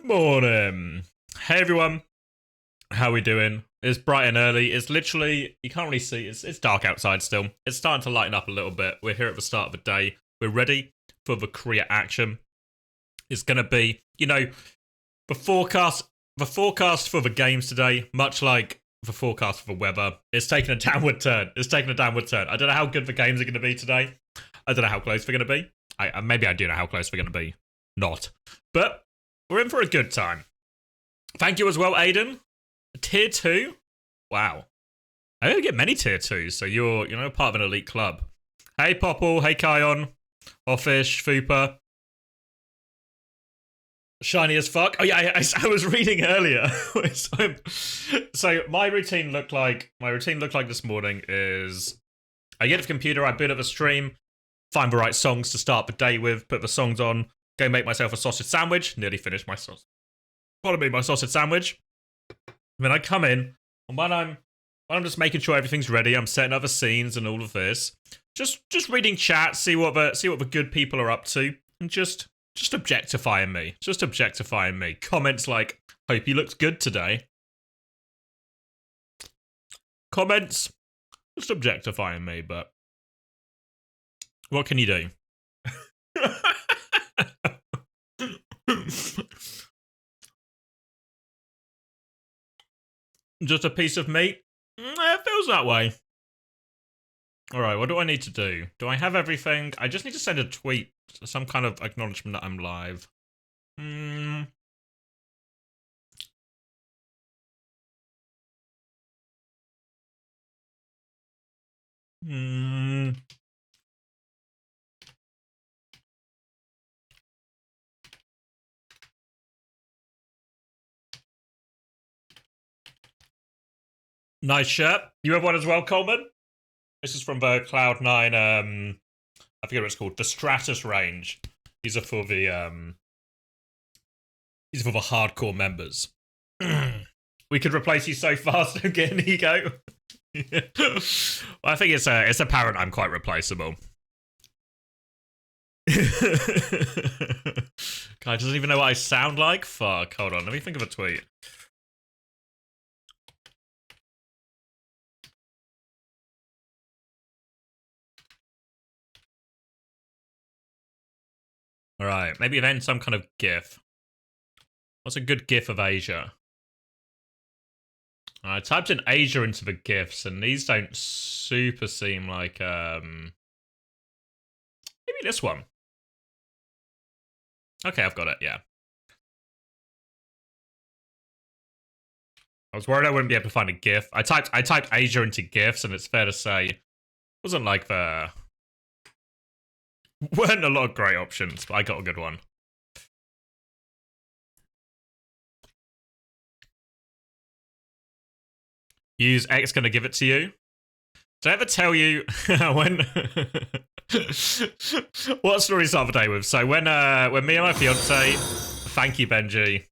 Morning. Hey everyone. How we doing? It's bright and early. It's literally, you can't really see, it's dark outside still. It's starting to lighten up a little bit. We're here at the start of the day. We're ready for the career action. It's going to be, the forecast for the games today, much like the forecast for the weather, it's taking a downward turn. I don't know how good the games are going to be today. I don't know how close they're going to be. Maybe I do know how close they're going to be. Not. But we're in for a good time. Thank you as well, Aiden. Tier 2? Wow. I don't get many tier 2s, so you're part of an elite club. Hey, Popple. Hey, Kion. Offish. Fupa. Shiny as fuck. Oh, yeah, I was reading earlier. So my routine looked like this morning is I get to the computer, I boot up the stream, find the right songs to start the day with, put the songs on, go make myself a sausage sandwich, nearly finished my sausage sandwich. And then I come in, and when I'm just making sure everything's ready, I'm setting up the scenes and all of this. Just reading chat, see what the good people are up to, and just objectifying me. Comments like, hope he looks good today. Comments, just objectifying me, but what can you do? Just a piece of meat? It feels that way. Alright, what do I need to do? Do I have everything? I just need to send a tweet, some kind of acknowledgement that I'm live. Nice shirt. You have one as well, Coleman? This is from the Cloud9, I forget what it's called, the Stratus range. These are for the hardcore members. We could replace you so fast and get an ego. Well, I think it's apparent I'm quite replaceable. Guy doesn't even know what I sound like? Fuck, hold on, let me think of a tweet. Alright, maybe then some kind of GIF. What's a good GIF of Asia? I typed in Asia into the GIFs, and these don't super seem like, maybe this one. Okay, I've got it, yeah. I was worried I wouldn't be able to find a GIF. I typed Asia into GIFs, and it's fair to say, it wasn't like weren't a lot of great options, but I got a good one. Use X gonna give it to you. Did I ever tell you when what story start the day with? So when me and my fiance, thank you, Benji.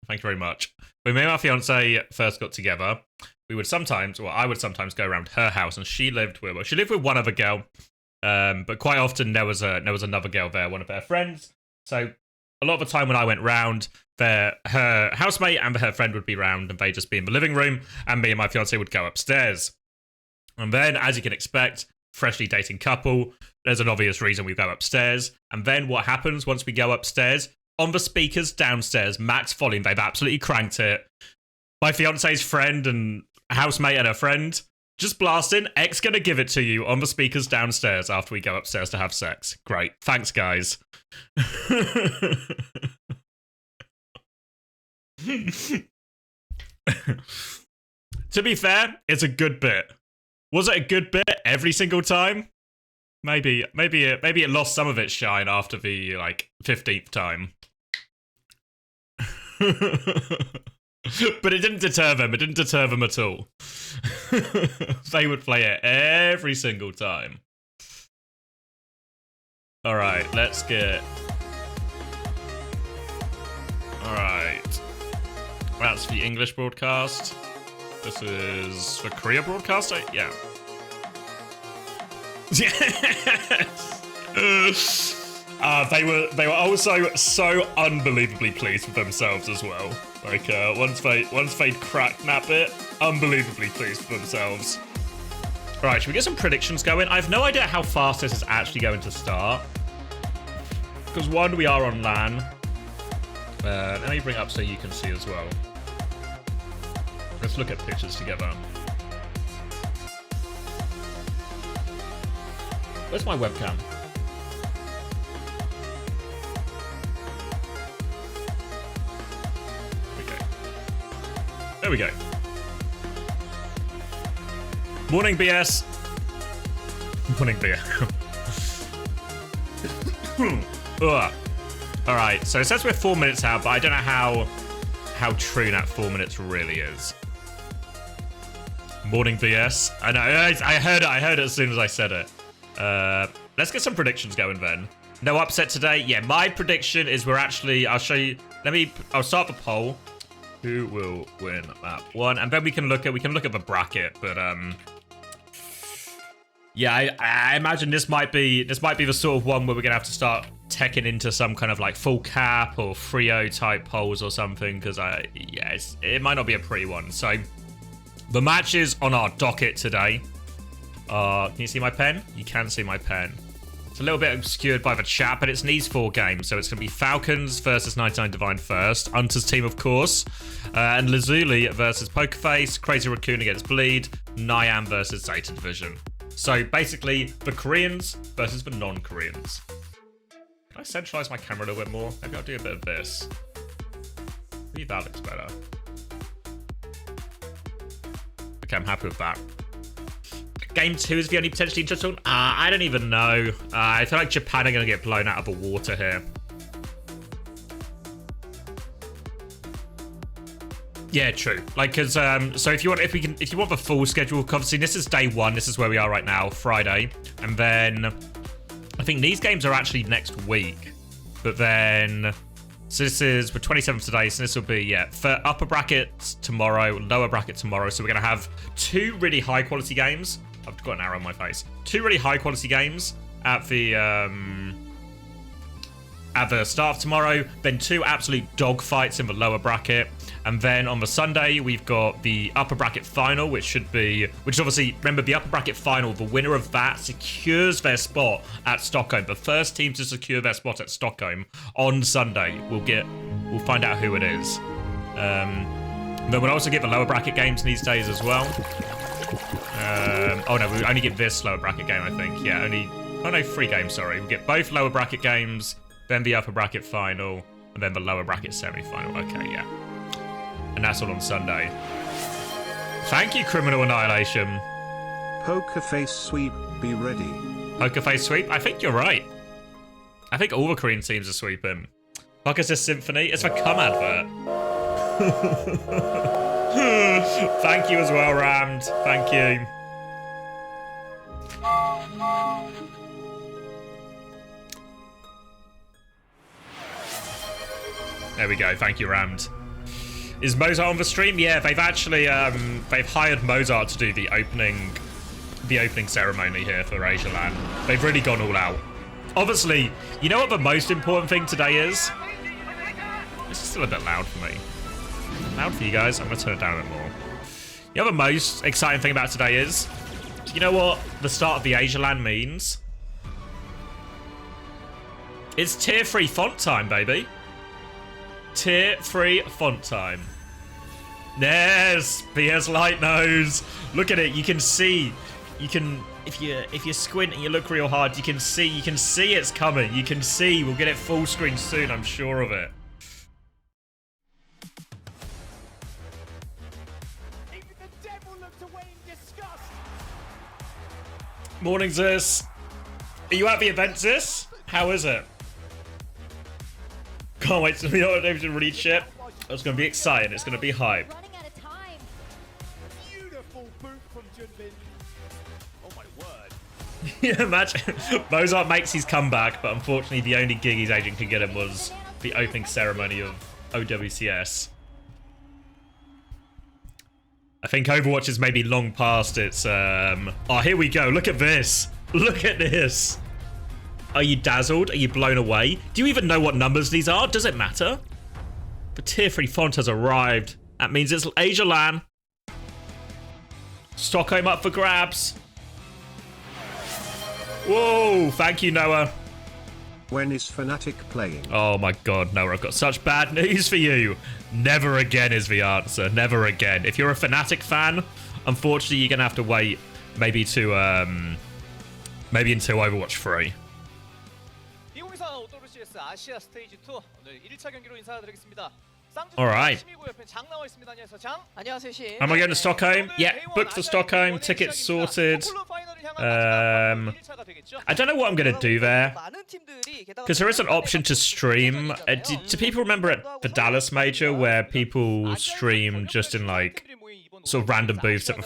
Thank you very much. When me and my fiance first got together, I would sometimes go around her house, and she lived with one other girl. But quite often there was another girl there, one of their friends. So a lot of the time when I went round, her housemate and her friend would be round, and they'd just be in the living room, and me and my fiance would go upstairs. And then, as you can expect, freshly dating couple, there's an obvious reason we go upstairs. And then what happens once we go upstairs? On the speakers downstairs, max volume, they've absolutely cranked it. My fiance's friend and housemate and her friend just blasting, X gonna give it to you on the speakers downstairs after we go upstairs to have sex. Great. Thanks, guys. To be fair, it's a good bit. Was it a good bit every single time? Maybe it lost some of its shine after the 15th time. But it didn't deter them. It didn't deter them at all. They would play it every single time. Alright, let's get... Alright. That's the English broadcast. This is the Korea broadcast? Yeah. Yes! They were also so unbelievably pleased with themselves as well. Like once they'd cracked that bit, unbelievably pleased with themselves. Right, should we get some predictions going? I have no idea how fast this is actually going to start. Because one, we are on LAN. Let me bring it up so you can see as well. Let's look at pictures together. Where's my webcam? There we go. Morning, BS. Morning, BS. All right, so it says we're 4 minutes out, but I don't know how true that 4 minutes really is. Morning, BS. I know. I heard it as soon as I said it. Let's get some predictions going then. No upset today. Yeah, my prediction is we're actually. I'll show you. I'll start the poll. Who will win that one? And then we can look at the bracket. But yeah, I imagine this might be the sort of one where we're gonna have to start teching into some kind of like full cap or 3-0 type polls or something. Because it might not be a pretty one. So the matches on our docket today. Can you see my pen? You can see my pen. It's a little bit obscured by the chat, but it's these 4 games. So it's going to be Falcons versus 99 Divine first, Hunter's team, of course, and Lazuli versus Pokerface, Crazy Raccoon against Bleed, Nyam versus ZETA Division. So basically, the Koreans versus the non-Koreans. Can I centralize my camera a little bit more? Maybe I'll do a bit of this. Maybe that looks better. Okay, I'm happy with that. Game 2 is the only potentially interesting one. I don't even know. I feel like Japan are going to get blown out of the water here. Yeah, true. Like, because so if you want the full schedule, obviously this is day 1. This is where we are right now, Friday, and then I think these games are actually next week. But then, so this is we're 27th today, so this will be for upper bracket tomorrow, lower bracket tomorrow. So we're going to have 2 really high quality games. I've got an arrow on my face. 2 really high quality games at the start of tomorrow. Then 2 absolute dogfights in the lower bracket. And then on the Sunday, we've got the upper bracket final, which is obviously, remember, the upper bracket final, the winner of that secures their spot at Stockholm. The first team to secure their spot at Stockholm on Sunday, we'll find out who it is. Then we'll also get the lower bracket games these days as well. Oh no, we only get this lower bracket game, I think. Yeah, oh no, 3 games, sorry. We get both lower bracket games, then the upper bracket final, and then the lower bracket semi-final. Okay, yeah. And that's all on Sunday. Thank you, Criminal Annihilation. Pokerface sweep, be ready. Pokerface sweep? I think you're right. I think all the Korean teams are sweeping. Fuck is this Symphony? It's a cum advert. Thank you as well, Rammed. Thank you. There we go. Thank you, Rammed. Is Mozart on the stream? Yeah, they've actually they've hired Mozart to do the opening ceremony here for Asia LAN. They've really gone all out. Obviously, you know what the most important thing today is? This is still a bit loud for me. Loud for you guys? I'm going to turn it down a bit more. You know the most exciting thing about today is? Do you know what the start of the Asia LAN means? It's tier 3 font time, baby. Tier 3 font time. Yes, PS Light Nose. Look at it. You can see. You can, if you squint and you look real hard, you can see it's coming. You can see. We'll get it full screen soon. I'm sure of it. Even the devil looked away in disgust. Morning, Zeus. Are you at the event, Zeus? How is it? Can't wait to be able to read shit. It's going to be exciting. It's going to be hype. Running out of time. Beautiful boot from Junbin. Oh my word. Yeah, imagine. Mozart makes his comeback, but unfortunately the only gig his agent could get him was the opening ceremony of OWCS. I think Overwatch is maybe long past its... Oh, here we go. Look at this. Look at this. Are you dazzled? Are you blown away? Do you even know what numbers these are? Does it matter? The tier 3 font has arrived. That means it's Asia LAN. Stockholm up for grabs. Whoa, thank you, Noah. When is Fnatic playing? Oh my god, Noah, I've got such bad news for you. Never again is the answer. Never again. If you're a Fnatic fan, unfortunately, you're going to have to wait maybe until Overwatch 3. All right. Am I going to Stockholm? Yeah, booked for Stockholm. Tickets sorted. I don't know what I'm going to do there, because there is an option to stream. Do people remember at the Dallas Major where people stream just in like sort of random booths at the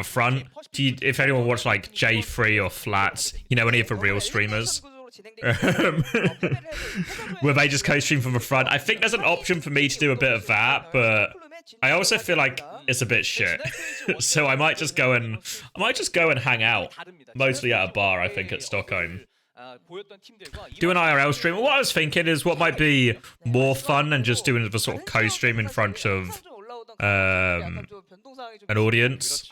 front? If anyone watched like J3 or Flats, you know, any of the real streamers, where they just co-stream from the front. I think there's an option for me to do a bit of that, but I also feel like it's a bit shit. So I might just go and hang out, mostly at a bar, I think, at Stockholm. Do an IRL stream. What I was thinking is what might be more fun than just doing the sort of co-stream in front of an audience,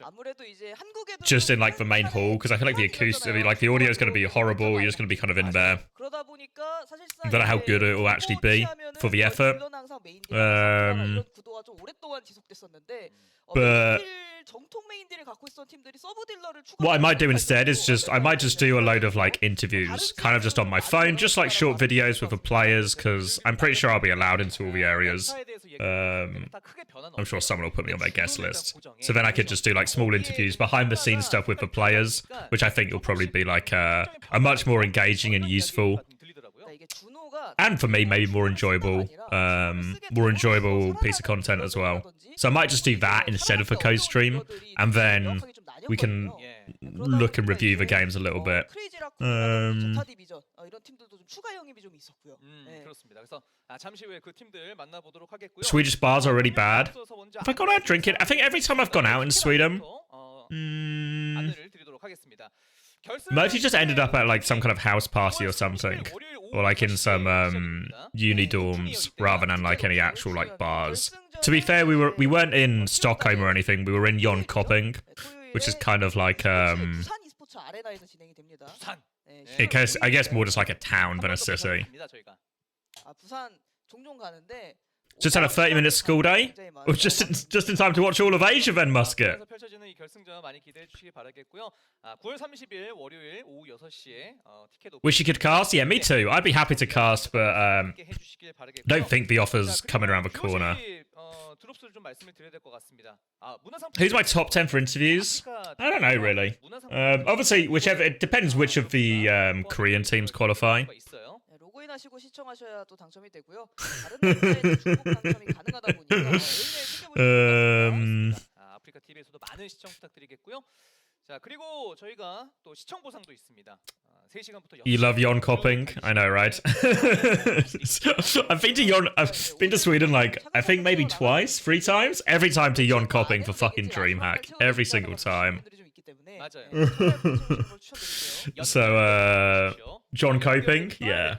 just in like the main hall, because I feel like the acoustic, like the audio is going to be horrible. You're just going to be kind of in there. I don't know how good it will actually be for the effort. But what I might do instead is I might just do a load of like interviews, kind of just on my phone, just like short videos with the players, because I'm pretty sure I'll be allowed into all the areas. I'm sure someone will put me on their guest list, so then I could just do like small interviews, behind the scenes stuff with the players, which I think will probably be like a much more engaging and useful, and for me maybe more enjoyable piece of content as well. So I might just do that instead of a co-stream, and then we can look and review the games a little bit. Swedish bars are really bad. Have I gone out drinking? I think every time I've gone out in Sweden, Murphy just ended up at like some kind of house party or something, or like in some uni dorms rather than like any actual like bars. To be fair, we weren't in Stockholm or anything. We were in Jönköping, which is kind of like I guess more just like a town than a city. Just had a 30-minute school day, or just in time to watch all of Asia then, Musket. Wish you could cast? Yeah, me too. I'd be happy to cast, but don't think the offer's coming around the corner. Who's my top 10 for interviews? I don't know, really. Obviously, it depends which of the Korean teams qualify. You love Jönköping? I know, right? I've been to Sweden like I think maybe 3 times. Every time to Jönköping for fucking DreamHack. Every single time. So Jönköping, yeah.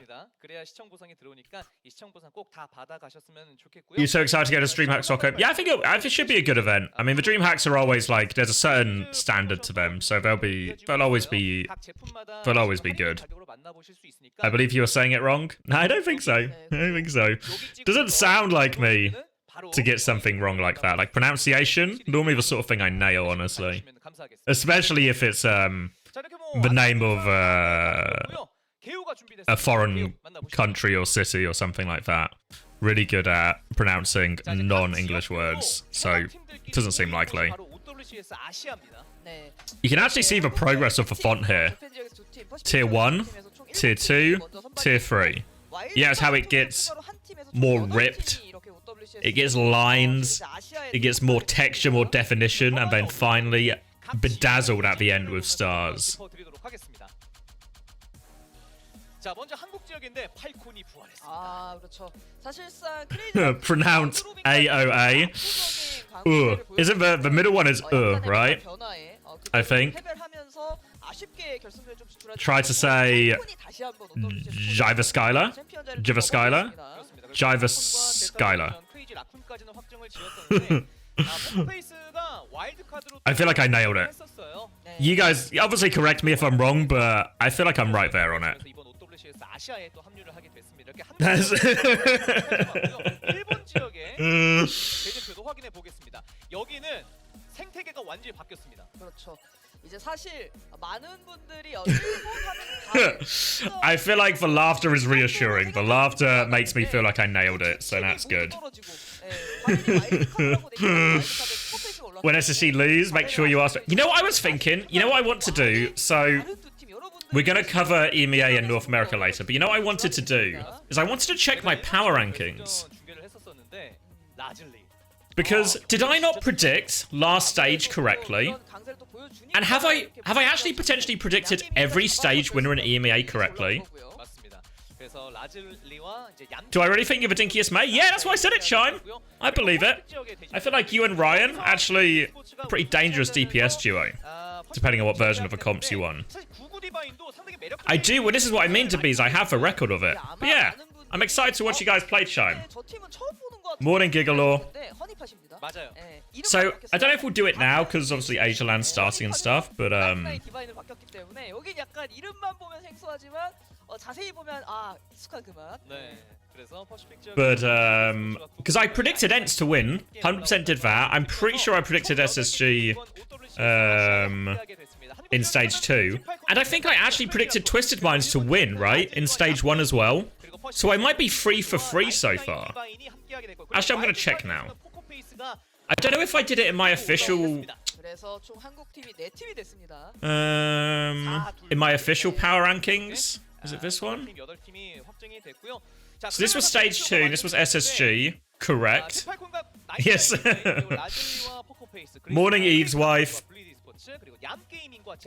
You're so excited to go to DreamHack Stockholm? Yeah, I think it should be a good event. I mean, the DreamHacks are always like there's a certain standard to them, so they'll always be good. I believe you were saying it wrong. No, I don't think so. I don't think so. Doesn't sound like me to get something wrong like that. Like pronunciation, normally the sort of thing I nail, honestly. Especially if it's the name of a foreign country or city or something like that. Really good at pronouncing non-English words, so it doesn't seem likely. You can actually see the progress of the font here. Tier 1, Tier 2, Tier 3. Yeah, it's how it gets more ripped. It gets lines, it gets more texture, more definition, and then finally bedazzled at the end with stars. Pronounce AOA. Isn't the middle one is right? I think. 아쉽게 결승전에 좀 진출하지 Try to say 충분히 다시 한번 OWCS Jiva Skylar? 챔피언 자리를 Jiva Skylar? 그렇습니다. 그래서 Jiva 폰과 Skylar. 대사전 크레이지 라쿤까지는 확정을 지었었는데 포커페이스가 와일드 카드로 I feel like I nailed it. 했었어요. 네. You guys obviously correct me if I'm wrong, but I feel like I'm right there on it. 그래서 이번 OWCS 아시아에 또 합류를 하게 됐습니다. 이렇게 That's- 일본 지역의 대진표도 확인해 보겠습니다. 여기는 생태계가 완전히 바뀌었습니다. 그렇죠. 이제 사실 많은 분들이 일본 하면 I feel like the laughter is reassuring. The laughter makes me feel like I nailed it, so that's good. When SSC lose, make sure you ask. You know what I was thinking? You know what I want to do? So we're gonna cover EMEA and North America later, but you know what I wanted to do is I wanted to check my power rankings. Because did I not predict last stage correctly? And have I actually potentially predicted every stage winner in EMEA correctly? Do I really think you're the dinkiest mate? Yeah, that's why I said it, Chime. I believe it. I feel like you and Ryan actually a pretty dangerous DPS duo, depending on what version of the comps you won. I do. Well, this is what I mean to be. Is I have a record of it. But yeah, I'm excited to watch you guys play, Chime. Morning, Gigalore. So I don't know if we'll do it now because obviously Asia LAN's starting and stuff, but because I predicted Ents to win, 100% did that. I'm pretty sure I predicted SSG in stage 2, and I think I actually predicted Twisted Minds to win, right, in stage 1 as well. So I might be 3 for 3 so far. Actually, I'm gonna check now. I don't know if I did it in my official power rankings. Is it this one? So this was stage 2, this was SSG. Correct. Yes. Morning, Eve's wife.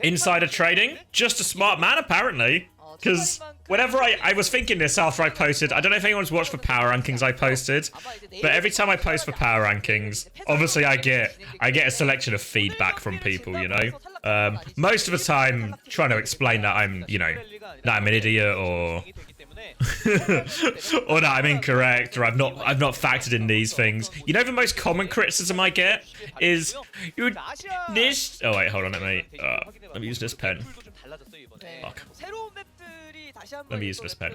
Insider trading? Just a smart man, apparently. Because whenever I was thinking this after I posted, I don't know if anyone's watched the power rankings I posted, but every time I post for power rankings, obviously I get a selection of feedback from people, you know. Most of the time, trying to explain that I'm, you know, that I'm an idiot or or that I'm incorrect or I've not factored in these things. You know, the most common criticism I get is this. Oh wait, hold on, let me use this pen. Fuck. Let me use this pen.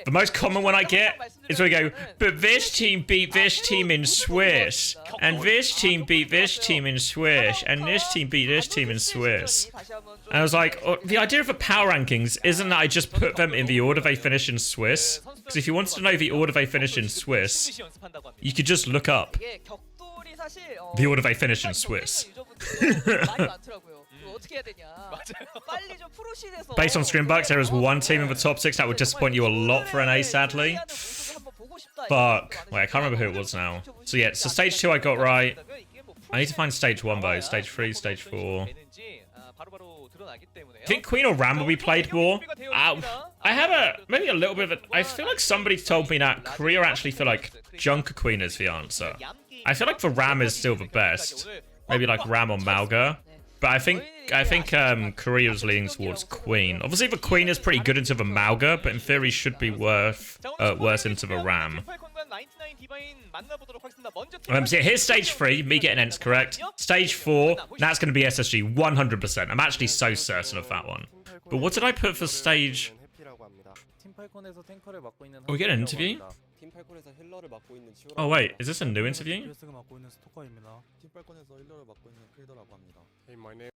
The most common one I get is where we go, but this team beat this team in Swiss, and this team beat this team in Swiss, and this team beat this team in Swiss. And I was like, oh, the idea of the power rankings isn't that I just put them in the order they finish in Swiss. Because if you wanted to know the order they finish in Swiss, you could just look up the order they finish in Swiss. Based on Scrimbucks, there is one team in the top 6 that would disappoint you a lot for NA, sadly. Fuck. Wait, I can't remember who it was now. So yeah, so stage 2 I got right. I need to find stage 1 though. Stage 3, stage 4. I think Queen or Ram will be played more. I have maybe a little bit of I feel like somebody told me that Korea actually feel like Junker Queen is the answer. I feel like the Ram is still the best. Maybe like Ram or Malga. But I think Korea is leaning towards Queen. Obviously, the Queen is pretty good into the Malga, but in theory should be worse into the Ram. So here's stage 3, me getting Ents correct. Stage 4, that's going to be SSG 100%. I'm actually so certain of that one. But what did I put for stage? Are we getting an interview? Oh wait, is this a new interview? Hey, my name is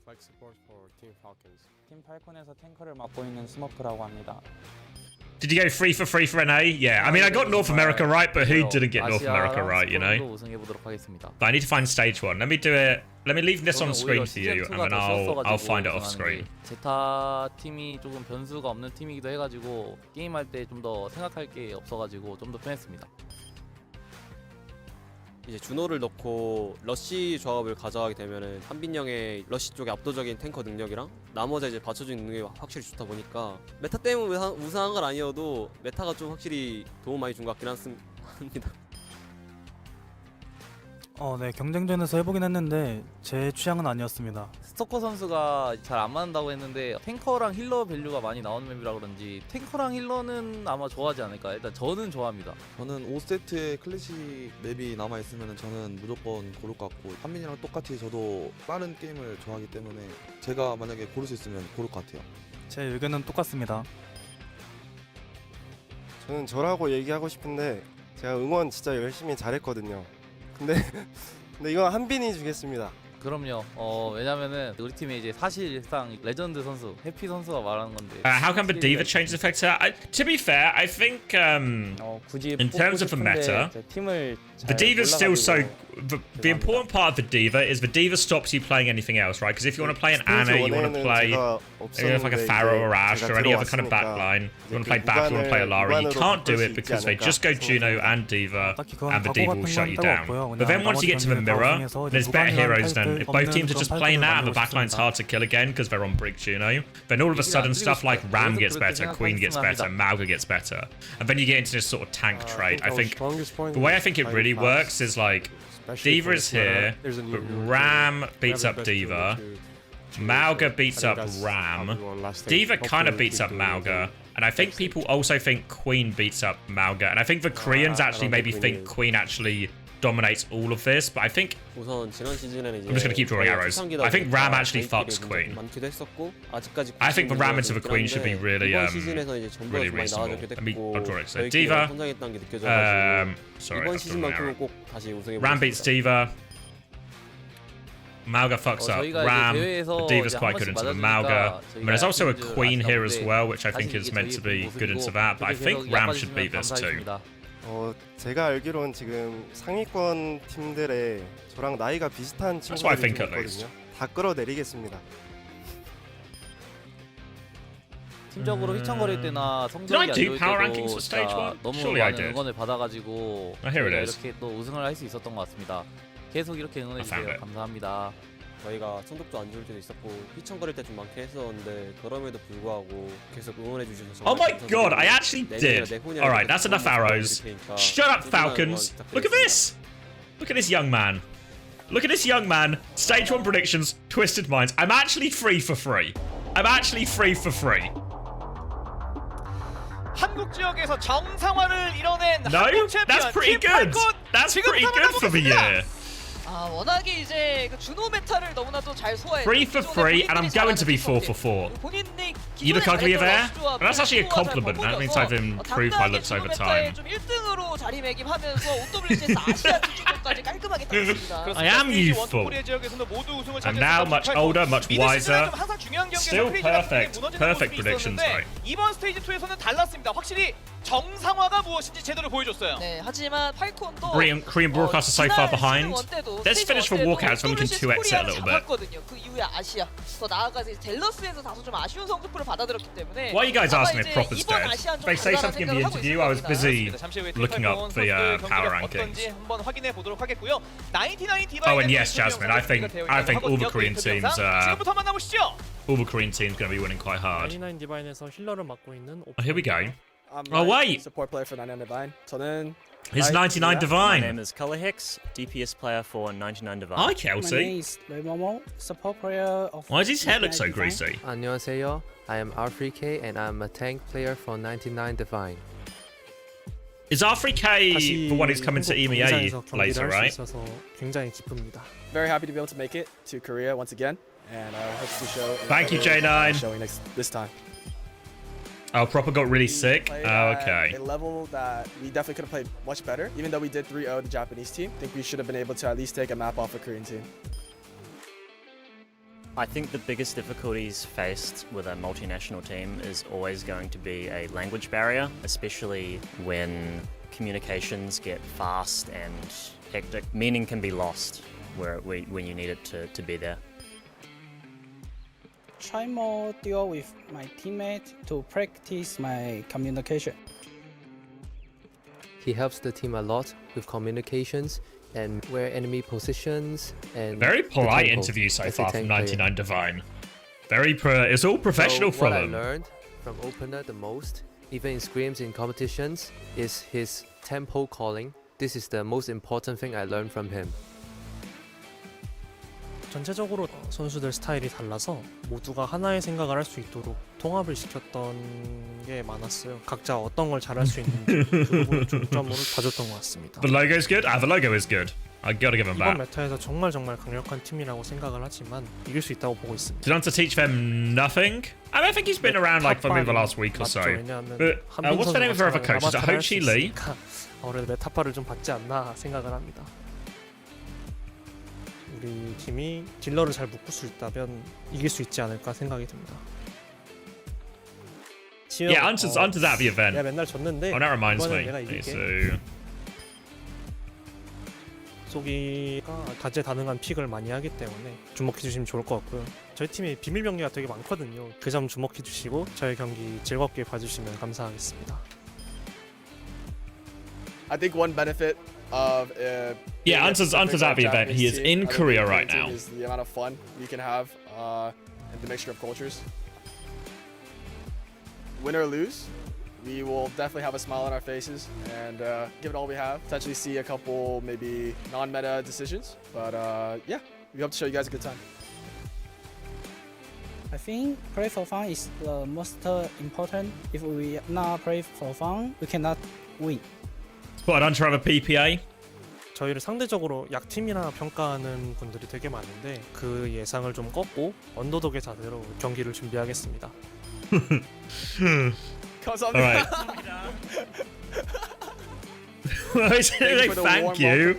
Flex Support for Team Falcons. 팀 팔콘에서 탱커를 맡고 있는 스머프라고 합니다. Did you go 3 for 3 for NA? Yeah, I mean, I got North America right, but who didn't get North America right, you know? But I need to find stage 1. Let me do it. Let me leave this on screen for you, and then I'll find it off screen. 제타 팀이 조금 변수가 없는 팀이기도 해가지고 게임할 때 좀 더 생각할 게 없어가지고 좀 더 편했습니다. 이제 준호를 넣고 러쉬 조합을 가져가게 되면은 한빈영의 러쉬 쪽의 압도적인 탱커 능력이랑 나머지 이제 받쳐주는 능력이 확실히 좋다 보니까 메타 때문에 우상한 건 아니어도 메타가 좀 확실히 도움 많이 준 것 같긴 합니다. 네, 경쟁전에서 해보긴 했는데 제 취향은 아니었습니다. 스토커 선수가 잘 안 맞는다고 했는데 탱커랑 힐러 밸류가 많이 나오는 맵이라 그런지 탱커랑 힐러는 아마 좋아하지 않을까. 일단 저는 좋아합니다. 저는 5세트의 클래식 맵이 남아있으면 저는 무조건 고를 것 같고 한민이랑 똑같이 저도 빠른 게임을 좋아하기 때문에 제가 만약에 고를 수 있으면 고를 것 같아요. 제 의견은 똑같습니다. 저는 저라고 얘기하고 싶은데 제가 응원 진짜 열심히 잘했거든요. 근데 이건 한빈이 주겠습니다. 그럼요. 왜냐면은 우리 팀에 이제 사실상 레전드 선수, 해피 선수가 말하는 건데. How come the diva changes effects? To be fair, I think in terms of the meta, the diva is still so. The important part of the diva is the diva stops you playing anything else, right? Because if you want to play an Anna, you want to play like a Pharaoh or Ash or any other kind of backline, you want to play back, you want to play Alara, you can't do it because they just go Juno and Diva, and the diva will shut you down. But then once you get to the mirror, there's better heroes than if both teams are just playing that and the backline's hard to kill again because they're on Brig Juno. Then all of a sudden stuff like Ram gets better, Queen gets better, Mauga gets better, and then you get into this sort of tank trade. I think the way I think it really works is like Diva is here, but Ram beats up Diva, Mauga beats up Ram, Diva kind of beats up Mauga, and I think people also think Queen beats up Mauga, and I think the Koreans actually maybe think Queen actually dominates all of this, but I think I'm just gonna keep drawing arrows. I think Ram actually fucks Queen. I think the Ram into the Queen should be really really reasonable. I'll draw it. So Diva, sorry, Ram beats Diva. Mauga fucks up Ram. The Diva's quite good into the Mauga. I mean, there's also a Queen here as well, which I think is meant to be good into that, but I think Ram should beat this too. 제가 알기로는 지금 상위권 팀들의 저랑 나이가 비슷한 친구들이 있거든요. 다 끌어내리겠습니다. 팀적으로 휘청거릴 때나 성적이 안 좋을 때도 진짜 너무 많은 응원을 받아가지고 이렇게 또 우승을 할 수 있었던 것 같습니다. 계속 이렇게 응원해주세요. 감사합니다. 저희가 성적도 안 좋을 때도 있었고 휘청거릴 때 좀 많게 했었는데 그럼에도 불구하고 계속 응원해 주셔서 Oh my god, I actually did. Alright, that's enough arrows. Shut up, Falcons. Look at this. Look at this young man. Look at this young man. Stage 1 predictions, Twisted Minds. I'm actually free for free. I'm actually free for free. 한국 지역에서 정상화를 이뤄낸 No, 한국 챔피언 that's pretty good. That's pretty good for the year. 워낙에 이제 그 준호 메타를 너무나도 잘 소화해. 3 for 3, and I'm going to be 4 for 4. You look uglier there? And that's actually a compliment. That means I've improved my looks over time. 좀 1등으로 자리매김하면서 OWCS 아시아 진출까지 깔끔하게 따냈습니다. I am youthful. I'm now much older, much wiser. Still perfect predictions, right? 이번 스테이지 2에서는 달랐습니다. 확실히 정상화가 무엇인지 제대로 보여줬어요. 네, 하지만 팔콘도 Korean broadcasters so far behind. Let's finish for walkouts when we can 2x it a little bit. 그 이후에 아시아, 더 나아가서 델러스에서 다소 좀 아쉬운 성적표를 받아들였기 때문에. Why are you guys asking if Proper's dead? They say something in the interview. I was busy looking up the power rankings. 한번 확인해 보도록 하겠고요. 99 Oh, and yes, Jasmine. I think all the Korean teams 지금부터 만나보시죠. all the Korean teams going to be winning quite hard. 99 디바인에서 힐러를 맡고 있는 Oh, here we go. Oh wait, support player for 99 Divine. 저는 it's 99 Divine. My name is Color Hex, DPS player for 99 Divine. Hi, Kelsey. support player of Why does his hair look so greasy? 안녕하세요. I am R3K and I'm a tank player for 99 Divine. Is R3K the one who's coming to EMEA later, right? 굉장히 기쁩니다. Very happy to be able to make it to Korea once again, and I hope to show. Thank you, J9. Showing this time. Oh, Proper got really sick. Oh, okay. A level that we definitely could have played much better. Even though we did 3-0 the Japanese team, I think we should have been able to at least take a map off a Korean team. I think the biggest difficulties faced with a multinational team is always going to be a language barrier, especially when communications get fast and hectic. Meaning can be lost when you need it to be there. Try more deal with my teammate to practice my communication. He helps the team a lot with communications and where enemy positions and very polite interview so far from 99 Divine. Very it's all professional from him. What I learned from opener the most, even in scrims in competitions, is his tempo calling. This is the most important thing I learned from him. 전체적으로 선수들 스타일이 달라서 모두가 하나의 생각을 할 수 있도록 통합을 시켰던 게 많았어요. 각자 어떤 걸 잘할 수 있는지 그 부분을 중점으로 봐줬던 것 같습니다. The logo is good. The logo is good. I gotta give them 이번 that. 메타에서 정말 강력한 팀이라고 생각을 하지만 이길 수 있다고 보고 있습니다. Did Hunter teach them nothing? I don't think he's been around like for maybe the last week or so. But what's the name of their other coach? Is it Ho Chi Lee? 아무래도 메타파를 좀 받지 않나 생각을 합니다. 우리 팀이 딜러를 잘 묶을 수 있다면 이길 수 있지 않을까 생각이 듭니다. Yeah, Hunter's at the event. 내가 맨날 졌는데 Oh, that reminds 이번엔 me. 내가 Okay, 이길게. so 쏘기가 다재다능한 픽을 많이 하기 때문에 주목해 주시면 좋을 것 같고요. 저희 팀에 비밀 병기가 되게 많거든요. 그 점 주목해 주시고 저희 경기 즐겁게 봐주시면 감사하겠습니다. I think one benefit of yeah, Hunter's at the event. He is in Korea right now. Is the amount of fun you can have and the mixture of cultures. Win or lose, we will definitely have a smile on our faces and give it all we have. Potentially see a couple maybe non-meta decisions, but yeah, we hope to show you guys a good time. I think play for fun is the most important. If we not play for fun, we cannot win. What, Hunter have a PPA? 저희를 상대적으로 약팀이라 평가하는 분들이 되게 많은데 그 예상을 좀 꺾고 언더독의 자세로 경기를 준비하겠습니다. Alright. Thank you.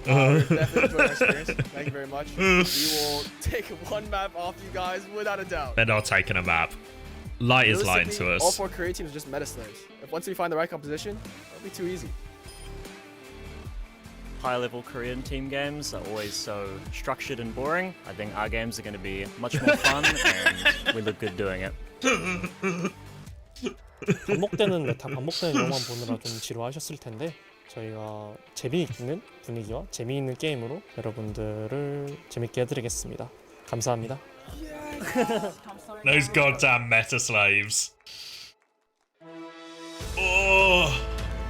Definitely enjoyed our experience. Thank you very much. We will take one map off you guys without a doubt. They're not taking a map. Light is lying to All us. 4 Korea teams are just meta slayers. If once we find the right composition, it'll be too easy. High-level Korean team games are always so structured and boring. I think our games are going to be much more fun, and we look good doing it. 반복되는 메타, 반복되는 영화만 보느라 좀 지루하셨을 텐데 저희가 재미있는 분위기와 재미있는 게임으로 여러분들을 재밌게 해드리겠습니다. 감사합니다. Those goddamn meta slaves. Oh.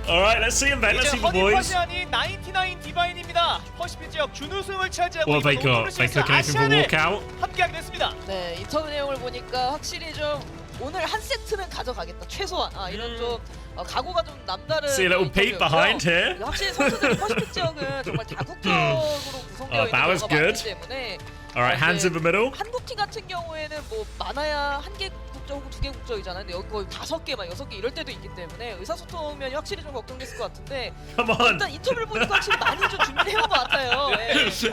Alright, let's see them back. Let's see the boys. 이제 허니 99 디바인입니다. 퍼시픽 지역 준우승을 차지하고 What have they got? They cooking anything for walkout? 함께하게 됐습니다. 네, 인터뷰 내용을 보니까 확실히 좀 오늘 한 세트는 가져가겠다 최소한 이런 좀 각오가 좀 남다른. See a little peek behind here. 확실히 선수들 퍼시픽 지역은 정말 다국적으로 구성되어 있는 경우가 많기 때문에. Alright, hands in the middle. 한국 팀 같은 경우에는 뭐 많아야 한 개 국적 혹은 2개 국적이잖아요. 근데 여기 거의 5개, 막 6개 이럴 때도 있기 때문에 의사소통면이 확실히 좀 걱정됐을 것 같은데. Come on. 일단 인터뷰를 보니까 확실히 많이 좀 준비를 해온 것 같아요.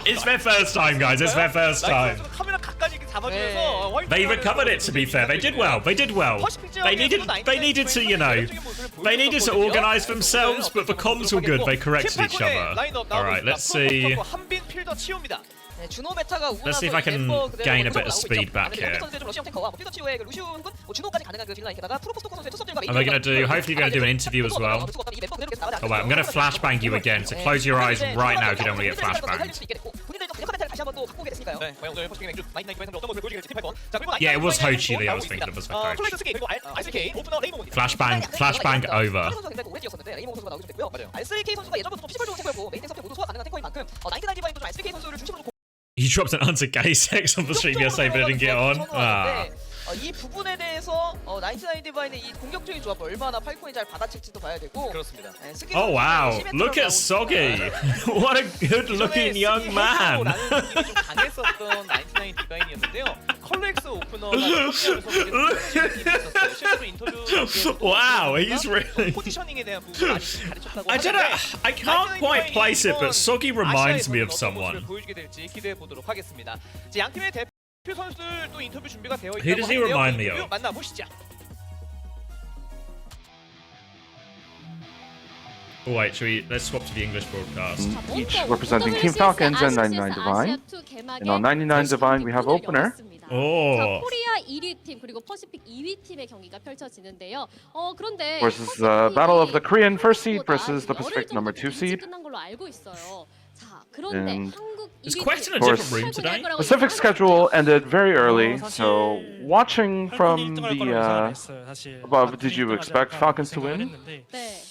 It's their first time, guys. It's their first time. 카메라 가까이 잡아주면서 They recovered it. To be fair, they did well. They did well. They needed to, you know, they needed to organize themselves, but the comms were good. They corrected each other. All right, let's see. Let's see if I can gain a bit of speed back here. Are they going to do, hopefully you're going to do an interview as well. Oh wait, I'm going to flashbang you again, so close your eyes right now if you don't want to get flashbanged. Yeah, it was Ho Chi Lee I was thinking of as my coach. Flashbang over. You dropped an answer gay sex on the stream yesterday, but it didn't get on. 이 부분에 대해서 99 디바인의 이 공격적인 조합을 얼마나 팔콘이 잘 받아칠지도 봐야 되고. 그렇습니다. Oh wow, look at Soggy. What a good-looking young man. 좀 강했었던 99 디바인이었는데요. 컬렉스 오프너가 실제로 인터뷰 Wow, he's really. 포지셔닝에 대한 부분 많이 가르쳤다고. I don't know. I can't quite place it, but Soggy reminds me of someone. 보여주게 될지 기대해 보도록 하겠습니다. 이제 양 팀의 대표 선수들 또 인터뷰 준비가 되어 있다고 Who does he remind me of? 만나보시죠. Oh wait, let's swap to the English broadcast. Each representing Team Falcons and 99 Divine. And on 99 Divine we have opener. Oh. 코리아 1위 팀 그리고 퍼시픽 2위 팀의 경기가 펼쳐지는데요. 그런데 Versus the battle of the Korean first seed versus the Pacific number 2 seed. 끝난 걸로 알고 있어요. 자, 그런데 한국 Is Quest in a different room today? Pacific schedule ended very early, so watching from the above, did you expect Falcons to win? 네.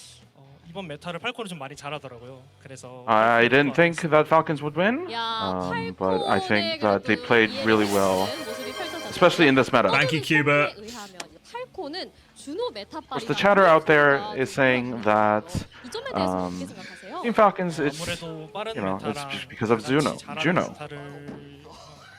이번 메타를 팔콘이 좀 많이 잘하더라고요. 그래서 I didn't think that Falcons would win, 야, but I think that they 팔콘의 played 그래도 really well, 이해를 모습이 펼쳐졌어요. especially in this meta. Thank you, Cuba. 의하면 팔콘은 준호 메타빨이 The chatter out there is saying that 이 점에 대해서 어떻게 생각하세요? Team Falcons, it's 아무래도 빠른 you know, it's 메타랑 just because of Juno.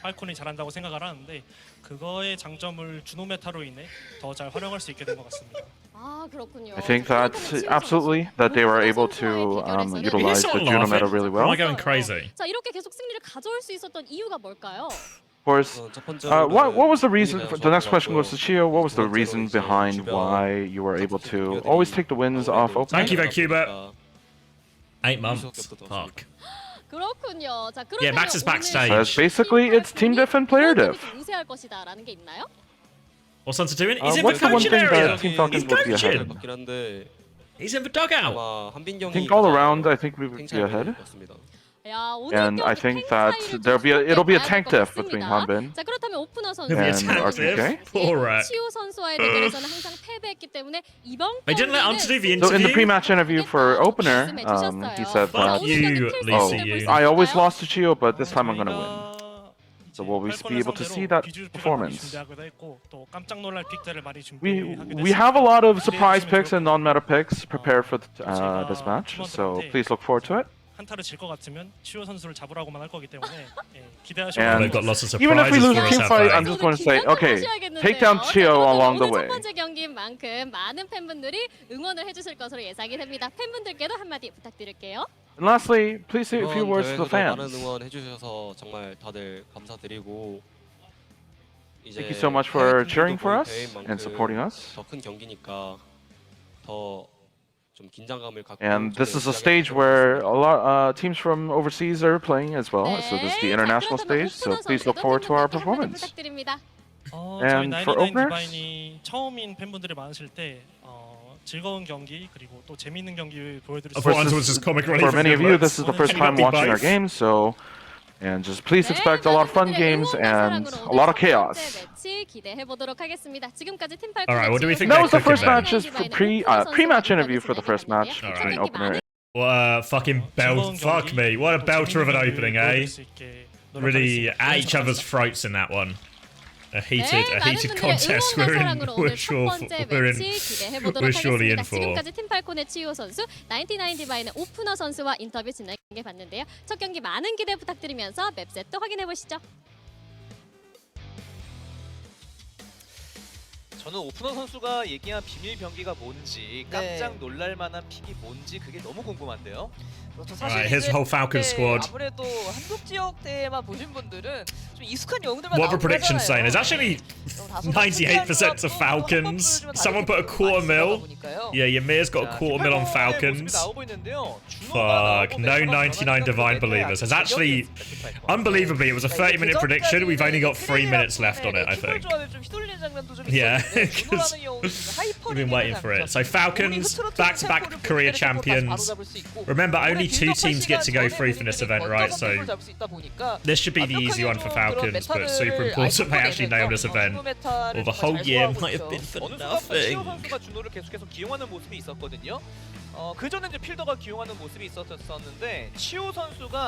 팔콘이 잘한다고 생각을 하는데 그거의 장점을 준호 메타로 인해 더 잘 활용할 수 있게 된 것 같습니다. 아, 그렇군요. I think that absolutely that they were able to utilize the Juno meta really well. Am I going crazy? 자, 이렇게 계속 승리를 가져올 수 있었던 이유가 뭘까요? Of course, what was the reason? The next question goes to Chio. What was the reason behind why you were able to always take the wins off opening? Thank you, Cuba. 8 months. Fuck. 그렇군요. 자, Yeah, 그러면 Max is backstage. Says basically it's team diff and player diff. 우세할 것이다라는 게 있나요? What's Hunter doing? He's in the What's the one coaching thing area. that Team Falcons He's would be ahead? coaching. He's in the dugout. I think all around, I think we would be ahead. 야, 오늘 And I 경기 think that it'll be a tank diff between Hanbin 자, 그렇다면 오프너 선수 It'll be a and tank diff. RPK. Poor rat. 치오 선수와의 대결에서는 항상 패배했기 때문에 이번 They didn't let Hunter do the So in the interview. pre-match interview for opener, he said that, Fuck you, Lisa. I always lost to Chio, but this time I'm gonna win. So will we be able to see that performance? We have a lot of surprise picks and non-meta picks prepared for this match, so please look forward to it. 한타를 질 것 같으면 치오 선수를 잡으라고만 할 거기 때문에 And They've got lots of even if we surprises lose for a us, team have fight, they? I'm just going to say, okay, take down Chio along the way. 오늘 첫 번째 경기인 만큼 많은 팬분들이 응원을 해주실 것으로 예상이 됩니다. 팬분들께도 한마디 부탁드릴게요. And lastly, please say a few words to the 많은 fans. 응원 해주셔서 정말 다들 감사드리고 Thank you so much for cheering for us and supporting us. 더 큰 경기니까 더 좀 긴장감을 갖고. And this is a stage where a lot teams from overseas are playing as well. So this is the international stage. So please look forward to our performance. 부탁드립니다. And for openers, 디바인이 처음인 팬분들이 많으실 때 즐거운 경기 그리고 또 재미있는 경기 보여드릴 수 있습니다. for many of you, this is the first time watching our games. So, and just please expect a lot of fun games and a lot of chaos. All right, what do we think? That was the they're first cooking match, just for pre-match interview for the first match between opener. What a fucking belt! Fuck me! What a belter of an opening, eh? Really at each other's throats in that one. A heated contest. We're surely in for. 지금까지 팀팔콘의 치오 선수, 99 디바인의 오프너 선수와 인터뷰 진행해 봤는데요. 첫 경기 많은 기대 부탁드리면서 맵 세트 확인해 보시죠. 저는 오프너 선수가 얘기한 비밀 병기가 뭔지 깜짝 놀랄 만한 픽이 뭔지 그게 너무 궁금한데요. 그렇죠. Alright, here's the whole Falcons squad. 아무래도 한국 지역 대회만 보신 분들은 좀 익숙한 영웅들만 What the 나오고 predictions saying? There's actually 98% to Falcons. Someone put a quarter mil. Yeah, Ymir's got a quarter mil on Falcons. Fuck, no 99 Divine Believers. There's actually, unbelievably, it was a 30-minute prediction. We've only got 3 minutes left on it, I think. Yeah, because we've been waiting for it. So Falcons, back-to-back career champions. Remember, only 2 teams get to go through for this event, right? So this should be the easy one for Falcons, but super important they actually nail this event. Or the whole year might have been for nothing.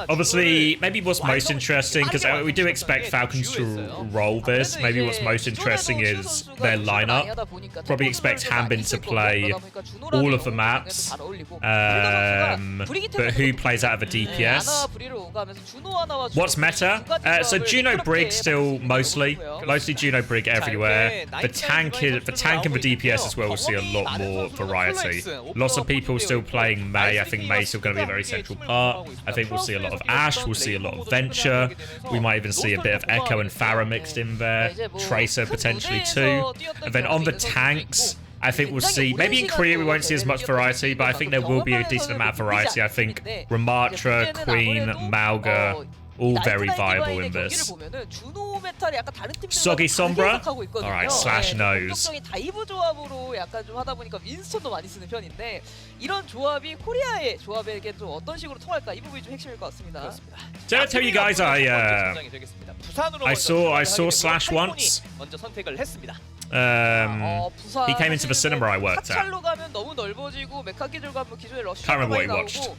Obviously, maybe what's most interesting, because we do expect Falcons to roll this, maybe what's most interesting is their lineup. Probably expect Hanbin to play all of the maps, but who plays out of a DPS? What's meta? So Juno Brig still mostly Juno Brig everywhere. The tank and the DPS as well will see a lot more variety. Lots of people still playing Mei. I think Mei's still going to be a very central part. I think we'll see a lot of Ashe. We'll see a lot of Venture. We might even see a bit of Echo and Pharah mixed in there. Tracer potentially too. And then on the tanks, I think we'll see, maybe in Korea we won't see as much variety, but I think there will be a decent amount of variety. I think Ramatra, Queen, Malga, all very viable in this. Soggy Sombra? Alright, slash nose. 다이브 조합으로 약간 좀 하다 보니까 윈스턴도 많이 쓰는 편인데 이런 조합이 코리아의 조합에게 좀 어떤 식으로 통할까 이 부분이 좀 핵심일 것 같습니다. Did I tell you guys I saw Slash once? He came into the cinema I worked at. 사찰로 가면 너무 넓어지고 메카기들과 한번 기존의 러쉬 Can't remember what he watched.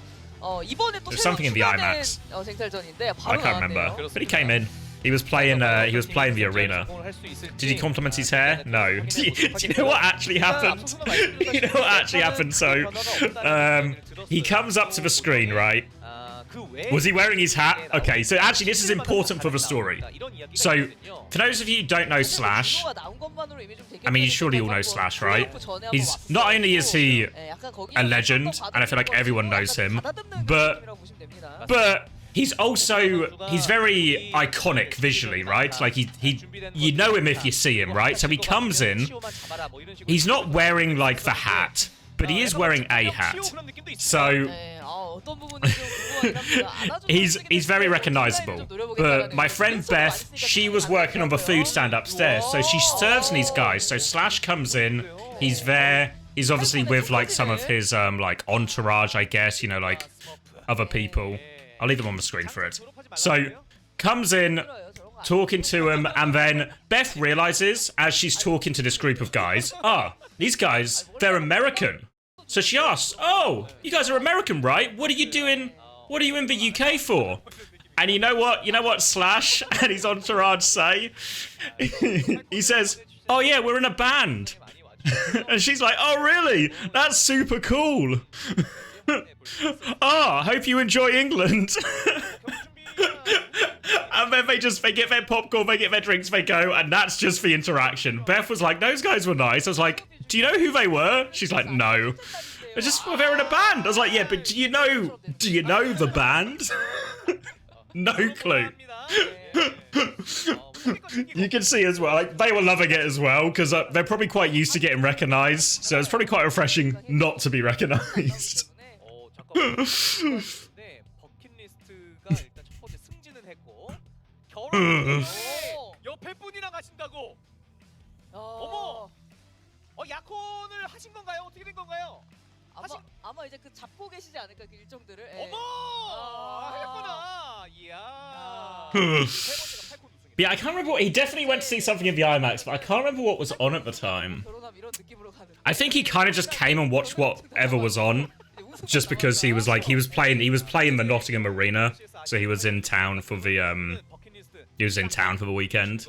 이번에 또 There's 새로 something in the 추가된 IMAX. 쟁탈전인데 I 바로 can't remember. 나왔네요. But he came in. He was playing the arena. Did he compliment his hair? No. Do you know what actually happened? You know what actually happened? So, he comes up to the screen, right? Was he wearing his hat? Okay, so actually this is important for the story. So, for those of you who don't know Slash, I mean, you surely all know Slash, right? He's, not only is he a legend, and I feel like everyone knows him, but he's also, he's very iconic visually, right? Like, you know him if you see him, right? So he comes in, he's not wearing, like, the hat, but he is wearing a hat. So, he's very recognizable. But my friend Beth, she was working on the food stand upstairs, so she serves these guys. So Slash comes in, he's there, he's obviously with, like, some of his, like, entourage, I guess, you know, like, other people. I'll leave them on the screen for it. So, comes in, talking to him, and then Beth realizes, as she's talking to this group of guys, these guys, they're American. So she asks, oh, you guys are American, right? What are you doing? What are you in the UK for? And you know what Slash and his entourage say? He says, oh yeah, we're in a band. And she's like, oh really? That's super cool. I hope you enjoy England. And then they get their popcorn, they get their drinks, they go, and that's just the interaction. Beth was like, those guys were nice. I was like, do you know who they were? She's like, no. They're in a band. I was like, yeah, but do you know the band? No clue. You can see as well, like, they were loving it as well, because they're probably quite used to getting recognized, so it's probably quite refreshing not to be recognized. 옆에 분이랑 하신다고. 어머. 약혼을 하신 건가요? 어떻게 된 건가요? 아마 이제 그 잡고 계시지 않을까 그 일정들을. 어머. 했구나. 이야. Yeah, I can't remember what, he definitely went to see something in the IMAX, but I can't remember what was on at the time. I think he kind of just came and watched whatever was on, just because he was playing the Nottingham Arena, so he was in town for the weekend.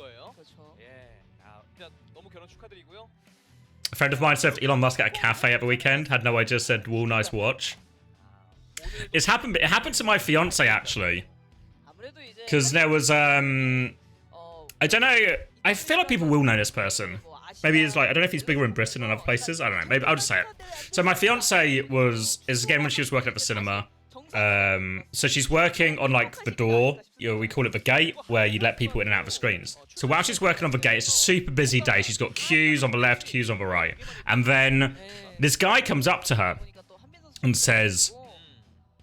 A friend of mine served Elon Musk at a cafe at the weekend, had no idea, said, "Wall, nice watch." It happened to my fiance actually, because there was I don't know, I feel like people will know this person. Maybe it's like, I don't know if he's bigger in Britain and other places, I don't know, maybe I'll just say it. So my fiance is again when she was working at the cinema. So she's working on, like, the door, we call it the gate, where you let people in and out of the screens. So while she's working on the gate, it's a super busy day. She's got queues on the left, queues on the right. And then this guy comes up to her and says,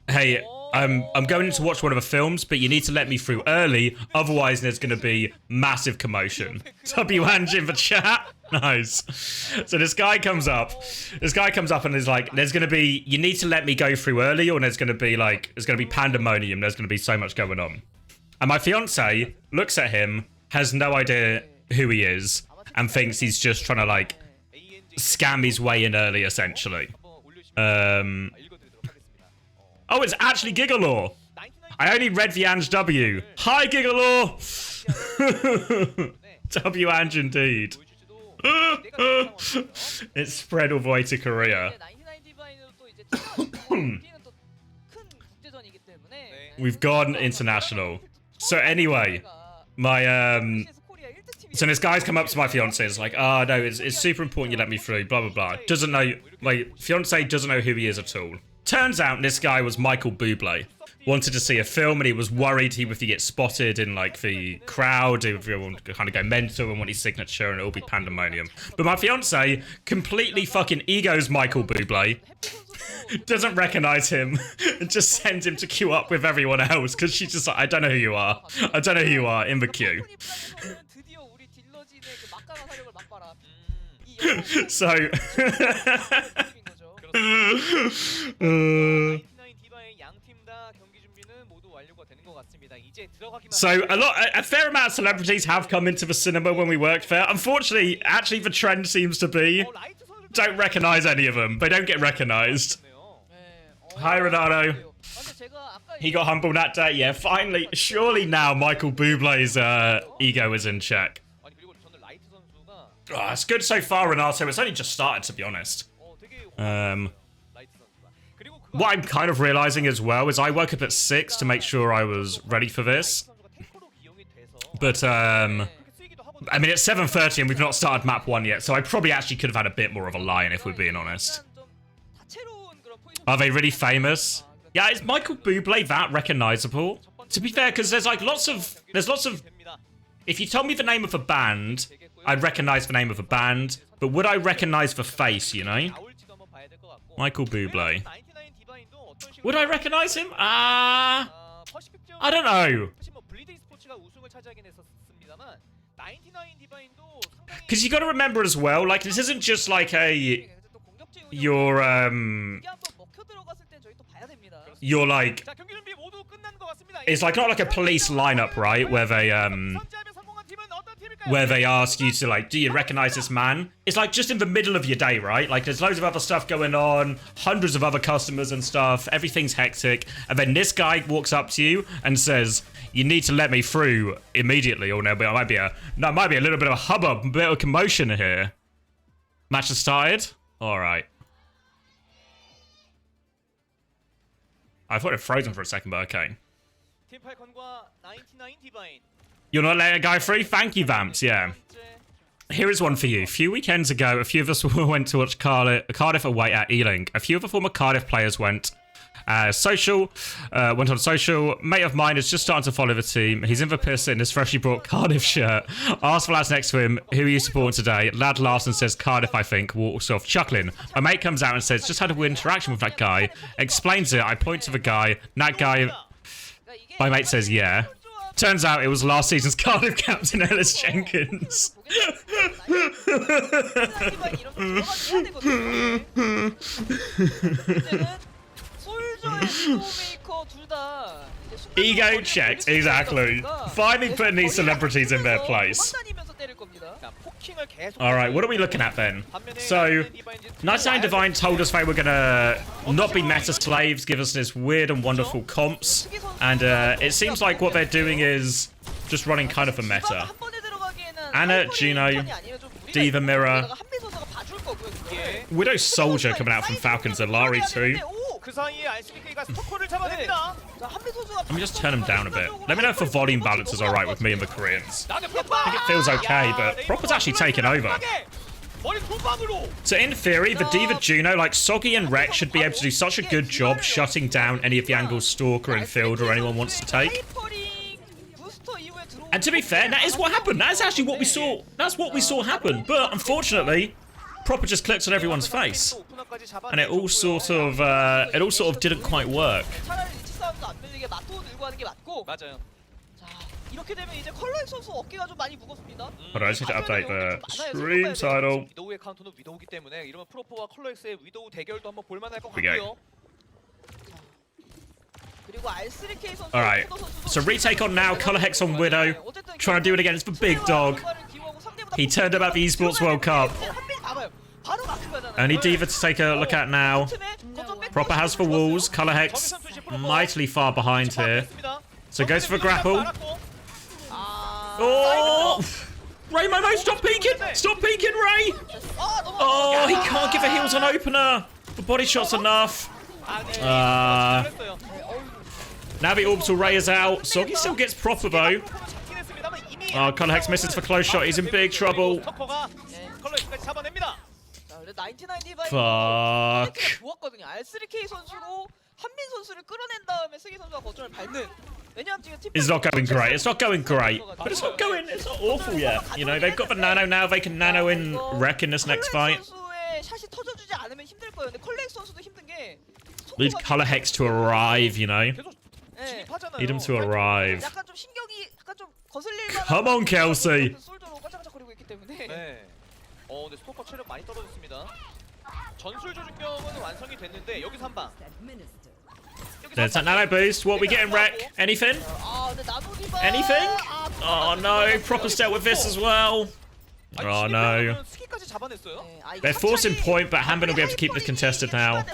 hey, I'm going to watch one of the films, but you need to let me through early, otherwise there's going to be massive commotion. W-Ange in the chat. Nice. So this guy comes up and is like, you need to let me go through early, or there's going to be pandemonium, there's going to be so much going on. And my fiance looks at him, has no idea who he is, and thinks he's just trying to, like, scam his way in early, essentially. Oh, it's actually Gigalaw. I only read the Ange W. Hi, Gigalaw. W-Ange indeed. It's spread all the way to Korea. We've gone international. So anyway, so this guy's come up to my fiance. It's like, no, it's super important you let me through. Blah blah blah. Doesn't know. My fiance doesn't know who he is at all. Turns out this guy was Michael Bublé. Wanted to see a film, and he was worried if he gets spotted in, like, the crowd, if everyone would kind of go mental and want his signature, and it'll be pandemonium. But my fiance completely fucking egos Michael Bublé, doesn't recognize him, and just sends him to queue up with everyone else, because she's just like, I don't know who you are. I don't know who you are in the queue. So... So a fair amount of celebrities have come into the cinema when we worked there. Unfortunately, actually the trend seems to be don't recognize any of them. They don't get recognized. Hi, Ronaldo. He got humbled that day. Yeah, finally. Surely now Michael Bublé's ego is in check. Oh, it's good so far, Renato. It's only just started, to be honest. What I'm kind of realizing as well is I woke up at 6 to make sure I was ready for this. But, I mean, it's 7:30 and we've not started map 1 yet, so I probably actually could have had a bit more of a line if we're being honest. Are they really famous? Yeah, is Michael Bublé that recognizable? To be fair, because there's lots of... If you told me the name of a band, I'd recognize the name of a band, but would I recognize the face, you know? Michael Bublé. Would I recognize him? I don't know. Because you got to remember as well, like, this isn't just like you're like, it's like not like a police lineup, right? Where they ask you to, like, do you recognize this man? It's like just in the middle of your day, right? Like there's loads of other stuff going on, hundreds of other customers and stuff, everything's hectic, and then this guy walks up to you and says, you need to let me through immediately, or no, but it might be a little bit of a hubbub, a bit of commotion here. Match has started? Alright. I thought it frozen for a second, but okay. You're not letting a guy free? Thank you, Vamps, yeah. Here is one for you. A few weekends ago, a few of us went to watch Cardiff away at Ealing. A few of the former Cardiff players went on social. Mate of mine is just starting to follow the team. He's in the piss in his freshly bought Cardiff shirt. Asked the lads next to him, who are you supporting today? Lad laughs and says, Cardiff, I think. Walks off, chuckling. My mate comes out and says, just had a weird interaction with that guy. Explains it. I point to the guy. That guy... My mate says, yeah. Turns out it was last season's Cardiff captain, Ellis Jenkins. Ego checked, exactly. Finally putting these celebrities in their place. Alright, what are we looking at then? So, 99 Divine told us they were gonna not be meta slaves, give us this weird and wonderful comps, and it seems like what they're doing is just running kind of a meta. Anna, Gino, Diva Mirror, Widow Soldier coming out from Falcons, and Lari too. Let me just turn him down a bit. Let me know if the volume balance is alright with me and the Koreans. I think it feels okay, but Proper's actually taken over. So in theory, the Diva Juno, like Soggy and Rex, should be able to do such a good job shutting down any of the angles Stalker and Fielder or anyone wants to take. And to be fair, that is what happened. That is actually what we saw. That's what we saw happen. But unfortunately, Proper just clicked on everyone's face, and it all sort of didn't quite work. Hold on, I just need to update the stream title. We go. Alright, so retake on now, Color Hex on Widow, trying to do it against the big dog. He turned up at the Esports World Cup. Only Diva to take a look at now. Proper has for walls. Color Hex mightily far behind here. So goes for a grapple. Oh! Ray Momo, stop peeking! Stop peeking, Ray! Oh, he can't give a heels on opener. The body shot's enough. Now the orbital Ray is out. Soggy still gets Proper though. Oh, Color Hex misses for close shot. He's in big trouble. Fuck. It's not going great. It's not going great. But it's not awful yet. You know, they've got the nano now. They can nano in Wreck in this next fight. Need Color Hex to arrive, you know. Need him to arrive. Come on, Kelsey. 근데 스토커 체력 많이 떨어졌습니다. 전술 조준경은 완성이 됐는데 여기서 한 방. There's that nano boost. What are we getting, Rec? Anything? Anything? Oh no, Proper's dealt with this as well. Oh no. They're forcing point, but Hanbin will be able to keep this contested now.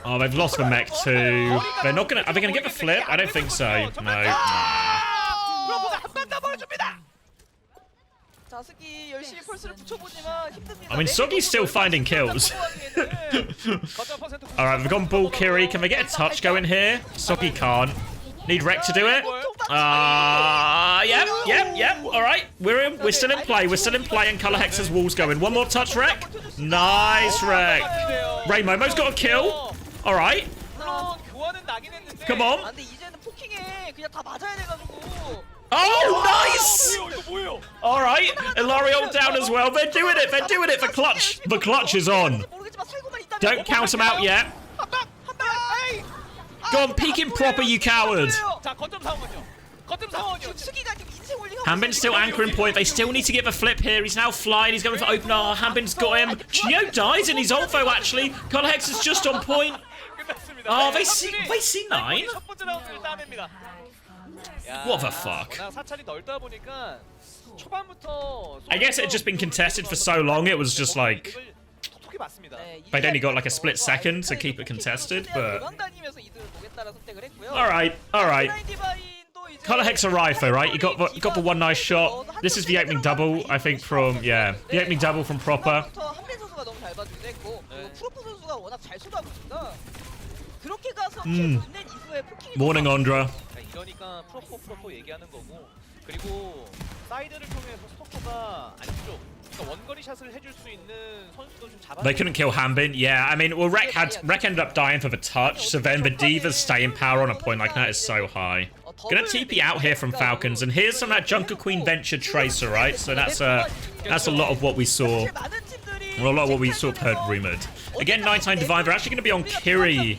Oh, they've lost the mech too. They're not gonna. Are they gonna get the flip? I don't think so. No. Nah. I mean, Soggy's still finding kills. Alright, we've gone Bull Kiri. Can they get a touch going here? Soggy can't. Need Rec to do it. Yep. Alright, we're still in play. We're still in play, and Color Hex's wall's going. One more touch, Rec. Nice, Rec. Ray Momo's got a kill. Alright. Come on. Oh, nice! Alright, Ilario down as well. They're doing it. They're doing it. The clutch is on. Don't count them out yet. Go on, peeking proper, you coward. Hanbin's still anchoring point. They still need to get the flip here. He's now flying. He's going for opener. Hanbin's got him. Gio dies in his ultho, actually. Color Hex is just on point. Oh, they see 9? What the fuck? I guess it had just been contested for so long, it was just like... They'd only got like a split second to keep it contested, but... Alright. Color Hex arrived though, right? He got the one nice shot. This is the opening double, I think, from... Yeah, the opening double from Proper. Morning, Ondra. They couldn't kill Hanbin. Yeah, I mean, well, Rec ended up dying for the touch, so then the Diva's staying power on a point like that is so high. Gonna TP out here from Falcons, and here's some of that Junker Queen Venture Tracer, right? So that's a lot of what we saw. Well, a lot of what we sort of heard rumored. Again, Nighttime Divine, they're actually going to be on Kiri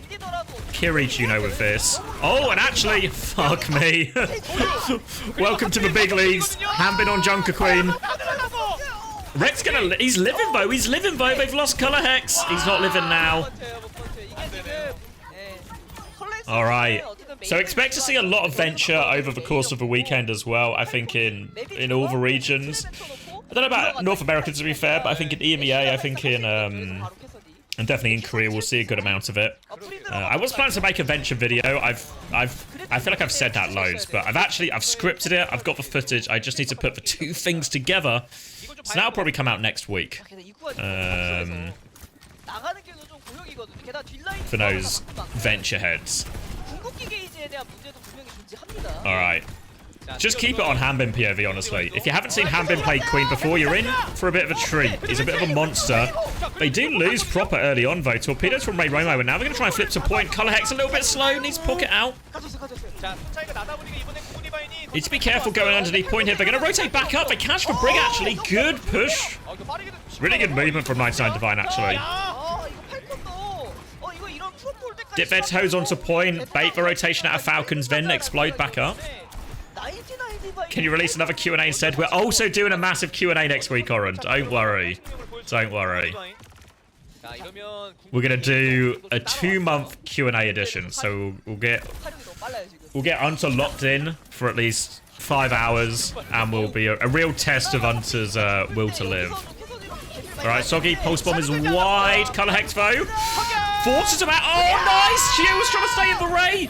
Juno with this. Oh, and actually, fuck me. Welcome to the big leagues. Hanbin on Junker Queen. Rec's gonna, he's living though. They've lost Color Hex. He's not living now. All right. So expect to see a lot of Venture over the course of the weekend as well. I think in all the regions. I don't know about North America, to be fair, but I think in EMEA, I think and definitely in Korea, we'll see a good amount of it. I was planning to make a Venture video. I feel like I've said that loads, but I've scripted it. I've got the footage. I just need to put the two things together. So that'll probably come out next week. For those Venture heads. All right. Just keep it on Hanbin POV, honestly. If you haven't seen Hanbin play Queen before, you're in for a bit of a treat. He's a bit of a monster. They do lose Proper early on, though. Torpedoes from Ray Romo, and now they're going to try and flip to point. Color Hex a little bit slow. Needs to pocket out. Need to be careful going underneath point here. They're going to rotate back up. They catch the Brig, actually. Good push. Really good movement from Nighttime Divine, actually. Dip their toes onto point. Bait the rotation out of Falcons, then explode back up. Can you release another Q&A instead? We're also doing a massive Q&A next week, Oren. Don't worry. Don't worry. We're going to do a 2-month Q&A edition. So we'll get Hunter locked in for at least 5 hours, and will be a real test of Hunter's will to live. Alright, Soggy, Pulse Bomb is wide. Color Hex though. Forces him out. Oh, nice! Gio was trying to stay in the Ray.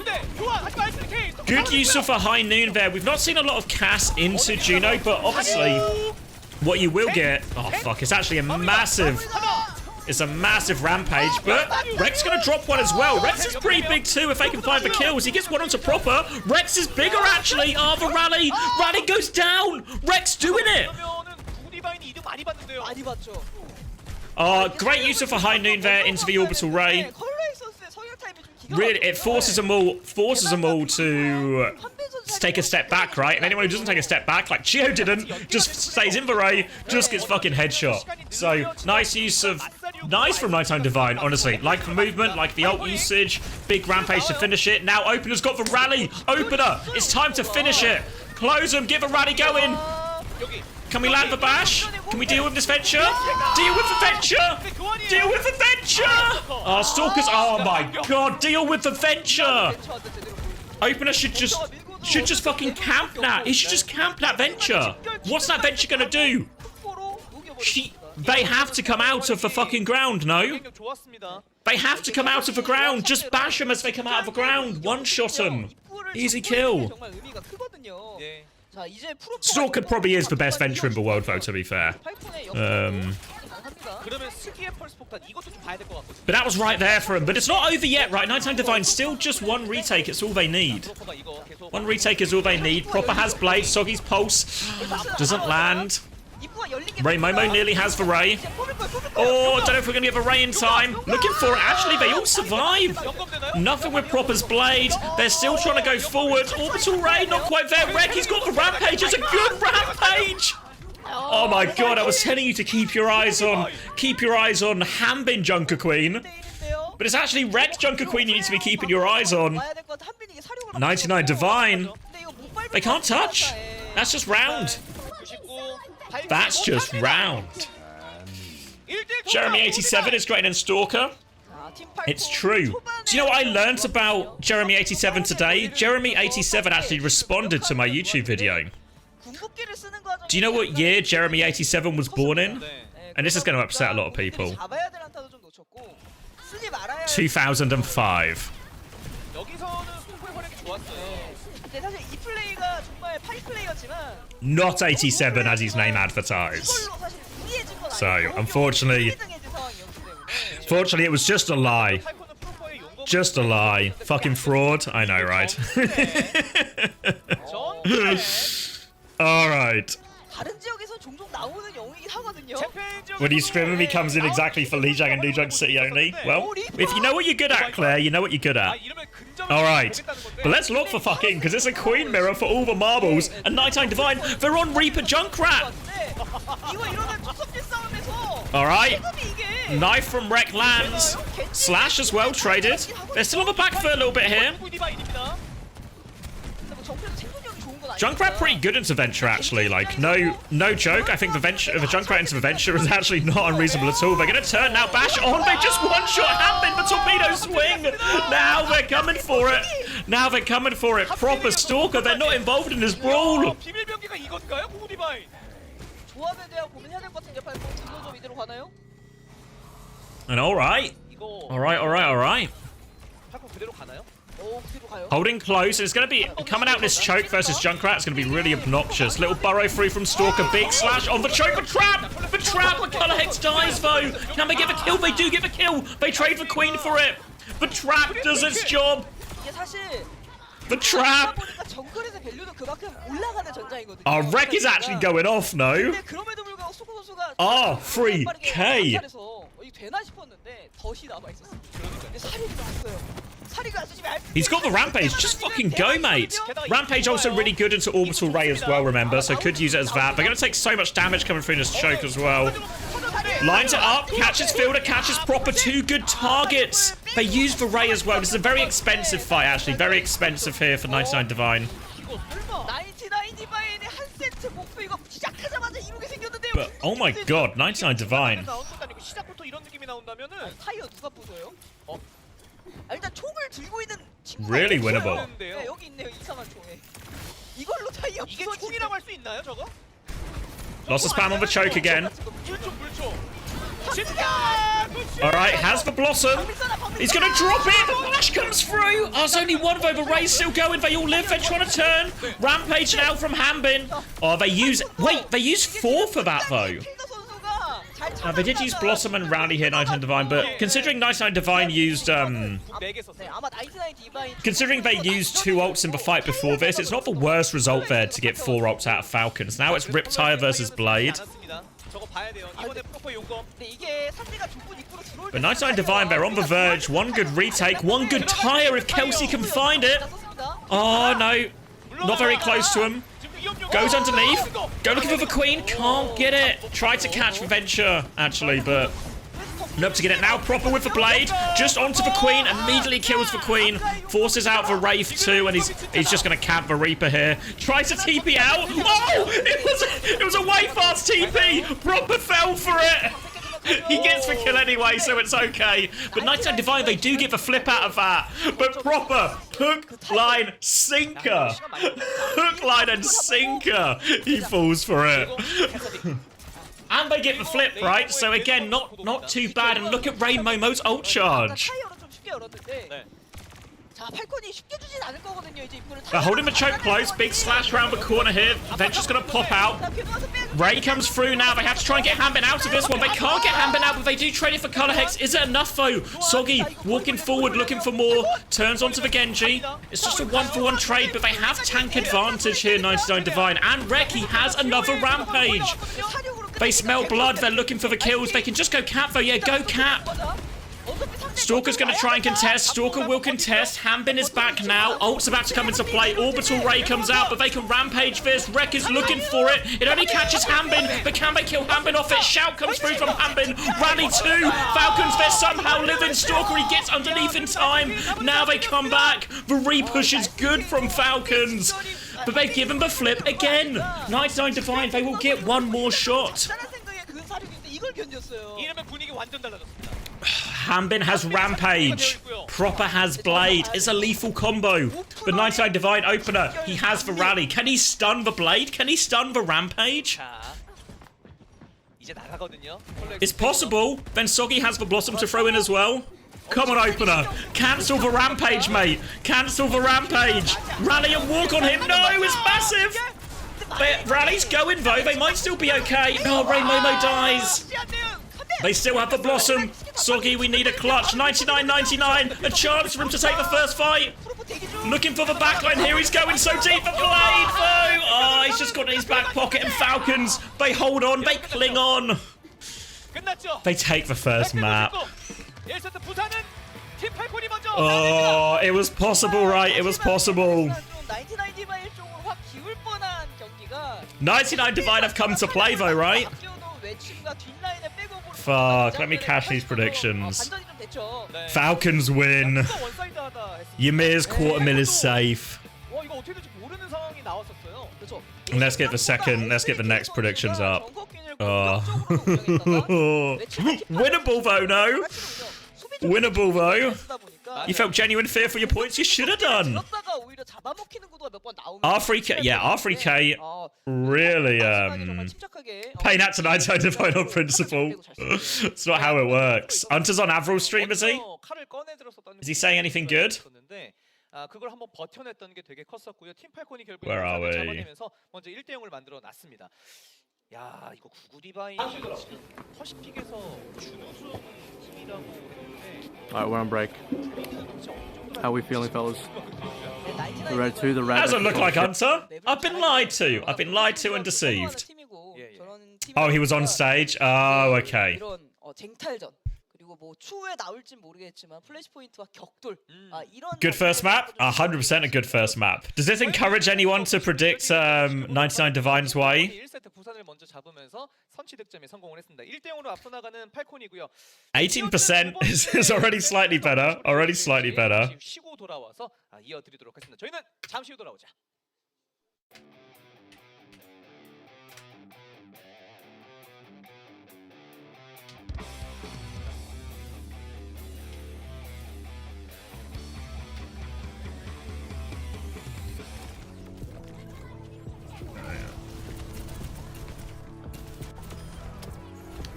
Good use of a high noon there. We've not seen a lot of cast into Juno, but obviously what you will get... Oh, fuck. It's actually a massive... It's a massive rampage, but Rex gonna drop one as well. Rex is pretty big too if they can find the kills. He gets one onto Proper. Rex is bigger actually. Oh, the rally. Rally goes down. Rex doing it. Great use of a high noon there into the orbital ray. Really, it forces them all to take a step back, right? And anyone who doesn't take a step back, like Gio didn't, just stays in the ray, just gets fucking headshot. So, nice from Nighttime Divine, honestly. Like the movement, like the ult usage, big rampage to finish it. Now Opener's got the rally. Opener, it's time to finish it. Close them, get the rally going. Can we land the bash? Can we deal with this venture? Deal with the venture! Deal with the venture! Oh, Stalkers, oh my god, deal with the venture! Opener should just fucking camp that. He should just camp that venture. What's that venture gonna do? They have to come out of the fucking ground, no? They have to come out of the ground. Just bash them as they come out of the ground. One-shot them. Easy kill. Stalker probably is the best venture in the world, though, to be fair. But that was right there for him. But it's not over yet, right? Nighttime Divine, still just one retake. It's all they need. One retake is all they need. Proper has Blade. Soggy's Pulse doesn't land. Ray Momo nearly has the Ray. Oh, I don't know if we're going to get the Ray in time. Looking for it. Actually, they all survive. Nothing with Proper's Blade. They're still trying to go forward. Orbital Ray, not quite there. Wreck, he's got the Rampage. It's a good Rampage. Oh my god, I was telling you to keep your eyes on Hambin Junker Queen. But it's actually Wreck Junker Queen you need to be keeping your eyes on. 99 Divine. They can't touch. That's just round. That's just round. Jeremy 87 is greater than Stalker. It's true. Do you know what I learned about Jeremy 87 today? Jeremy 87 actually responded to my YouTube video. Do you know what year Jeremy 87 was born in? And this is going to upset a lot of people. 2005. Not 87 as his name advertised. So, unfortunately, it was just a lie. Just a lie. Fucking fraud. I know, right? Alright. When you scream and he comes in exactly for Lijiang and Lijiang City only? Well, if you know what you're good at, Claire, you know what you're good at. Alright. But let's look for fucking, because it's a Queen Mirror for all the marbles, and Nighttime Divine, they're on Reaper Junkrat! Alright. Knife from Wreck lands. Slash as well, traded. They're still on the back foot a little bit here. Junkrat pretty good into Venture, actually. Like, no joke. I think the Junkrat into the Venture is actually not unreasonable at all. They're going to turn now. Bash on. They just one-shot Hambin, but Torpedo swing. Now they're coming for it. Now they're coming for it. Proper Stalker. They're not involved in this brawl. And alright. Alright. Holding close. It's going to be coming out this choke versus Junkrat. It's going to be really obnoxious. Little burrow free from Stalker. Big slash on the choke. The trap. The Color Hex dies though. Can they get a kill? They do get a kill. They trade the Queen for it. The trap does its job. The trap. Oh, Wreck is actually going off, no? Oh, 3K. He's got the Rampage. Just fucking go, mate. Rampage also really good into Orbital Ray as well, remember? So could use it as that. They're going to take so much damage coming through this choke as well. Lines it up. Catches Fielder. Catches Proper. Two good targets. They use the Ray as well. This is a very expensive fight, actually. Very expensive here for 99 Divine. But, oh my god, 99 Divine. Really winnable. Lost the spam on the choke again. Alright, has the Blossom. He's going to drop it. The flash comes through. Oh, there's only one of the Rays still going. They all live. They're trying to turn. Rampage now from Hambin. Oh, they use... Wait, they use 4 for that, though. They did use Blossom and Rowdy here, 99 Divine, but considering 99 Divine used, considering they used 2 ults in the fight before this, it's not the worst result there to get 4 ults out of Falcons. Now it's Riptire versus Blade. But 99 Divine, they're on the verge. One good retake, one good tire if Kelsey can find it. Oh, no. Not very close to him. Goes underneath. Go looking for the Queen. Can't get it. Tried to catch the Venture, actually, but Nope to get it now. Proper with the blade. Just onto the Queen. Immediately kills the Queen. Forces out the Wraith too. And he's just going to camp the Reaper here. Tries to TP out. Oh! It was a way fast TP. Proper fell for it. He gets the kill anyway, so it's okay. But 99 Divine, they do get the flip out of that. But proper hook, line, sinker. Hook, line, and sinker. He falls for it. And they get the flip, right? So again, not too bad. And look at Rain Momo's ult charge. They're holding the choke close. Big slash around the corner here. Venture's going to pop out. Ray comes through now. They have to try and get Hanbin out of this one. They can't get Hanbin out, but they do trade it for Color Hex. Is it enough, though? Soggy walking forward, looking for more. Turns onto the Genji. It's just a 1-for-1 trade, but they have tank advantage here, 99 Divine. And Reki has another Rampage. They smell blood. They're looking for the kills. They can just go cap, though. Yeah, go cap. Stalker's going to try and contest. Stalker will contest. Hanbin is back now. Ult's about to come into play. Orbital Ray comes out, but they can rampage this. Rek is looking for it. It only catches Hanbin, but can they kill Hanbin off it? Shout comes through from Hanbin. Rally 2. Falcons, they're somehow living. Stalker, he gets underneath in time. Now they come back. The re-push is good from Falcons. But they've given the flip again. 99 Divine, they will get one more shot. Hanbin has Rampage. Proper has Blade. It's a lethal combo. But 99 Divine opener. He has the rally. Can he stun the Blade? Can he stun the Rampage? It's possible. Then Soggy has the Blossom to throw in as well. Come on, opener. Cancel the Rampage, mate. Cancel the Rampage. Rally and walk on him. No, it's massive. Rally's going, though. They might still be okay. Oh, Ray Momo dies. They still have the Blossom. Soggy, we need a clutch. 99-99. A chance for him to take the first fight. Looking for the backline here. He's going so deep for Blade, though. Oh, he's just got in his back pocket. And Falcons, they hold on. They cling on. They take the first map. Oh, it was possible, right? It was possible. 99 Divine have come to play, though, right? Fuck, let me cash these predictions. Falcons win. Ymir's quarter mil is safe. And let's get the next predictions up. Oh. Winnable though, no? Winnable though. You felt genuine fear for your points? You should have done. R3K, yeah, R3K really paying out to 99 Divine on principle. It's not how it works. Hunter's on Avril stream, is he? Is he saying anything good? Where are we? 야, 이거 99 디바인이 지금 퍼시픽에서 준우승 팀이라고 했는데. Alright, we're on break. How are we feeling, fellas? The red 2, the red. Doesn't look like Hunter. I've been lied to. I've been lied to and deceived. Oh, he was on stage. Oh, okay. Good first map? 100% a good first map. Does this encourage anyone to predict 99 Divine's way? 18% is already slightly better. Already slightly better.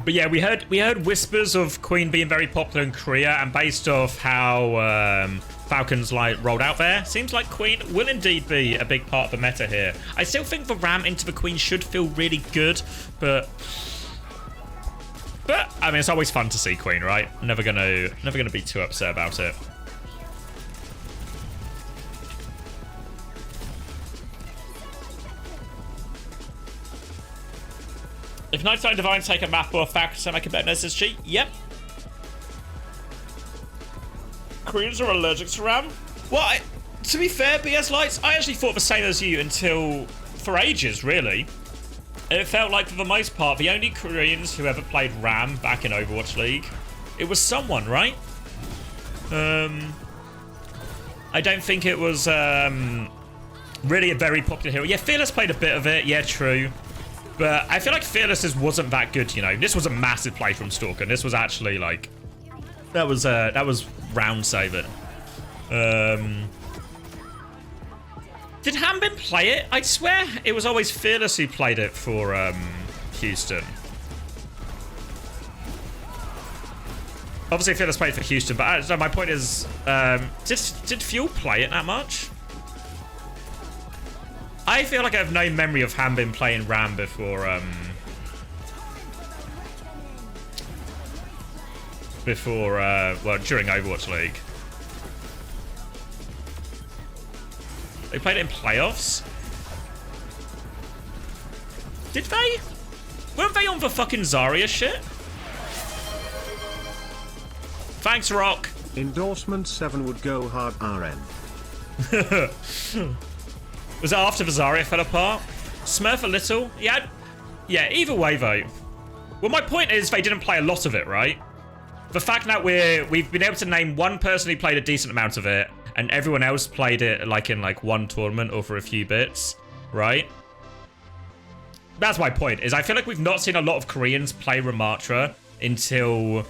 But yeah, we heard whispers of Queen being very popular in Korea, and based off how Falcons rolled out there, seems like Queen will indeed be a big part of the meta here. I still think the ramp into the Queen should feel really good, but I mean, it's always fun to see Queen, right? Never gonna be too upset about it. If 99 Divine take a map or a fact to make a bet on SSG, yep. Queens are allergic to RAM. Well, to be fair, BS Lights, I actually thought the same as you until for ages, really. It felt like for the most part, the only Koreans who ever played RAM back in Overwatch League, It was someone, right? I don't think it was really a very popular hero. Yeah, Fearless played a bit of it. Yeah, true. But I feel like Fearless wasn't that good, you know. This was a massive play from Stalker. This was actually like that was round saving. Did Hambin play it? I'd swear it was always Fearless who played it for Houston. Obviously, Fearless played for Houston, but so my point is, did Fuel play it that much? I feel like I have no memory of Hambin playing Ram before, well, during Overwatch League. They played it in playoffs? Did they? Weren't they on the fucking Zarya shit? Thanks, Rock. Endorsement 7 would go hard RN. Was it after the Zarya fell apart? Smurf a little? Yeah, either way though. Well, my point is they didn't play a lot of it, right? The fact that we've been able to name one person who played a decent amount of it, and everyone else played it like in like one tournament or for a few bits, right? That's my point, is I feel like we've not seen a lot of Koreans play Ramatra until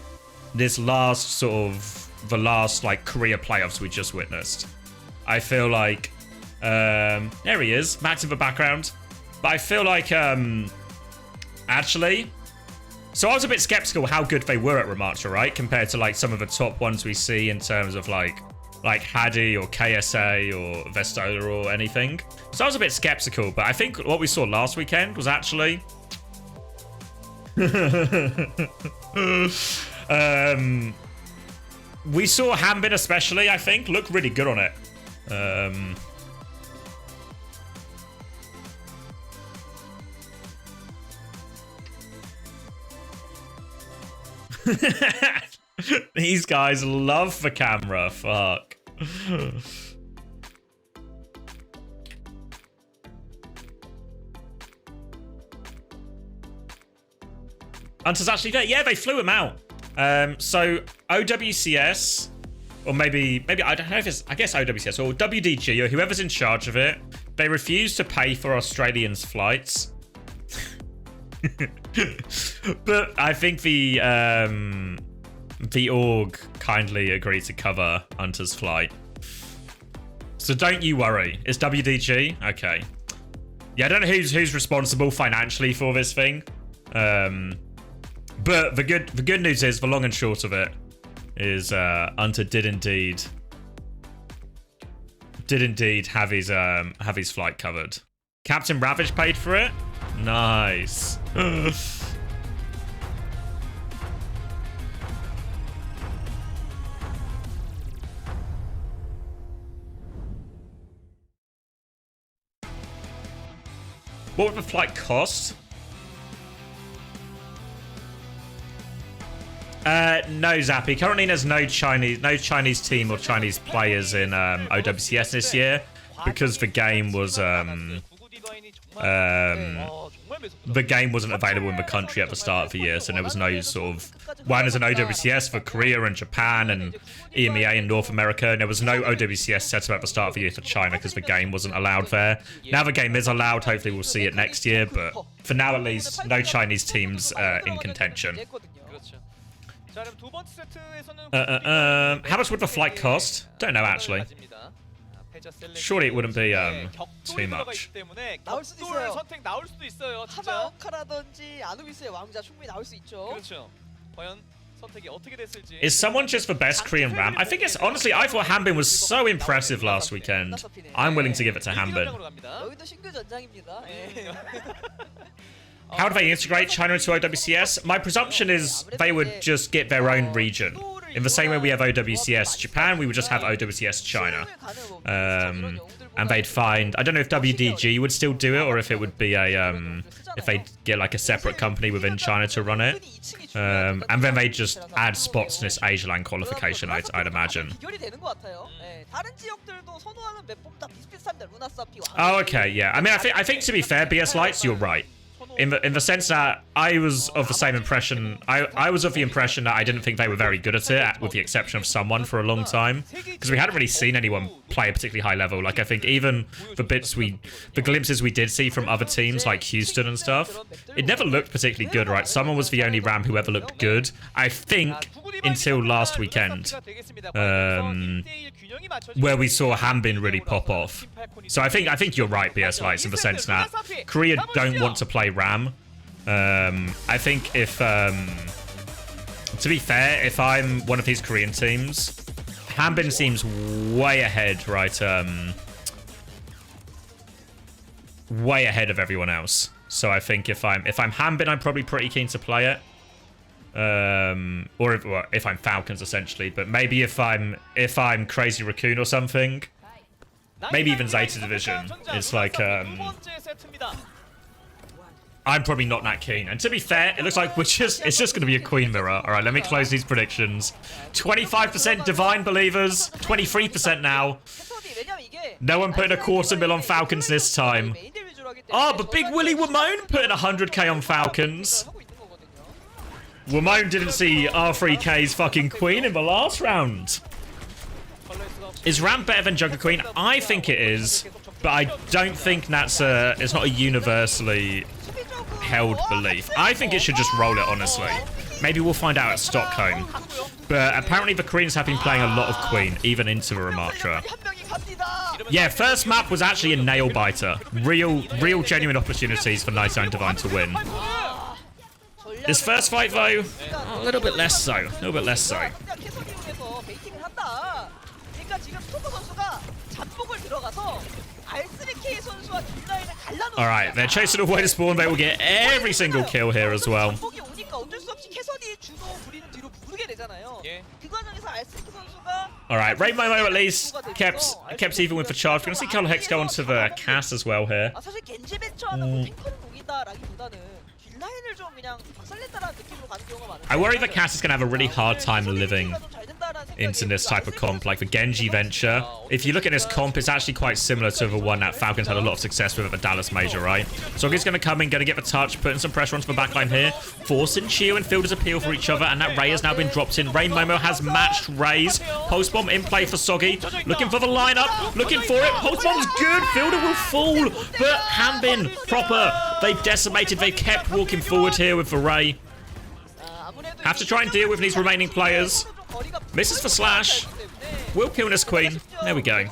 this last the last like Korea playoffs we just witnessed. I feel like, there he is, Max in the background. But I feel like, actually, so I was a bit skeptical how good they were at Ramatra, right? Compared to like some of the top ones we see in terms of like Hadi or KSA or Vestola or anything. So I was a bit skeptical, but I think what we saw last weekend was actually we saw Hambin especially, I think, look really good on it. These guys love the camera. Fuck. Hunter's actually there. Yeah, they flew him out. So OWCS, or maybe I don't know if it's, I guess OWCS or WDG or whoever's in charge of it, they refused to pay for Australians' flights. But I think the org kindly agreed to cover Hunter's flight. So don't you worry. It's WDG? Okay. Yeah, I don't know who's responsible financially for this thing. But the good news is, the long and short of it is Hunter did indeed have his flight covered. Captain Ravage paid for it? Nice. What would the flight cost? No, Zappy. Currently, there's no Chinese team or Chinese players in OWCS this year because the game was the game wasn't available in the country at the start of the year, so there was no sort of there's an OWCS for Korea and Japan and EMEA and North America, and there was no OWCS set up at the start of the year for China because the game wasn't allowed there. Now the game is allowed. Hopefully, we'll see it next year, but for now at least, no Chinese teams in contention. How much would the flight cost? Don't know actually. Surely it wouldn't be too much. 나올 수도 있어요. 선택 나올 수도 있어요. 하마오카라든지 아누비스의 왕자 충분히 나올 수 있죠. 그렇죠. 과연 선택이 어떻게 됐을지. Is someone just the best Korean Ram? I think it's honestly, I thought Hambin was so impressive last weekend. I'm willing to give it to Hambin. 여기도 신규 전장입니다. How do they integrate China into OWCS? My presumption is they would just get their own region. In the same way we have OWCS Japan, we would just have OWCS China. And they'd find, I don't know if WDG would still do it or if it would be a, if they get like a separate company within China to run it. And then they just add spots in this Asia LAN qualification, I'd imagine. Oh, okay, yeah. I mean, I think to be fair, BS Lights, you're right. in the sense that I was of the same impression. I was of the impression that I didn't think they were very good at it, with the exception of someone for a long time, because we hadn't really seen anyone play a particularly high level. Like I think even the glimpses we did see from other teams like Houston and stuff, it never looked particularly good, right? Someone was the only ramp who ever looked good, I think, until last weekend, where we saw Hanbin really pop off. So I think you're right, BS Lights, in the sense that Korea don't want to play Ram. I think if, to be fair, if I'm one of these Korean teams, Hanbin seems way ahead, right? Way ahead of everyone else. So I think if I'm Hanbin, I'm probably pretty keen to play it. Or if I'm Falcons essentially, but maybe if I'm Crazy Raccoon or something, maybe even ZETA Division, it's like I'm probably not that keen. And to be fair, it looks like it's just going to be a Queen Mirror. All right, let me close these predictions. 25% Divine Believers, 23% now. No one putting a $250,000 on Falcons this time. Oh, but Big Willie Wamone putting 100k on Falcons. Wamone didn't see R3K's fucking Queen in the last round. Is Ramp better than Jungle Queen? I think it is, but I don't think that's it's not a universally held belief. I think it should just roll it, honestly. Maybe we'll find out at Stockholm. But apparently the Koreans have been playing a lot of Queen, even into the Ramatra. Yeah, first map was actually a nail biter. Real genuine opportunities for 99 Divine to win. This first fight, though, a little bit less so. A little bit less so. Alright, they're chasing away the spawn. They will get every single kill here as well. Alright, Rainbow Mo at least kept even with the charge. We're going to see Color Hex go onto the cast as well here. I worry the Cass is going to have a really hard time living into this type of comp, like the Genji Venture. If you look at this comp, it's actually quite similar to the one that Falcons had a lot of success with at the Dallas Major, right? So he's going to come in, going to get the touch, putting some pressure onto the backline here, forcing Chio and Fielders appeal for each other, and that Ray has now been dropped in. Rain Momo has matched Ray's. Post Bomb in play for Soggy, looking for the lineup, looking for it. Post Bomb's good, Fielder will fall, but Hanbin, proper. They've decimated, they've kept walking forward here with the Ray. Have to try and deal with these remaining players. Misses for Slash. Will kill this Queen. There we go.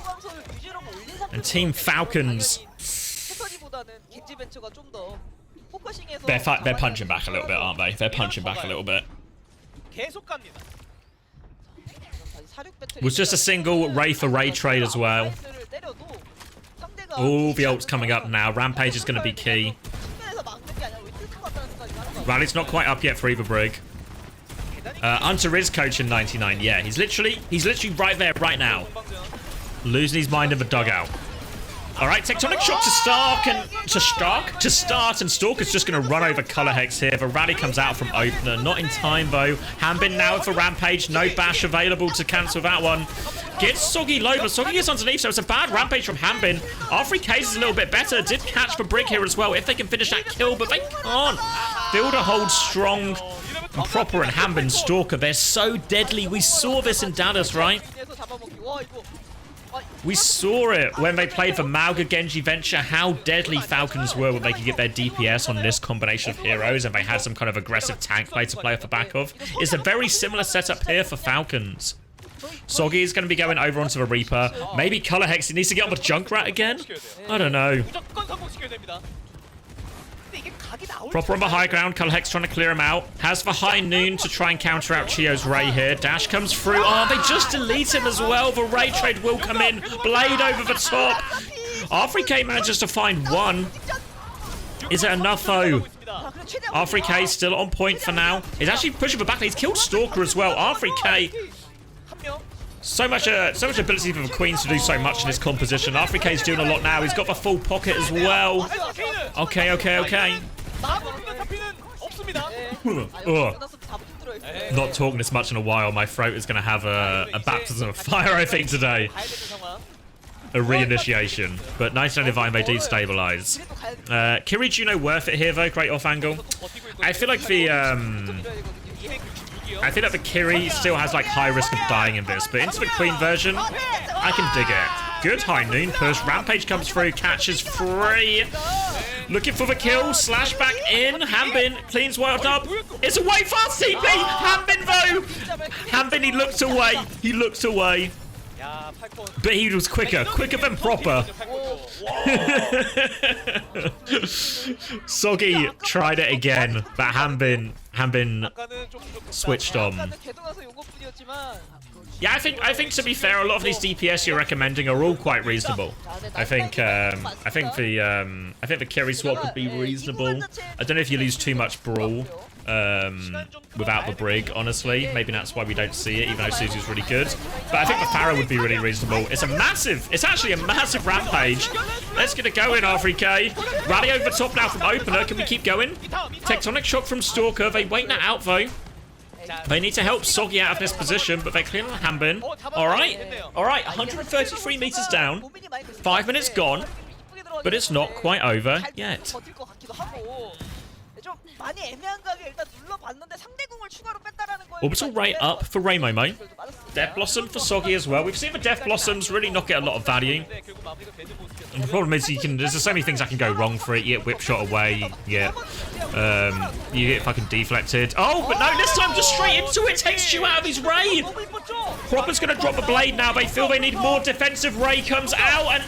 And Team Falcons. They're punching back a little bit, aren't they? They're punching back a little bit. Was just a single Ray for Ray trade as well. Oh, the ult's coming up now. Rampage is going to be key. Rally's not quite up yet for either Brig. Hunter is coaching 99. Yeah, he's literally right there, right now. Losing his mind in the dugout. Alright, Tectonic Shock to start, and Stalker's just going to run over Color Hex here. The rally comes out from opener. Not in time, though. Hanbin now for Rampage. No bash available to cancel that one. Gets Soggy low, but Soggy gets underneath, so it's a bad Rampage from Hanbin. R3K's is a little bit better. Did catch the Brig here as well, if they can finish that kill, but they can't. Fielder holds strong and proper, and Hanbin Stalker, they're so deadly. We saw this in Dallas, right? We saw it when they played for Mauga Genji Venture, how deadly Falcons were when they could get their DPS on this combination of heroes and they had some kind of aggressive tank play to play off the back of. It's a very similar setup here for Falcons. Soggy is going to be going over onto the Reaper. Maybe Color Hex needs to get on the Junkrat again? I don't know. Proper on the high ground, Color Hex trying to clear him out. Has the High Noon to try and counter out Chio's Ray here. Dash comes through. Oh, they just delete him as well. The Ray trade will come in. Blade over the top. R3K manages to find one. Is it enough, though? R3K still on point for now. He's actually pushing for back. He's killed Stalker as well. R3K. So much ability for the Queens to do so much in this composition. R3K's doing a lot now. He's got the full pocket as well. Okay. Not talking this much in a while. My throat is going to have a baptism of fire, I think, today. a reinitiation. But 99 they destabilize. Kiri Juno worth it here though, great off angle. I feel like the Kiri still has like high risk of dying in this, but into the Queen version, I can dig it. Good high noon push. Rampage comes through, catches free. Looking for the kill, slash back in. Hanbin cleans wild up. It's away fast TP. Hanbin though. Hanbin, he looked away. He looked away. But he was quicker than proper. Soggy tried it again, but Hanbin switched on. Yeah, I think to be fair, a lot of these DPS you're recommending are all quite reasonable. I think the Kiri swap would be reasonable. I don't know if you lose too much brawl without the Brig, honestly. Maybe that's why we don't see it, even though Susie's really good. But I think the Pharaoh would be really reasonable. It's actually a massive rampage. Let's get it going, R3K. Rally over the top now from opener. Can we keep going? Tectonic shock from Stalker. They wait that out though. They need to help Soggy out of this position, but they're clearing on Hanbin. Alright, 133 meters down. 5 minutes gone, but it's not quite over yet. Orbital Ray up for Raymomo. Death Blossom for Soggy as well. We've seen the Death Blossoms really not get a lot of value. And the problem is there's so many things that can go wrong for it. You get whip shot away, you get fucking deflected. Oh, but no, this time just straight into it, takes you out of his Ray. Proper's gonna drop a blade now. They feel they need more defensive. Ray comes out and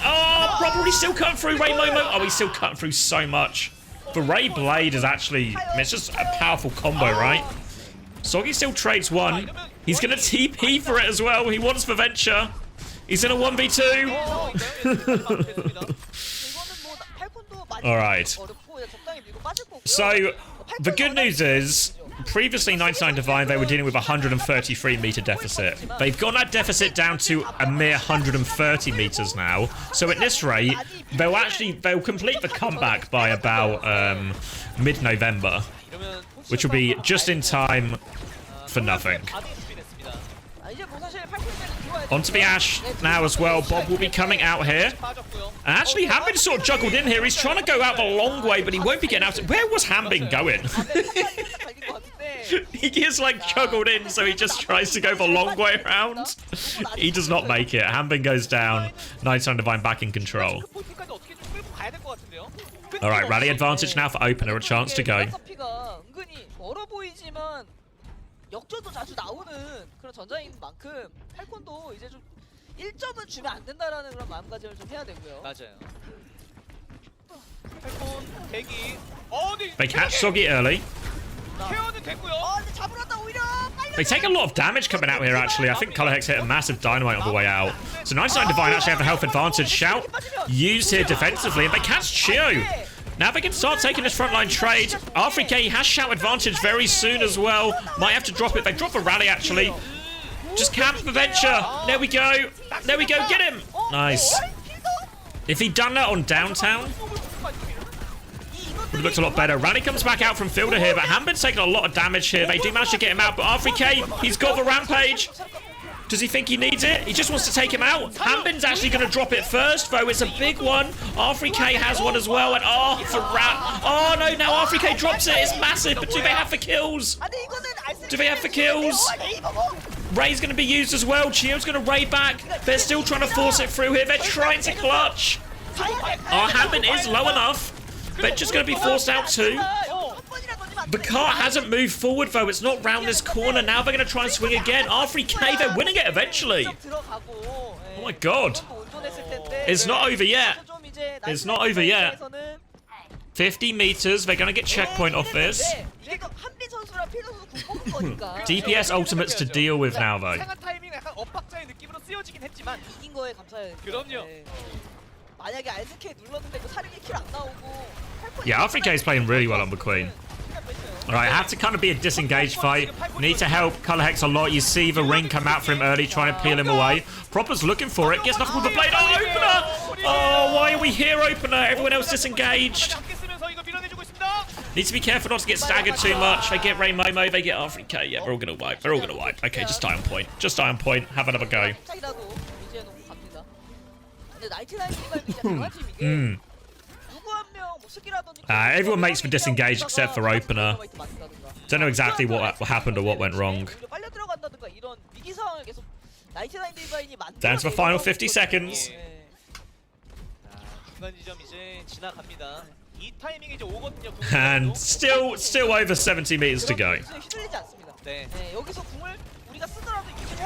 probably still cutting through Raymomo. Oh, he's still cutting through so much. The Ray Blade is actually, it's just a powerful combo, right? Soggy still trades one. He's going to TP for it as well. He wants the venture. He's in a 1v2. All right. So, the good news is, previously 99 Divine, they were dealing with a 133 meter deficit. They've got that deficit down to a mere 130 meters now. So at this rate, they'll complete the comeback by about mid-November, which will be just in time for nothing. Onto the Ash now as well. Bob will be coming out here. And actually, Hanbin sort of juggled in here. He's trying to go out the long way, but he won't be getting out. Where was Hanbin going? He gets like juggled in, so he just tries to go the long way around. He does not make it. Hanbin goes down. 99 Divine back in control. All right, rally advantage now for opener. A chance to go. 역전도 자주 나오는 그런 전장인 만큼 팔콘도 이제 좀 1점은 주면 안 된다라는 그런 마음가짐을 좀 해야 되고요. 맞아요. 팔콘 대기. They catch Soggy early. 케어는 됐고요. 근데 잡으러 왔다 오히려 빨리. They take a lot of damage coming out here, actually. I think Colorhex hit a massive dynamite on the way out. So 99 Divine actually have a health advantage. Shout used here defensively, and they catch Chio. Now they can start taking this frontline trade. R3K has shout advantage very soon as well. Might have to drop it. They drop a rally, actually. Just camp the venture. There we go. There we go. Get him. Nice. If he'd done that on downtown, would have looked a lot better. Rally comes back out from fielder here, but Hanbin's taking a lot of damage here. They do manage to get him out, but R3K, he's got the rampage. Does he think he needs it? He just wants to take him out. Hanbin's actually going to drop it first, though. It's a big one. R3K has one as well. And oh, no, now R3K drops it. It's massive, but do they have the kills? Do they have the kills? Ray's going to be used as well. Chio's going to Ray back. They're still trying to force it through here. They're trying to clutch. Hanbin is low enough. They're just going to be forced out too. The cart hasn't moved forward, though. It's not round this corner. Now they're going to try and swing again. R3K, they're winning it eventually. Oh, my God. It's not over yet. It's not over yet. 50 meters. They're going to get checkpoint off this. DPS ultimates to deal with now, though. Yeah, R3K is playing really well on the Queen. Alright, have to kind of be a disengaged fight. Need to help Colorhex a lot. You see the ring come out for him early, trying to peel him away. Proper's looking for it. Gets nothing with the blade. Oh, opener! Oh, why are we here, opener? Everyone else disengaged. Need to be careful not to get staggered too much. They get Ray Momo, they get R3K. Yeah, we're all going to wipe. They're all going to wipe. Okay, just die on point. Just die on point. Have another go. Everyone makes for disengage except for opener. Don't know exactly what happened or what went wrong. Down to the final 50 seconds. And still over 70 meters to go.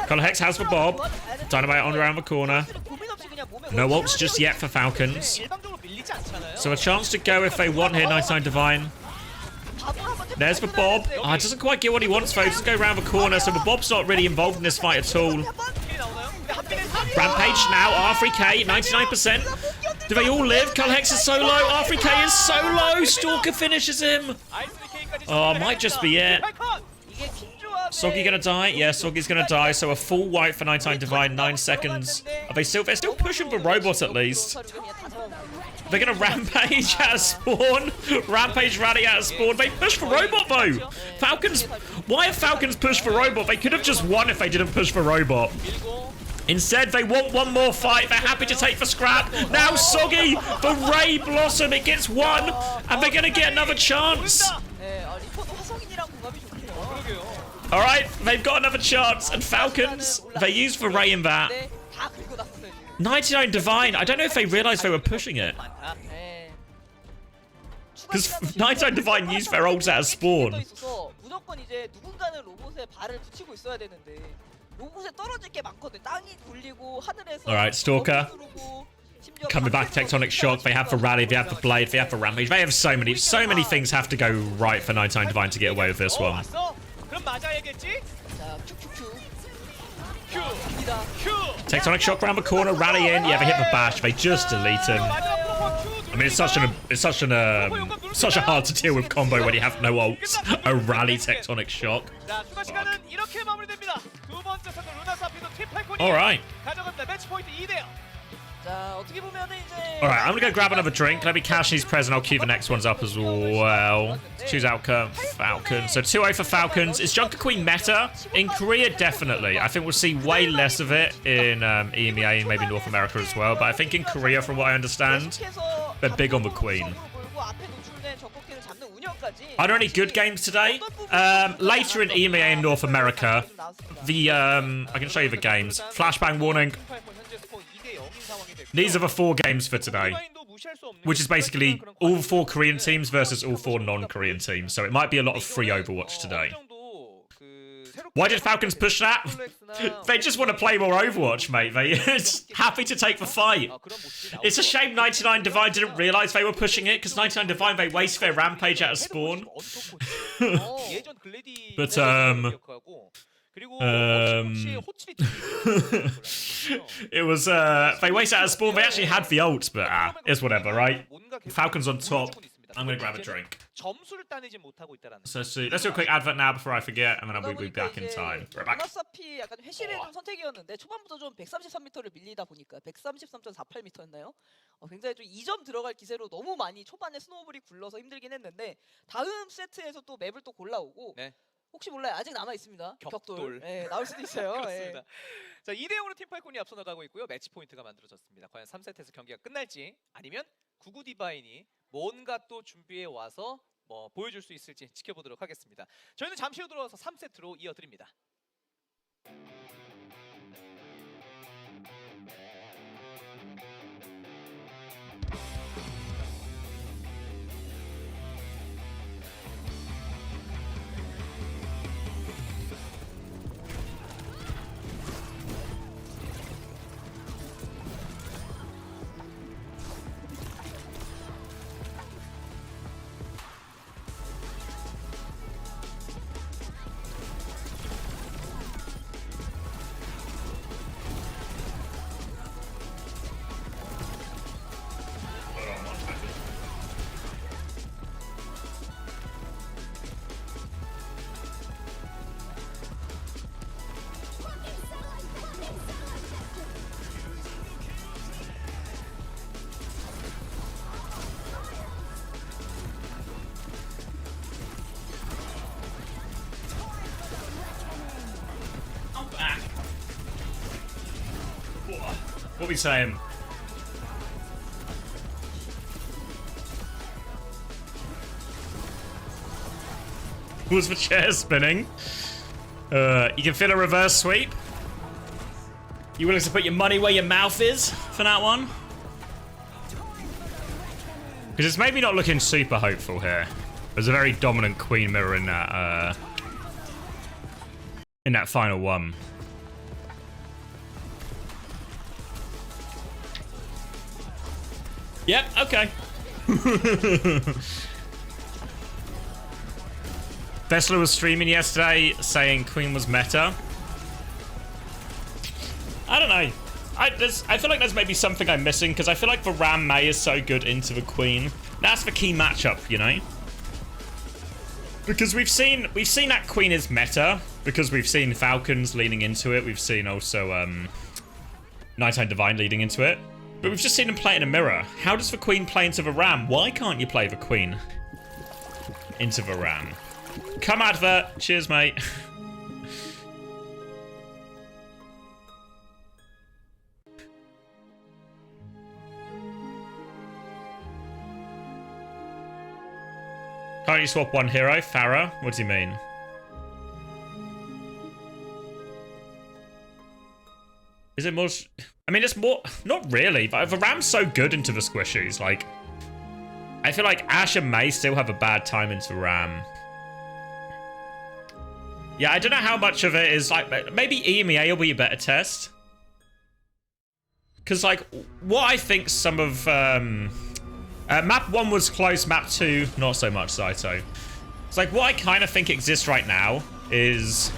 Hex has for Bob. Dynamite on around the corner. No ults just yet for Falcons. So a chance to go if they want here, 99 Divine. There's for Bob. Oh, doesn't quite get what he wants, though. Doesn't go around the corner, so the Bob's not really involved in this fight at all. Rampage now, R3K, 99%. Do they all live? Hex is so low. R3K is so low. Stalker finishes him. Oh, might just be it. Soggy gonna die? Yeah, Soggy's gonna die. So a full wipe for 99 Divine, 9 seconds. Are they still? They're still pushing for robots at least. They're gonna rampage out of spawn. Rampage rally out of spawn. They push for robot though. Falcons. Why have Falcons pushed for robot? They could have just won if they didn't push for robot. Instead, they want one more fight. They're happy to take for scrap. Now Soggy for Ray Blossom. It gets one, and they're gonna get another chance. All right, they've got another chance, and Falcons, they used for Ray in that. 99 Divine, I don't know if they realized they were pushing it. Because 99 Divine used their ults out of spawn. Alright, Stalker. Coming back, Tectonic Shock, they have for Rally, they have for Blade, they have for Rampage. They have so many things have to go right for 99 Divine to get away with this one. Tectonic Shock around the corner, Rally in. Yeah, they hit the bash. They just delete him. I mean, it's such a hard to deal with combo when you have no ults. A Rally Tectonic Shock. All right. Alright, I'm gonna go grab another drink. Let me cash these present. I'll queue the next ones up as well. Choose outcome, Falcons. So 2-0 for Falcons. Is Junker Queen meta? In Korea, definitely. I think we'll see way less of it in EMEA and maybe North America as well. But I think in Korea, from what I understand, they're big on the Queen. Are there any good games today? Later in EMEA and North America, I can show you the games. Flashbang warning. These are the 4 games for today, which is basically all 4 Korean teams versus all 4 non-Korean teams. So it might be a lot of free Overwatch today. Why did Falcons push that? They just want to play more Overwatch, mate. They're happy to take the fight. It's a shame 99 Divine didn't realize they were pushing it, because 99 Divine, they waste their Rampage out of spawn. But, it was they wasted out of spawn. They actually had the ult, but it's whatever, right? Falcons on top. I'm gonna grab a drink. So let's do a quick advert now before I forget, and then I'll be back in time. Right back. 약간 회실해준 선택이었는데 초반부터 좀 133m를 밀리다 보니까 133.48m였나요? 굉장히 좀 2점 들어갈 기세로 너무 많이 초반에 스노우볼이 굴러서 힘들긴 했는데 다음 세트에서 또 맵을 또 골라오고. 혹시 몰라요. 아직 남아 있습니다. 격돌. 네, 나올 수도 있어요. 그렇습니다. 자, 2대0으로 팀팔콘이 앞서 나가고 있고요. 매치 포인트가 만들어졌습니다. 과연 3세트에서 경기가 끝날지 아니면 99 디바인이 뭔가 또 준비해 와서 보여줄 수 있을지 지켜보도록 하겠습니다. 저희는 잠시 후 들어와서 3세트로 이어드립니다. What are we saying? Pause for chair spinning. You can feel a reverse sweep. You willing to put your money where your mouth is for that one? Because it's maybe not looking super hopeful here. There's a very dominant queen mirror in that final one. Yep, okay. Vesla was streaming yesterday saying queen was meta. I don't know. I feel like there's maybe something I'm missing because I feel like the Ram May is so good into the queen. That's the key matchup, you know? Because we've seen that queen is meta because we've seen Falcons leaning into it. We've seen also Nighttime Divine leading into it. But we've just seen him play in a mirror. How does the queen play into the Ram? Why can't you play the queen into the Ram? Come advert. Cheers, mate. Can't you swap one hero? Farah? What does he mean? Is it more... I mean, it's more... Not really, but the Ram's so good into the squishies, like... I feel like Ashe and May still have a bad time into Ram. Yeah, I don't know how much of it is, like... Maybe EMEA will be a better test. Because, like, what I think some of... map 1 was close, map 2, not so much, Saito. It's like, what I kind of think exists right now is...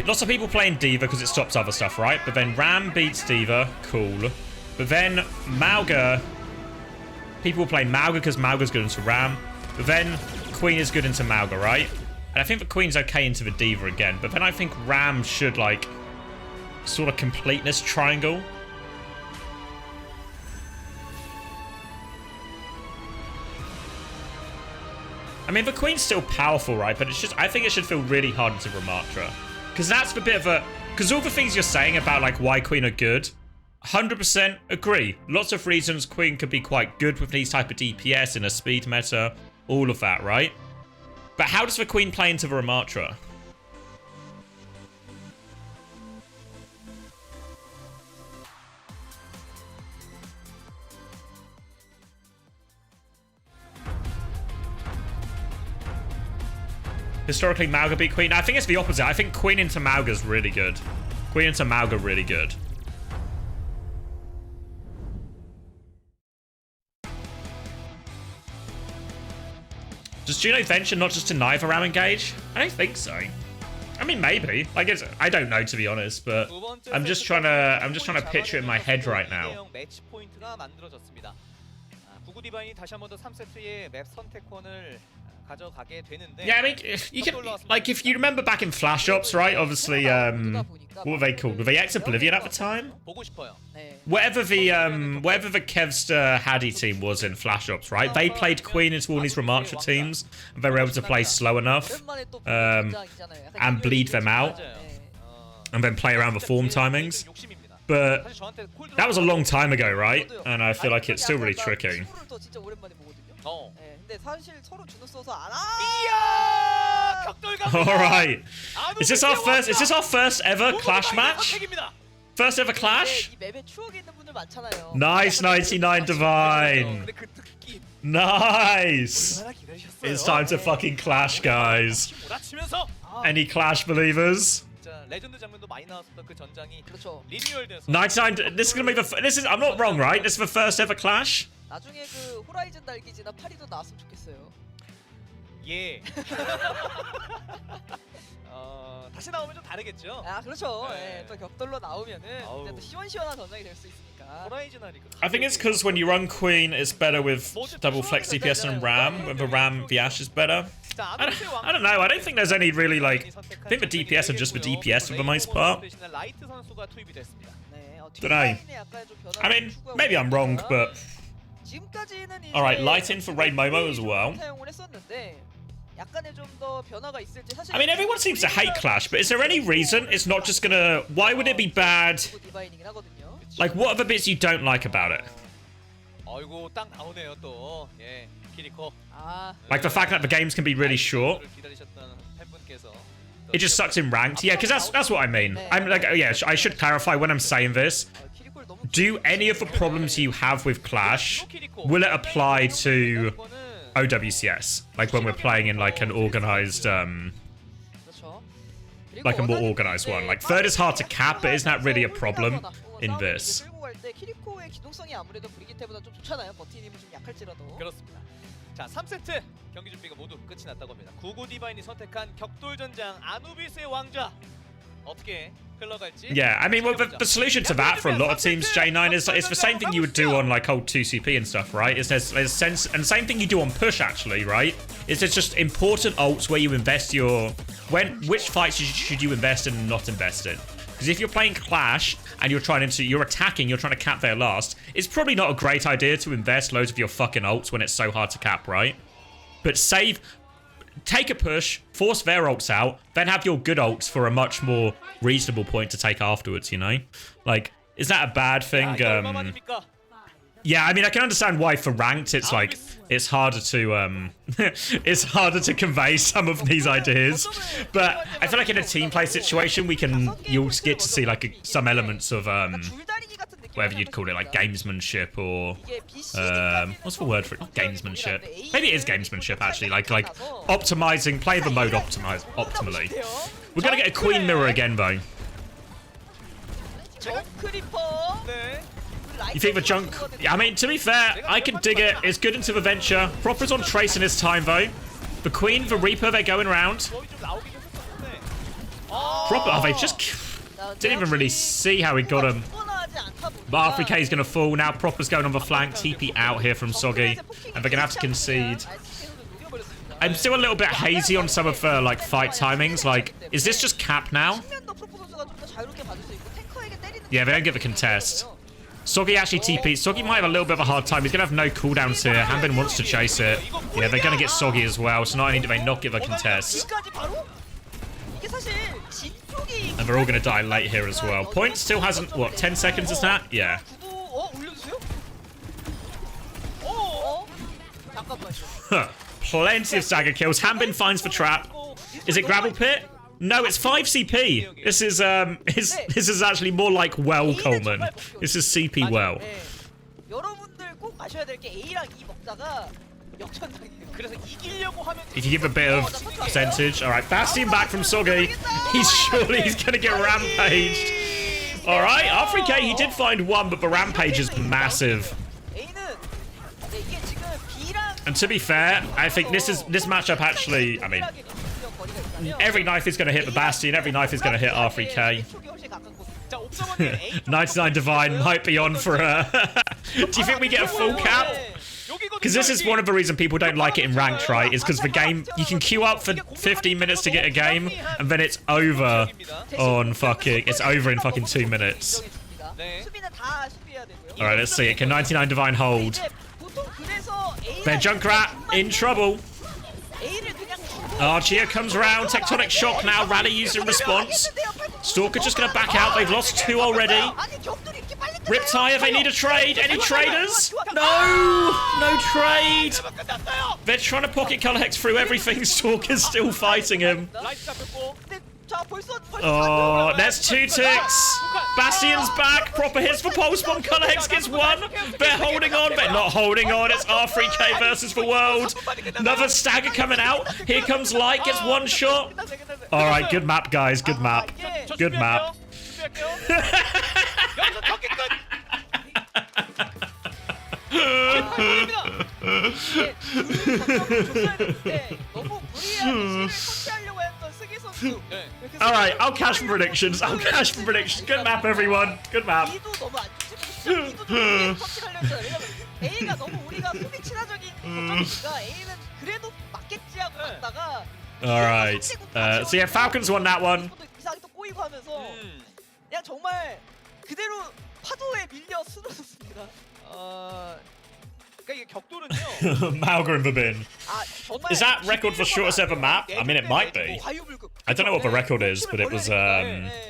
Lots of people playing D.Va because it stops other stuff, right? But then Ram beats D.Va, cool. But then Mauga... People play Mauga because Mauga's good into Ram. But then Queen is good into Mauga, right? And I think the Queen's okay into the D.Va again. But then I think Ram should, like, sort of completeness triangle. I mean, the Queen's still powerful, right? But it's just, I think it should feel really hard into Ramatra. Because that's the bit of a... Because all the things you're saying about, like, why Queen are good, 100% agree. Lots of reasons Queen could be quite good with these type of DPS in a speed meta. All of that, right? But how does the Queen play into the Ramatra? Historically, Mauga beat Queen. I think it's the opposite. I think Queen into Mauga's really good. Queen into Mauga really good. Does Juno venture not just to knife a Ram engage? I don't think so. I mean, maybe. Like, I don't know, to be honest, but I'm just trying to picture it in my head right now. Yeah, I mean, you can, like, if you remember back in Flash Ops, right? Obviously, what were they called? Were they Ex-Oblivion at the time? Whatever the Kevster Haddy team was in Flash Ops, right? They played Queen into all these Ramatra teams, and they were able to play slow enough, and bleed them out, and then play around the form timings. But that was a long time ago, right? And I feel like it's still really tricky. Alright. Is this our first ever clash match? First ever clash? Nice 99 Divine. Nice. It's time to fucking clash, guys. Any clash believers? 99. This is gonna be the. I'm not wrong, right? This is the first ever clash. 나중에 그 호라이즌 달기지나 파리도 나왔으면 좋겠어요. 예. 다시 나오면 좀 다르겠죠. 아 그렇죠. 네. 예, 또 격돌로 나오면은 이제 또 시원시원한 전장이 될 수 있으니까. 호라이즌 하니까. I think it's because when you run Queen, it's better with double flex DPS and Ram. With the Ram, the Ashe is better. I don't know. I don't think there's any really like. I think the DPS are just the DPS for the most part. Don't know. I mean, maybe I'm wrong, but. Alright, light in for Ray Momo as well. I mean, everyone seems to hate Clash, but is there any reason it's not just gonna... Why would it be bad? Like, what are the bits you don't like about it? 아이고 딱 나오네요 또. 예, 키리코. Like the fact that the games can be really short. 기다리셨던 팬분께서. It just sucks in ranked. Yeah, because that's what I mean. I'm like, oh yeah, I should clarify when I'm saying this. Do any of the problems you have with Clash, will it apply to OWCS? Like when we're playing in like an organized, like a more organized one. Like third is hard to cap, but isn't that really a problem in this? 그렇습니다. 자, 3세트 경기 준비가 모두 끝이 났다고 합니다. 99 디바인이 선택한 격돌전장 아누비스의 왕좌 어떻게 흘러갈지. Yeah, I mean, well, the solution to that for a lot of teams, J9, is it's the same thing you would do on like old 2CP and stuff, right? Is there's sense, and same thing you do on push actually, right? Is there's just important ults where you invest your which fights should you invest in and not invest in? Because if you're playing Clash and you're trying to cap their last, it's probably not a great idea to invest loads of your fucking ults when it's so hard to cap, right? But take a push, force their ults out, then have your good ults for a much more reasonable point to take afterwards, you know? Like, is that a bad thing? Yeah, I mean, I can understand why for ranked it's like it's harder to it's harder to convey some of these ideas, but I feel like in a team play situation you'll get to see like some elements of whatever you'd call it, like gamesmanship or what's the word for it? Not gamesmanship. Maybe it is gamesmanship actually. Like optimizing, play the mode optimally. We're gonna get a Queen Mirror again though. You think the junk? I mean, to be fair, I can dig it. It's good into the venture. Proper's on Trace in his time though. The Queen, the Reaper, they're going round. Proper, they just didn't even really see how he got him. But R3K is going to fall. Now Proper's going on the flank. TP out here from Soggy. And they're going to have to concede. I'm still a little bit hazy on some of the like fight timings. Like, is this just cap now? Yeah, they don't get the contest. Soggy actually TP'd. Soggy might have a little bit of a hard time. He's going to have no cooldowns here. Hanbin wants to chase it. Yeah, they're going to get Soggy as well. So not only do they not get the contest, and they're all going to die late here as well. Point still hasn't, what, 10 seconds is that? Yeah. Plenty of stagger kills. Hanbin finds the trap. Is it Gravel Pit? No, it's 5 CP. This is this is actually more like well, Coleman. This is CP well. If you give a bit of percentage. Alright, Bastion back from Soggy. He's gonna get rampaged. Alright, R3K, he did find one, but the rampage is massive. And to be fair, I think this matchup actually, I mean, every knife is going to hit the Bastion, every knife is going to hit R3K. 99 Divine might be on for a... Do you think we get a full cap? Because this is one of the reasons people don't like it in ranked, right? Is because the game, you can queue up for 15 minutes to get a game, and then it's over on fucking... It's over in fucking 2 minutes. Alright, let's see it. Can 99 Divine hold? Their Junkrat in trouble. Archia comes around. Tectonic shock now. Rally used in response. Stalker just going to back out. They've lost 2 already. Riptire, they need a trade. Any traders? No! No trade. They're trying to pocket Color Hex through everything. Stalker's still fighting him. Oh, there's 2 ticks. Bastion's back. Proper hits for Pulse Bomb. Color Hex gets 1. They're holding on. They're not holding on. It's R3K versus the world. Another stagger coming out. Here comes Light. Gets 1 shot. All right, good map, guys. Good map. Good map. Alright, I'll cash for predictions. I'll cash for predictions. Good map, everyone. Good map. Alright. So yeah, Falcons won that one. Malga in the bin. Is that record for shortest ever map? I mean, it might be. I don't know what the record is, but it was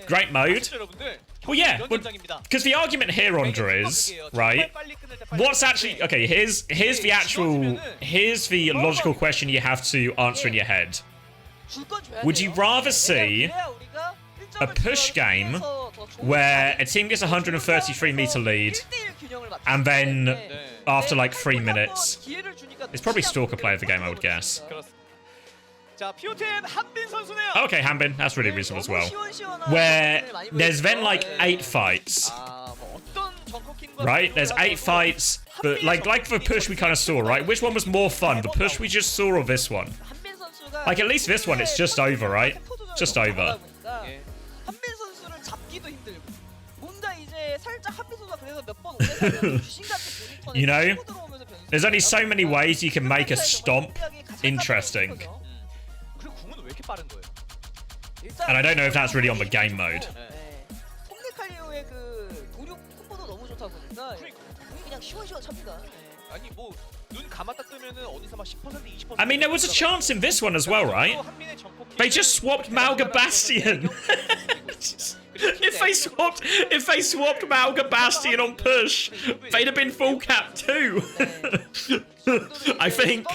great mode. Well, yeah, because the argument here, Andre, is right. What's actually okay? Here's the logical question you have to answer in your head. Would you rather see a push game where a team gets a 133-meter lead, and then after like 3 minutes, it's probably Stalker play of the game, I would guess. Okay, Hanbin, that's really reasonable as well. Where there's then like 8 fights. Right? There's 8 fights, but like for push we kind of saw, right? Which one was more fun? The push we just saw or this one? Like at least this one, it's just over, right? Just over. You know? There's only so many ways you can make a stomp interesting. And I don't know if that's really on the game mode. I mean, there was a chance in this one as well, right? They just swapped Malga Bastion. If they swapped Malga Bastion on push, they'd have been full cap too. I think.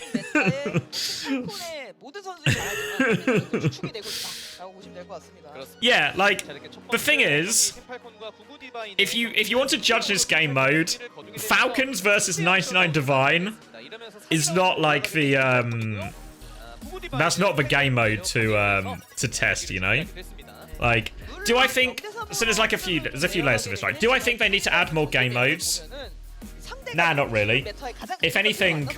Yeah, like the thing is, if you want to judge this game mode, Falcons versus 99 Divine is not like the that's not the game mode to test, you know? Like, do I think so? There's a few layers to this, right? Do I think they need to add more game modes? Nah, not really. If anything,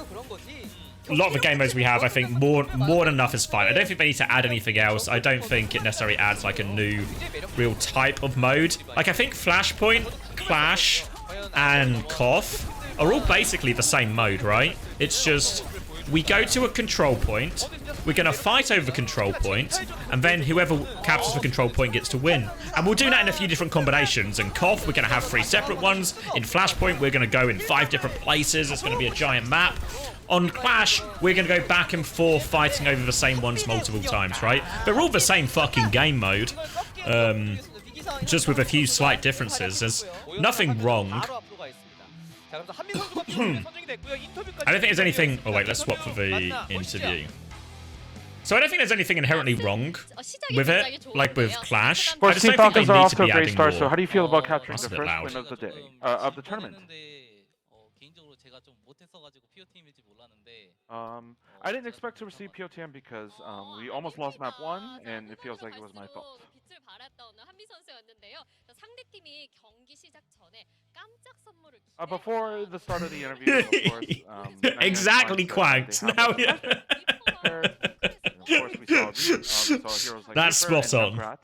a lot of the game modes we have, I think more than enough is fine. I don't think they need to add anything else. I don't think it necessarily adds like a new real type of mode. Like I think Flashpoint, Clash, and Cough are all basically the same mode, right? It's just we go to a control point, we're gonna fight over the control point, and then whoever captures the control point gets to win. And we'll do that in a few different combinations. In Cough, we're gonna have 3 separate ones. In Flashpoint, we're gonna go in 5 different places. It's gonna be a giant map. On Clash, we're gonna go back and forth fighting over the same ones multiple times, right? They're all the same fucking game mode. Just with a few slight differences. There's nothing wrong. I don't think there's anything... Oh wait, let's swap for the interview. So I don't think there's anything inherently wrong with it, like with Clash. Of course, Team Falcons are off to a great start, more. so how do you feel about capturing That's the a bit first loud. win of the day, of the tournament? I didn't expect to receive POTM because we almost lost map 1, and it feels like it was my fault. Before the start of the interview, of course, exactly, Quanked. Now, yeah. Of course, we saw heroes like That's Reaper spot and on. Junkrat.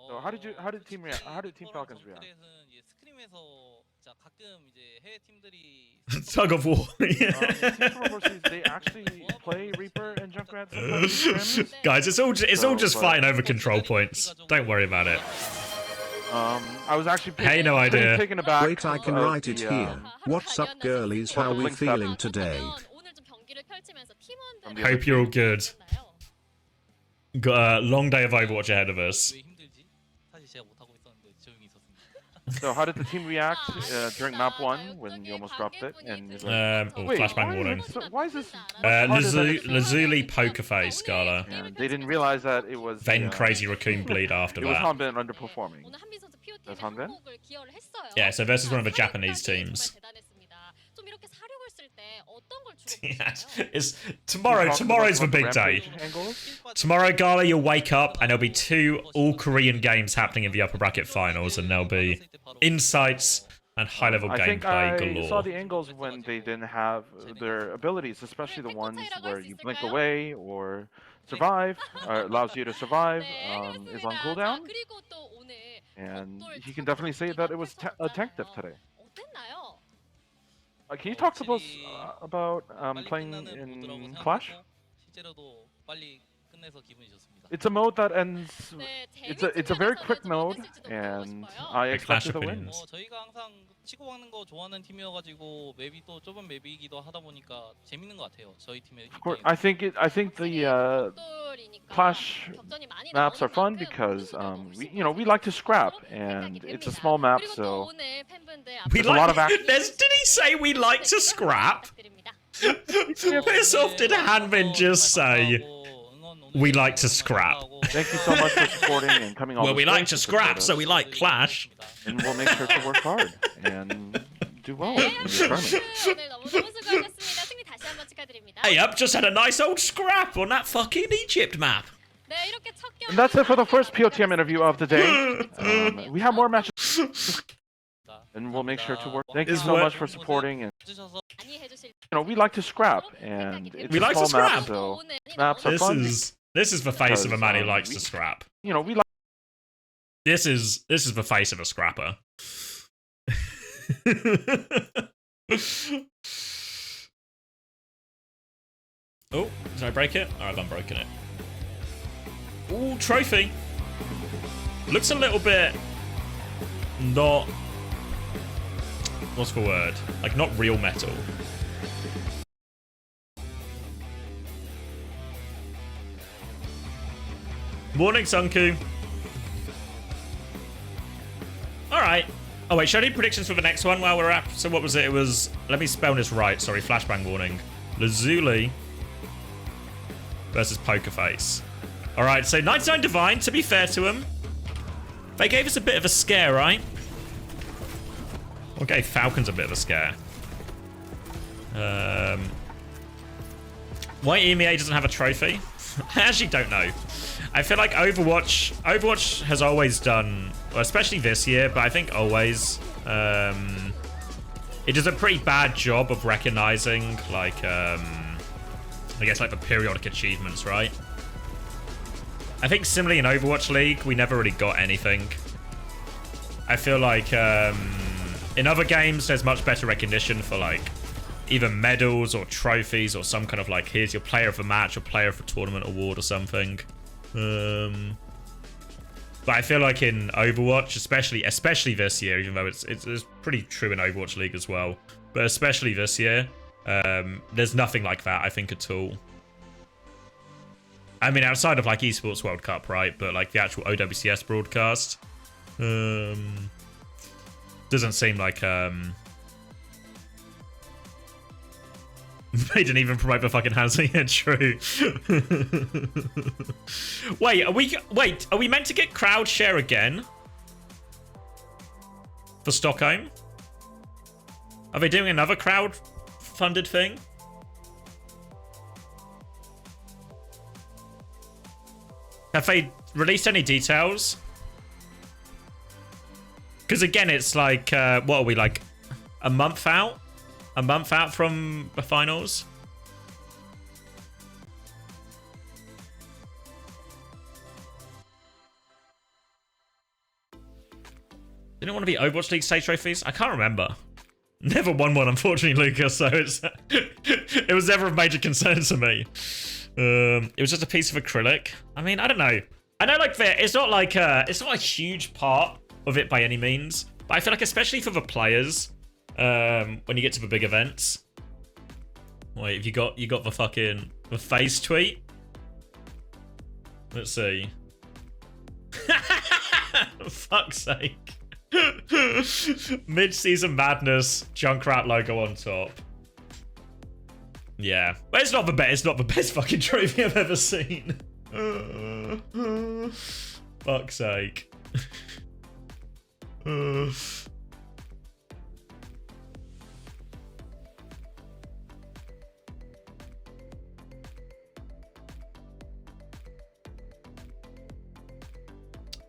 So how did Team Falcons react? Tug of war. They actually play Reaper and Junkrat sometimes. Guys, it's all just fighting over control points. Don't worry about it. I was actually no idea. taken aback. Wait, I can write it here. What's up, girlies? How we feeling today? Hope you're all good. Got a long day of Overwatch ahead of us. So how did the team react during map 1 when you almost dropped it? And flashbang warning. Why is this? Lazuli poker face, Scala. Yeah, they didn't realize that it was. Then crazy Raccoon bleed after it was that. Hanbin underperforming. That's Hanbin? Yeah, so versus one of the Japanese teams. It's tomorrow. Tomorrow's the big day. Tomorrow, Gala, you'll wake up and there'll be 2 all-Korean games happening in the upper bracket finals, and there'll be insights and high-level gameplay galore. I saw the angles when they didn't have their abilities, especially the ones where you blink away or survive, or allows you to survive, is on cooldown. And you can definitely say that it was a tank diff today. Can you talk to us about playing in Clash? It's a mode that ends. It's a very quick mode, and I expected to win. 저희가 항상 치고 박는 거 좋아하는 팀이어가지고 맵이 또 좁은 맵이기도 하다 보니까 재밌는 것 같아요. 저희 팀의. Of course, I think the Clash maps are fun because we like to scrap, and it's a small map, so there's a lot of action. Did he say we like to scrap? This often did Hanvin just say we like to scrap? Thank you so much for supporting and coming on. Well, we like to scrap, so we like Clash. And we'll make sure to work hard and do well in the tournament. Hey, I've just had a nice old scrap on that fucking Egypt map. And that's it for the first POTM interview of the day. We have more matches. And we'll make sure to work. Thank you so much for supporting. And we like to scrap, and it's a small map, so maps are fun. This is the face of a man who likes to scrap. We like. This is the face of a scrapper. Oh, did I break it? Oh, I've unbroken it. Ooh, trophy. Looks a little bit not. What's the word? Like, not real metal. Morning, Sunku. Alright. Oh, wait, should I do predictions for the next one while we're at? So what was it? It was... Let me spell this right. Sorry, flashbang warning. Lazuli versus Pokerface. Alright, so 99 Divine, to be fair to him, they gave us a bit of a scare, right? Okay, Falcons a bit of a scare. Why EMEA doesn't have a trophy? I actually don't know. I feel like Overwatch has always done, well, especially this year, but I think always, it does a pretty bad job of recognizing, like, I guess, like, the periodic achievements, right? I think similarly in Overwatch League, we never really got anything. I feel like, in other games, there's much better recognition for, like, either medals or trophies or some kind of, like, here's your player of the match or player of the tournament award or something. But I feel like in Overwatch, especially this year, even though it's pretty true in Overwatch League as well, but especially this year, there's nothing like that, I think, at all. I mean, outside of, like, Esports World Cup, right? But, like, the actual OWCS broadcast, doesn't seem like, they didn't even promote the fucking housing. Yeah, true. Wait, are we meant to get crowd share again? For Stockholm? Are they doing another crowd-funded thing? Have they released any details? Because again, it's like, what are we, like, a month out? A month out from the finals? Didn't want to be Overwatch League stage trophies? I can't remember. Never won one, unfortunately, Lucas, so it's it was never a major concern to me. It was just a piece of acrylic. I mean, I don't know. I know, like, it's not like it's not a huge part of it by any means, but I feel like especially for the players, when you get to the big events. Wait, you got the face tweet? Let's see. Fuck's sake. Mid-season madness, Junkrat logo on top. Yeah, but it's not the best fucking trophy I've ever seen. Fuck's sake.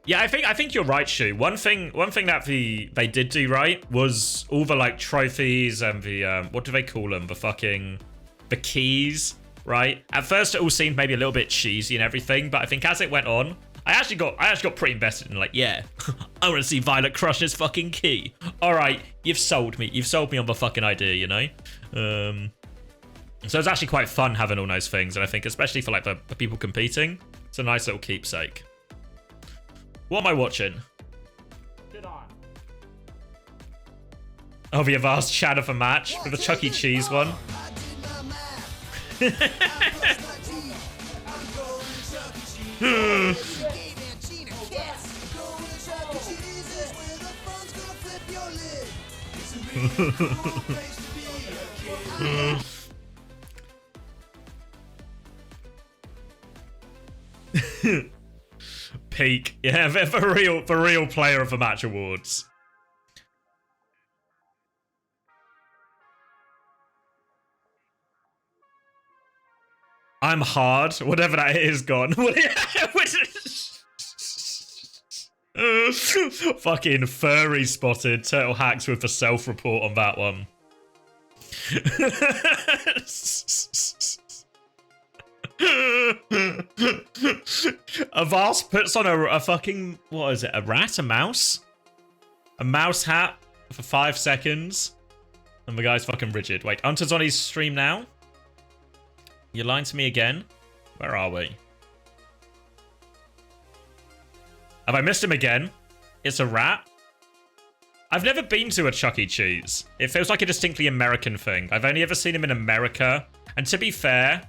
Yeah, I think you're right, Shu. One thing that they did do right was all the, like, trophies and the what do they call them? The keys, right? At first, it all seemed maybe a little bit cheesy and everything, but I think as it went on, I actually got pretty invested in, like, yeah, I want to see Violet crush this fucking key. All right, you've sold me. You've sold me on the fucking idea, you know. So it's actually quite fun having all those things, and I think especially for like the people competing, it's a nice little keepsake. What am I watching? Oh, the Avast Shadow for match for the Chuck E. Cheese one. Peak. Yeah, the real player of the match awards. I'm hard. Whatever that is gone. Fucking furry spotted. Turtle Hacks with the self-report on that one. Avast puts on a fucking, what is it, a rat? A mouse? A mouse hat for 5 seconds. And the guy's fucking rigid. Wait, Hunter's on his stream now? You're lying to me again? Where are we? Have I missed him again? It's a rat? I've never been to a Chuck E. Cheese. It feels like a distinctly American thing. I've only ever seen him in America. And to be fair,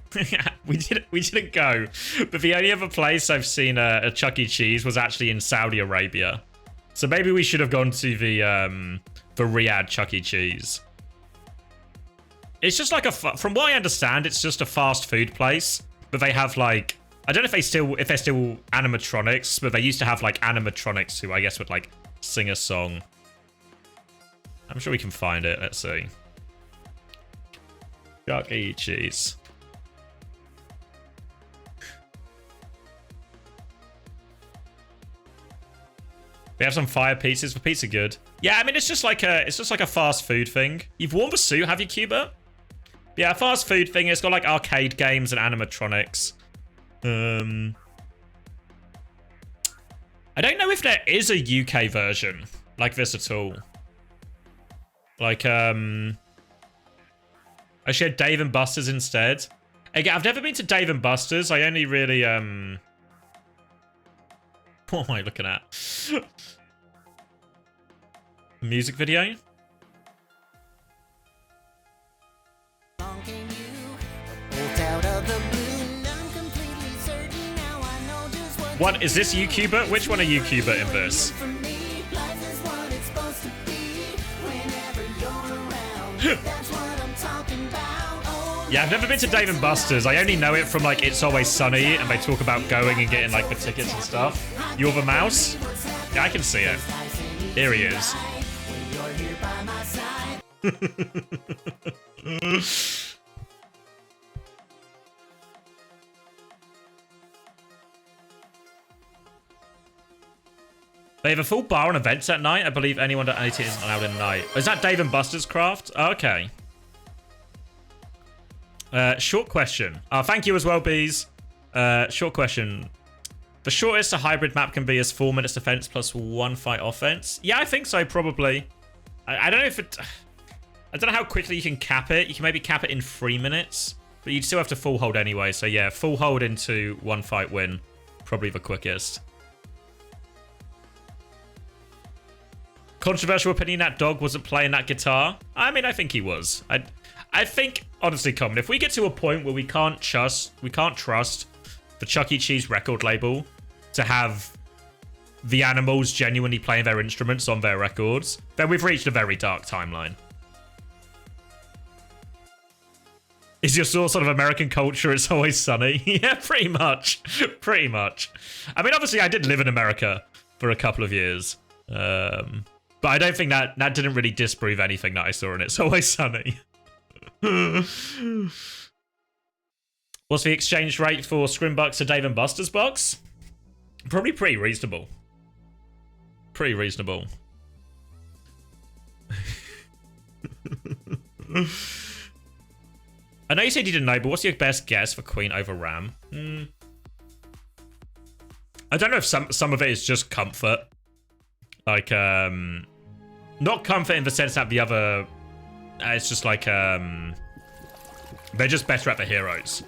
we didn't go. But the only other place I've seen a Chuck E. Cheese was actually in Saudi Arabia. So maybe we should have gone to the Riyadh Chuck E. Cheese. It's just like from what I understand, it's just a fast food place. But they have like, I don't know if they're still animatronics, but they used to have like animatronics who I guess would like sing a song. I'm sure we can find it. Let's see. Chuck E. Cheese. We have some fire pizzas. The pizza good. Yeah, I mean it's just like a fast food thing. You've worn the suit, have you, Cuba? Yeah, a fast food thing. It's got like arcade games and animatronics. I don't know if there is a UK version like this at all. Like, I should have Dave and Buster's instead. Again, I've never been to Dave and Buster's. I only really, what am I looking at? Music video? What, is this YouTuber? Which one are YouTuber in this? Yeah, I've never been to Dave and Buster's. I only know it from like It's Always Sunny, and they talk about going and getting like the tickets and stuff. You're the mouse? Yeah, I can see it. Here he is. They have a full bar and events at night. I believe anyone at 18 isn't allowed in night. Is that Dave and Buster's craft? Oh, okay. Short question. Thank you as well, Bees. Short question. The shortest a hybrid map can be is 4 minutes defense plus 1 fight offense. Yeah, I think so, probably. I don't know if it... I don't know how quickly you can cap it. You can maybe cap it in 3 minutes. But you'd still have to full hold anyway. So yeah, full hold into 1 fight win. Probably the quickest. Controversial opinion, that dog wasn't playing that guitar. I mean, I think he was. I think, honestly, Common, if we get to a point where we can't trust the Chuck E. Cheese record label to have the animals genuinely playing their instruments on their records, then we've reached a very dark timeline. Is your source sort of American culture? It's Always Sunny? Yeah, pretty much. Pretty much. I mean, obviously, I did live in America for a couple of years. But I don't think that didn't really disprove anything that I saw in It's Always Sunny. What's the exchange rate for Scrim Bucks to Dave and Buster's Bucks? Probably pretty reasonable. Pretty reasonable. I know you said you didn't know, but what's your best guess for Queen over Ram? I don't know if some of it is just comfort. Like, not comfort in the sense that the other... it's just like, They're just better at the heroes.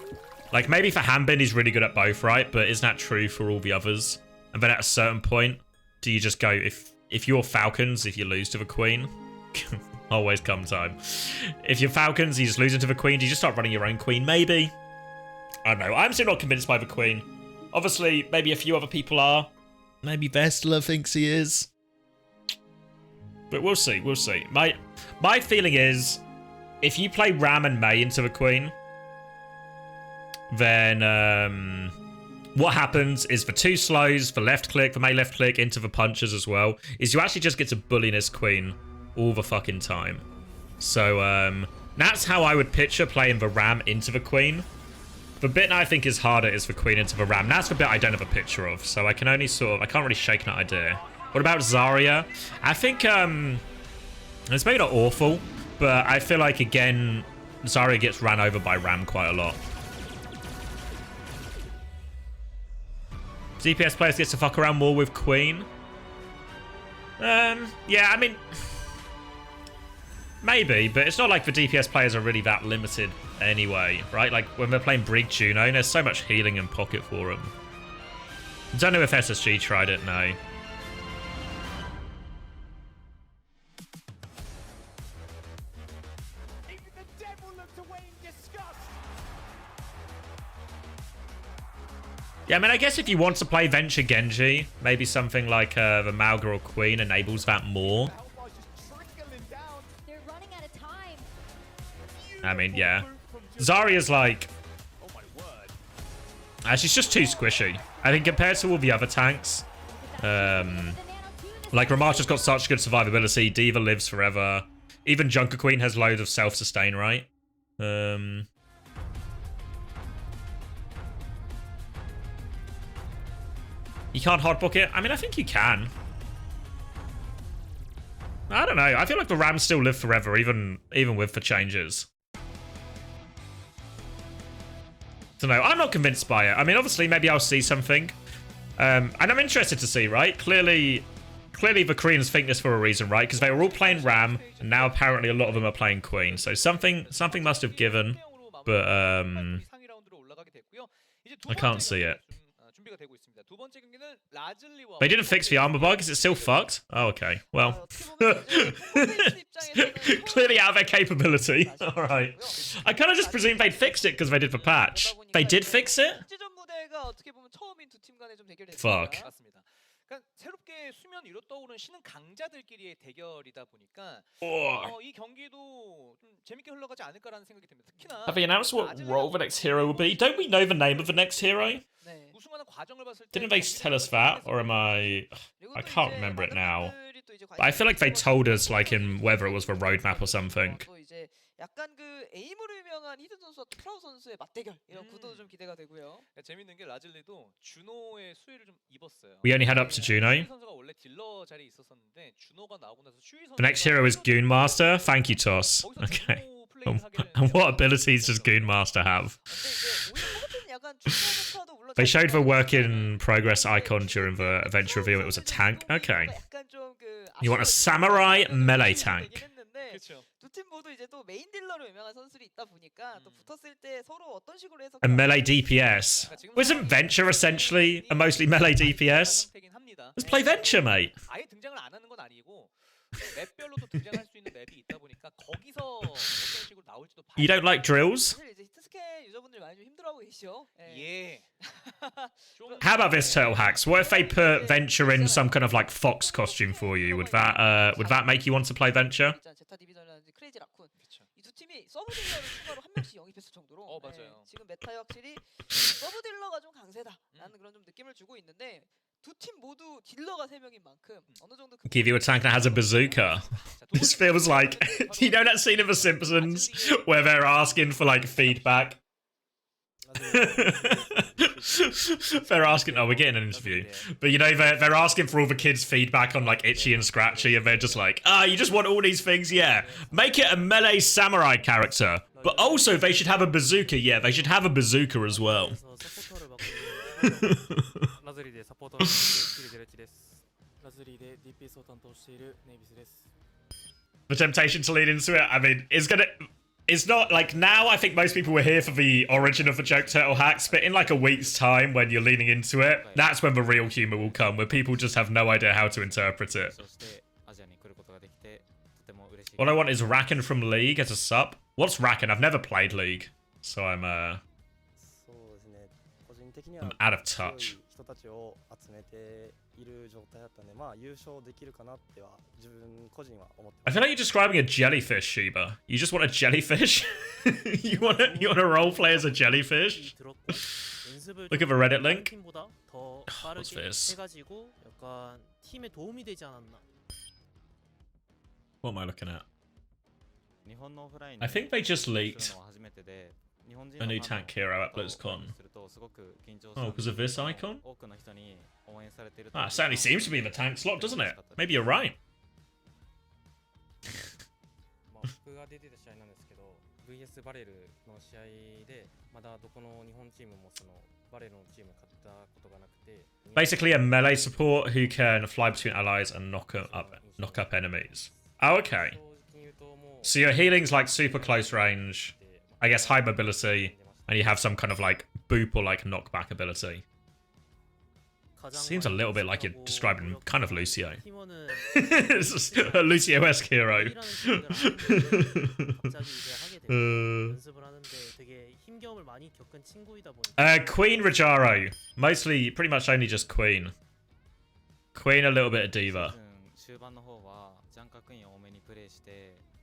Like, maybe for Hanbin, he's really good at both, right? But isn't that true for all the others? And then at a certain point, do you just go, if you're Falcons, if you lose to the Queen, always come time. If you're Falcons, you just losing to the Queen, do you just start running your own Queen? Maybe. I don't know. I'm still not convinced by the Queen. Obviously, maybe a few other people are. Maybe Vestler thinks he is. But we'll see, we'll see. My feeling is, if you play Ram and Mei into the Queen, then what happens is for 2 slows, for left click, for Mei left click, into the punches as well, is you actually just get to bully this Queen all the fucking time. So that's how I would picture playing the Ram into the Queen. The bit I think is harder is the Queen into the Ram. That's the bit I don't have a picture of, so I can only sort of, I can't really shake that idea. What about Zarya? I think it's maybe not awful, but I feel like, again, Zarya gets ran over by Ram quite a lot. DPS players get to fuck around more with Queen. Yeah, I mean, maybe, but it's not like the DPS players are really that limited anyway, right? Like, when they're playing Brig Juno, there's so much healing in pocket for them. Don't know if SSG tried it, no. Yeah, I mean, I guess if you want to play Venture Genji, maybe something like the Malga or Queen enables that more. I mean, yeah. Zarya's like... she's just too squishy. I think compared to all the other tanks, like Ramasha's got such good survivability, D.Va lives forever. Even Junker Queen has loads of self-sustain, right? You can't hardbook it? I mean, I think you can. I don't know. I feel like the Rams still live forever, even with the changes. Don't know. I'm not convinced by it. I mean, obviously, maybe I'll see something. And I'm interested to see, right? Clearly the Koreans think this for a reason, right? Because they were all playing Ram, and now apparently a lot of them are playing Queen. So something must have given, but I can't see it. They didn't fix the armor bug. Is it still fucked? Oh, okay. Well, clearly out of their capability. All right. I kind of just presumed they'd fixed it because they did the patch. They did fix it? Fuck. 새롭게 수면 위로 떠오른 신흥 강자들끼리의 대결이다 보니까 이 경기도 좀 재밌게 흘러가지 않을까라는 생각이 듭니다. 특히나 Have they announced what role the next hero will be? Don't we know the name of the next hero? Didn't they tell us that? Or am I can't remember it now. But I feel like they told us, like, in whether it was the roadmap or something. 약간 그 에임으로 유명한 히든 선수와 프라우 선수의 맞대결 이런 구도도 좀 기대가 되고요. 재밌는 게 라즐리도 주노의 수혜를 좀 입었어요. We only had up to Juno. 선수가 원래 딜러 자리에 있었었는데 주노가 나오고 나서 슈이 선수. The next hero is Goonmaster. Thank you, Toss. Okay. And what abilities does Goonmaster have? They showed the work in progress icon during the event reveal. It was a tank. Okay. You want a samurai melee tank. 두팀 모두 이제 또 메인 딜러로 유명한 선수들이 있다 보니까 또 붙었을 때 서로 어떤 식으로 해서 A melee DPS. Wasn't Venture essentially a mostly melee DPS? Let's play Venture, mate. 아예 등장을 안 하는 건 아니고 맵별로도 등장할 수 있는 맵이 있다 보니까 거기서 어떤 식으로 나올지도. You don't like drills? 유저분들 많이 좀 힘들어하고 계시죠? 예. How about this, Turtle Hacks? What if they put Venture in some kind of like fox costume for you? Would that make you want to play Venture? 제타 디비전이라든지 크레이지 라쿤 이 두 팀이 서브 딜러를 추가로 한 명씩 영입했을 정도로 맞아요. 지금 메타에 확실히 서브 딜러가 좀 강세다라는 그런 좀 느낌을 주고 있는데 두 팀 모두 딜러가 3명인 만큼 어느 정도 Give you a tank that has a bazooka. This feels like, you know that scene of The Simpsons where they're asking for like feedback? They're asking, oh, we're getting an interview, but you know, they're asking for all the kids' feedback on like Itchy and Scratchy, and they're just like, you just want all these things? Yeah, make it a melee samurai character, but also they should have a bazooka. Yeah, they should have a bazooka as well. The temptation to lead into it, I mean, is gonna... it's not like now. I think most people were here for the origin of the joke turtle hacks, but in like a week's time, when you're leaning into it, that's when the real humor will come, where people just have no idea how to interpret it. What I want is Raccoon from League as a sub. What's Raccoon? I've never played League, so I'm out of touch. I feel like you're describing a jellyfish, Shiba. You just want a jellyfish? you want to role play as a jellyfish? Look at the Reddit link. Oh, what's this? What am I looking at? I think they just leaked a new tank hero at BlizzCon. Oh, because of this icon? Ah, it certainly seems to be in the tank slot, doesn't it? Maybe you're right. Basically a melee support who can fly between allies and knock up enemies. Oh, okay. So your healing's like super close range, I guess high mobility, and you have some kind of like boop or like knockback ability. Seems a little bit like you're describing kind of Lucio. It's just a Lucio-esque hero. Queen Rajaro. Mostly, pretty much only just Queen. Queen, a little bit of Diva.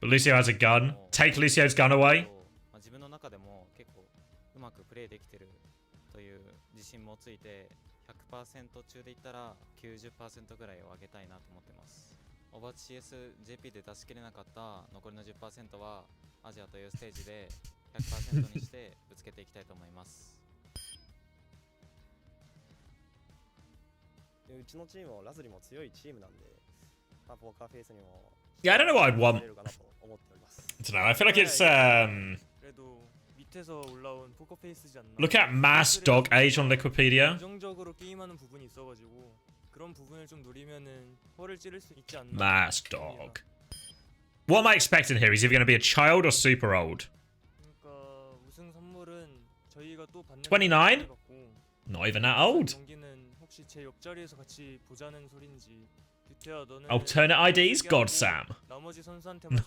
But Lucio has a gun. Take Lucio's gun away. OWCS JP で出し切れなかった残りの 10% はアジアというステージで 100% にしてぶつけていきたいと思います。うちのチームはラズリも強いチームなんで、ポーカーフェイスにも Yeah, I don't know what I'd want. I don't know. I feel like it's look at mass dog age on Wikipedia. Mass dog. What am I expecting here? Is he going to be a child or super old? 29? Not even that old. Alternate IDs? God, Sam.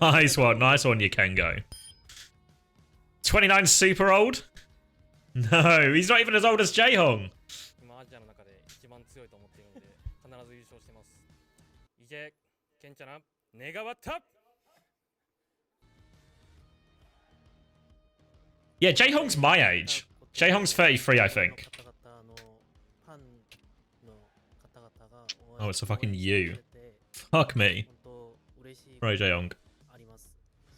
Nice one, Yakengo. 29 super old? No, he's not even as old as Jaehong. Yeah, Jaehong's my age. Jaehong's 33, I think. Oh, it's a fucking you. Fuck me. Right, Jaehong.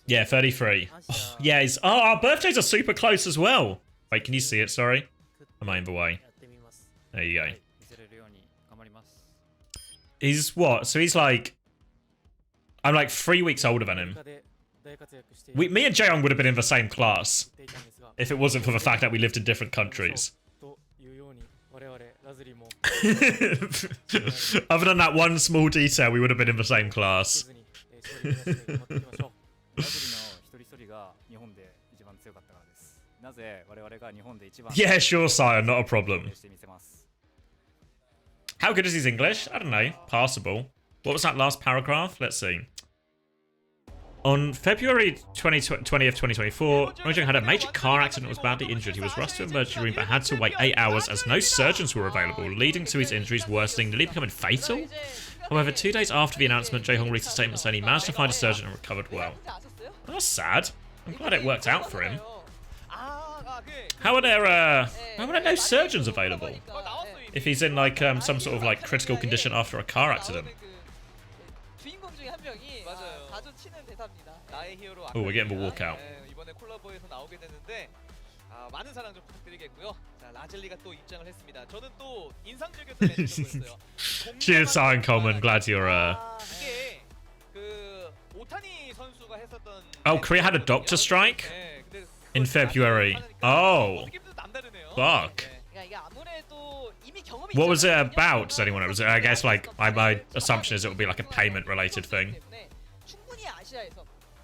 Yeah, 33. Oh, yeah, our birthdays are super close as well. Wait, can you see it? Sorry. Am I in the way? There you go. He's what? So he's like... I'm like 3 weeks older than him. Me and Jaehong would have been in the same class if it wasn't for the fact that we lived in different countries. Other than that one small detail, we would have been in the same class. Yeah, sure, sire, not a problem. How good is his English? I don't know. Passable. What was that last paragraph? Let's see. On February 20th, 2024, Rojang had a major car accident and was badly injured. He was rushed to an emergency room but had to wait 8 hours as no surgeons were available, leading to his injuries worsening, nearly becoming fatal. However, 2 days after the announcement, Jaehong released a statement saying he managed to find a surgeon and recovered well. That's sad. I'm glad it worked out for him. How are there no surgeons available? If he's in like some sort of like critical condition after a car accident. Oh, we're getting the walkout. 많은 사랑 좀 부탁드리겠고요. 자, 라즐리가 또 입장을 했습니다. 저는 또 인상적이었던 매치였어요. Cheers, Simon Coleman. Glad you're 이게 그 오타니 선수가 했었던 Oh, Korea had a doctor strike in February. Oh. Fuck. What was it about? Does anyone know? Was it, I guess like my assumption is it would be like a payment related thing.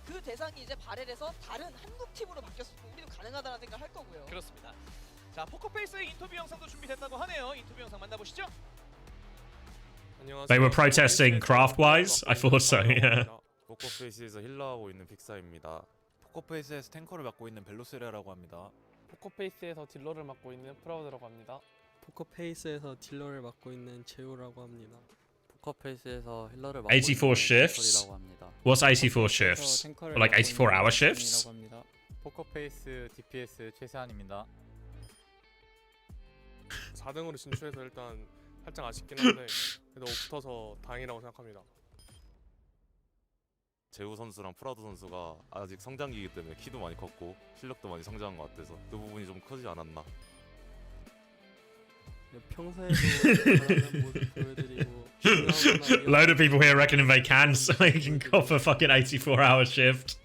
그 대상이 이제 발해해서 다른 한국 팀으로 바뀌었을 때 우리도 가능하다는 생각을 할 거고요. 그렇습니다. 자, 포커페이스의 인터뷰 영상도 준비됐다고 하네요. 인터뷰 영상 만나보시죠. They were protesting craft-wise? I thought so, yeah. 포커페이스에서 힐러하고 있는 픽사입니다. 포커페이스에서 탱커를 맡고 있는 벨로세라라고 합니다. 포커페이스에서 딜러를 맡고 있는 프라우드라고 합니다. 포커페이스에서 딜러를 맡고 있는 제우라고 합니다. 포커페이스에서 힐러를 맡고 84 있는 shifts? 제우라고 합니다. What's 84 shifts? Or like 84-hour shifts? 포커페이스 DPS 최세한입니다. 4등으로 진출해서 일단 살짝 아쉽긴 한데 그래도 붙어서 다행이라고 생각합니다. 제우 선수랑 프라우드 선수가 아직 성장기이기 때문에 키도 많이 컸고 실력도 많이 성장한 것 같아서 그 부분이 좀 크지 않았나. 평소에도 잘하는 모습 보여드리고 Load of people here reckoning they can, so they can cop a fucking 84-hour shift.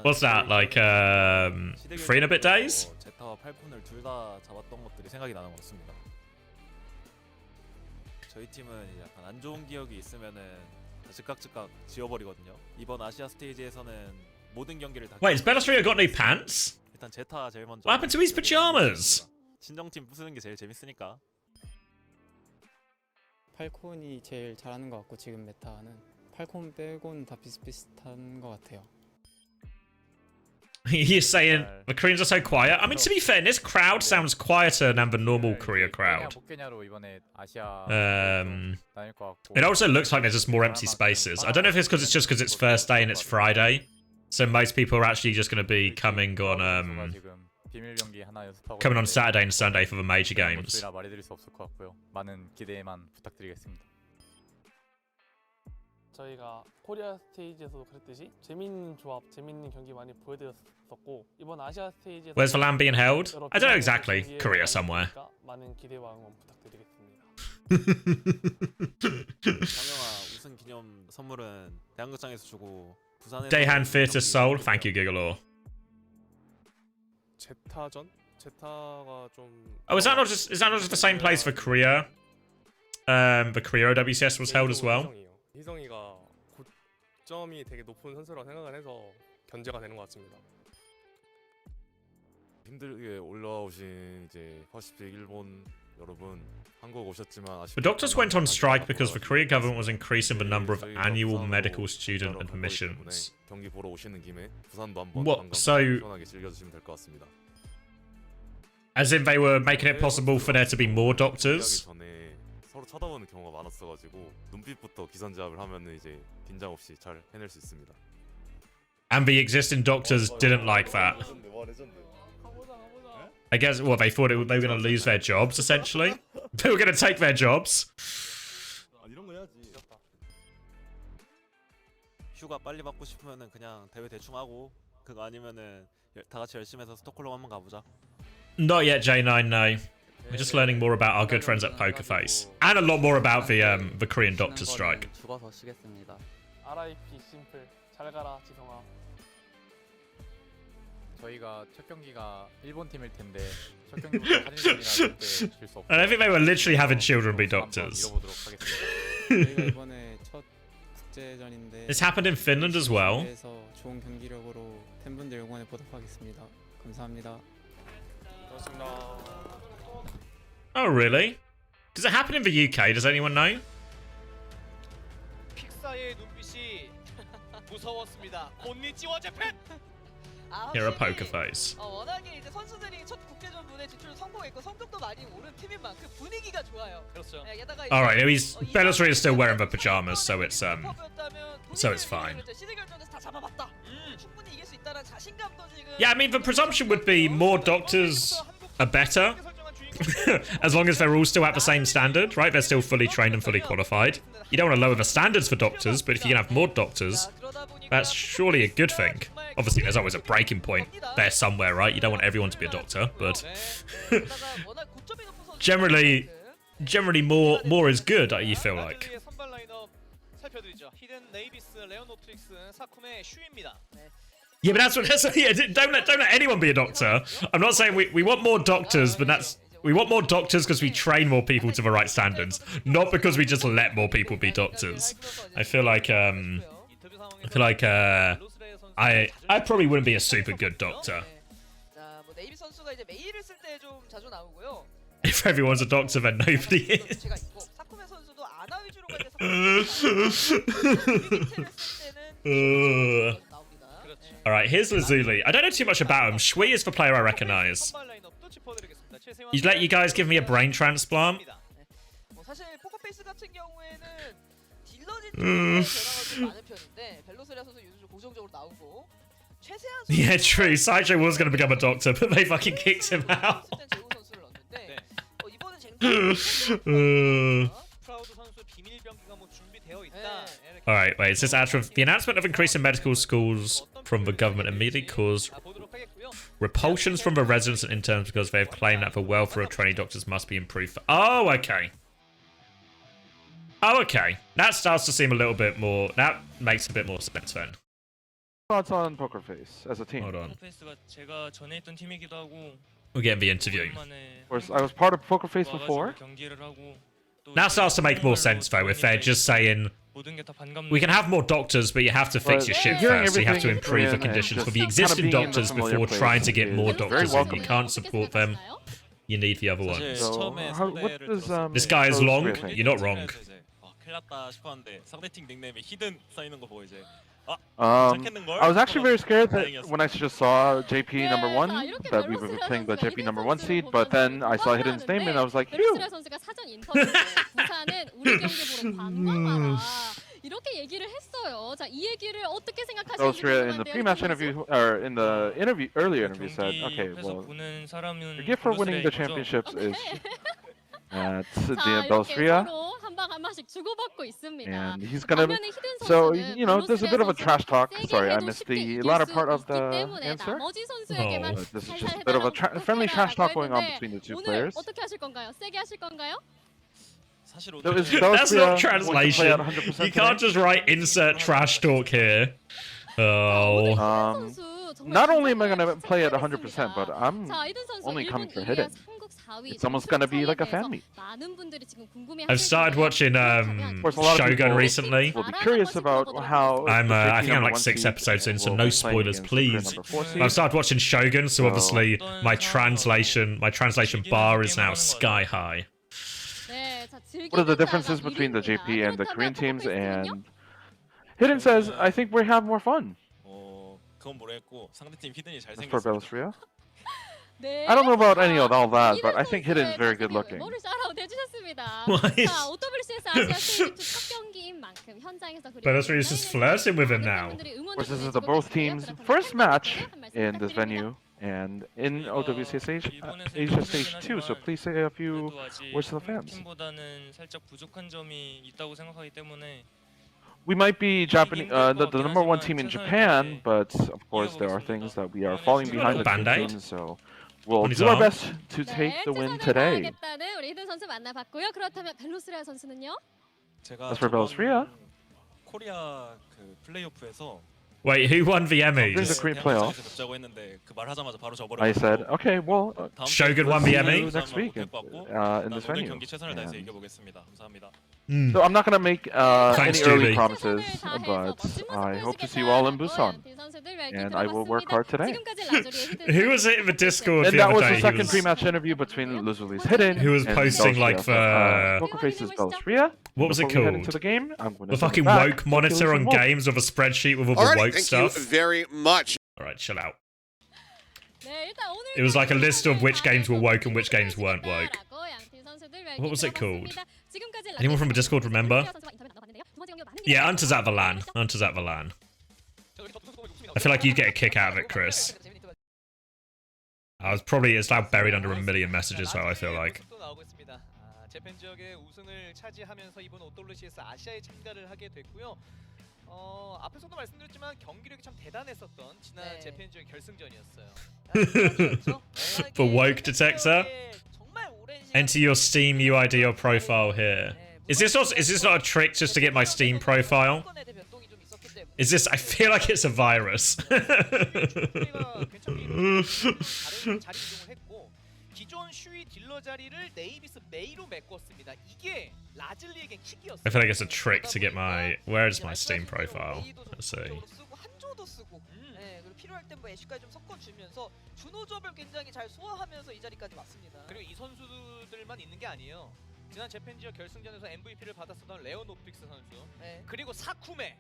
What's that, like, 3 and a bit days? 제타와 8푼을 둘 다 잡았던 것들이 생각이 나는 것 같습니다. 저희 팀은 이제 약간 안 좋은 기억이 있으면은 즉각 지워버리거든요. 이번 아시아 스테이지에서는 모든 경기를 다. Wait, has Belastria got new pants? 일단 제타 제일 먼저. What happened to his pajamas? 친정팀 부수는 게 제일 재밌으니까. 팔콘이 제일 잘하는 것 같고 지금 메타는 팔콘 빼고는 다 비슷비슷한 것 같아요. You're saying the Koreans are so quiet? I mean, to be fair, this crowd sounds quieter than the normal Korea crowd. It also looks like there's just more empty spaces. I don't know if it's because it's first day and it's Friday, so most people are actually just going to be coming on Saturday and Sunday for the major games. 저희가 코리아 스테이지에서도 그랬듯이 재밌는 조합, 재밌는 경기 많이 보여드렸었고 이번 아시아 스테이지에서 Where's the LAN being held? I don't know exactly. Korea somewhere. 많은 기대와 응원 부탁드리겠습니다. 장영아 우승 기념 선물은 대한극장에서 주고 부산에. Dayhan Theatre Seoul. Thank you, Gigalore. 제타전? 제타가 좀. Oh, is that not just the same place for Korea? The Korea OWCS was held as well. 희성이가 고점이 되게 높은 선수라고 생각을 해서 견제가 되는 것 같습니다. 힘들게 올라오신 이제 퍼시픽 일본 여러분 한국 오셨지만 The doctors went on strike because the Korean government was increasing the number of annual medical student admissions. 경기 보러 오시는 김에 부산도 한번 What? So, 편하게 즐겨주시면 될 것 같습니다. as if they were making it possible for there to be more doctors? 서로 쳐다보는 경우가 많았어가지고 눈빛부터 기선제압을 하면은 이제 긴장 없이 잘 해낼 수 있습니다. And the existing doctors didn't like that. I guess what they thought they were going to lose their jobs. Essentially, they were going to take their jobs. 이런 거 해야지. 휴가 빨리 받고 싶으면은 그냥 대회 대충 하고 그거 아니면은 다 같이 열심히 해서 스톡홀름 한번 가보자. Not yet, J9. No. We're just learning more about our good friends at Pokerface, and a lot more about the Korean doctor strike. 죽어서 쉬겠습니다. RIP 심플 잘 가라 지성아. 저희가 첫 경기가 일본 팀일 텐데 첫 경기부터 한일전이라 절대 질 수 없고. And I think they were literally having children be doctors. 저희가 이번에 첫 국제전인데. This happened in Finland as well. 그래서 좋은 경기력으로 팬분들 응원에 보답하겠습니다. 감사합니다. 고맙습니다. Oh, really? Does it happen in the UK? Does anyone know? 픽사의 눈빛이 무서웠습니다. 곤니치와 재팬. Here a Pokerface. 워낙에 이제 선수들이 첫 국제전 무대 진출 성공했고 성적도 많이 오른 팀인 만큼 분위기가 좋아요. 그렇죠. 게다가 All right, Bellatrix is still wearing the pajamas, so it's fine. 시드 결정에서 다 잡아봤다. 충분히 이길 수 있다는 자신감도 지금. Yeah, I mean the presumption would be more doctors are better. As long as they're all still at the same standard, right? They're still fully trained and fully qualified. You don't want to lower the standards for doctors, but if you can have more doctors, that's surely a good thing. Obviously, there's always a breaking point there somewhere, right? You don't want everyone to be a doctor, but generally more is good. You feel like. Yeah, but that's what. Yeah, don't let anyone be a doctor. I'm not saying we want more doctors, but we want more doctors because we train more people to the right standards, not because we just let more people be doctors. I feel like I feel like I probably wouldn't be a super good doctor. 자, 뭐 네이비 선수가 이제 메일을 쓸 때 좀 자주 나오고요. If everyone's a doctor, then nobody is. 제가 있고 사쿠메 선수도 아나 위주로 갈 때 사쿠메 Alright, here's Lazuli. I don't know too much about him. Shui is the player I recognize. Let you guys give me a brain transplant. 뭐 사실 포커페이스 같은 경우에는 딜러진 변화가 좀 많은 편인데 벨로스리아 선수 요즘 좀 고정적으로 나오고 최세한 선수 Yeah, true. Saito was going to become a doctor, but they fucking kicked him out. 제우 선수를 넣었는데 이번은 쟁점 프라우드 선수 비밀 병기가 뭐 준비되어 있다. Alright, wait, it says the announcement of increasing medical schools from the government immediately caused repulsions from the residents and interns because they have claimed that the welfare of trainee doctors must be improved. Oh, okay. Oh, okay. That starts to seem a little bit more... That makes a bit more sense then. Thoughts on Poker Face as a team? Hold on. 제가 전에 있던 팀이기도 하고 We're getting the interview. Of course, I was part of Poker Face before. That starts to make more sense though, if they're just saying... We can have more doctors, but you have to fix your shit first. You have to improve the conditions for the existing doctors before trying to get more doctors in. You can't support them. You need the other ones. So, what does, This guy is long. You're not wrong. I was actually very scared that when I just saw JP #1 that we were playing the JP #1 seed, but then I saw Hidden's name and I was like, phew. 이렇게 얘기를 했어요. 자, 이 얘기를 어떻게 생각하시는지 Austria in the pre-match interview, or in the earlier interview said, okay, well, your gift for winning the championships is at the Austria. And he's gonna. So you know, there's a bit of a trash talk. Sorry, I missed the latter part of the answer. This is just a bit of a friendly trash talk going on between the two players. That's not translation. You can't just write insert trash talk here. Oh. Not only am I gonna play at 100%, but I'm only coming for Hidden. It's almost gonna be like a fan meet. I've started watching Shogun recently. We'll be curious about how. I think I'm like 6 episodes in, so no spoilers, please. I've started watching Shogun, so obviously my translation bar is now sky high. What are the differences between the JP and the Korean teams? And Hidden says, I think we have more fun. That's for Belastria. I don't know about any of all that, but I think Hidden's very good looking. Belastria is just flirting with him now. Of course, this is the both teams' first match in this venue. And in OWCS Asia Stage 2, so please say a few words to the fans. We might be Japanese, the #1 team in Japan, but of course there are things that we are falling behind the teams, so we'll do our best to take the win today. As for Belastria, wait, who won the during the Emmys? Korean playoffs, I said, okay, well, Shogun won the Emmy? next week in this venue. So I'm not going to make any early promises, but I hope to see you all in Busan. And I will work hard today. Who was it in the Discord And the that other was day? the second pre-match interview between Lazuli's Hidden Who was and posting, Belastria. like, the- Poker Face's Belastria. What was it Before we head called? into the game, I'm gonna The send fucking it back woke to monitor Achilles on and Wolf. games with a spreadsheet with all the Alrighty, woke thank stuff. you very much. Alright, chill out. It was like a list of which games were woke and which games weren't woke. What was it called? Anyone from the Discord remember? Yeah, Hunter's at the LAN. Hunter's at the LAN. I feel like you'd get a kick out of it, Chris. It's now buried under a million messages, so I feel like. 재팬 지역의 우승을 차지하면서 이번 OWCS 아시아에 참가를 하게 됐고요. 앞에서도 말씀드렸지만 경기력이 참 대단했었던 지난 재팬 지역 결승전이었어요. For woke detector, enter your Steam UID or profile here. Is this not a trick just to get my Steam profile? Is this? I feel like it's a virus. 기존 슈이 딜러 자리를 네이비스 메이로 메꿨습니다. 이게 라즐리에겐 킥이었어요. I feel like it's a trick to get my... Where's my Steam profile? Let's see. 쓰고 한조도 쓰고. 네, 그리고 필요할 땐 뭐 애쉬까지 좀 섞어주면서 준호접을 굉장히 잘 소화하면서 이 자리까지 왔습니다. 그리고 이 선수들만 있는 게 아니에요. 지난 재팬 지역 결승전에서 MVP를 받았었던 레온 오픽스 선수. 네. 그리고 사쿠메.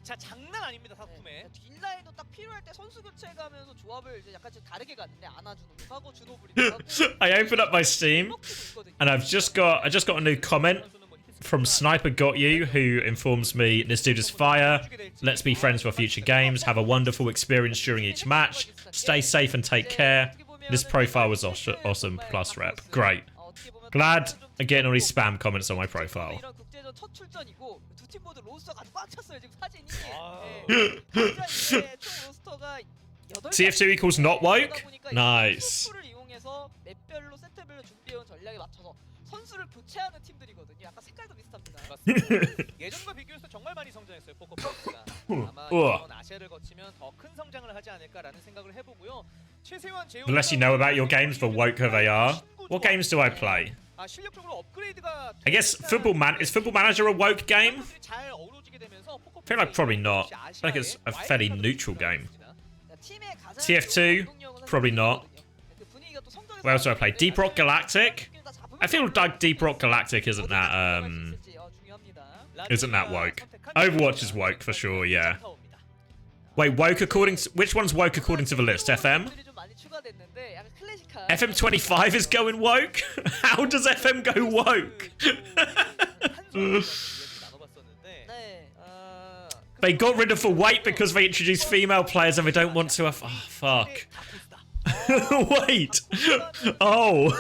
자, 장난 아닙니다, 사쿠메. 네, 뒷라인도 딱 필요할 때 선수 교체가면서 조합을 이제 약간 좀 다르게 갔는데 안아주는 하고 준호블리도 하고. I opened up my Steam and I just got a new comment from Sniper Got You, who informs me this dude is fire. Let's be friends for future games. Have a wonderful experience during each match. Stay safe and take care. This profile was awesome. Plus rep. Great. Glad I'm getting all these spam comments on my profile. 첫 출전이고 두 팀 모두 로스터가 아주 꽉 찼어요 지금 사진이. 총 로스터가 TF2 equals not woke? Nice. 를 이용해서 맵별로 세트별로 준비해온 전략에 맞춰서 선수를 교체하는 팀들이거든요. 약간 색깔도 비슷합니다. 예전과 비교해서 정말 많이 성장했어요, 포커페이스가. 아마 이번 아시아를 거치면 더 큰 성장을 하지 않을까라는 생각을 해보고요. 최세환 제우. The less you know about your games, the woker they are. What games do I play? I guess is Football Manager a woke game? I feel like probably not. I feel like it's a fairly neutral game. TF2, probably not. Where else do I play? Deep Rock Galactic? I feel like Deep Rock Galactic isn't that woke. Overwatch is woke for sure, yeah. Wait, woke according to which one's woke according to the list? FM? FM25 is going woke? How does FM go woke? They got rid of the weight because they introduced female players and they don't want to have... Oh, fuck. Wait. Oh.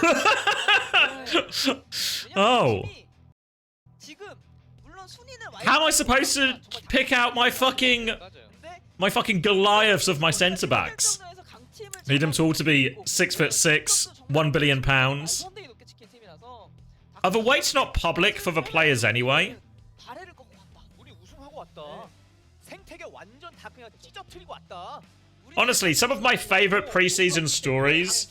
Oh. How am I supposed to pick out my fucking Goliaths of my centre backs? Need them to all to be 6'6", £1 billion. Are the weights not public for the players anyway? Honestly, some of my favorite preseason stories,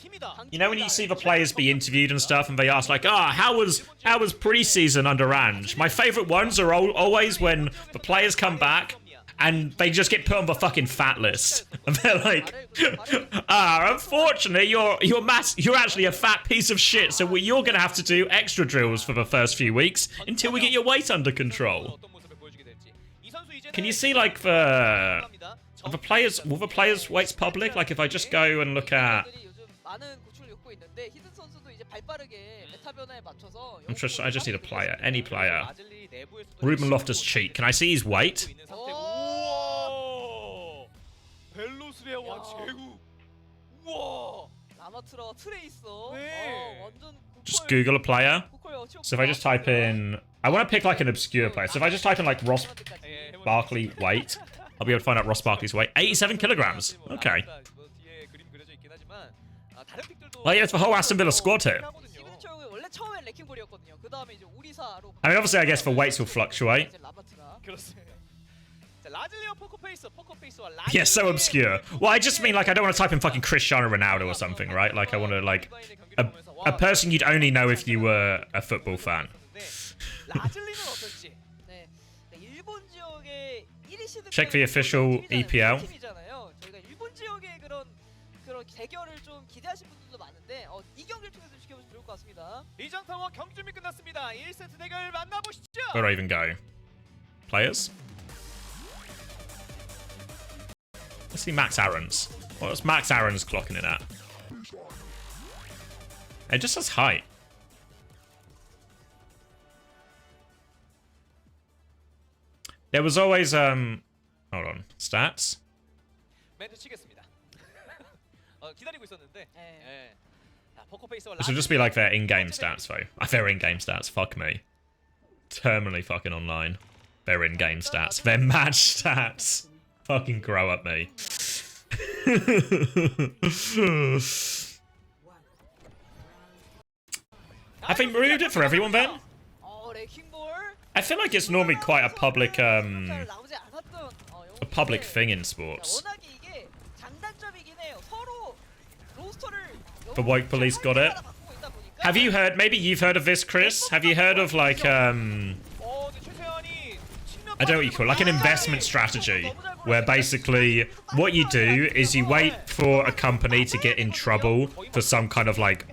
you know when you see the players be interviewed and stuff and they ask like, how was preseason under Ange? My favorite ones are always when the players come back and they just get put on the fucking fat list. And they're like, unfortunately, you're actually a fat piece of shit, so you're gonna have to do extra drills for the first few weeks until we get your weight under control. Can you see like will the players' weights public? Like if I just go and look at... I just need a player, any player. Ruben Loftus-Cheek. Can I see his weight? Just Google a player. So if I just type in... I want to pick like an obscure player. So if I just type in like Ross Barkley weight, I'll be able to find out Ross Barkley's weight. 87 kilograms. Okay. Well, yeah, it's the whole Aston Villa squad here. I mean, obviously, I guess the weights will fluctuate. Yeah, so obscure. Well, I just mean, like, I don't want to type in fucking Cristiano Ronaldo or something, right? Like, I want to, like, a person you'd only know if you were a football fan. Check the official EPL. Where do I even go? Players? Let's see Max Aaron's. What's Max Aaron's clocking it at? It just says height. There was always, hold on, stats? This would just be like their in-game stats, though. Their in-game stats, fuck me. Terminally fucking online. Their in-game stats. Their match stats. Fucking grow up, me. Have they removed it for everyone, then? I feel like it's normally quite a public thing in sports. The woke police got it. Have you heard? Maybe you've heard of this, Chris? Have you heard of like I don't know what you call it, like an investment strategy, where basically what you do is you wait for a company to get in trouble for some kind of like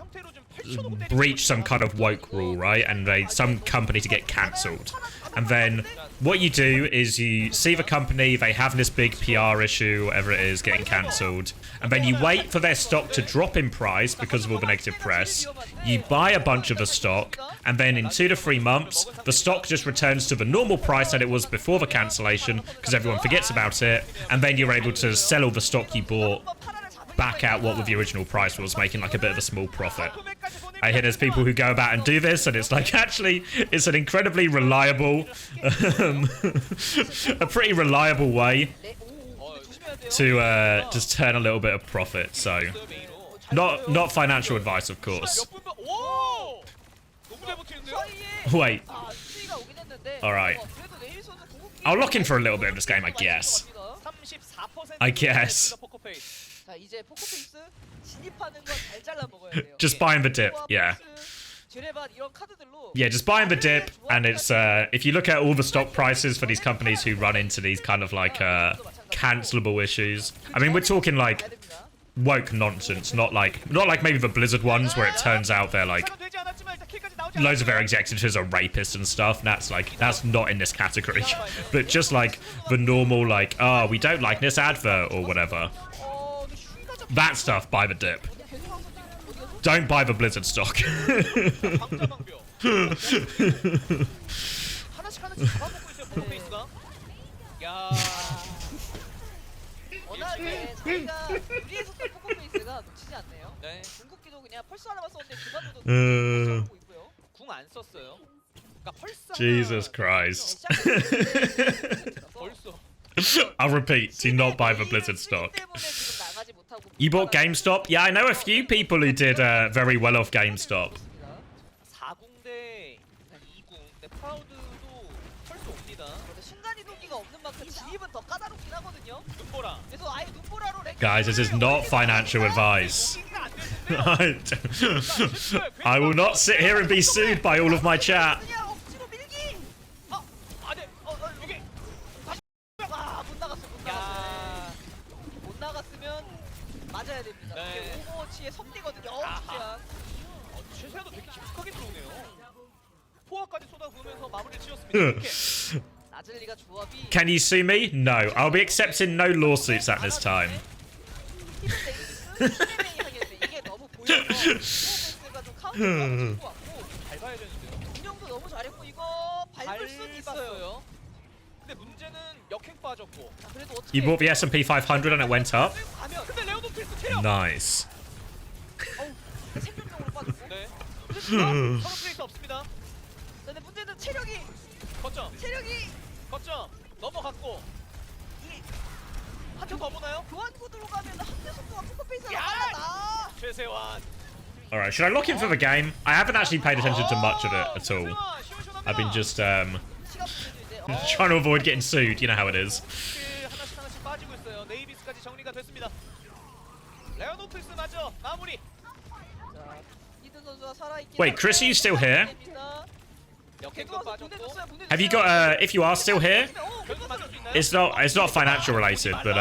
breach some kind of woke rule, right? And some company to get cancelled. And then what you do is you see the company, they have this big PR issue, whatever it is, getting cancelled. And then you wait for their stock to drop in price because of all the negative press. You buy a bunch of the stock, and then in 2 to 3 months, the stock just returns to the normal price that it was before the cancellation because everyone forgets about it. And then you're able to sell all the stock you bought back out what the original price was, making like a bit of a small profit. I hear there's people who go about and do this, and it's like, actually, it's an incredibly reliable, a pretty reliable way to just turn a little bit of profit. So, not financial advice, of course. Wait. All right. I'll lock in for a little bit of this game, I guess. Just buying the dip, yeah. Yeah, just buying the dip, and it's if you look at all the stock prices for these companies who run into these kind of like cancelable issues. I mean, we're talking like woke nonsense, not like maybe the Blizzard ones where it turns out they're like loads of their executives are rapists and stuff. That's not in this category. But just like the normal like, oh, we don't like this advert or whatever. That stuff, buy the dip. Don't buy the Blizzard stock. Jesus Christ. I'll repeat, do not buy the Blizzard stock. You bought GameStop? Yeah, I know a few people who did very well off GameStop. Guys, this is not financial advice. I will not sit here and be sued by all of my chat. Can you sue me? No. I'll be accepting no lawsuits at this time. You bought the S&P 500 and it went up? Nice. Alright, should I lock in for the game? I haven't actually paid attention to much of it at all. I've been just trying to avoid getting sued, you know how it is. Wait, Chris, are you still here? Have you got if you are still here, it's not financial related, but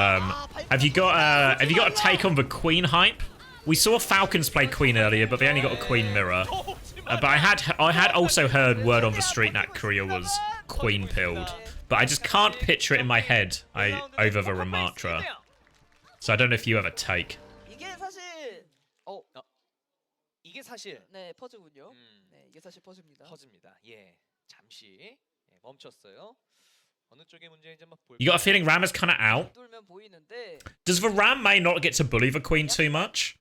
have you got a take on the Queen hype? We saw Falcons play Queen earlier, but they only got a Queen mirror. But I had also heard word on the street that Korea was Queen pilled, but I just can't picture it in my head over the Ramatra. So I don't know if you have a take. 이게 사실 네 퍼즈군요. 네 이게 사실 퍼즈입니다. 퍼즈입니다. 예 잠시 멈췄어요. 어느 쪽의 문제인지 한번 볼까요? You got a feeling Ram is kind of out? Does the Ram may not get to bully the Queen too much?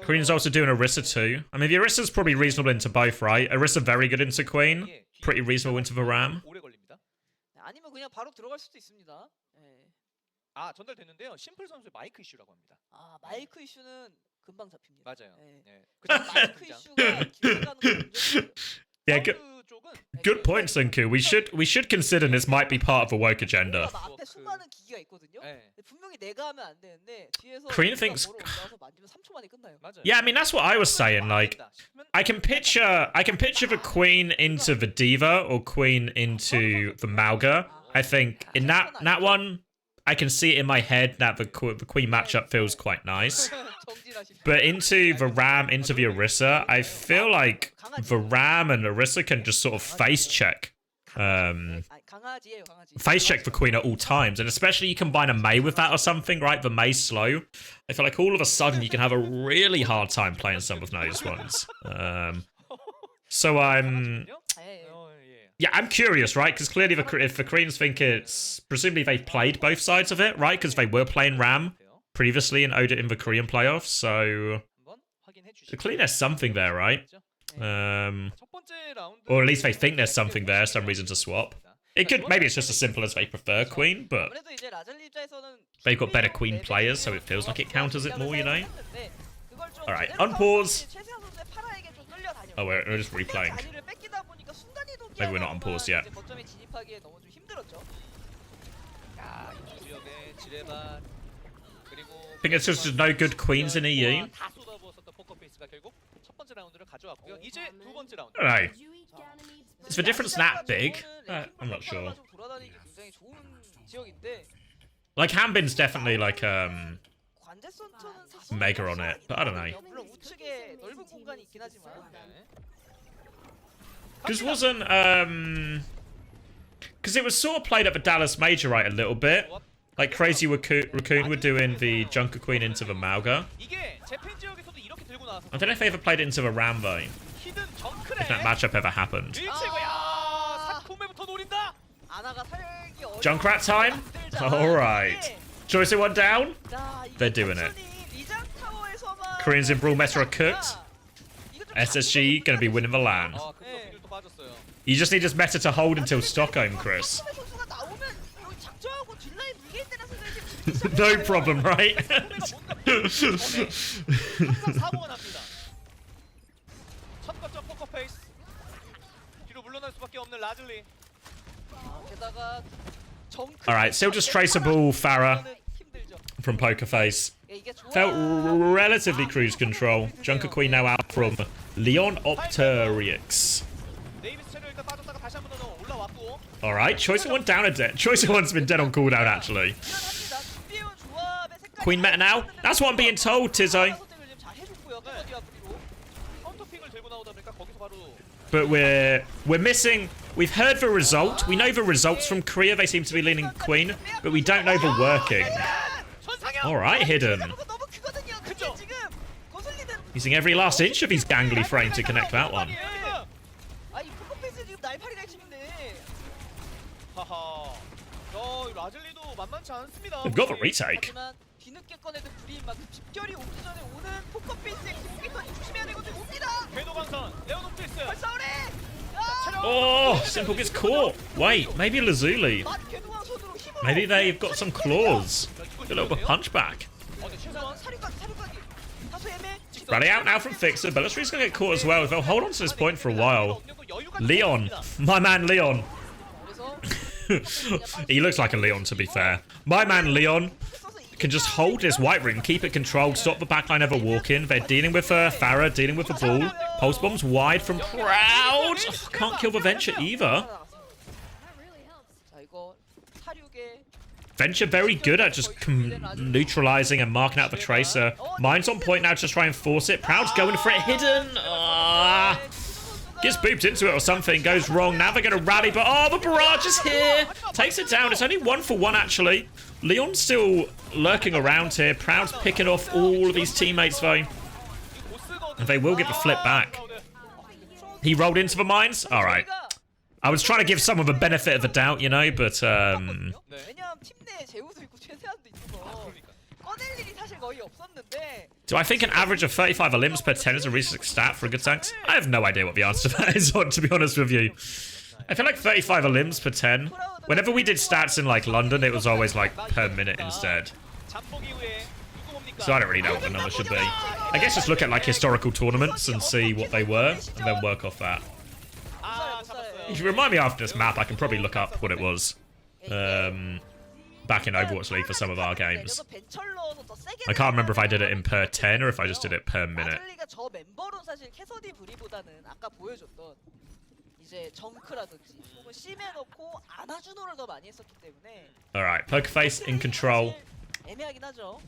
Queen's also doing Orisa too. I mean, the Orisa's probably reasonable into both, right? Orisa very good into Queen, pretty reasonable into the Ram. 아니면 그냥 바로 들어갈 수도 있습니다. 아 전달됐는데요. 심플 선수의 마이크 이슈라고 합니다. 아 마이크 이슈는 금방 잡힙니다. 맞아요. 네. 마이크 이슈가 길어가는 건 Yeah, Good point, Sunku. We should consider this might be part of a woke agenda. 앞에 수많은 기기가 있거든요. 분명히 내가 하면 안 되는데 뒤에서 Korean thinks. 올라와서 만지면 3초 만에 끝나요. Yeah, I mean that's what I was saying. Like, I can picture the queen into the diva or queen into the Mauga. I think in that one, I can see it in my head that the queen matchup feels quite nice. But into the Ram, into the Orisa, I feel like the Ram and Orisa can just sort of face check. Face check the queen at all times, and especially you combine a Mei with that or something, right? The Mei's slow. I feel like all of a sudden you can have a really hard time playing some of those ones. So I'm curious, right? Because clearly if the Koreans think it's presumably they've played both sides of it, right? Because they were playing Ram previously in the Korean playoffs, so clearly there's something there, right? Or at least they think there's something there, some reason to swap. It could, maybe it's just as simple as they prefer Queen, but they've got better Queen players, so it feels like it counters it more, you know? Alright, unpause. Oh, we're just replaying. Maybe we're not unpaused yet. I think it's just no good queens in EU. I don't know. Is the difference that big? I'm not sure. Like, Hambin's definitely like, mega on it, but I don't know. Because wasn't, because it was sort of played at the Dallas Major, right, a little bit. Like Crazy Raccoon were doing the Junker Queen into the Mauga. I don't know if they ever played it into the Ram though. If that matchup ever happened. Junkrat time? Alright. Choice of one down? They're doing it. Koreans in Brawl Meta are cooked. SSG gonna be winning the LAN. You just need this meta to hold until Stockholm, Chris. No problem, right? Alright, still just traceable Farah from Poker Face. Felt relatively cruise control. Junker Queen now out from Leon Opterix. Alright, Choice of one down a dead. Choice of one's been dead on cooldown actually. Queen meta now? That's what I'm being told, Tizzo. But we're missing. We've heard the result. We know the results from Korea. They seem to be leaning Queen, but we don't know the working. Alright, Hidden. Using every last inch of his gangly frame to connect that one. They've got the retake. Oh, Simple gets caught. Wait, maybe Lazuli. Maybe they've got some claws. A little bit of punchback. Rally out now from Fixer. Bellastri's going to get caught as well. They'll hold on to this point for a while. Leon. My man Leon. He looks like a Leon, to be fair. My man Leon can just hold his white ring, keep it controlled, stop the backline ever walking. They're dealing with Farah, dealing with the ball. Pulse bombs wide from Proud. Oh, can't kill the Venture either. Venture very good at just neutralizing and marking out the Tracer. Mine's on point now to try and force it. Proud's going for it. Hidden. Gets booped into it or something. Goes wrong. Now they're going to rally, but oh, the barrage is here. Takes it down. It's only 1-for-1 actually. Leon's still lurking around here. Proud's picking off all of his teammates though. And they will get the flip back. He rolled into the mines? Alright. I was trying to give someone the benefit of the doubt, you know, but do I think an average of 35 elims per 10 is a realistic stat for a good tanks? I have no idea what the answer to that is, to be honest with you. I feel like 35 elims per 10. Whenever we did stats in like London, it was always like per minute instead. So I don't really know what the number should be. I guess just look at like historical tournaments and see what they were, and then work off that. If you remind me after this map, I can probably look up what it was back in Overwatch League for some of our games. I can't remember if I did it in per 10 or if I just did it per minute. 라즐리가 저 멤버론 사실 캐서디 브리보다는 아까 보여줬던 이제 정크라든지 혹은 심해 넣고 아나주노를 더 많이 했었기 때문에. Alright, Pokerface in control. 애매하긴 하죠.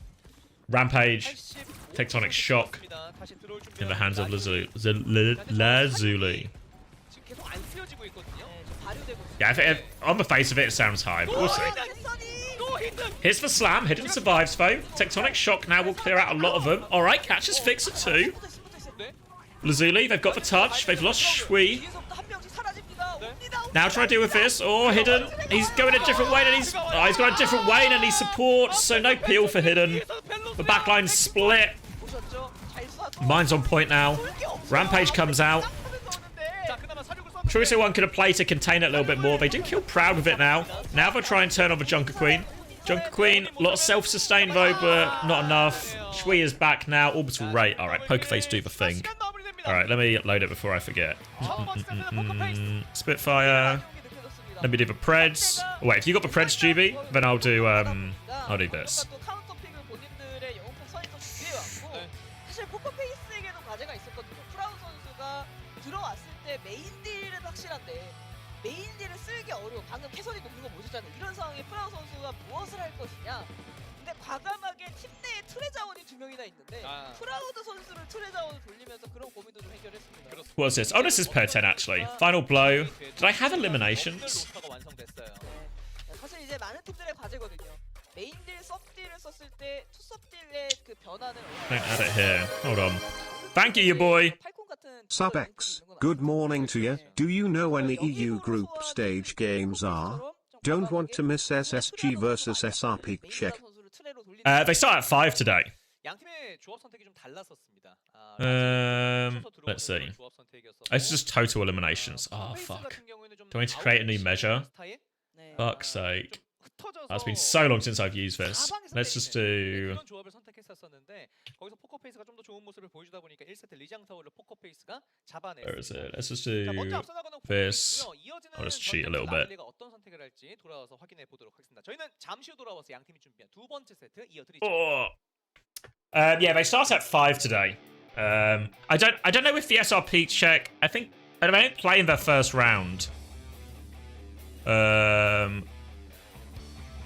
Rampage, Tectonic Shock in the hands of Lazuli. Yeah, if on the face of it, it sounds high, but we'll see. Here's the slam. Hidden survives, though. Tectonic Shock now will clear out a lot of them. All right, catches Fixer too. Lazuli, they've got the touch. They've lost Shui. Now trying to deal with this. Oh, Hidden. He's going a different way, and he's got a different way, and he supports. So no peel for Hidden. The backline split. Mine's on point now. Rampage comes out. Choice one could have played to contain it a little bit more. They do kill Proud with it now. Now they'll try and turn on the Junker Queen. Junker Queen, a lot of self-sustain though, but not enough. Shui is back now. Orbital Rate. Alright, Pokerface do the thing. Alright, let me load it before I forget. Spitfire. Let me do the Preds. Oh, wait, if you got the Preds, GB, then I'll do this. 메인딜을 쓸기 어려워. 방금 캐서디 높은 거 보셨잖아요. 이런 상황에 프라우 선수가 무엇을 할 것이냐. 근데 과감하게 팀 내에 트레 자원이 2명이나 있는데 프라우드 선수를 트레 자원을 돌리면서 그런 고민도 좀 해결했습니다. What's this? Oh, this is per 10 actually. Final blow. Did I have eliminations? 사실 이제 많은 팀들의 과제거든요. 메인딜, 섭딜을 썼을 때 투섭딜의 그 변화는 Don't add it here. Hold on. Thank you, your boy. SubX, good morning to you. Do you know when the EU group stage games are? Don't want to miss SSG versus SRP check. They start at 5 today. Let's see. It's just total eliminations. Oh, fuck. Do I need to create a new measure? Fuck's sake. It's been so long since I've used this. Let's just do... Where is it? Let's just do this. I'll just cheat a little bit. Oh. Yeah, they start at 5 today. I don't know if the SRP check. I don't play in their first round.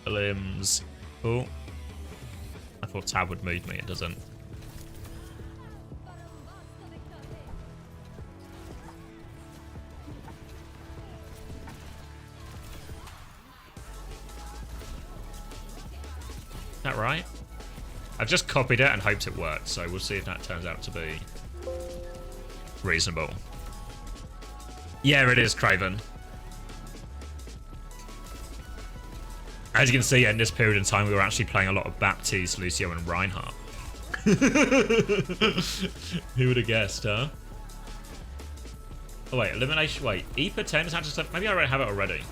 Limbs. Oh. I thought tab would move me, it doesn't. Is that right? I've just copied it and hoped it worked, so we'll see if that turns out to be reasonable. Yeah, it is, Craven. As you can see, in this period in time, we were actually playing a lot of Baptiste, Lucio, and Reinhardt. Who would have guessed, huh? Oh, wait, elimination. Wait, EPA 10 is actually. Maybe I already have it already.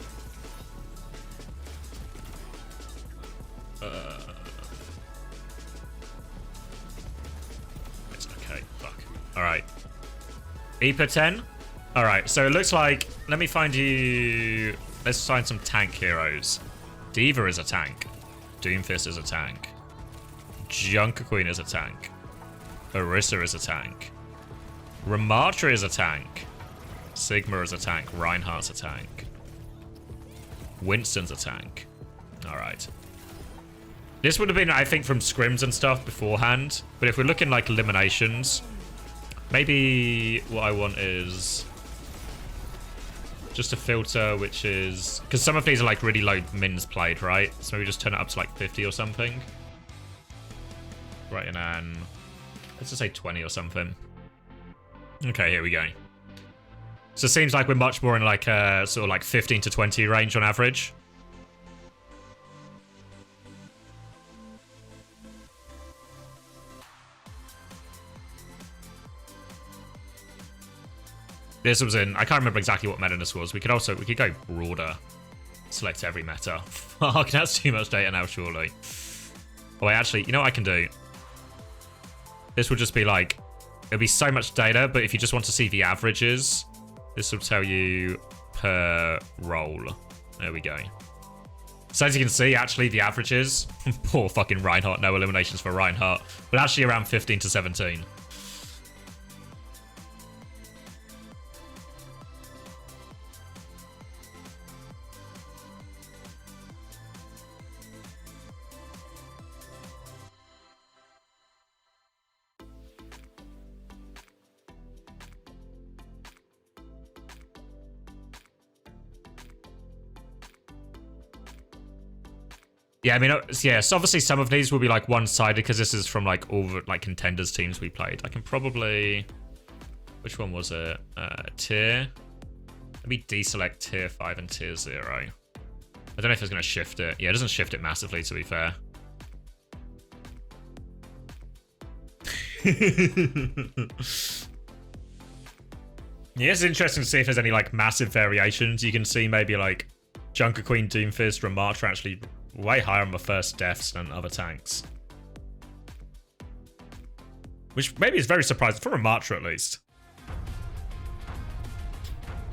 It's okay. Fuck. Alright. EPA 10? Alright, so it looks like. Let me find you. Let's find some tank heroes. Diva is a tank. Doomfist is a tank. Junker Queen is a tank. Orisa is a tank. Ramatra is a tank. Sigma is a tank. Reinhardt's a tank. Winston's a tank. Alright. This would have been, I think, from scrims and stuff beforehand. But if we're looking like eliminations, maybe what I want is just a filter, which is... Because some of these are like really low mins played, right? So maybe just turn it up to like 50 or something. Right, and let's just say 20 or something. Okay, here we go. So it seems like we're much more in like a sort of like 15 to 20 range on average. This was in, I can't remember exactly what meta this was. We could go broader. Select every meta. Fuck, that's too much data now, surely. Oh wait, actually, you know what I can do? This will just be like, it'll be so much data, but if you just want to see the averages, this will tell you per role. There we go. So as you can see, actually the averages, poor fucking Reinhardt, no eliminations for Reinhardt, but actually around 15 to 17. Yeah, I mean, yeah, so obviously some of these will be like one-sided because this is from like all the like contenders teams we played. I can probably, which one was it? Tier. Let me deselect tier 5 and tier 0. I don't know if it's going to shift it. Yeah, it doesn't shift it massively, to be fair. Yeah, it's interesting to see if there's any like massive variations. You can see maybe like Junker Queen, Doomfist, Ramattra actually way higher on the first deaths than other tanks. Which maybe is very surprising, for Ramattra at least.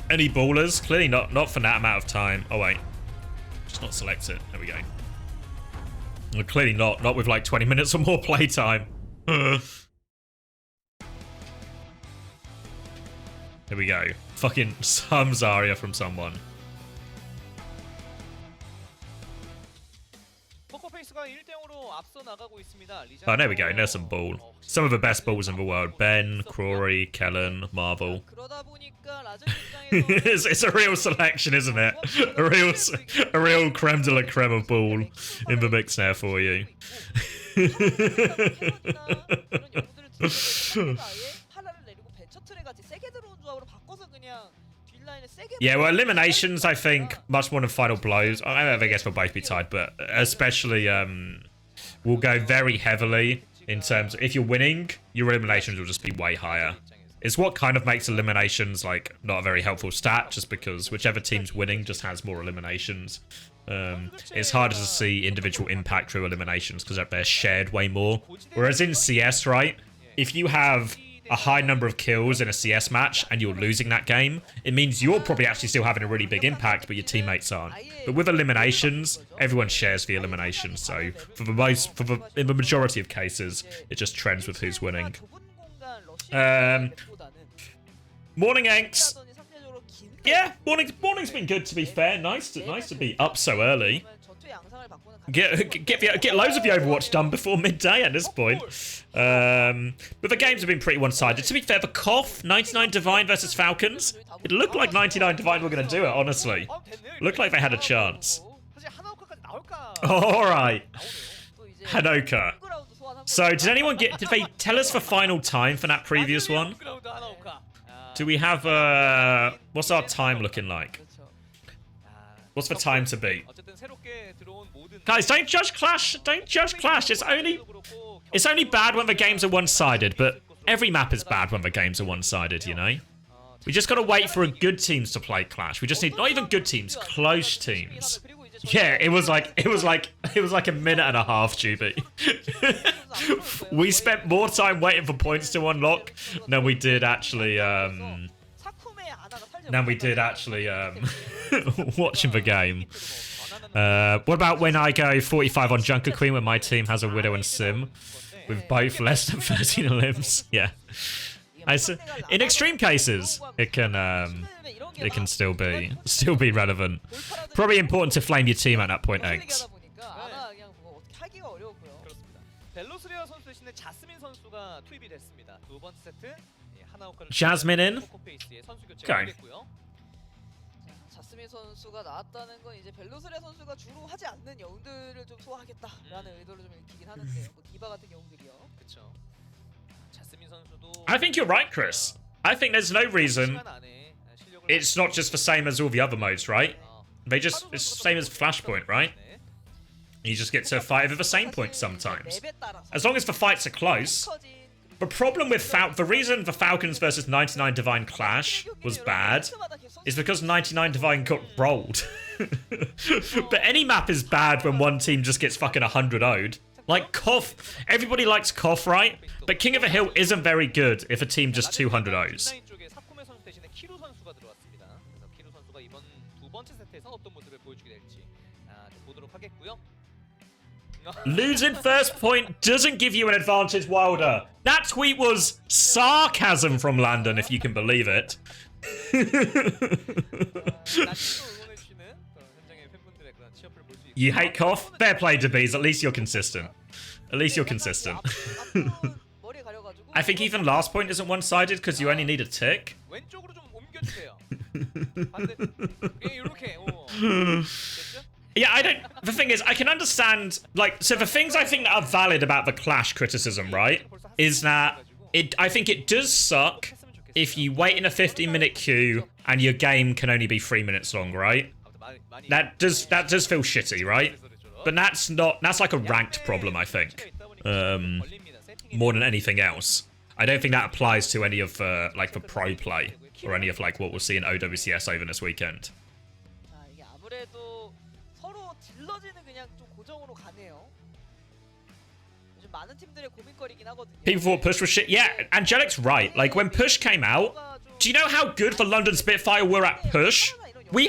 Any ballers? Clearly not for that amount of time. Oh wait. Just not select it. There we go. Well, clearly not with like 20 minutes or more playtime. Here we go. Fucking some Zarya from someone. Oh, there we go. There's some ball. Some of the best balls in the world. Ben, Crawley, Kellen, Marvel. it's a real selection, isn't it? A real creme de la creme of ball in the mix there for you. Yeah, well, eliminations, I think, much more than final blows. I guess we'll both be tied, but especially will go very heavily in terms of if you're winning, your eliminations will just be way higher. It's what kind of makes eliminations like not a very helpful stat, just because whichever team's winning just has more eliminations. It's harder to see individual impact through eliminations because they're shared way more. Whereas in CS, right, if you have a high number of kills in a CS match and you're losing that game, it means you're probably actually still having a really big impact, but your teammates aren't. But with eliminations, everyone shares the eliminations. So in the majority of cases, it just trends with who's winning. Morning, Anks. Yeah, morning's been good, to be fair. Nice to be up so early. Get loads of the Overwatch done before midday at this point. But the games have been pretty one-sided. To be fair, the Koff 99 Divine versus Falcons, it looked like 99 Divine were going to do it, honestly. Looked like they had a chance. Alright. Hanoka. So, did they tell us the final time for that previous one? Do we have, what's our time looking like? What's the time to beat? Guys, don't judge Clash. Don't judge Clash. It's only bad when the games are one-sided, but every map is bad when the games are one-sided, you know? We just gotta wait for good teams to play Clash. We just need not even good teams, close teams. Yeah, it was like a minute and a half, Juby. We spent more time waiting for points to unlock than we did actually watching the game. What about when I go 45 on Junker Queen when my team has a Widow and Sim with both less than 13 limbs? Yeah. In extreme cases, it can still be relevant. Probably important to flame your team at that point, Eggs. Jasmine in? Okay. 자스민 선수가 나왔다는 건 이제 벨로스레 선수가 주로 하지 않는 영웅들을 좀 소화하겠다라는 의도를 좀 읽히긴 하는데요. 뭐 디바 같은 영웅들이요. 그렇죠. 자스민 선수도 I think you're right, Chris. I think there's no reason it's not just the same as all the other modes, right? It's the same as Flashpoint, right? You just get to a fight at the same point sometimes. As long as the fights are close. The problem with the reason the Falcons versus 99 Divine clash was bad is because 99 Divine got rolled. But any map is bad when one team just gets fucking 100 0'd. Like Koff, everybody likes Koff, right? But King of the Hill isn't very good if a team just 200 0's. 두 번째 세트에서 어떤 모습을 보여주게 될지 좀 보도록 하겠고요. Losing first point doesn't give you an advantage, Wilder. That tweet was sarcasm from Landon, if you can believe it. You hate Koff? Fair play to Bees. At least you're consistent. At least you're consistent. I think even last point isn't one-sided because you only need a tick. 왼쪽으로 좀 옮겨주세요. 이렇게. Yeah, I don't. The thing is, I can understand. Like, so the things I think that are valid about the Clash criticism, right, is that I think it does suck if you wait in a 15-minute queue and your game can only be 3 minutes long, right? That does feel shitty, right? But that's like a ranked problem, I think. More than anything else. I don't think that applies to any of like the pro play or any of like what we'll see in OWCS over this weekend. People thought Push was shit. Yeah, Angelic's right. Like, when Push came out, do you know how good the London Spitfire were at Push? We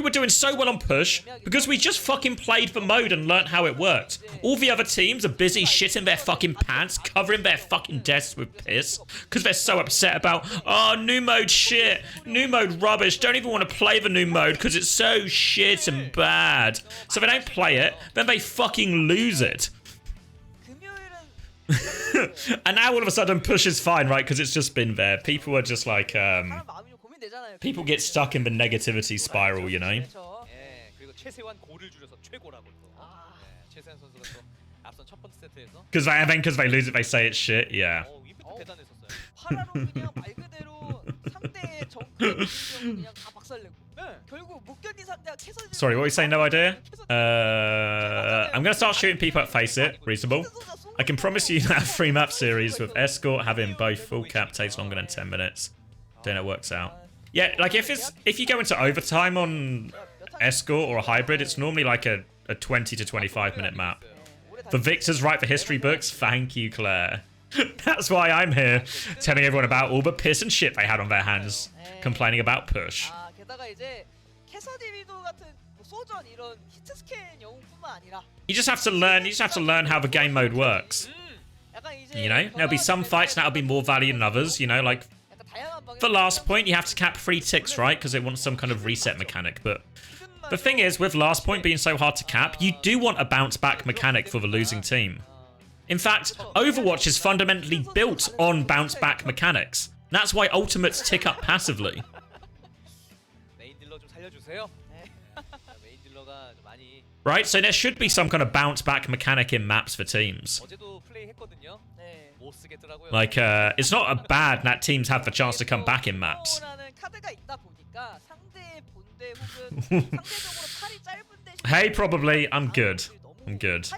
were doing so well on Push because we just fucking played the mode and learnt how it worked. All the other teams are busy shitting their fucking pants, covering their fucking desks with piss because they're so upset about, oh, new mode shit, new mode rubbish, don't even want to play the new mode because it's so shit and bad. So they don't play it, then they fucking lose it. And now all of a sudden Push is fine, right? Because it's just been there. People are just like, people get stuck in the negativity spiral, you know? Because they lose it, they say it's shit, yeah. Sorry, what were you saying? No idea? I'm going to start shooting people at Face It. Reasonable. I can promise you that a 3-map series with Escort having both full cap takes longer than 10 minutes. Don't know it works out. Yeah, like if you go into overtime on Escort or a hybrid, it's normally like a 20 to 25 minute map. The victors write the history books. Thank you, Claire. That's why I'm here, telling everyone about all the piss and shit they had on their hands, complaining about Push. You just have to learn. You just have to learn how the game mode works. You know, there'll be some fights that'll be more value than others. You know, like for last point, you have to cap 3 ticks, right? Because it wants some kind of reset mechanic. But the thing is, with last point being so hard to cap, you do want a bounce back mechanic for the losing team. In fact, Overwatch is fundamentally built on bounce back mechanics. That's why ultimates tick up passively. Right, so there should be some kind of bounce back mechanic in maps for teams. Like, it's not bad that teams have the chance to come back in maps. Hey, probably. I'm good. I'm good.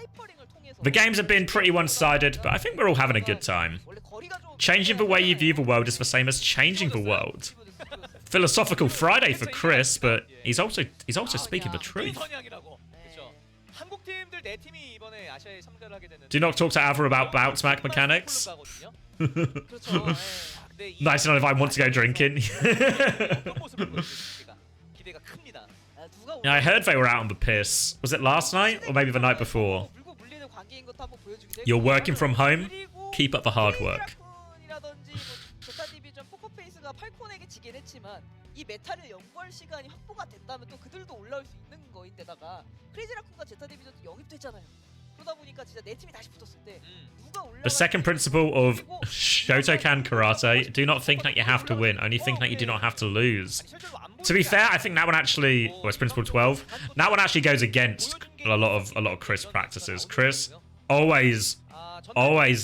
The games have been pretty one-sided, but I think we're all having a good time. Changing the way you view the world is the same as changing the world. Philosophical Friday for Chris, but he's also speaking the truth. Do not talk to Avra about bounce back mechanics. Nice to know if I want to go drinking. Yeah, I heard they were out on the piss. Was it last night or maybe the night before? You're working from home? Keep up the hard work. 이 메타를 연구할 시간이 확보가 됐다면 또 그들도 올라올 수 있는 거인데다가 크레이지 라쿤과 제타 디비전도 영입됐잖아요. 그러다 보니까 진짜 네 팀이 다시 붙었을 때 누가 올라 The second principle of Shotokan Karate, do not think that you have to win, only think that you do not have to lose. To be fair, I think that one actually, well, it's principle 12. That one actually goes against a lot of Chris practices. Chris always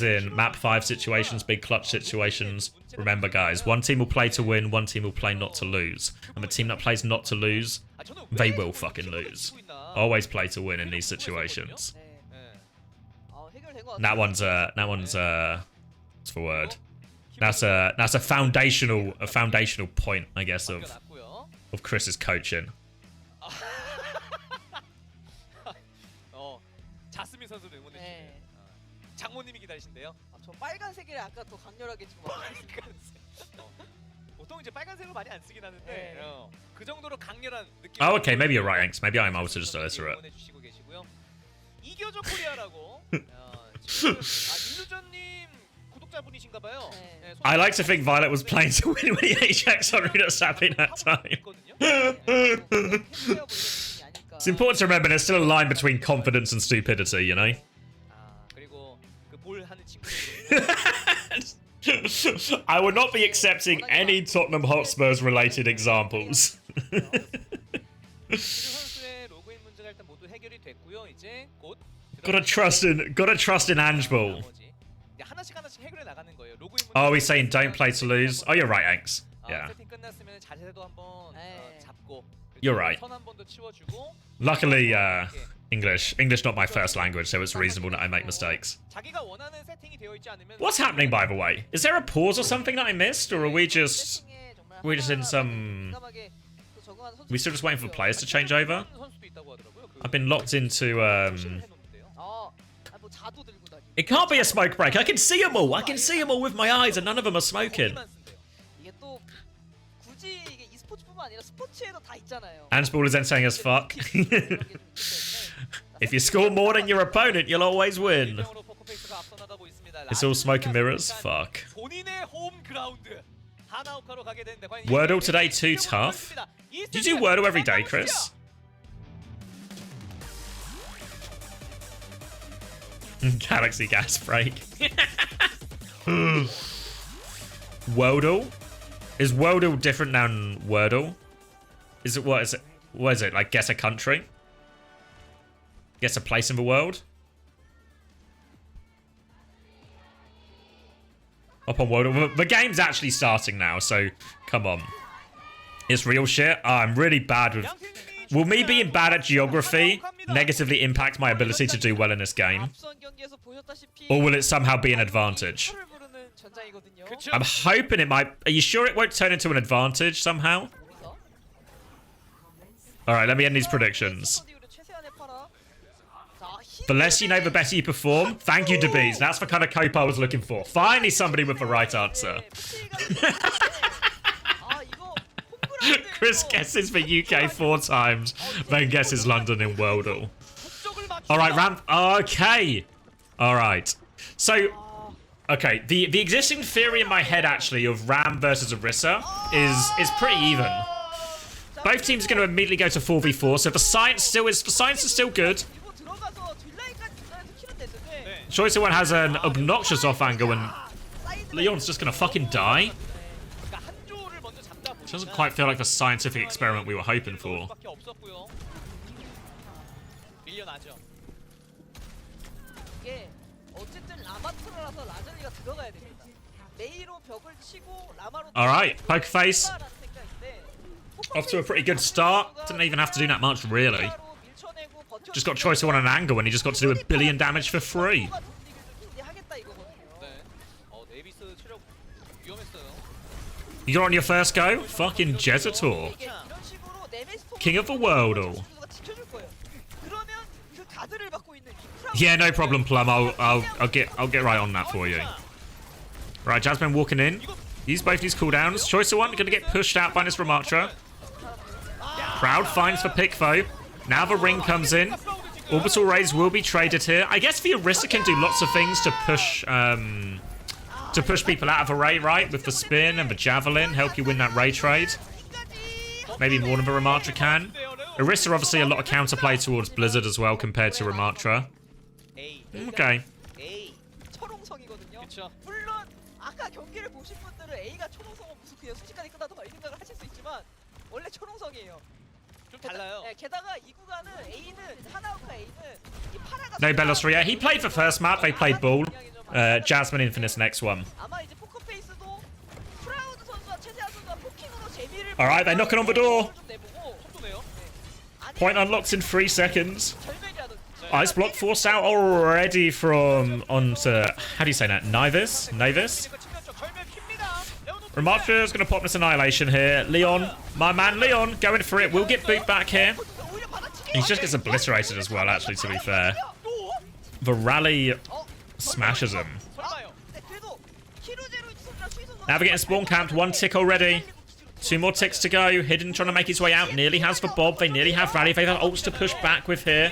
in map 5 situations, big clutch situations. Remember, guys, one team will play to win, one team will play not to lose. And the team that plays not to lose, they will fucking lose. Always play to win in these situations. That one's what's the word? That's a foundational point, I guess, of Chris's coaching. 장모님이 기다리신데요. 저 빨간색이라 아까 더 강렬하게 지금 보통 이제 빨간색을 많이 안 쓰긴 하는데 그 정도로 강렬한 느낌. Oh, okay, maybe you're right, Anx. Maybe I'm also just illiterate. 주시고 계시고요. 이겨줘 코리아라고. 지금 이누전님 구독자분이신가 봐요. I like to think Violet was playing to win when he HX on Rita Sapping that time. It's important to remember there's still a line between confidence and stupidity, you know? 그리고 그볼 하는 친구. I would not be accepting any Tottenham Hotspurs related examples. Gotta trust in Ange Ball. Oh, he's saying don't play to lose. Oh, you're right, Anx. Yeah. You're right. Luckily, English not my first language, so it's reasonable that I make mistakes. What's happening, by the way? Is there a pause or something that I missed, or are we just in some? We still just waiting for players to change over? I've been locked into. It can't be a smoke break. I can see them all. I can see them all with my eyes, and none of them are smoking. Ansball is then saying as fuck. If you score more than your opponent, you'll always win. It's all smoke and mirrors? Fuck. Wordle today too tough? Do you do Wordle every day, Chris? Galaxy gas break. Wordle? Is Wordle different than Wordle? Is it what is it? What is it? Like guess a country? Guess a place in the world? Up on Wordle. The game's actually starting now, so come on. It's real shit. Oh, I'm really bad with... Will me being bad at geography negatively impact my ability to do well in this game? Or will it somehow be an advantage? I'm hoping it might... Are you sure it won't turn into an advantage somehow? Alright, let me end these predictions. The less you know, the better you perform. Thank you, DeBees. That's the kind of cope I was looking for. Finally, somebody with the right answer. Chris guesses the UK 4 times, then guesses London in Wordle. Alright, Ram... Okay. Alright. So... Okay, the existing theory in my head, actually, of Ram versus Orisa is pretty even. Both teams are going to immediately go to 4v4, so the science is still good. Choice one has an obnoxious off angle, and Leon's just going to fucking die. It doesn't quite feel like the scientific experiment we were hoping for. Alright, Pokerface. Off to a pretty good start. Didn't even have to do that much, really. Just got choice one on an angle, and he just got to do a billion damage for free. You got on your first go? Fucking Jezator. King of the world. Yeah, no problem, Plum. I'll get right on that for you. Right, Jasmine walking in. Use both these cooldowns. Choice of one gonna get pushed out by this Ramatra. Crowd finds for Pickfo. Now the ring comes in. Orbital Rays will be traded here. I guess the Orisa can do lots of things to push people out of a Ray, right? With the spin and the javelin, help you win that Ray trade. Maybe more than the Ramatra can. Orisa obviously a lot of counterplay towards Blizzard as well compared to Ramatra. Okay. No Belos Ria. He played the first map, they played ball. Jasmine in for this next one. Alright, they're knocking on the door. Point unlocks in 3 seconds. Ice block forced out already from onto, how do you say that? Navis? Ramatra is going to pop this annihilation here. Leon, my man Leon, going for it. We'll get boot back here. He just gets obliterated as well, actually, to be fair. The rally smashes him. Now we're getting spawn camped. 1 tick already. 2 more ticks to go. Hidden trying to make his way out. Nearly has for Bob. They nearly have Rally. They have ults to push back with here.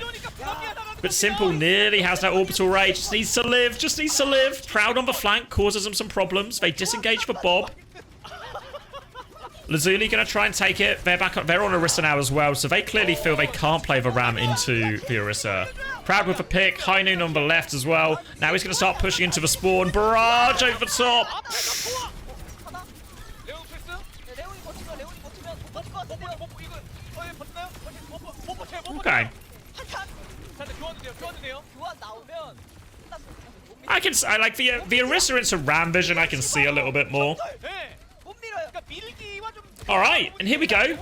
But Simple nearly has that orbital rage. Just needs to live. Just needs to live. Proud on the flank causes them some problems. They disengage for Bob. Lazuli gonna try and take it. They're back. They're on Orisa now as well, so they clearly feel they can't play the Ram into the Orisa. Proud with a pick. High Noon on the left as well. Now he's gonna start pushing into the spawn. Barrage over the top. Okay. I like the Orisa into Ram vision. I can see a little bit more. All right, and here we go.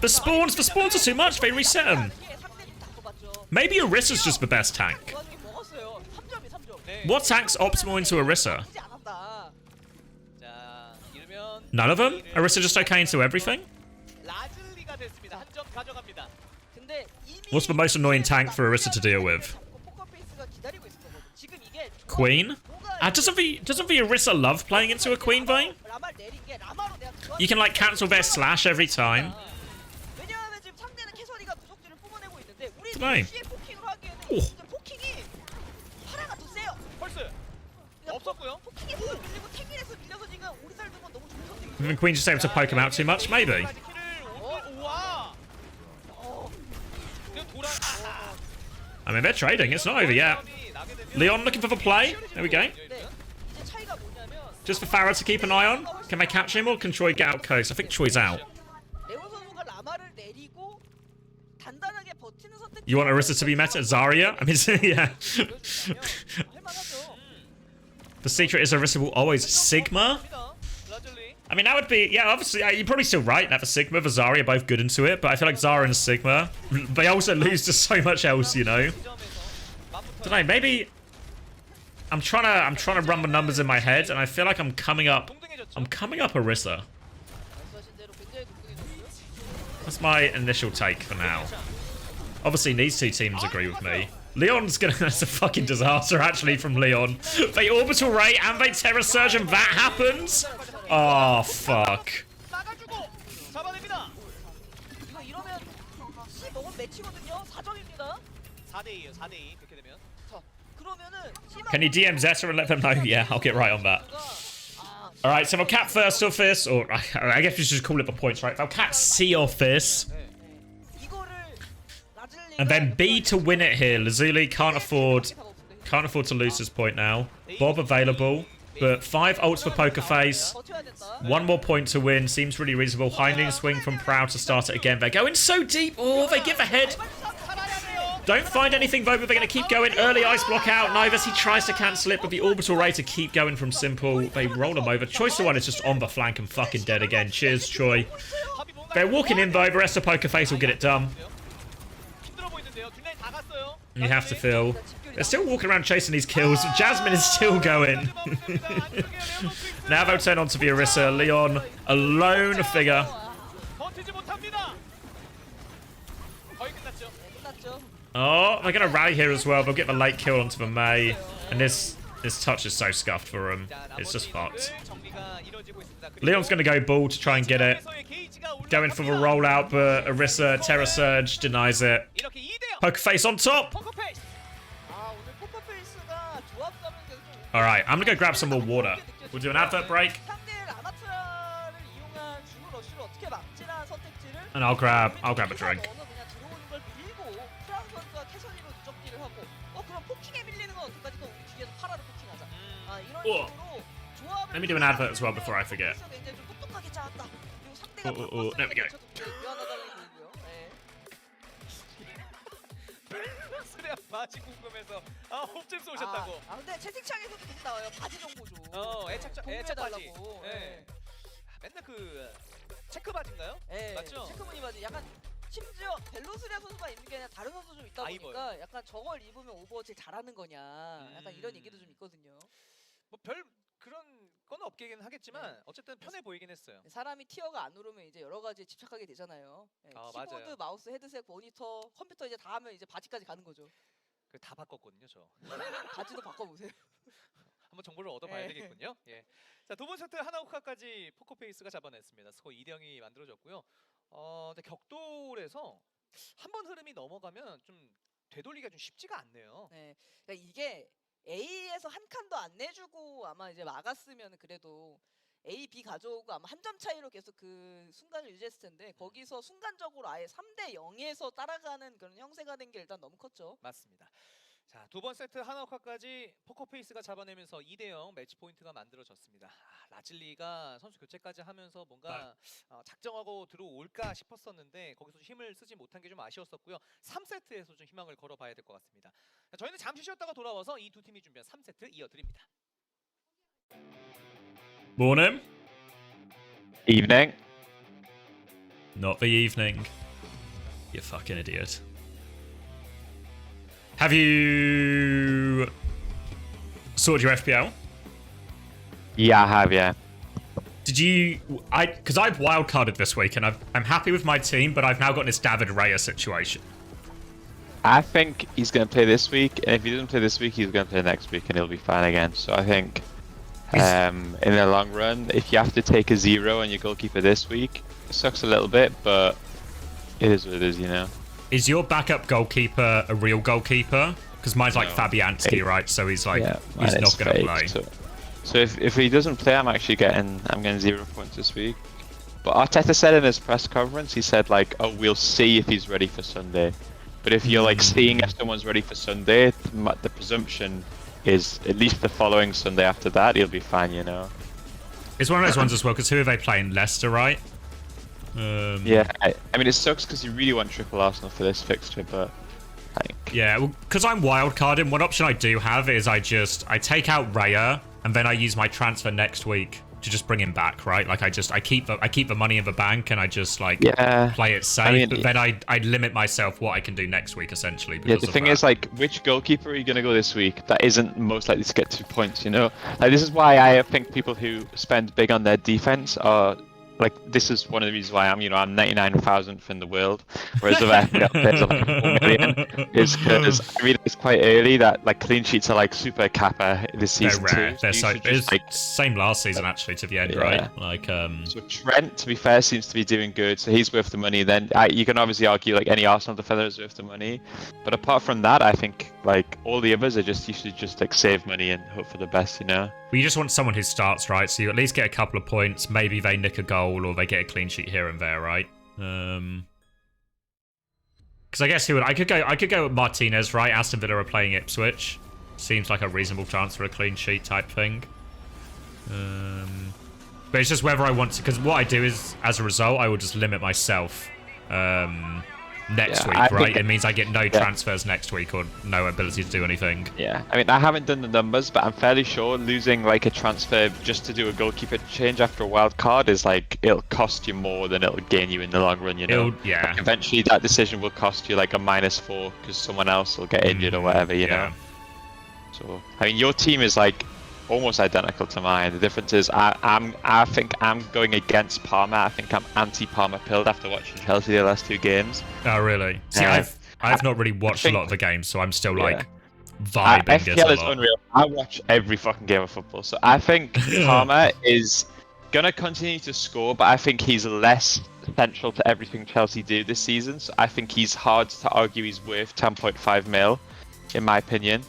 The spawns are too much. They reset them. Maybe Orisa's just the best tank. What tank's optimal into Orisa? None of them? Orisa just okay into everything? What's the most annoying tank for Orisa to deal with? Queen? Doesn't the Orisa love playing into a Queen vein? You can like cancel their slash every time. Dunno. Oh. The Queen just able to poke him out too much, maybe. I mean, they're trading. It's not over yet. Leon looking for the play. There we go. Just for Farah to keep an eye on. Can they catch him or can Choi get out coast? I think Choi's out. You want Orisa to be meta? Zarya? I mean, yeah. The secret is Orisa will always Sigma. I mean, that would be... Yeah, obviously, you're probably still right that the Sigma, the Zarya are both good into it. But I feel like Zara and Sigma, they also lose to so much else, you know? Don't know, maybe... I'm trying to run the numbers in my head, and I feel like I'm coming up Orisa. That's my initial take for now. Obviously, these two teams agree with me. Leon's gonna... That's a fucking disaster, actually, from Leon. They orbital ray and they Terra Surge, and that happens? Oh, fuck. Can you DM Zeta and let them know? Yeah, I'll get right on that. Alright, so they'll cap first off this, or I guess we should just call it the points, right? They'll cap C off this. And then B to win it here. Lazuli can't afford to lose this point now. Bob available, but 5 ults for Poker Face. 1 more point to win. Seems really reasonable. High Noon swing from Proud to start it again. They're going so deep. Oh, they give a head. Don't find anything though, but they're going to keep going. Early ice block out. Nivus, he tries to cancel it, but the orbital ray to keep going from Simple. They roll him over. Choice to one is just on the flank and fucking dead again. Cheers, Choi. They're walking in though. The rest of Poker Face will get it done. You have to feel. They're still walking around chasing these kills. Jasmine is still going. Now they'll turn on to the Orisa. Leon, a lone figure. Oh, they're going to rally here as well. They'll get the late kill onto the Mei. And this touch is so scuffed for him. It's just fucked. Leon's going to go ball to try and get it. Going for the rollout, but Orisa, Terra Surge, denies it. Poker Face on top. Alright, I'm going to go grab some more water. We'll do an advert break. And I'll grab a drink. Oh. Let me do an advert as well before I forget. Oh, there we go. 바지 궁금해서 홈챔스 오셨다고. 근데 채팅창에서도 계속 나와요. 바지 정보 좀. 애착 바지. 네. 맨날 그 체크 바지인가요? 네. 맞죠? 체크무늬 바지. 약간 심지어 벨로스리아 선수만 입는 게 아니라 다른 선수 좀 있다 보니까 약간 저걸 입으면 오버워치 잘하는 거냐. 약간 이런 얘기도 좀 있거든요. 뭐 별 그런 건 없긴 하겠지만 어쨌든 편해 보이긴 했어요. 사람이 티어가 안 오르면 이제 여러 가지에 집착하게 되잖아요. 키보드, 맞아요. 마우스, 헤드셋, 모니터, 컴퓨터 이제 다 하면 이제 바지까지 가는 거죠. 그 다 바꿨거든요, 저. 바지도 바꿔보세요. 한번 정보를 얻어봐야 되겠군요. 예. 자, 두 번 세트 하나오카까지 포커페이스가 잡아냈습니다. 스코어 2대0이 만들어졌고요. 격돌에서 한 번 흐름이 넘어가면 좀 되돌리기가 좀 쉽지가 않네요. 네, 그러니까 이게 A에서 한 칸도 안 내주고 아마 이제 막았으면 그래도 A, B 가져오고 아마 한 점 차이로 계속 그 순간을 유지했을 텐데 거기서 순간적으로 아예 3대 0에서 따라가는 그런 형세가 된 게 일단 너무 컸죠. 맞습니다. 자, 두 번 세트 하나오카까지 포커페이스가 잡아내면서 2대0 매치 포인트가 만들어졌습니다. 라즐리가 선수 교체까지 하면서 뭔가 작정하고 들어올까 싶었었는데 거기서 힘을 쓰지 못한 게 좀 아쉬웠었고요. 3세트에서 좀 희망을 걸어봐야 될 것 같습니다. 자, 저희는 잠시 쉬었다가 돌아와서 이 두 팀이 준비한 3세트 이어드립니다. Morning. Evening. Not the evening. You fucking idiot. Have you sorted your FPL? Yeah, I have, yeah. Did you... Because I've wildcarded this week, and I'm happy with my team, but I've now got this David Raya situation. I think he's going to play this week, and if he doesn't play this week, he's going to play next week, and he'll be fine again. So I think, in the long run, if you have to take a 0 on your goalkeeper this week, it sucks a little bit, but it is what it is, you know. Is your backup goalkeeper a real goalkeeper? Because mine's like Fabianski, right? So he's like, he's not going to play. So if he doesn't play, I'm getting 0 points this week. But Arteta said in his press conference, he said like, oh, we'll see if he's ready for Sunday. But if you're like seeing if someone's ready for Sunday, the presumption is at least the following Sunday after that, he'll be fine, you know. It's one of those ones as well, because who are they playing? Leicester, right? Yeah, I mean, it sucks because you really want triple Arsenal for this fixture, but I think... Yeah, well, because I'm wildcarding, one option I do have is I take out Raya, and then I use my transfer next week to just bring him back, right? Like I keep the money in the bank, and I just like play it safe. I mean, but then I limit myself what I can do next week, essentially. Yeah, the thing is, like, which goalkeeper are you going to go this week that isn't most likely to get 2 points, you know? Like, this is why I think people who spend big on their defense are... Like, this is one of the reasons why I'm 99,000th in the world, whereas other FPL players are like 4 million, is because I realized quite early that like clean sheets are like super kappa this season. They're rare. Too. They're so it's like same last season actually to the end, right? Like So Trent, to be fair, seems to be doing good, so he's worth the money. Then you can obviously argue like any Arsenal defender is worth the money, but apart from that, I think like all the others are just you should just like save money and hope for the best, you know. Well, you just want someone who starts, right? So you at least get a couple of points. Maybe they nick a goal or they get a clean sheet here and there, right? Because I guess I could go with Martinez, right? Aston Villa are playing Ipswich. Seems like a reasonable chance for a clean sheet type thing. But it's just whether I want to, because what I do is, as a result, I will just limit myself next week, right? It means I get no transfers next week or no ability to do anything. Yeah, I mean, I haven't done the numbers, but I'm fairly sure losing like a transfer just to do a goalkeeper change after a wild card is like, it'll cost you more than it'll gain you in the long run, you know? Like, eventually that decision will cost you like a -4 because someone else will get injured or whatever, you know? So, I mean, your team is like almost identical to mine. The difference is I think I'm going against Parma. I think I'm anti-Parma pilled after watching Chelsea the last 2 games. Oh really? See, I've not really watched a lot of the games, so I'm still like vibing this a FPL is lot. unreal. I watch every fucking game of football, so I think Parma is gonna continue to score, but I think he's less central to everything Chelsea do this season. So I think he's hard to argue he's worth 10.5 mil, in my opinion.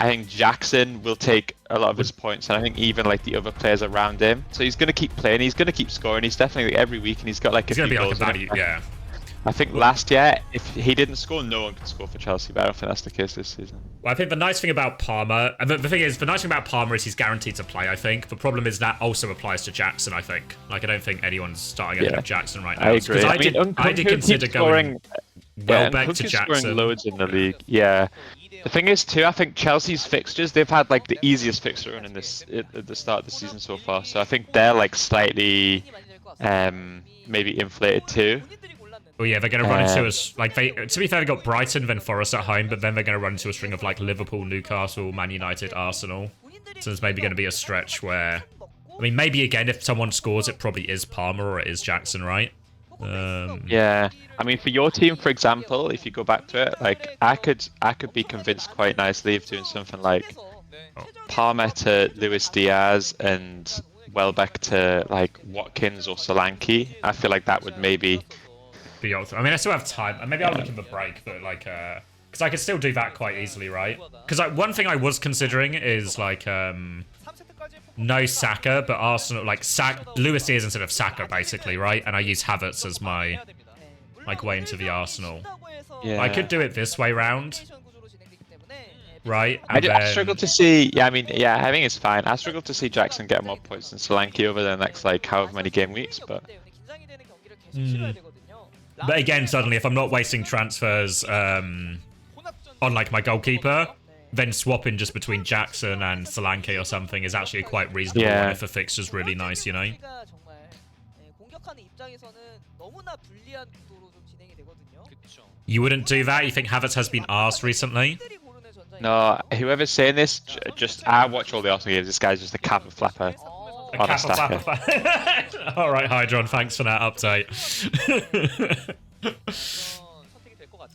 I think Jackson will take a lot of his points, and I think even like the other players around him. So he's going to keep playing, he's going to keep scoring, he's definitely every week, and he's got like a few goals. Yeah. I think last year, if he didn't score, no one could score for Chelsea, but I don't think that's the case this season. Well, I think the nice thing about Palmer, and the thing is, the nice thing about Palmer is he's guaranteed to play, I think. The problem is that also applies to Jackson, I think. Like, I don't think anyone's starting ahead of Jackson right now. I agree. I did consider going Welbeck to Jackson. Scoring loads in the league, yeah. The thing is, too, I think Chelsea's fixtures, they've had like the easiest fixture run in this at the start of the season so far. So I think they're like slightly maybe inflated too. Oh yeah, they're going to run into us. Like to be fair, they got Brighton, then Forest at home, but then they're going to run into a string of like Liverpool, Newcastle, Man United, Arsenal. So there's maybe going to be a stretch where, I mean, maybe again if someone scores, it probably is Palmer or it is Jackson, right? Yeah, I mean, for your team, for example, if you go back to it, like I could be convinced quite nicely of doing something like Palmer to Luis Diaz and Welbeck to like Watkins or Solanke. I feel like that would maybe be optimal. I mean, I still have time. Maybe I'll look in the break, but like, because I could still do that quite easily, right? Because like one thing I was considering is like, no Saka, but Arsenal like Luis Diaz instead of Saka, basically, right? And I use Havertz as my like way into the Arsenal. Yeah. I could do it this way round. Right, I struggle to see. Yeah, I mean, yeah, I think it's fine. I struggle to see Jackson get more points than Solanke over the next like however many game weeks, but. But again, suddenly, if I'm not wasting transfers on like my goalkeeper, then swapping just between Jackson and Solanke or something is actually quite reasonable. Yeah. If a fixture's really nice, you know. You wouldn't do that? You think Havertz has been arsed recently? No, whoever's saying this, just I watch all the Arsenal games. This guy's just a kappa flapper. On a stacker. All right, Hydron, thanks for that update.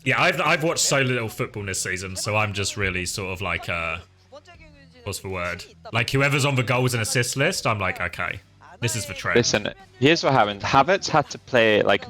Yeah, I've watched so little football this season, so I'm just really sort of like, what's the word? Like whoever's on the goals and assists list, I'm like, okay, this is the trend. Listen, here's what happened. Havertz had to play like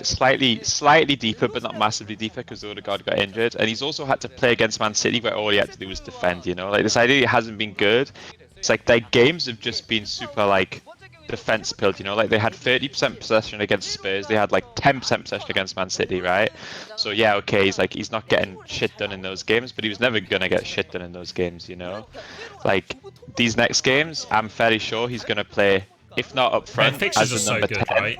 slightly deeper, but not massively deeper because Odegaard got injured, and he's also had to play against Man City where all he had to do was defend. You know, like this idea hasn't been good. It's like their games have just been super like defense built, you know, like they had 30% possession against Spurs, they had like 10% possession against Man City, right? So yeah, okay, he's not getting shit done in those games, but he was never gonna get shit done in those games, you know. Like these next games, I'm fairly sure he's gonna play, if not up front, as a number 10. Right?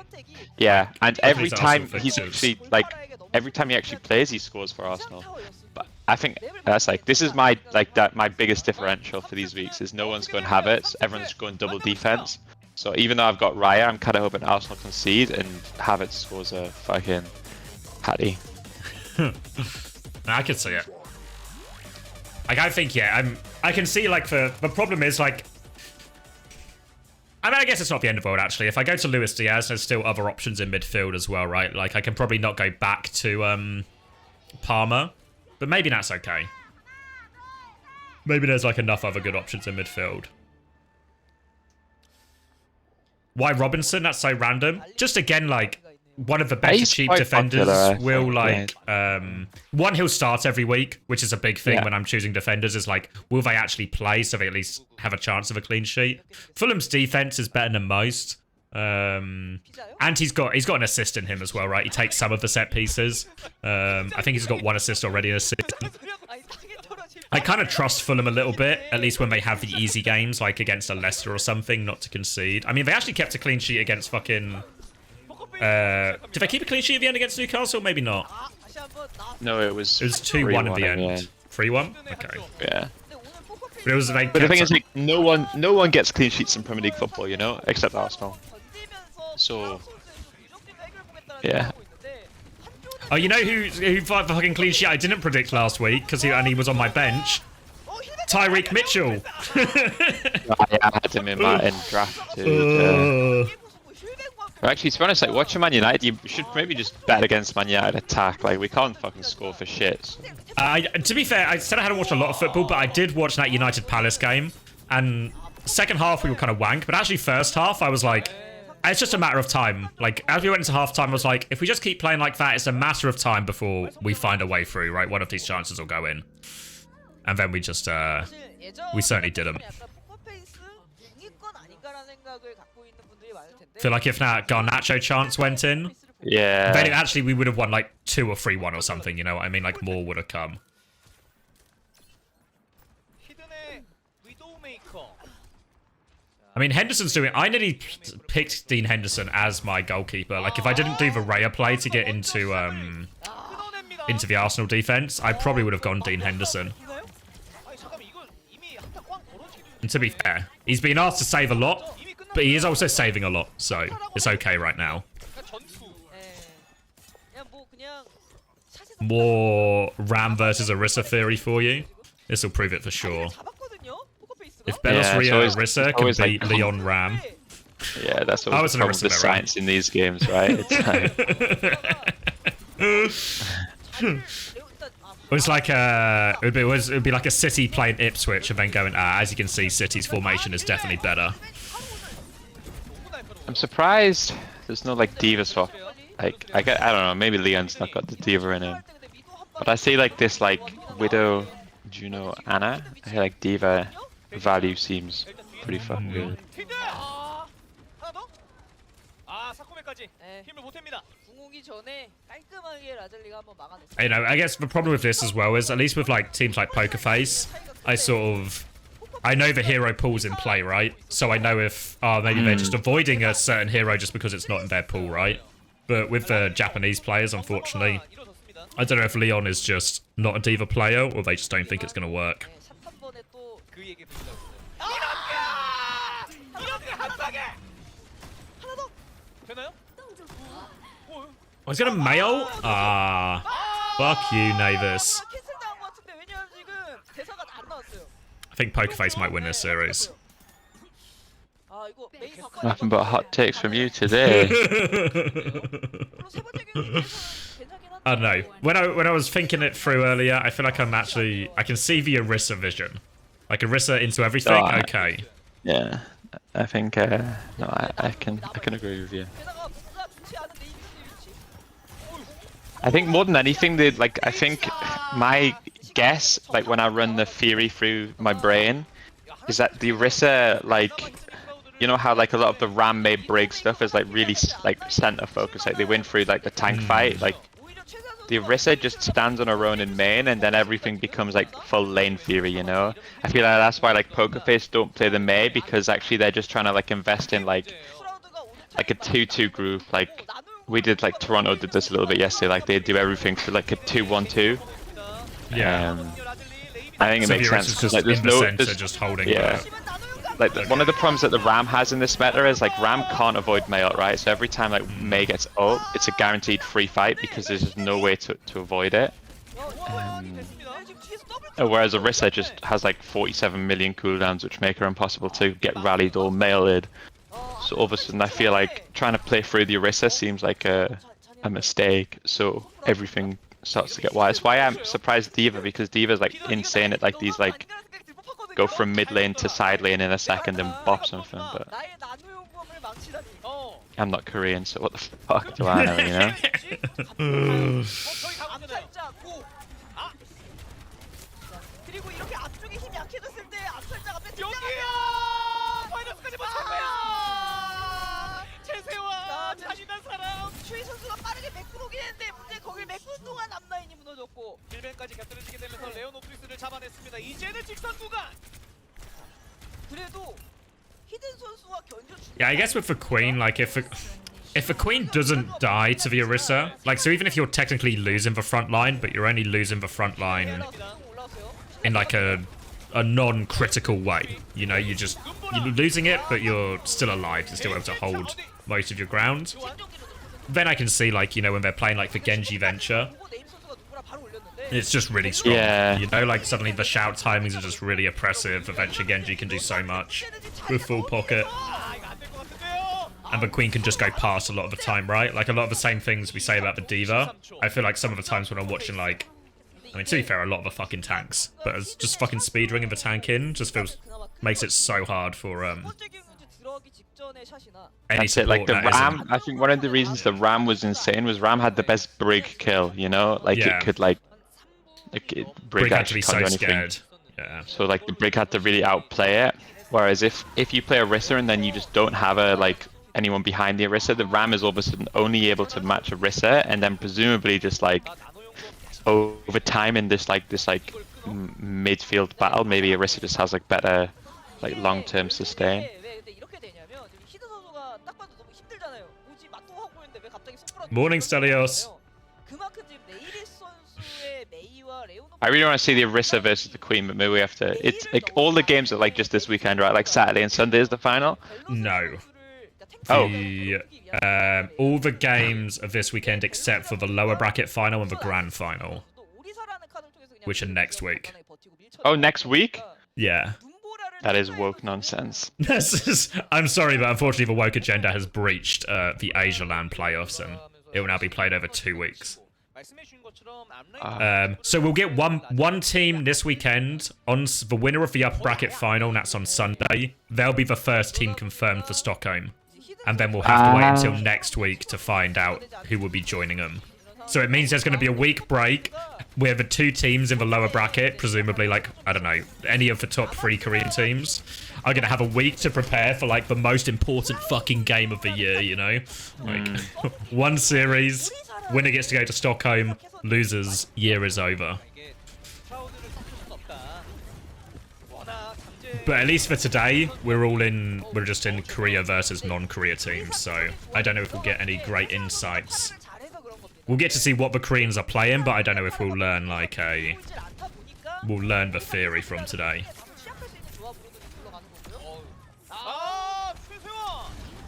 Yeah, and every time he's actually like, every time he actually plays, he scores for Arsenal. But I think that's like this is my my biggest differential for these weeks is no one's going Havertz, everyone's going double defense. So even though I've got Raya, I'm kind of hoping Arsenal concede and Havertz scores a fucking hattie. I can see it. Like I think I can see like the problem is like. I mean, I guess it's not the end of the world, actually. If I go to Luis Diaz, there's still other options in midfield as well, right? Like, I can probably not go back to Palmer, but maybe that's okay. Maybe there's, like, enough other good options in midfield. Why Robinson? That's so random. Just, again, like, one of the better cheap defenders will, like, one, he'll start every week, which is a big thing when I'm choosing defenders, is, like, will they actually play so they at least have a chance of a clean sheet? Fulham's defense is better than most. And he's got an assist in him as well, right? He takes some of the set pieces. I think he's got one assist already in a season. I kind of trust Fulham a little bit, at least when they have the easy games, like against a Leicester or something, not to concede. I mean, they actually kept a clean sheet against fucking... did they keep a clean sheet at the end against Newcastle? Maybe not. No, it was 2-1 at the end. 3-1? Okay. Yeah. But it was like. But the thing is, like, no one gets clean sheets in Premier League football, you know, except Arsenal. So, yeah. Oh, you know who fucking clean sheet I didn't predict last week because he was on my bench. Tyreek Mitchell. I had him in my draft too. Actually, to be honest, like watching Man United, you should maybe just bet against Man United attack. Like we can't fucking score for shit. So. To be fair, I said I hadn't watched a lot of football, but I did watch that United Palace game. And second half we were kind of wank, but actually first half I was like, it's just a matter of time. Like as we went into half time, I was like, if we just keep playing like that, it's a matter of time before we find a way through. Right, one of these chances will go in, and then we just we certainly didn't. Feel like if that Garnacho chance went in, then actually we would have won like 2 or 3-1 or something, you know what I mean? Like more would have come. I mean, Henderson's doing... I nearly picked Dean Henderson as my goalkeeper. Like if I didn't do the Raya play to get into the Arsenal defense, I probably would have gone Dean Henderson. And to be fair, he's been asked to save a lot, but he is also saving a lot, so it's okay right now. More Ram versus Orisa theory for you. This will prove it for sure. If Belos Rio Orisa can beat like, Leon Ram. Yeah, that's what the problem with the science in these games, right? It's like... It was like it would be like a City playing Ipswich and then going, as you can see, City's formation is definitely better. I'm surprised there's no like diva swap. Like I don't know, maybe Leon's not got the diva in him. But I see like this like Widow, Juno, Anna. I feel like diva value seems pretty fucking good. You know, I guess the problem with this as well is, at least with like teams like Pokerface, I know the hero pool's in play, right? So I know if maybe they're just avoiding a certain hero just because it's not in their pool, right? But with the Japanese players, unfortunately, I don't know if Leon is just not a diva player or they just don't think it's going to work. Oh, he's gonna mail? Fuck you, Navis. I think Pokerface might win this series. Nothing but hot takes from you today. I don't know. When I was thinking it through earlier, I feel like I can see the Orisa vision. Like Orisa into everything. Okay. Yeah, I think no, I can agree with you. I think more than anything, I think my guess, like when I run the theory through my brain, is that the Orisa, like, you know how like a lot of the Ram made Brig stuff is like really like center focus, like they win through like the tank fight, like the Orisa just stands on her own in main and then everything becomes like full lane theory, you know? I feel like that's why like Pokerface don't play the Mei, because actually they're just trying to like invest in like a 2-2 group. Like we did, like Toronto did this a little bit yesterday, like they do everything for like a 2-1-2. Yeah. I think it makes sense because like there's just holding. Yeah. Like one of the problems that the Ram has in this meta is like Ram can't avoid Mei ult, right? So every time like Mei gets ult, it's a guaranteed free fight because there's just no way to avoid it. Whereas Orisa just has like 47 million cooldowns, which make her impossible to get rallied or mailed. So all of a sudden I feel like trying to play through the Orisa seems like a mistake. So everything starts to get wide. That's why I'm surprised D.Va, because D.Va's like insane at like these like go from mid lane to side lane in a second and bop something, but I'm not Korean, so what the fuck do I know, you know? Yeah, I guess with the Queen, like if the Queen doesn't die to the Orisa, like so even if you're technically losing the front line, but you're only losing the front line in like a non-critical way, you know, you're losing it, but you're still alive, you're still able to hold most of your ground. Then I can see, like, you know, when they're playing like the Genji Venture, it's just really strong. Yeah. You know, like suddenly the shout timings are just really oppressive. The Venture Genji can do so much with full pocket. And the Queen can just go past a lot of the time, right? Like a lot of the same things we say about the D.Va. I feel like some of the times when I'm watching, like, I mean, to be fair, a lot of the fucking tanks, but it's just fucking speedrunning the tank in just makes it so hard for any That's it, like the Ram, I think one of the reasons the Ram was insane was Ram had the best Brig kill, you know? Like it could Brig had to be can't so do anything. scared. Yeah. So like the Brig had to really outplay it. Whereas if you play Orisa and then you just don't have anyone behind the Orisa, the Ram is all of a sudden only able to match Orisa, and then presumably just like over time in this midfield battle, maybe Orisa just has like better like long-term sustain. Morning, Stelios. I really want to see the Orisa versus the Queen, but maybe we have to. It's like all the games are like just this weekend, right? Like Saturday and Sunday is the final. No. Oh. All the games of this weekend except for the lower bracket final and the grand final, which are next week. Oh, next week? Yeah. That is woke nonsense. I'm sorry, but unfortunately the woke agenda has breached the Asia LAN playoffs, and it will now be played over 2 weeks. So we'll get one team this weekend on the winner of the upper bracket final, and that's on Sunday. They'll be the first team confirmed for Stockholm. And then we'll have to wait until next week to find out who will be joining them. So it means there's going to be a week break where the 2 teams in the lower bracket, presumably like, I don't know, any of the top 3 Korean teams, are going to have a week to prepare for like the most important fucking game of the year, you know? Like, one series, winner gets to go to Stockholm, losers, year is over. But at least for today, we're just in Korea versus non-Korea teams, so I don't know if we'll get any great insights. We'll get to see what the Koreans are playing, but I don't know if we'll learn like we'll learn the theory from today.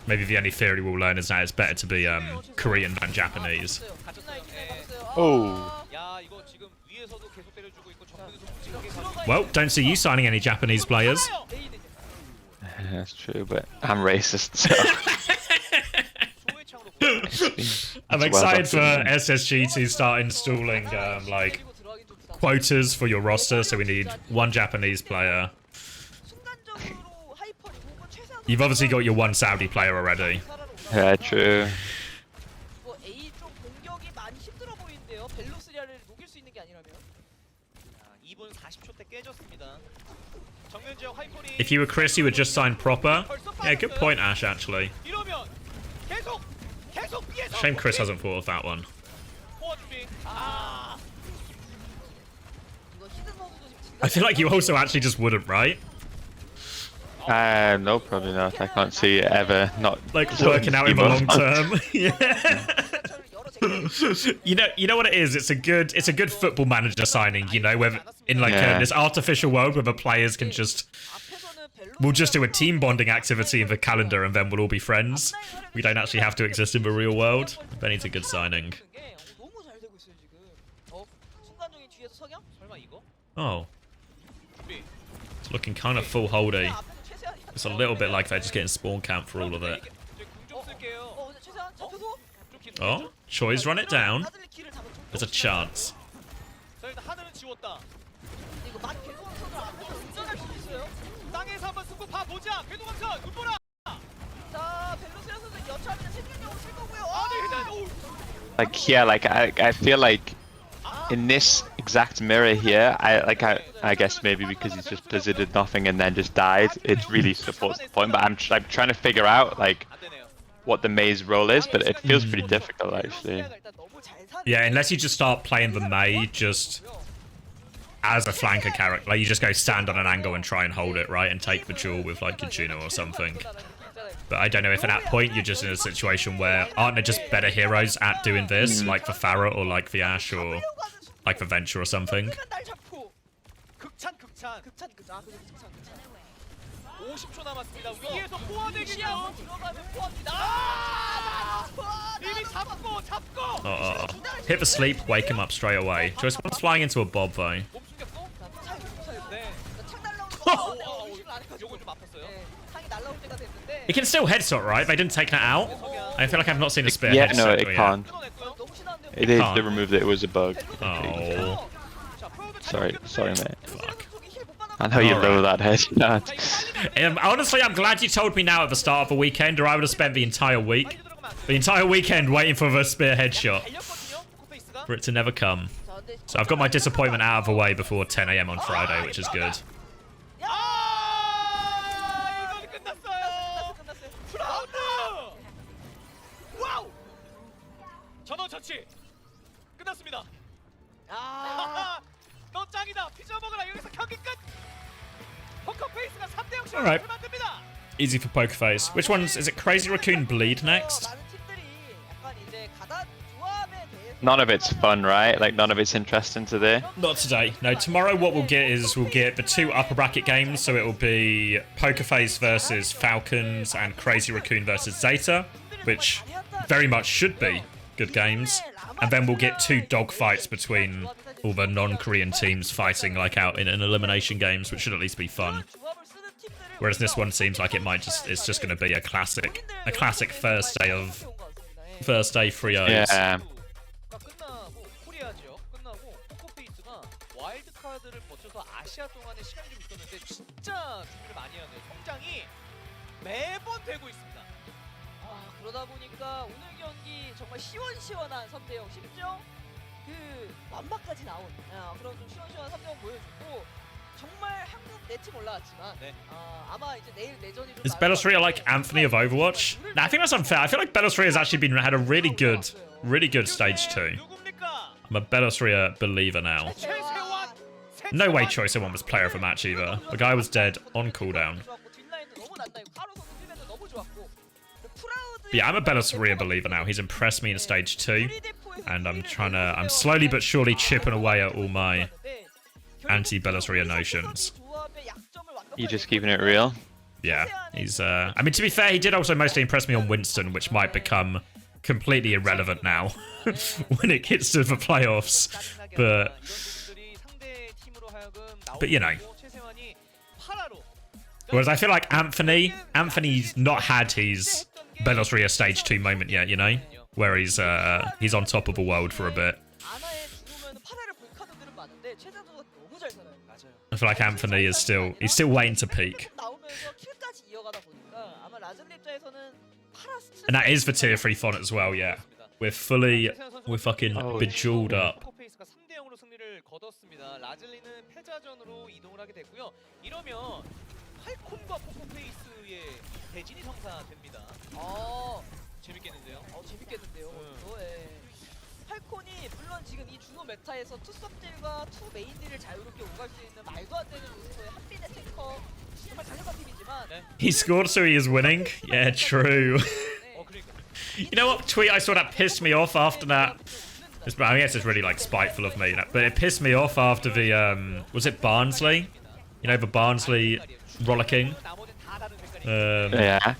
Maybe the only theory we'll learn is that it's better to be Korean than Japanese. Oh. Well, don't see you signing any Japanese players. That's true, but I'm racist, so... I'm excited for SSG to start installing like quotas for your roster, so we need 1 Japanese player. You've obviously got your 1 Saudi player already. Yeah, true. If you were Chris, you would just sign proper. Yeah, good point, Ash, actually. Shame Chris hasn't thought of that one. I feel like you also actually just wouldn't, right? No, probably not. I can't see it ever not like working out in the long term. Yeah. You know what it is? It's a good football manager signing. You know, where in like this artificial world where the players can we'll just do a team bonding activity in the calendar and then we'll all be friends. We don't actually have to exist in the real world. Benny's a good signing. Oh. It's looking kind of full holdy. It's a little bit like they're just getting spawn camp for all of it. Oh, Choi's run it down. There's a chance. Like, yeah, like I feel like in this exact mirror here, I guess maybe because he's just blizzarded nothing and then just died, it really supports the point. But I'm trying to figure out like what the Mei's role is, but it feels pretty difficult actually. Yeah, unless you just start playing the Mei just as a flanker character, like you just go stand on an angle and try and hold it, right, and take the jewel with like a Juno or something. But I don't know if at that point you're just in a situation where aren't there just better heroes at doing this, like the Pharah or like the Ashe or like the Venture or something. Hit the sleep, wake him up straight away. Just one's flying into a bob though. It can still headshot, right? They didn't take that out. I feel like I've not seen a spear Yeah, headshot no, it yet. can't. They removed it. It was a bug. Oh. Sorry, mate. Fuck. I know you love that headshot. Honestly, I'm glad you told me now at the start of the weekend, or I would have spent the entire weekend waiting for the spear headshot. For it to never come. So I've got my disappointment out of the way before 10 AM on Friday, which is good. 전원 처치 끝났습니다. 너 짱이다. 피자 먹으라. 여기서 경기 끝. 포커페이스가 3대 0을 Alright. 만듭니다. Easy for Pokerface. Which one's is it? Crazy Raccoon Bleed next? None of it's fun, right? Like none of it's interesting today. Not today. No, tomorrow what we'll get is we'll get the 2 upper bracket games. So it will be Pokerface versus Falcons and Crazy Raccoon versus ZETA, which very much should be good games. And then we'll get 2 dogfights between all the non-Korean teams fighting like out in an elimination games, which should at least be fun. Whereas this one seems like it's just going to be a classic first day 3-0s. Yeah. 와일드 카드를 거쳐서 아시아 동안에 시간이 좀 있었는데 진짜 준비를 많이 하네요. 성장이 매번 되고 있습니다. 그러다 보니까 오늘 경기 정말 시원시원한 3대0 심지어 그 완막까지 나온 그런 좀 시원시원한 3대0 보여주고 정말 한국 내 팀 올라왔지만 아마 이제 내일 내전이 좀 Is Belosria like Anthony of Overwatch? No, I think that's unfair. I feel like Belosria has actually had a really good stage 2. I'm a Belosria believer now. No way Choice One was player of the match either. The guy was dead on cooldown. But yeah, I'm a Belosria believer now. He's impressed me in stage 2. And I'm slowly but surely chipping away at all my anti-Belosria notions. You just keeping it real? Yeah, he's I mean, to be fair, he did also mostly impress me on Winston, which might become completely irrelevant now when it gets to the playoffs. But you know. Whereas I feel like Anthony's not had his Belosria stage 2 moment yet, you know? Where he's on top of the world for a bit. I feel like Anthony is still waiting to peak. And that is the tier 3 font as well, yeah. We're fucking bejeweled up. 팔콘과 포코페이스의 대진이 성사됩니다. 재밌겠는데요? 재밌겠는데요. 팔콘이 물론 지금 이 중후 메타에서 투 섭딜과 투 메인 딜을 자유롭게 오갈 수 있는 말도 안 되는 로스터의 한빈의 탱커 정말 강력한 팀이지만 He scored so he is winning? Yeah, true. You know what tweet I saw that pissed me off after that? I guess it's really like spiteful of me, but it pissed me off after the was it Barnsley? You know, the Barnsley rollicking. Yeah.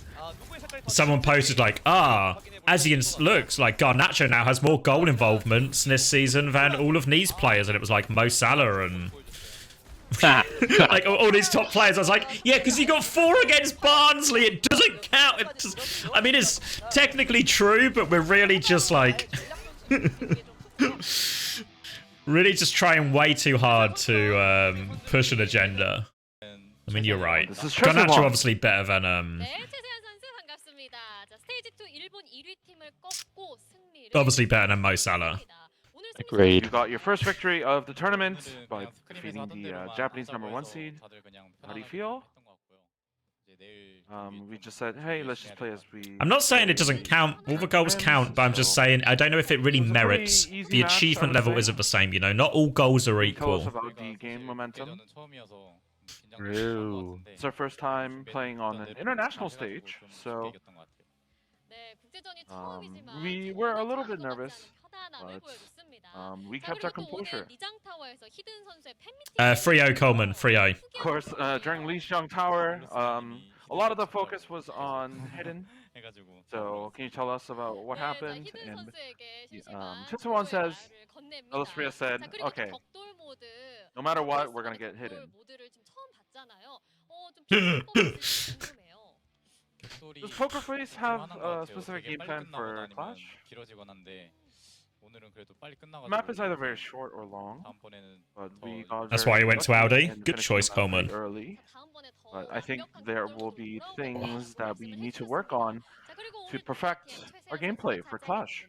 Someone posted like, as he looks like Garnacho now has more goal involvements this season than all of these players, and it was like Mo Salah and like all these top players. I was like, yeah, because he got 4 against Barnsley. It doesn't count. I mean, it's technically true, but we're really just like really just trying way too hard to push an agenda. I mean, you're right. Garnacho obviously better than obviously better than Mo Salah. Agreed. You got your first victory of the tournament by defeating the Japanese #1 seed. How do you feel? We just said, hey, let's just play as we... I'm not saying it doesn't count. All the goals count, but I'm just saying I don't know if it really merits. The achievement level isn't the same, you know? Not all goals are equal. Tell us about the game momentum. True. It's our first time playing on an international stage, so we were a little bit nervous, but we kept our composure. Frio Coleman, Frio. Of course, during Lijiang Tower, a lot of the focus was on Hidden. So, can you tell us about what happened? And Chitsuwan says, Belosria said, okay, no matter what, we're going to get Hidden. Does Poker Face have a specific game plan for Clash? The map is either very short or long, but we got That's why you went to Audi. Good choice, Coleman. Early, but I think there will be things that we need to work on to perfect our gameplay for Clash.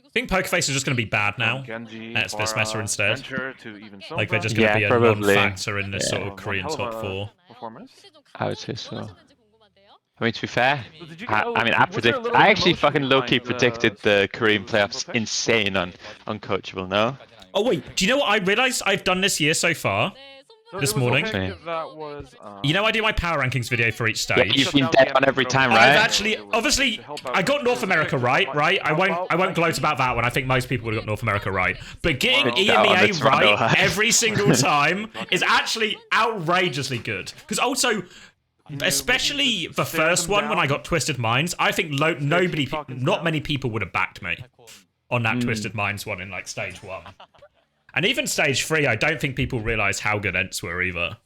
I think Poker Face is just going to be bad now. That's this meta instead. Like they're just going to be a non-factor in this sort of Korean top 4. I would say so. I mean, to be fair, I actually fucking low-key predicted the Korean playoffs insane on Uncoachable, no? Oh wait, do you know what I realized I've done this year so far? This morning. You know, I do my power rankings video for each stage. Yeah, you've been dead on every time, right? I've actually, obviously, I got North America right? I won't gloat about that one. I think most people would have got North America right. But getting EMEA right every single time is actually outrageously good. Because also, especially the first one when I got Twisted Minds, I think not many people would have backed me on that Twisted Minds one in like stage 1. And even stage 3, I don't think people realize how good Ents were either.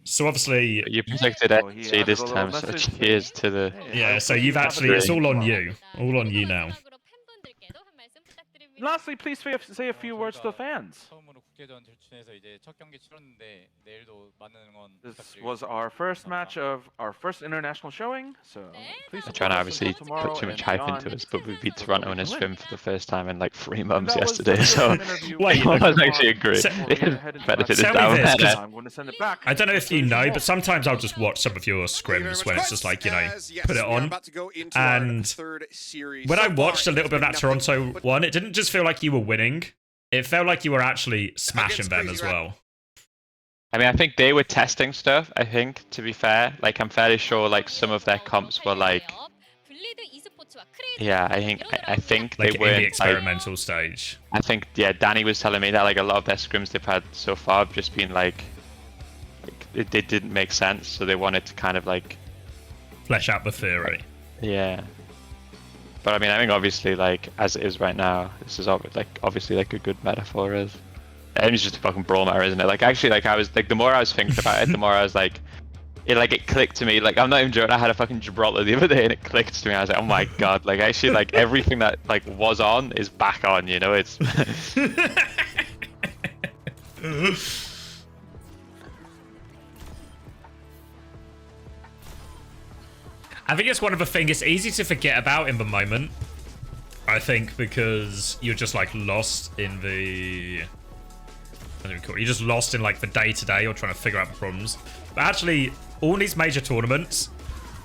So obviously you predicted NC this time, so cheers to the... Yeah, so you've actually, it's all on you. All on you now. lastly, please say a few words to the fans. This was our first match of our first international showing, so please I'm trying to obviously put too much hype into us, but we beat Toronto in a swim for the first time in like 3 months yesterday, so wait, I was actually agree. Benefit is down there. I don't know if you know, but sometimes I'll just watch some of your scrims when it's just like, you know, put it on. And when I watched a little bit of that Toronto one, it didn't just feel like you were winning. It felt like you were actually smashing them as well. I mean, I think they were testing stuff, I think, to be fair. Like, I'm fairly sure, like, some of their comps were, like... Yeah, I think like they were in the experimental stage. I think, yeah, Danny was telling me that, like, a lot of their scrims they've had so far have just been, like it didn't make sense, so they wanted to kind of, like... Flesh out the theory. Yeah. But, I mean, I think, obviously, like, as it is right now, this is, obviously, like, a good metaphor is... It's just a fucking brawl matter, isn't it? Like, actually, like, I was, like, the more I was thinking about it, the more I was, like... It clicked to me. Like, I'm not even joking, I had a fucking Gibraltar the other day and it clicked to me. I was like, oh my god, like, actually, like, everything that, like, was on is back on, you know? It's... I think it's one of the things it's easy to forget about in the moment. I think because you're just, like, lost in the... You're just lost in, like, the day-to-day or trying to figure out the problems. But actually, all these major tournaments,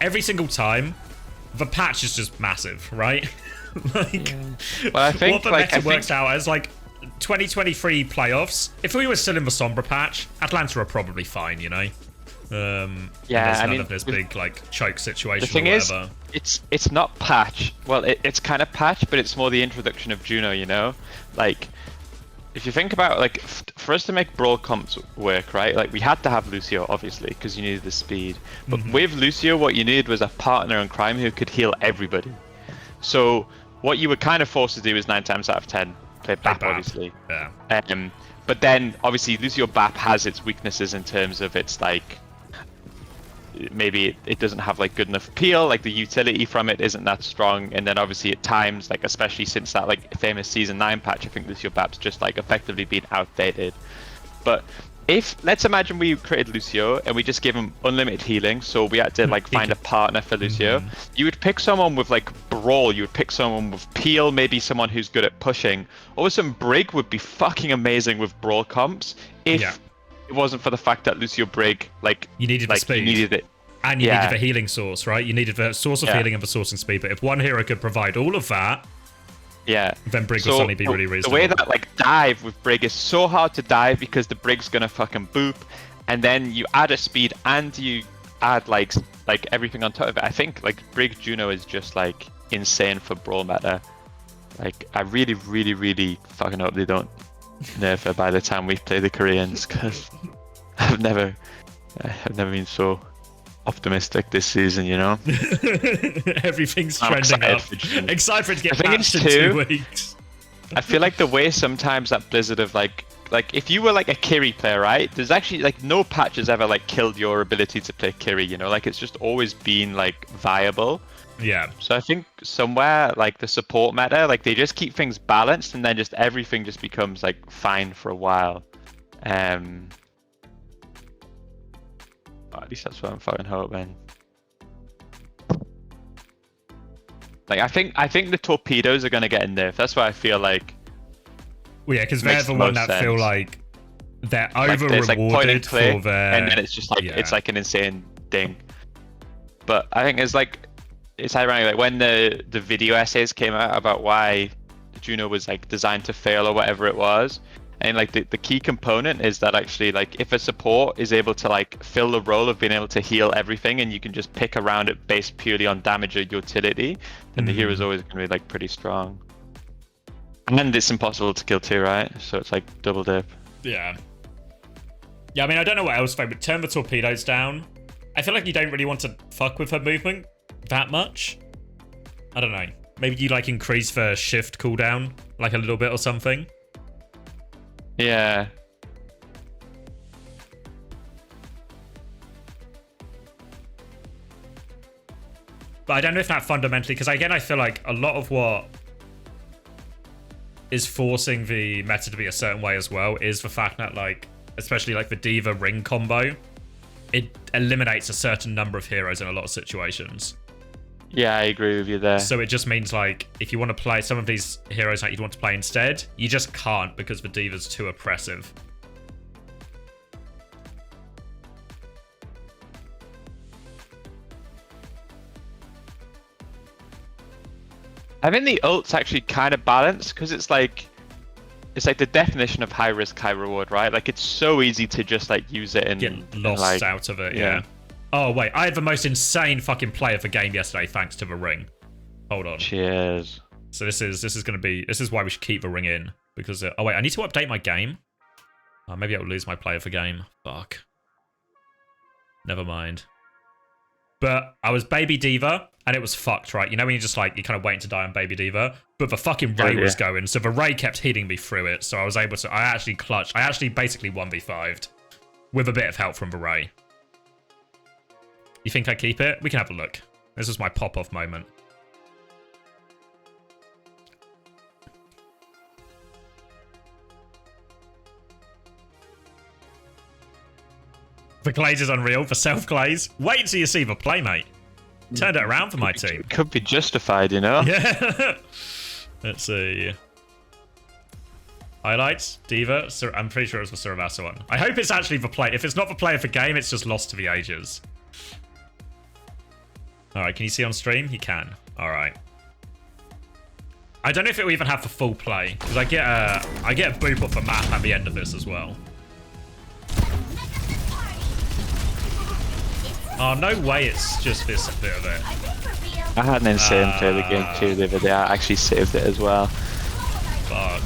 every single time, the patch is just massive, right? Like, well, I think, what the like, meta works out as, like, 2023 playoffs. If we were still in the Sombra patch, Atlanta are probably fine, you know? Yeah, I none mean, of this big, like, choke situation the thing or is, whatever. it's not patch. Well, it's kind of patch, but it's more the introduction of Juno, you know? Like, if you think about, like, for us to make brawl comps work, right? Like, we had to have Lucio, obviously, because you needed the speed. But with Lucio, what you needed was a partner in crime who could heal everybody. So what you were kind of forced to do is 9 times out of 10 play BAP, obviously. Yeah. But then, obviously, Lucio BAP has its weaknesses in terms of its, like, maybe it doesn't have, like, good enough appeal, like the utility from it isn't that strong, and then obviously at times, like, especially since that, like, famous season 9 patch, I think Lucio BAP's just, like, effectively been outdated. But if, let's imagine we created Lucio and we just gave him unlimited healing, so we had to, like, find a partner for Lucio, you would pick someone with, like, brawl, you would pick someone with peel, maybe someone who's good at pushing. All of a sudden, Brig would be fucking amazing with brawl comps if it wasn't for the fact that Lucio Brig, like, you needed the speed. You needed it. And you needed the healing source, right? You needed the source of healing and the sourcing speed. But if one hero could provide all of that, then Brig will suddenly be really reasonable. The way that, like, dive with Brig is so hard to dive because the Brig's gonna fucking boop, and then you add a speed and you add, like everything on top of it. I think, like, Brig Juno is just, like, insane for brawl meta. Like, I really, really, really fucking hope they don't nerf her by the time we play the Koreans, because I've never been so optimistic this season, you know? Everything's trending up. Excited for it to get patched in 2 weeks. I feel like the way sometimes that Blizzard of, like if you were, like, a Kiri player, right? There's actually, like, no patch has ever, like, killed your ability to play Kiri, you know? Like, it's just always been, like, viable. Yeah. So I think somewhere, like, the support meta, like, they just keep things balanced and then just everything just becomes, like, fine for a while. At least that's what I'm fucking hoping. Like, I think the torpedoes are gonna get in there. That's why I feel like. Well, yeah, because they're the one that feel like they're over rewarded, like, point and click, for their. And then it's just like it's like an insane thing. But I think it's ironic, like, when the video essays came out about why Juno was, like, designed to fail or whatever it was. And, like, the key component is that actually, like, if a support is able to, like, fill the role of being able to heal everything and you can just pick around it based purely on damage or utility, then the hero's always going to be, like, pretty strong. And it's impossible to kill too, right? So it's, like, double dip. Yeah. Yeah, I mean, I don't know what else, but turn the torpedoes down. I feel like you don't really want to fuck with her movement that much. I don't know. Maybe you, like, increase the shift cooldown, like, a little bit or something. Yeah. But I don't know if that fundamentally, because again, I feel like a lot of what is forcing the meta to be a certain way as well is the fact that, like, especially like the D.Va ring combo, it eliminates a certain number of heroes in a lot of situations. Yeah, I agree with you there. So it just means, like, if you want to play some of these heroes that you'd want to play instead, you just can't because the D.Va's too oppressive. I think the ult's actually kind of balanced because it's like the definition of high risk, high reward, right? Like it's so easy to just like use it and get lost like, out of it. Yeah. Oh wait, I had the most insane fucking play of the game yesterday thanks to the ring. Hold on. Cheers. So this is why we should keep the ring in because oh wait, I need to update my game. Maybe I will lose my play of the game. Fuck. Never mind. But I was Baby D.Va, and it was fucked, right? You know when you just like, you're kind of waiting to die on Baby D.Va? But the fucking Ray was going, so the Ray kept hitting me through it, so I was able to, I actually clutched. I actually basically 1v5'd with a bit of help from the Ray. You think I keep it? We can have a look. This is my pop-off moment. The glaze is unreal. For self-glaze. Wait until you see the play, mate. Turned it around for my team. Could be justified, you know? Yeah. Let's see. Highlights. D.Va. I'm pretty sure it was the Suravasa one. I hope it's actually the play. If it's not the play of the game, it's just lost to the ages. Alright, can you see on stream? You can. Alright. I don't know if it will even have the full play. Because I get a boop off a map at the end of this as well. Oh, no way it's just this bit of it. I had an insane play of the game too the other day. I actually saved it as well. Fuck.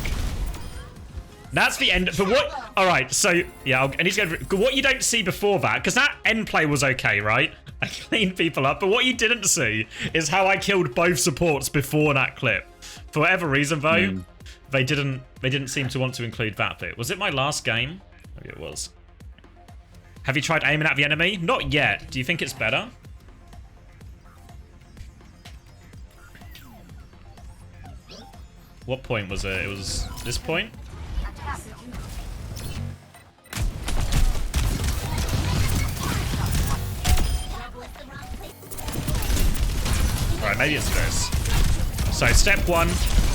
That's the end. But what? Alright, so, yeah, I need to go. What you don't see before that, because that end play was okay, right? I cleaned people up. But what you didn't see is how I killed both supports before that clip. For whatever reason, though, they didn't seem to want to include that bit. Was it my last game? Maybe it was. Have you tried aiming at the enemy? Not yet. Do you think it's better? What point was it? It was this point? Alright, maybe it's this. So, step one,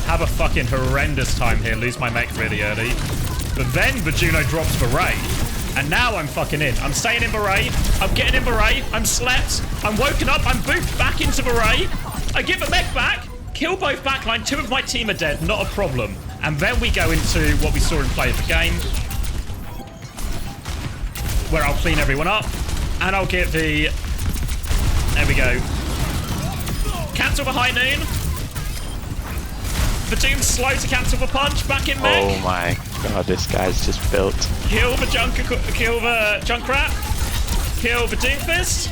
have a fucking horrendous time here, lose my mech really early. But then the Juno drops the Ray. And now I'm fucking in. I'm staying in Beret. I'm getting in Beret. I'm slept. I'm woken up. I'm booped back into Beret. I give a mech back. Kill both backline. 2 of my team are dead. Not a problem. And then we go into what we saw in play of the game. Where I'll clean everyone up. And I'll get the... There we go. Cancel the high noon. The Doom's slow to cancel the punch. Back in mech. Oh my god, this guy's just built. Kill the Junkrat. Kill the Doomfist.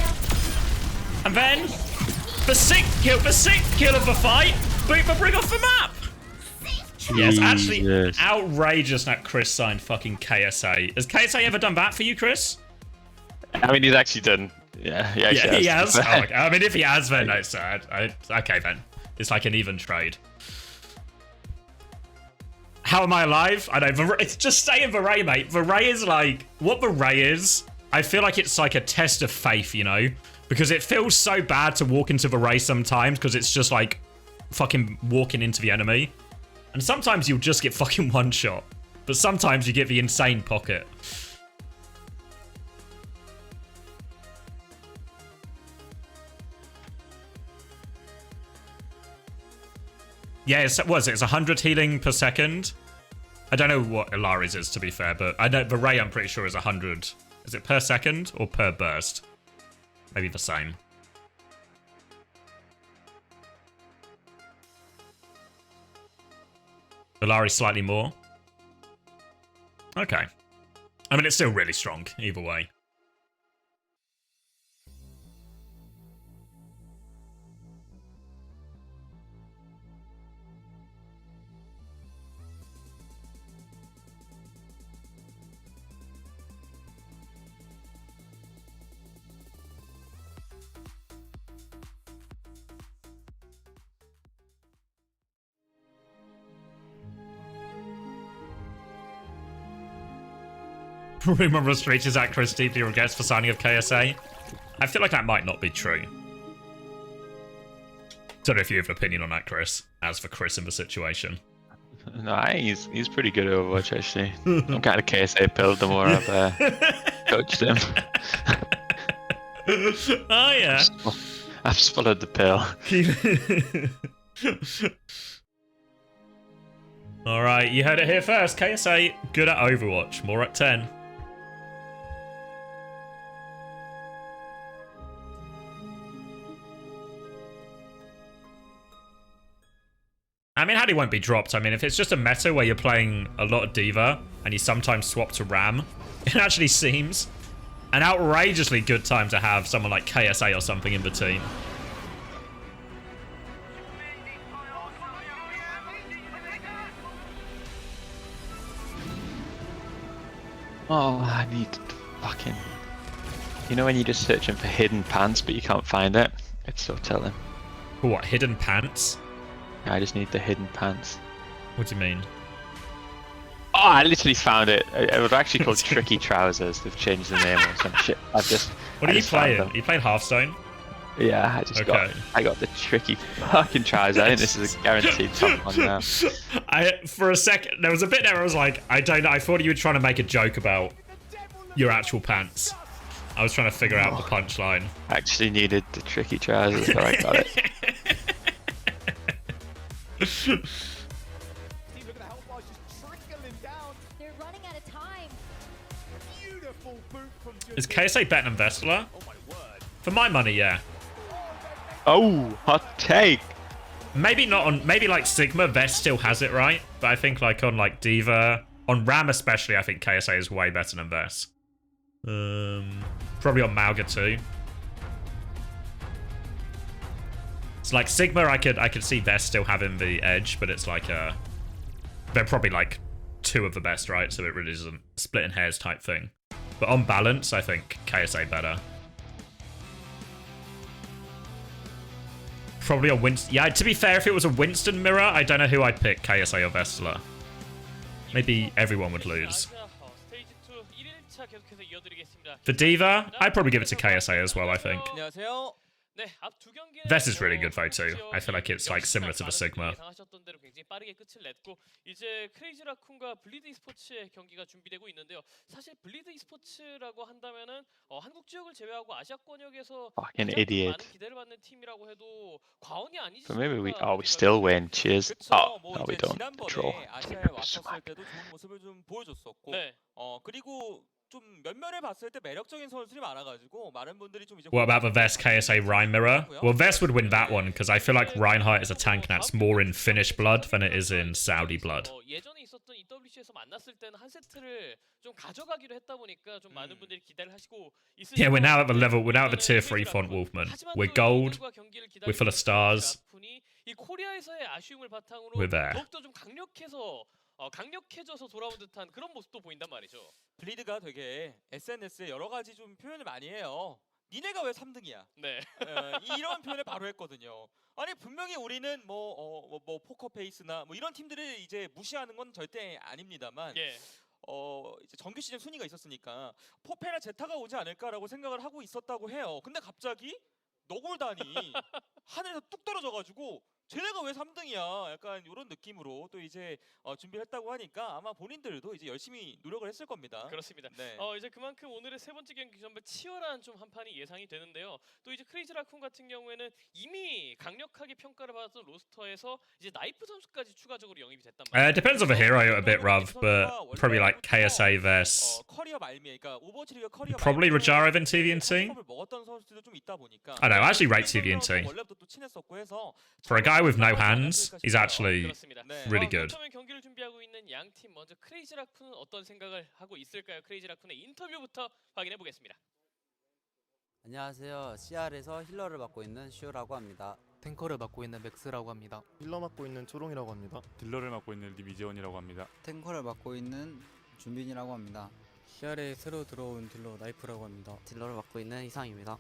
And then the sixth kill of the fight. Boot the bring off the map. Yes, actually outrageous that Chris signed fucking KSA. Has KSA ever done that for you, Chris? I mean, he's actually done. Yeah, he has. Oh, okay. I mean, if he has, then no, sad. Okay, then it's like an even trade. How am I alive? I know. It's just stay in Beret, mate. Beret is like what Beret is. I feel like it's like a test of faith, you know, because it feels so bad to walk into Beret sometimes because it's just like fucking walking into the enemy, and sometimes you'll just get fucking one shot, but sometimes you get the insane pocket. Yeah, it's 100 healing per second. I don't know what Ilari's is, to be fair, but I know the Ray, I'm pretty sure, is 100. Is it per second or per burst? Maybe the same. Ilari's slightly more. Okay. I mean, it's still really strong, either way. Rumor of Streets at Chris deeply regrets for signing of KSA. I feel like that might not be true. Don't know if you have an opinion on that, Chris. As for Chris in the situation. No, he's pretty good at Overwatch actually. I'm kind of KSA build the more I've coached him. Oh yeah. I've swallowed the pill. Alright, you heard it here first. KSA, good at Overwatch. More at 10. I mean, Hattie won't be dropped. I mean, if it's just a meta where you're playing a lot of D.Va and you sometimes swap to Ram, it actually seems an outrageously good time to have someone like KSA or something in the team. Oh, I need fucking... You know when you're just searching for hidden pants but you can't find it? It's so telling. What, hidden pants? I just need the hidden pants. What do you mean? Oh, I literally found it. It was actually called Tricky Trousers. They've changed the name or some shit. What are you playing? Are you playing Hearthstone? Yeah, I got the tricky fucking trousers. I think this is a guaranteed top one now. For a second, there was a bit there where I was like, I don't know. I thought you were trying to make a joke about your actual pants. I was trying to figure out the punchline. I actually needed the tricky trousers, but I got it. Is KSA better than Vestler? For my money, yeah. Oh, hot take. Maybe not on, maybe like Sigma, Vest still has it, right? But I think like on like D.Va, on Ram especially, I think KSA is way better than Vest. Probably on Mauga too. It's like Sigma, I could see Vest still having the edge, but it's like they're probably like two of the best, right? So it really isn't splitting hairs type thing. But on balance, I think KSA better. Probably on Winston. Yeah, to be fair, if it was a Winston mirror, I don't know who I'd pick, KSA or Vestler. Maybe everyone would lose. For D.Va, I'd probably give it to KSA as well, I think. Vest is really good though too. I feel like it's like similar to the Sigma. 이제 크레이지 라쿤과 블리드 e스포츠의 경기가 준비되고 있는데요. 사실 블리드 e스포츠라고 한다면은 한국 지역을 제외하고 아시아권역에서 Fucking idiot. 많은 기대를 받는 팀이라고 해도 과언이 아니지. But maybe we still win. Cheers. Oh, no, we don't. Draw. 아시아에 왔었을 때도 좋은 모습을 좀 보여줬었고. 네. 그리고 좀 면면을 봤을 때 매력적인 선수들이 많아가지고 많은 분들이 좀 이제. What about the Vest KSA Ryan mirror? Well, Vest would win that one because I feel like Reinhardt is a tank that's more in Finnish blood than it is in Saudi blood. 예전에 있었던 EWC에서 만났을 때는 한 세트를 좀 가져가기로 했다 보니까 좀 많은 분들이 기대를 하시고 있으시고. Yeah, we're now at the level, we're now at the tier 3 font Wolfman. We're gold. We're full of stars. 이 코리아에서의 아쉬움을 바탕으로 We're there. 더욱더 좀 강력해져서 돌아온 듯한 그런 모습도 보인단 말이죠. 블리드가 되게 SNS에 여러 가지 좀 표현을 많이 해요. 니네가 왜 3등이야? 네. 이런 표현을 바로 했거든요. 아니 분명히 우리는 뭐 포커페이스나 뭐 이런 팀들을 이제 무시하는 건 절대 아닙니다만. 예. 이제 정규 시즌 순위가 있었으니까 포페나 제타가 오지 않을까라고 생각을 하고 있었다고 해요. 근데 갑자기 너굴단이 하늘에서 뚝 떨어져가지고 쟤네가 왜 3등이야? 약간 이런 느낌으로 또 이제 준비했다고 하니까 아마 본인들도 이제 열심히 노력을 했을 겁니다. 그렇습니다. 네. 이제 그만큼 오늘의 세 번째 경기 정말 치열한 좀 한판이 예상이 되는데요. 또 이제 크레이지 라쿤 같은 경우에는 이미 강력하게 평가를 받았던 로스터에서 이제 나이프 선수까지 추가적으로 영입이 됐단 말이에요. It depends on the hero a bit, Ruv, but probably like KSA Vest. 커리어 말미에, 그러니까 오버워치 리그 커리어 Probably Rajaro than TVNT. 먹었던 선수들도 좀 있다 보니까. I know, I actually rate TVNT. For a guy with no hands, he's actually really good. 그렇다면 경기를 준비하고 있는 양 팀 먼저 크레이지 라쿤은 어떤 생각을 하고 있을까요? 크레이지 라쿤의 인터뷰부터 확인해 보겠습니다. 안녕하세요. CR에서 힐러를 맡고 있는 슈라고 합니다. 탱커를 맡고 있는 맥스라고 합니다. 힐러 맡고 있는 초롱이라고 합니다. 딜러를 맡고 있는 리미지원이라고 합니다. 탱커를 맡고 있는 준빈이라고 합니다. CR에 새로 들어온 딜러 나이프라고 합니다. 딜러를 맡고 있는 이상입니다.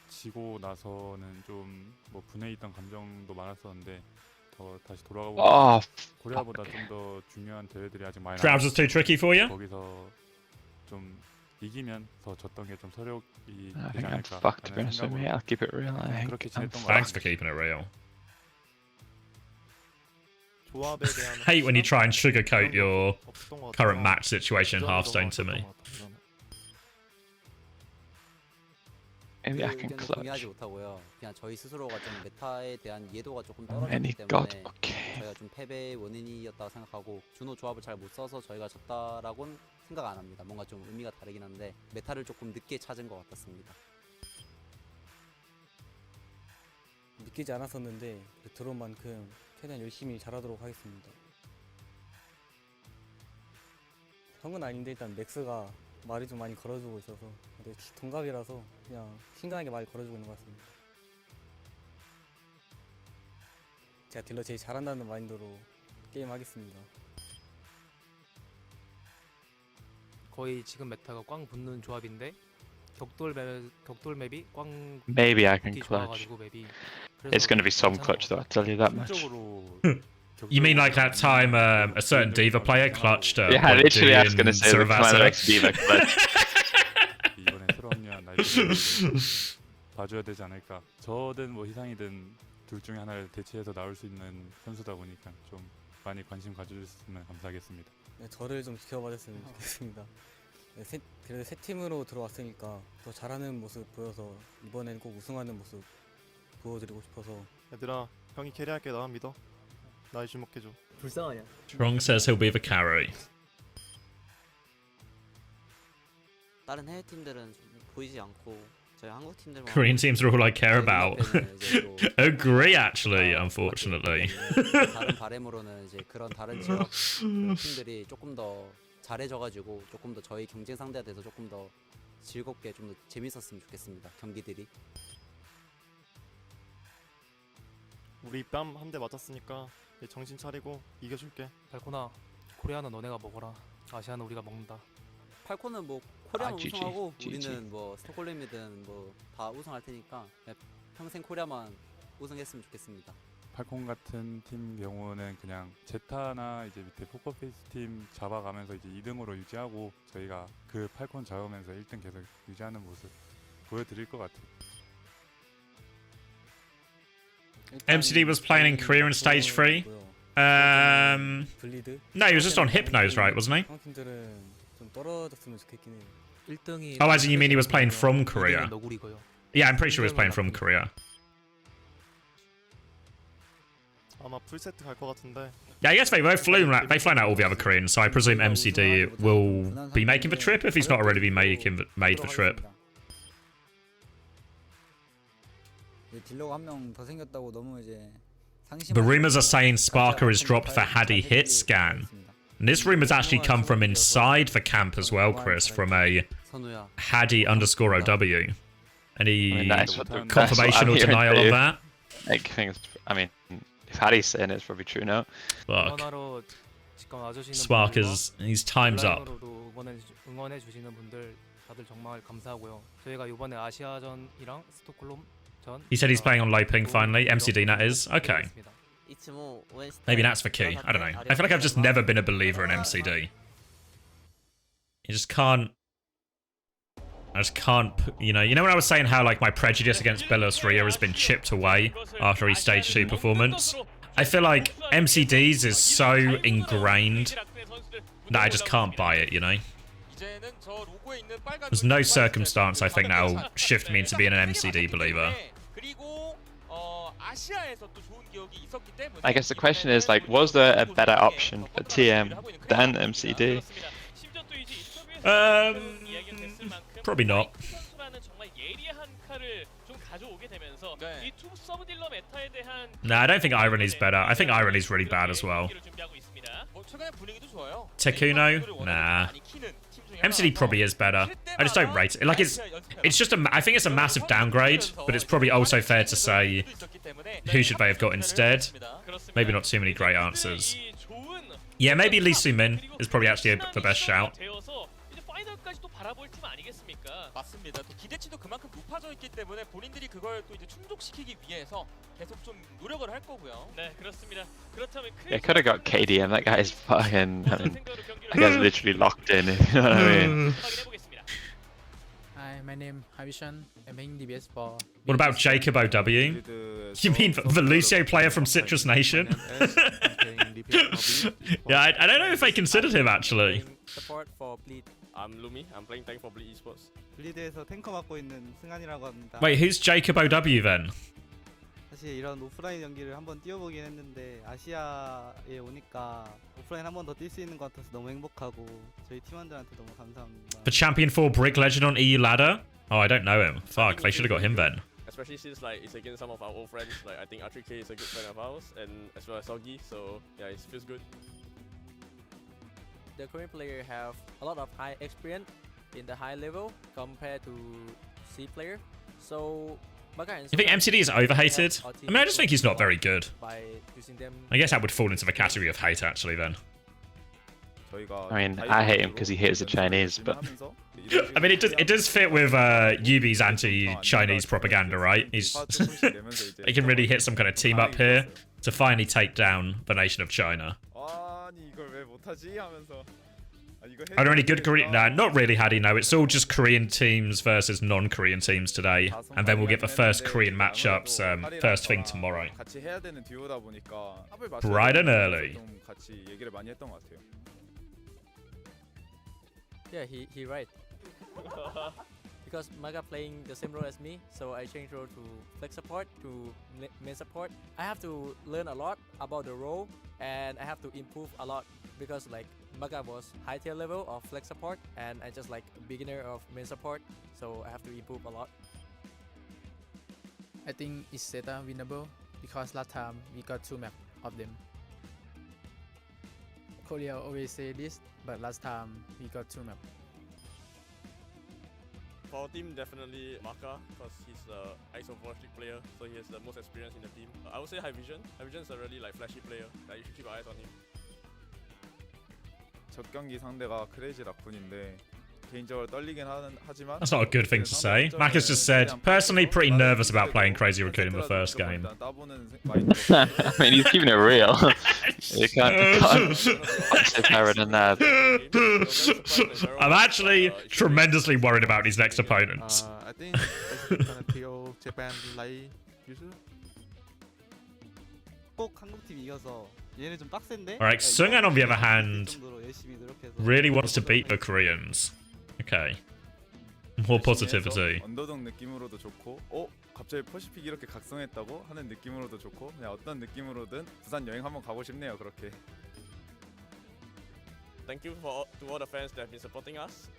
지고 나서는 좀 뭐 분해있던 감정도 많았었는데 더 다시 돌아가고 코리아보다 좀 더 중요한 대회들이 아직 많이 Crowds is too tricky for you? 거기서 좀 이기면 더 졌던 게 좀 서력이 I 되지 think I'm 않을까 fucked, to be 하는 honest with me. 생각으로 I'll keep it real. I think 그렇게 I'm 지냈던 것 Thanks for 같습니다. keeping it real. 조합에 대한 Hate when you try and sugarcoat your current match situation in Hearthstone to me. Maybe I can 의견을 동의하지 clutch. 못하고요. 그냥 저희 스스로가 좀 메타에 대한 이해도가 조금 Any 떨어졌기 god. 때문에 Okay. 저희가 좀 패배의 원인이었다고 생각하고 준호 조합을 잘 못 써서 저희가 졌다라고는 생각 안 합니다. 뭔가 좀 의미가 다르긴 한데 메타를 조금 늦게 찾은 것 같았습니다. 느끼지 않았었는데 들어온 만큼 최대한 열심히 잘하도록 하겠습니다. 형은 아닌데 일단 맥스가 말이 좀 많이 걸어주고 있어서 근데 동갑이라서 그냥 신중하게 말 걸어주고 있는 것 같습니다. 제가 딜러 제일 잘한다는 마인드로 게임하겠습니다. 거의 지금 메타가 꽝 붙는 조합인데 격돌 맵이 꽝 Maybe I can 붙기 clutch. 좋아가지고 맵이 It's going to be some clutch though, I'll tell you that much. You mean like that time a certain Diva player clutched Yeah, literally I was going to say the Saravasa? Climax Diva clutch. 이번에 새로운 나이트를 봐줘야 되지 않을까. 저든 뭐 희상이든 둘 중에 하나를 대체해서 나올 수 있는 선수다 보니까 좀 많이 관심 가져주셨으면 감사하겠습니다. 네, 저를 좀 지켜봐줬으면 좋겠습니다. 네, 그래도 새 팀으로 들어왔으니까 더 잘하는 모습 보여서 이번엔 꼭 우승하는 모습 보여드리고 싶어서. 얘들아, 형이 캐리할게. 나만 믿어. 날 주목해줘. 불쌍하냐? Strong says he'll be the carry. 다른 해외 팀들은 좀 보이지 않고 저희 한국 팀들만 Korean teams are all I care about. Agree, actually, unfortunately. 다른 바램으로는 이제 그런 다른 지역 팀들이 조금 더 잘해져가지고 조금 더 저희 경쟁 상대가 돼서 조금 더 즐겁게 좀 더 재밌었으면 좋겠습니다. 경기들이. 우리 뺨 한 대 맞았으니까 정신 차리고 이겨줄게. 발코나 코리아는 너네가 먹어라. 아시아는 우리가 먹는다. 팔코는 뭐 코리아만 GG, 우승하고 GG. 우리는 뭐 스톡홀름이든 뭐 다 우승할 테니까 평생 코리아만 우승했으면 좋겠습니다. 팔콘 같은 팀 경우는 그냥 제타나 이제 밑에 포커페이스 팀 잡아가면서 이제 2등으로 유지하고 저희가 그 팔콘 잡으면서 1등 계속 유지하는 모습 보여드릴 것 같아요. MCD was playing in Korea in stage 3. No, he was just on Hypnose, right, wasn't he? 한국 팀들은 좀 떨어졌으면 좋겠긴 해요. 1등이 Oh, as in you mean he was playing from Korea? 너구리고요. Yeah, I'm pretty sure he was playing from Korea. 아마 풀 세트 갈 것 같은데. Yeah, I guess they've flown out all the other Koreans, so I presume MCD will be making the trip if he's not already been made the trip. 딜러가 한 명 더 생겼다고 너무 이제 The rumors are saying Sparker has dropped the Haddy hit scan. And this rumor's actually come from inside the camp as well, Chris, from a Haddy_OW. Any confirmation or denial of that? I mean, if Harry's saying it, it's probably true now. Fuck. Sparker's, his time's up. 응원해 주시는 분들 다들 정말 감사하고요. 저희가 이번에 아시아전이랑 스톡홀름 전 He said he's playing on low ping finally. MCD, that is. Okay. Maybe that's the key. I don't know. I feel like I've just never been a believer in MCD. You just can't. I just can't. You know when I was saying how like my prejudice against Belos Ria has been chipped away after his stage 2 performance. I feel like MCD's is so ingrained that I just can't buy it. You know. There's no circumstance I think that'll shift me into being an MCD believer. I guess the question is like, was there a better option for TM than MCD? Probably not. Nah, I don't think Irony's better. I think Irony's really bad as well. Tekuno? Nah. MCD probably is better. I just don't rate it. Like it's just I think it's a massive downgrade, but it's probably also fair to say who should they have got instead? Maybe not too many great answers. Yeah, maybe Lee Soo-min is probably actually the best shout. 내년까지 또 바라볼 팀 아니겠습니까? 맞습니다. 또 기대치도 그만큼 높아져 있기 때문에 본인들이 그걸 또 이제 충족시키기 위해서 계속 좀 노력을 할 거고요. 네, 그렇습니다. 그렇다면 They could have got KDM. That guy's fucking. I mean, that guy's literally locked in. If you know what I mean. Hi, my name Havishan. I'm playing DBS for. What about Jacob OW? You mean the Lucio player from Citrus Nation? Yeah, I don't know if they considered him actually. Support for Bleed. I'm Lumi. I'm playing tank for Bleed Esports. 블리드에서 탱커 맡고 있는 승한이라고 합니다. Wait, who's Jacob OW then? 사실 이런 오프라인 연기를 한번 뛰어보긴 했는데 아시아에 오니까 오프라인 한 번 더 뛸 수 있는 것 같아서 너무 행복하고 저희 팀원들한테 너무 감사합니다. The Champion 4 Brick Legend on EU ladder? Oh, I don't know him. Fuck, they should have got him then. Especially since like it's against some of our old friends. Like I think R3K is a good friend of ours, and as well as Soggy. So yeah, it feels good. The Korean player have a lot of high experience in the high level compared to C player. So You think MCD is overhated? I mean, I just think he's not very good. I guess that would fall into the category of hate actually then. I mean, I hate him because he hates the Chinese, but I mean, it does fit with Yubi's anti-Chinese propaganda, right? He can really hit some kind of team up here to finally take down the nation of China. Are there any good Korean? Nah, not really, Hadi. No, it's all just Korean teams versus non-Korean teams today, and then we'll get the first Korean matchups first thing tomorrow. Bright and early. Yeah, he right. Because Maga playing the same role as me, so I changed role to flex support to main support. I have to learn a lot about the role, and I have to improve a lot because like Maga was high tier level of flex support, and I just like beginner of main support, so I have to improve a lot. I think it's ZETA winnable because last time we got 2 maps of them. Korea always say this, but last time we got 2 maps. For our team, definitely Maka, because he's an ISO 4 player, so he has the most experience in the team. I would say High Vision. High Vision is a really like flashy player. Like you should keep eyes on him. 첫 경기 상대가 크레이지 라쿤인데 개인적으로 떨리긴 하지만 That's not a good thing to say. Mac has just said, personally pretty nervous about playing Crazy Raccoon in the first game. I mean, he's keeping it real. You can't say better than that. I'm actually tremendously worried about his next opponents. I think it's gonna kill Japan like usual. 꼭 한국팀 이겨서 얘네 좀 빡센데. Alright, Sungan on the other hand really wants to beat the Koreans. Okay. More positivity. 언더독 느낌으로도 좋고, 갑자기 퍼시픽 이렇게 각성했다고 하는 느낌으로도 좋고, 그냥 어떤 느낌으로든 부산 여행 한번 가고 싶네요. 그렇게. Thank you to all the fans that have been supporting us.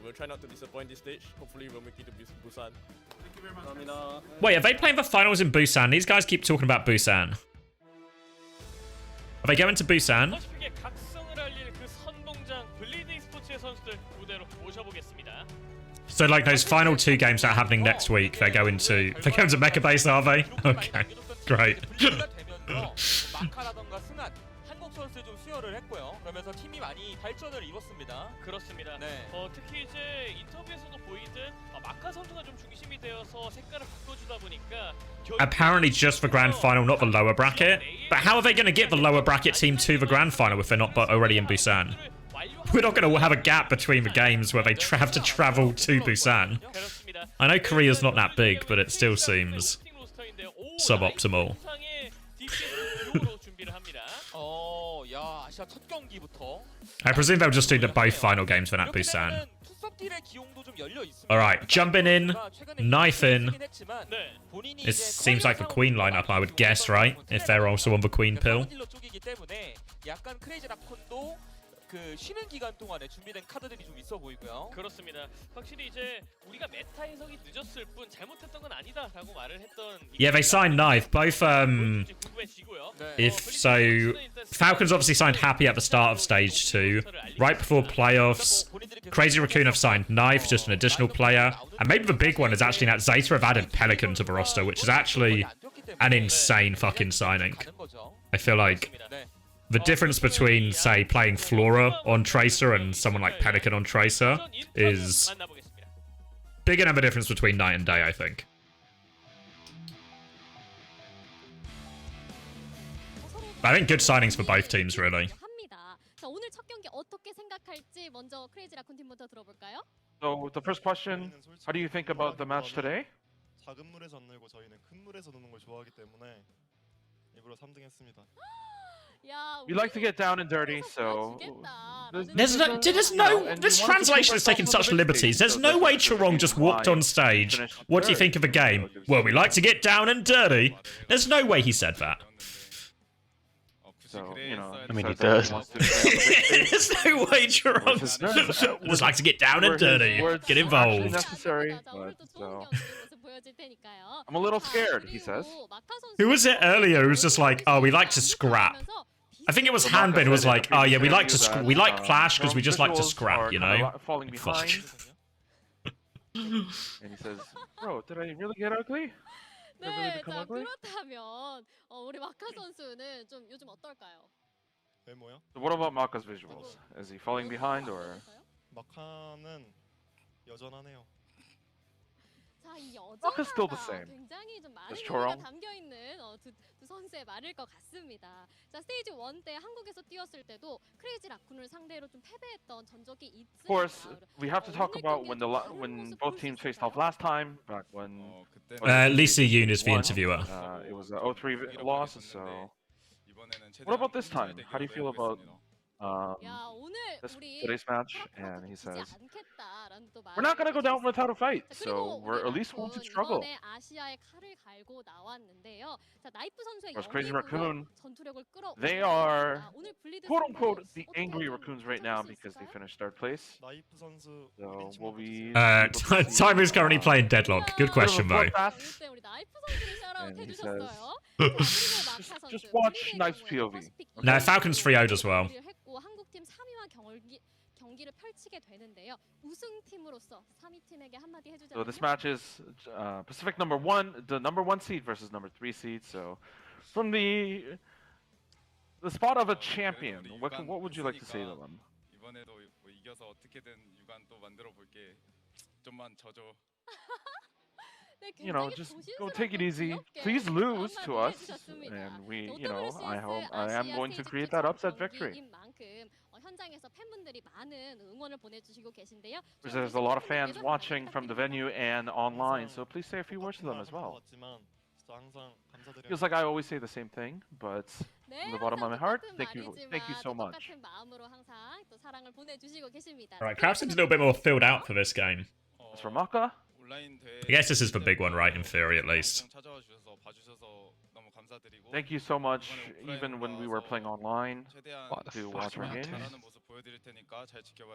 We'll try not to disappoint this stage. Hopefully, we'll make it to Busan. Thank you very much. Wait, are they playing the finals in Busan? These guys keep talking about Busan. Are they going to Busan? 퍼시픽의 각성을 알릴 그 선봉장 블리드 e스포츠의 선수들 무대로 모셔보겠습니다. So like those final 2 games that are happening next week, they're going to Mecha Base, are they? Okay, great. 마카라던가 승한 한국 선수에 좀 수혈을 했고요. 그러면서 팀이 많이 발전을 이뤘습니다. 그렇습니다. 네. 특히 이제 인터뷰에서도 보이듯 마카 선수가 좀 중심이 되어서 색깔을 바꿔주다 보니까 Apparently just the grand final, not the lower bracket. But how are they going to get the lower bracket team to the grand final if they're not already in Busan? We're not going to have a gap between the games where they have to travel to Busan. I know Korea's not that big, but it still seems suboptimal. 야, 아시아 첫 경기부터. I presume they'll just do both final games for that Busan. Alright, jumping in, knife in. This seems like a Queen lineup, I would guess, right? If they're also on the Queen pill. 약간 크레이지 라콘도 그 쉬는 기간 동안에 준비된 카드들이 좀 있어 보이고요. 그렇습니다. 확실히 이제 우리가 메타 해석이 늦었을 뿐 잘못했던 건 아니다라고 말을 했던. Yeah, they signed Knife. Both Falcons obviously signed Happy at the start of stage 2, right before playoffs. Crazy Raccoon have signed Knife, just an additional player, and maybe the big one is actually that ZETA have added Pelican to the roster, which is actually an insane fucking signing. I feel like the difference between, say, playing Flora on Tracer and someone like Pelican on Tracer is big enough a difference between night and day, I think. I think good signings for both teams, really. So the first question, how do you think about the match today? We like to get down and dirty, so this translation is taking such liberties. There's no way Chorong just walked on stage. What do you think of the game? Well, we like to get down and dirty. There's no way he said that. So, you know, I mean, he does. There's no way Chorong just like to get down and dirty. Get involved. Necessary, but, I'm a little scared, he says. Who was it earlier who was just like, oh, we like to scrap? I think it was Hanbin who was like, oh yeah, we like Clash because we just like to scrap, you know? Falling behind. And he says, bro, did I really get ugly? Did I really become ugly? 우리 마카 선수는 좀 요즘 어떨까요? So what about Maka's visuals? Is he falling behind or? 마카는 여전하네요. Maka's still the same. 굉장히 좀 많은 Is 의미가 Chorong? 담겨 있는 두 선수의 말일 것 같습니다. 자, 스테이지 1 때 한국에서 뛰었을 때도 크레이지 라쿤을 상대로 좀 패배했던 전적이 있습니다. Of course, we have to talk about when both teams faced off last time, back when. Lisa Yoon is the interviewer. It was a 0-3 loss. So, what about this time? How do you feel about today's match? And he says, we're not gonna go down without a fight, so we're at least won't struggle. Of course, Crazy Raccoon, they are quote-unquote the angry Raccoons right now because they finished third place. So we'll be... Time is currently playing Deadlock. Good question, though. And he says, just watch Knife's POV. No, Falcons 3-0'd as well. 한국팀 3위와 경기를 펼치게 되는데요. 우승팀으로서 3위 팀에게 한마디 해주자면. So this match is Pacific the number 1 seed versus number 3 seed. So from the spot of a champion, what would you like to say to them? 이번에도 뭐 이겨서 어떻게든 유관 또 만들어 볼게. 좀만 져줘. You know, just go take it easy. Please lose to us, and we, you know, I am going to create that upset victory. Because there's a lot of fans watching from the venue and online, so please say a few words to them as well. Feels like I always say the same thing, but from the bottom of my heart, thank you so much. Alright, crowd seems a little bit more filled out for this game. As for Maka, I guess this is the big one, right? In theory, at least. Thank you so much, even when we were playing online, to watch our games.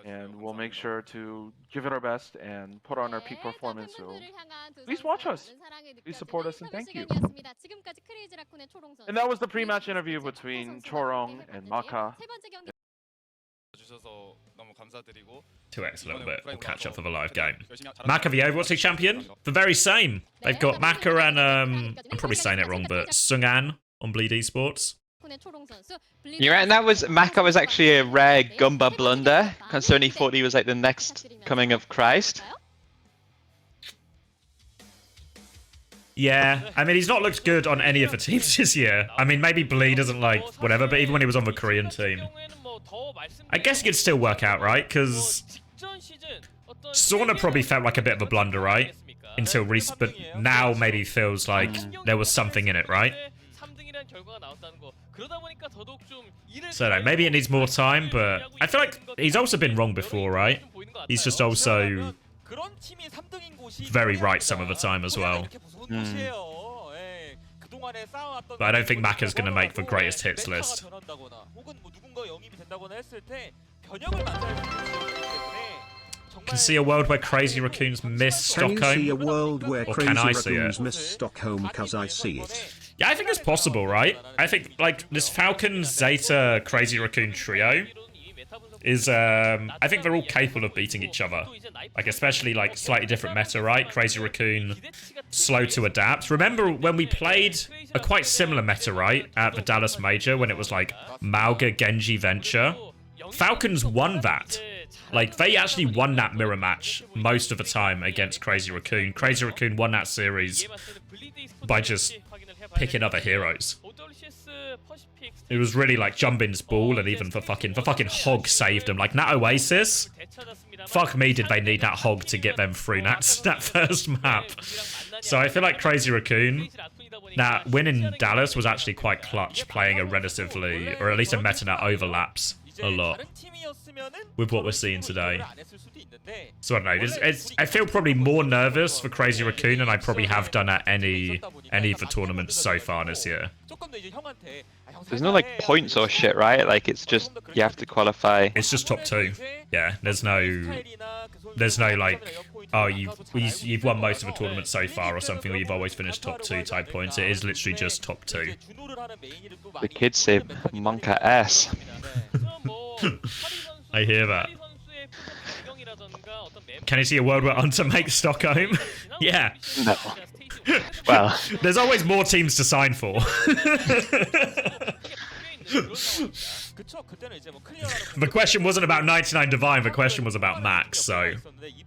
And we'll make sure to give it our best and put on our peak performance. So please watch us. Please support us and thank you. And that was the pre-match interview between Chorong and Maka. To X a little bit. We'll catch up for the live game. Maka, the Overwatch champion? The very same. They've got Maka and, I'm probably saying it wrong, but Sungan on Bleed Esports. You're right, and that was, Maka was actually a rare Gumba blunder, considering he thought he was like the next coming of Christ. Yeah, I mean, he's not looked good on any of the teams this year. I mean, maybe Bleed isn't like, whatever, but even when he was on the Korean team. I guess it could still work out, right? Because Sauna probably felt like a bit of a blunder, right? Until recent, but now maybe feels like there was something in it, right? So no, maybe it needs more time, but I feel like he's also been wrong before, right? He's just also very right some of the time as well. But I don't think Maka's going to make the greatest hits list. Can see a world where Crazy Raccoons miss Stockholm? Can you see a world where or Crazy can I see Raccoons it? miss Stockholm because I see it? Yeah, I think it's possible, right? I think, like, this Falcons, ZETA, Crazy Raccoon trio is I think they're all capable of beating each other. Like, especially like slightly different meta, right? Crazy Raccoon, slow to adapt. Remember when we played a quite similar meta, right? At the Dallas Major when it was like Mauga, Genji, Venture. Falcons won that. Like, they actually won that mirror match most of the time against Crazy Raccoon. Crazy Raccoon won that series by just picking other heroes. It was really like Jumbin's ball, and even the fucking Hog saved them. Like, that OWCS, fuck me, did they need that Hog to get them through that first map. So I feel like Crazy Raccoon, that win in Dallas was actually quite clutch, playing a relatively, or at least a meta that overlaps a lot with what we're seeing today. So I don't know, I feel probably more nervous for Crazy Raccoon than I probably have done at any of the tournaments so far this year. There's no like points or shit, right? Like, it's just you have to qualify. It's just top 2. Yeah, there's no like, oh, you've won most of the tournament so far or something, or you've always finished top 2 type points. It is literally just top 2. The kids say Monka S. I hear that. Can you see a world where Hunter makes Stockholm? Yeah. No. Well, there's always more teams to sign for. The question wasn't about 99 Divine, the question was about Max, so...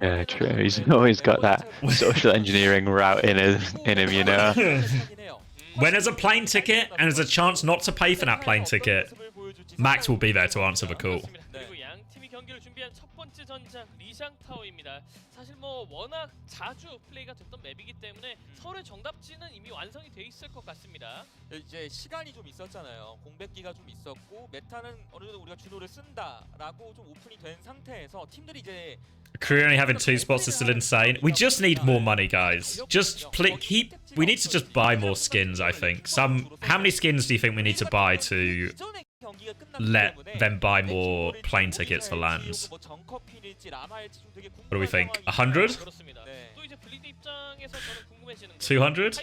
Yeah, true. He's always got that social engineering route in him, you know? When there's a plane ticket, and there's a chance not to pay for that plane ticket, Max will be there to answer the call. 사실 뭐 워낙 자주 플레이가 됐던 맵이기 때문에 서로의 정답지는 이미 완성이 돼 있을 것 같습니다. 이제 시간이 좀 있었잖아요. 공백기가 좀 있었고 메타는 어느 정도 우리가 준호를 쓴다라고 좀 오픈이 된 상태에서 팀들이 이제 Korea only having 2 spots is still insane. We just need more money, guys. Just we need to just buy more skins, I think. How many skins do you think we need to buy to let them buy more plane tickets for LANs? What do we think? 100? 200?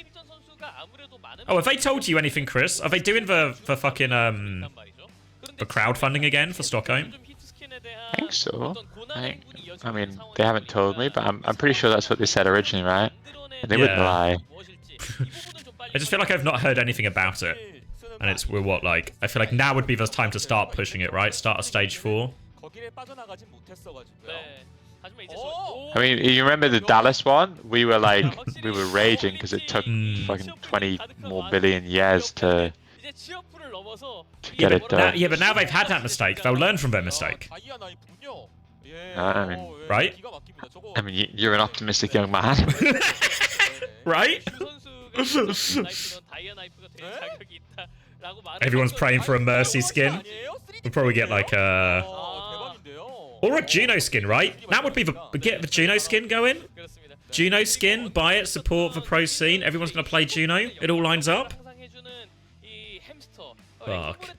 Oh, have they told you anything, Chris? Are they doing the fucking the crowdfunding again for Stockholm? I think so. I mean, they haven't told me, but I'm pretty sure that's what they said originally, right? And they wouldn't lie. I just feel like I've not heard anything about it. And we're what, like, I feel like now would be the time to start pushing it, right? Start a stage 4. I mean, you remember the Dallas one? We were raging because it took fucking 20 more billion years to get it done. Yeah, but now they've had that mistake. They'll learn from their mistake. I mean, right? I mean, you're an optimistic young man. Right? Everyone's praying for a Mercy skin. We'll probably get like a... Or a Juno skin, right? That would be get the Juno skin going. Juno skin, buy it, support the pro scene. Everyone's going to play Juno. It all lines up. Fuck.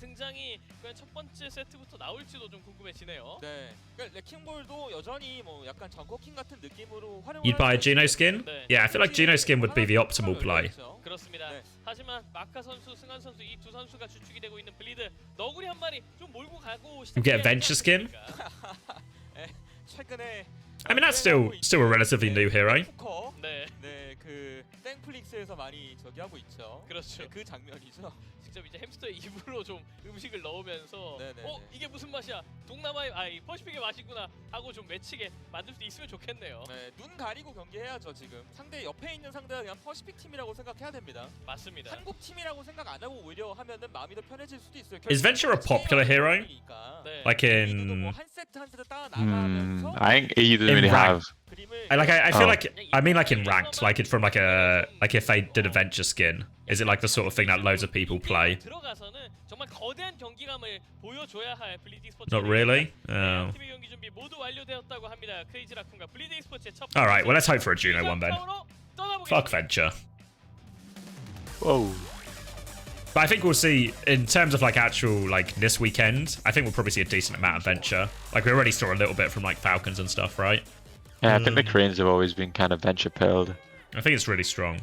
You'd buy a Juno skin? Yeah, I feel like Juno skin would be the optimal play. You get a Venture skin? I mean, that's still a relatively new hero. 땡플릭스에서 많이 저기 하고 있죠. 그렇죠. 그 장면이죠. 직접 이제 햄스터의 입으로 좀 음식을 넣으면서 이게 무슨 맛이야? 동남아의 퍼시픽의 맛이구나 하고 좀 맺히게 만들 수 있으면 좋겠네요. 네, 눈 가리고 경기해야죠 지금. 상대 옆에 있는 상대가 그냥 퍼시픽 팀이라고 생각해야 됩니다. 맞습니다. 한국 팀이라고 생각 안 하고 오히려 하면은 마음이 더 편해질 수도 있어요. Is Venture a popular hero? Like in... I think you didn't really have... I feel like I mean like in ranked, like it's from like if they did a Venture skin, is it like the sort of thing that loads of people play? Not really. Oh. All right, well let's hope for a Juno one then. Fuck Venture. Whoa. But I think we'll see in terms of like actual like this weekend. I think we'll probably see a decent amount of Venture. Like we already saw a little bit from like Falcons and stuff, right? Yeah, I think the Koreans have always been kind of Venture pilled. I think it's really strong.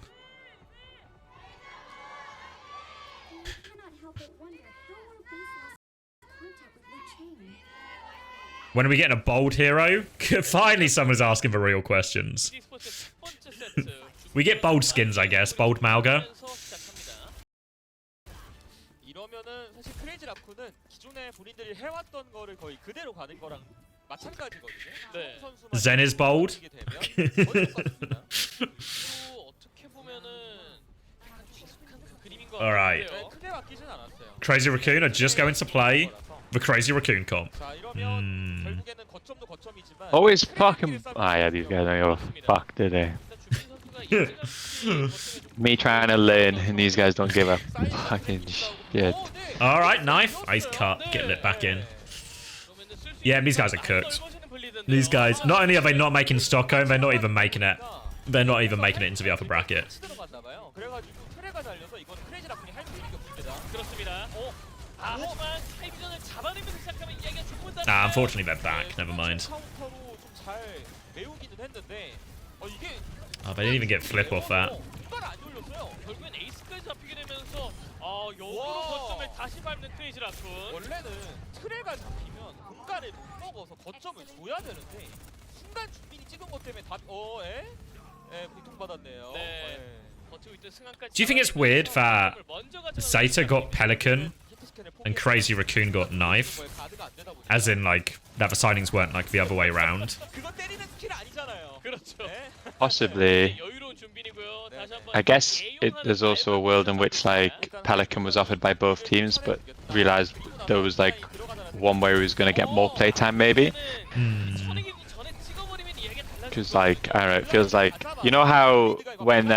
When are we getting a bold hero? Finally, someone's asking for real questions. We get bold skins, I guess. Bold Malga. 이러면은 사실 크레이지 라쿤은 기존에 본인들이 해왔던 거를 거의 그대로 가는 거랑 마찬가지거든요. 네. Zen is bold. 어떻게 보면은 익숙한 그 그림인 것 All right. 같아요. 크게 바뀌진 않았어요. Crazy Raccoon are just going to play the Crazy Raccoon comp. 자, 이러면 결국에는 거점도 거점이지만 Always fucking. Ah, yeah, these guys don't give a fuck, do they? Me trying to learn, and these guys don't give a fucking shit. All right, knife. Ice cut. Get lit back in. Yeah, these guys are cooked. These guys. Not only are they not making Stockholm, they're not even making it. They're not even making it into the upper bracket. 그래가지고 트레가 달려서 이거는 크레이지 라쿤이 할 수 있는 게 없습니다. 그렇습니다. 하지만 타이비전을 잡아내면서 시작하면 이야기가 조금은 다르다. Unfortunately, they're back. Never mind. 카운터로 좀 잘 메우기는 했는데 이게 Oh, they didn't even get flip off that. 이걸 안 올렸어요. 결국엔 에이스까지 잡히게 되면서 역으로 거점을 다시 밟는 크레이지 라쿤. 원래는 트레가 잡히면 공간을 못 먹어서 거점을 줘야 되는데 순간 준빈이 찍은 것 때문에 고통받았네요. 네. 버티고 있던 승환까지. Do you think it's weird that ZETA got Pelican and Crazy Raccoon got Knife? As in, like, that the signings weren't like the other way around? Possibly. I guess there's also a world in which like Pelican was offered by both teams, but realized there was like one where he was going to get more playtime, maybe. Because like I don't know, it feels like, you know how when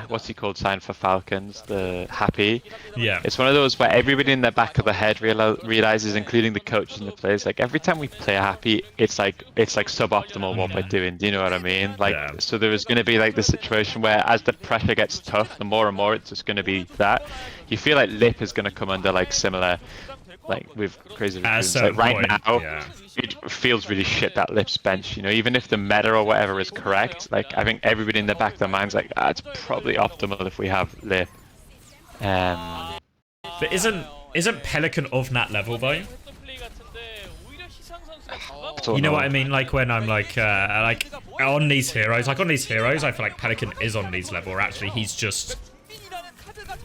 what's he called signed for Falcons, the Happy. Yeah. It's one of those where everybody in the back of the head realizes, including the coaches and the players, like every time we play a Happy, it's like suboptimal what we're doing. Do you know what I mean? Like so there is going to be like the situation where as the pressure gets tough, the more and more it's just going to be that. You feel like Lip is going to come under like similar. Like with Crazy Raccoons, like right now, it feels really shit that Lip's bench. You know, even if the meta or whatever is correct, like I think everybody in the back of their minds like, it's probably optimal if we have Lip. But isn't Pelican of that level though? You know what I mean? Like when I'm like on these heroes, I feel like Pelican is on these level. Or actually, he's just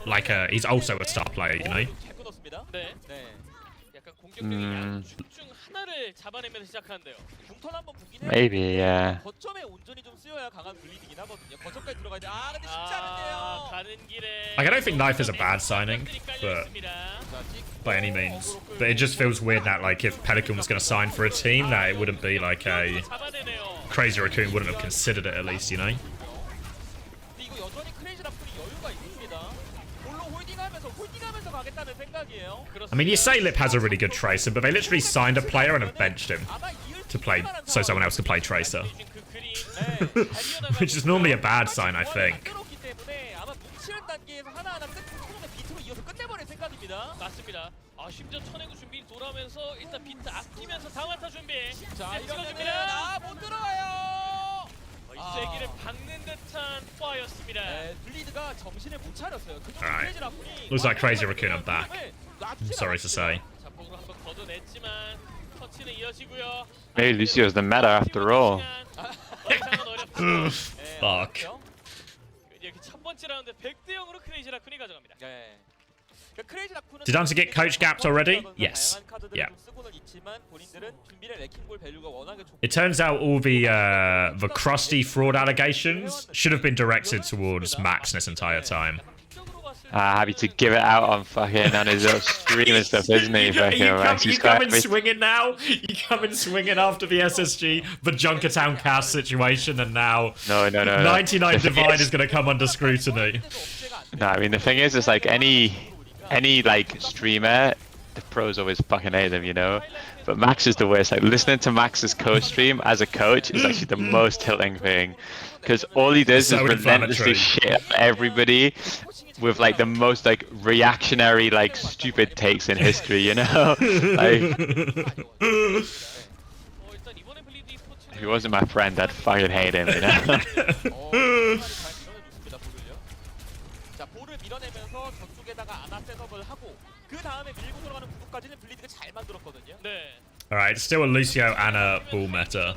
like he's also a star player, you know. Maybe, yeah. Like, I don't think Knife is a bad signing, but by any means. But it just feels weird that like if Pelican was going to sign for a team, that it wouldn't be like a Crazy Raccoon wouldn't have considered it at least, you know. I mean, you say Lip has a really good Tracer, but they literally signed a player and have benched him to play, so someone else could play Tracer. Which is normally a bad sign, I think. Alright. Looks like Crazy Raccoon are back. I'm sorry to say. Maybe Lucio's the meta after all. Fuck. Did Hunter get coach gapped already? Yes. Yeah. It turns out all the crusty fraud allegations should have been directed towards Max this entire time. Happy to give it out on fucking on his stream and stuff, isn't he? You coming swinging now? You coming swinging after the SSG, the Junkertown cast situation, and now no. 99 Divide is going to come under scrutiny. No, I mean the thing is, it's like any like streamer, the pros always fucking hate them, you know. But Max is the worst. Like listening to Max's co-stream as a coach is actually the most tilting thing, because all he does is relentlessly shit at everybody with like the most like reactionary like stupid takes in history, you know. Like if he wasn't my friend, I'd fucking hate him, you know. Alright, still a Lucio and a Bull meta.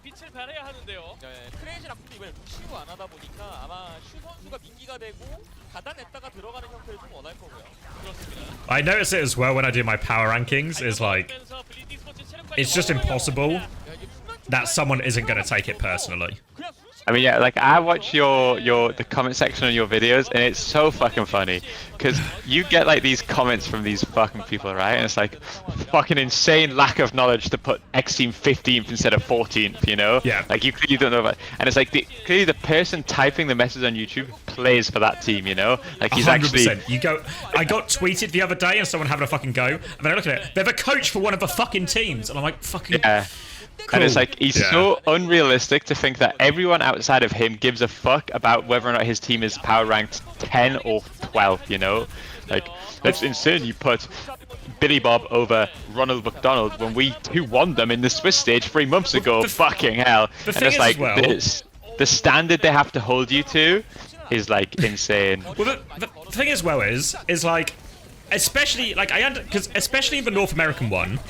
빛을 발해야 하는데요. 크레이지 라쿤도 이번에 루시고 안 하다 보니까 아마 슈 선수가 민기가 되고 가다냈다가 들어가는 형태를 좀 원할 거고요. 그렇습니다. I notice it as well when I do my power rankings, is like, it's just impossible that someone isn't going to take it personally. I mean, yeah, like I watch the comment section on your videos, and it's so fucking funny because you get like these comments from these fucking people, right? And it's like fucking insane lack of knowledge to put X team 15th instead of 14th, you know? Yeah. Like you clearly don't know about, and it's like clearly the person typing the message on YouTube plays for that team, you know? Like he's 100%. actually. I got tweeted the other day and someone having a fucking go, and then I look at it, they're the coach for one of the fucking teams, and I'm like, fucking. Yeah. Cool. And it's like he's so unrealistic to think that everyone outside of him gives a fuck about whether or not his team is power ranked 10 or 12, you know? Like, that's insane. You put Billy Bob over Ronald McDonald when we 2-1 them in the Swiss stage 3 months ago. Fucking hell. And it's like the standard they have to hold you to is like insane. Well, the thing as well is like, especially like because especially in the North American one,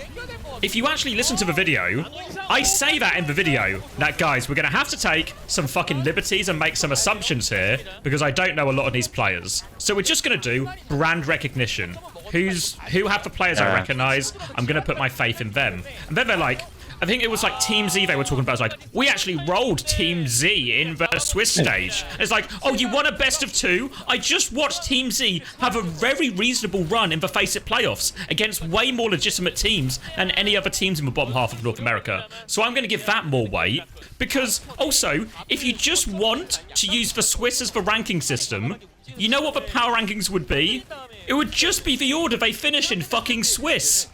if you actually listen to the video, I say that in the video that guys, we're gonna have to take some fucking liberties and make some assumptions here because I don't know a lot of these players. So we're just gonna do brand recognition. Who have the players I recognize? I'm gonna put my faith in them. And then they're like, I think it was like Team Z they were talking about. It's like, we actually rolled Team Z in the Swiss stage. It's like, oh, you won a best of 2? I just watched Team Z have a very reasonable run in the FACEIT playoffs against way more legitimate teams than any other teams in the bottom half of North America. So I'm going to give that more weight. Because, also, if you just want to use the Swiss as the ranking system, you know what the power rankings would be? It would just be the order they finish in fucking Swiss.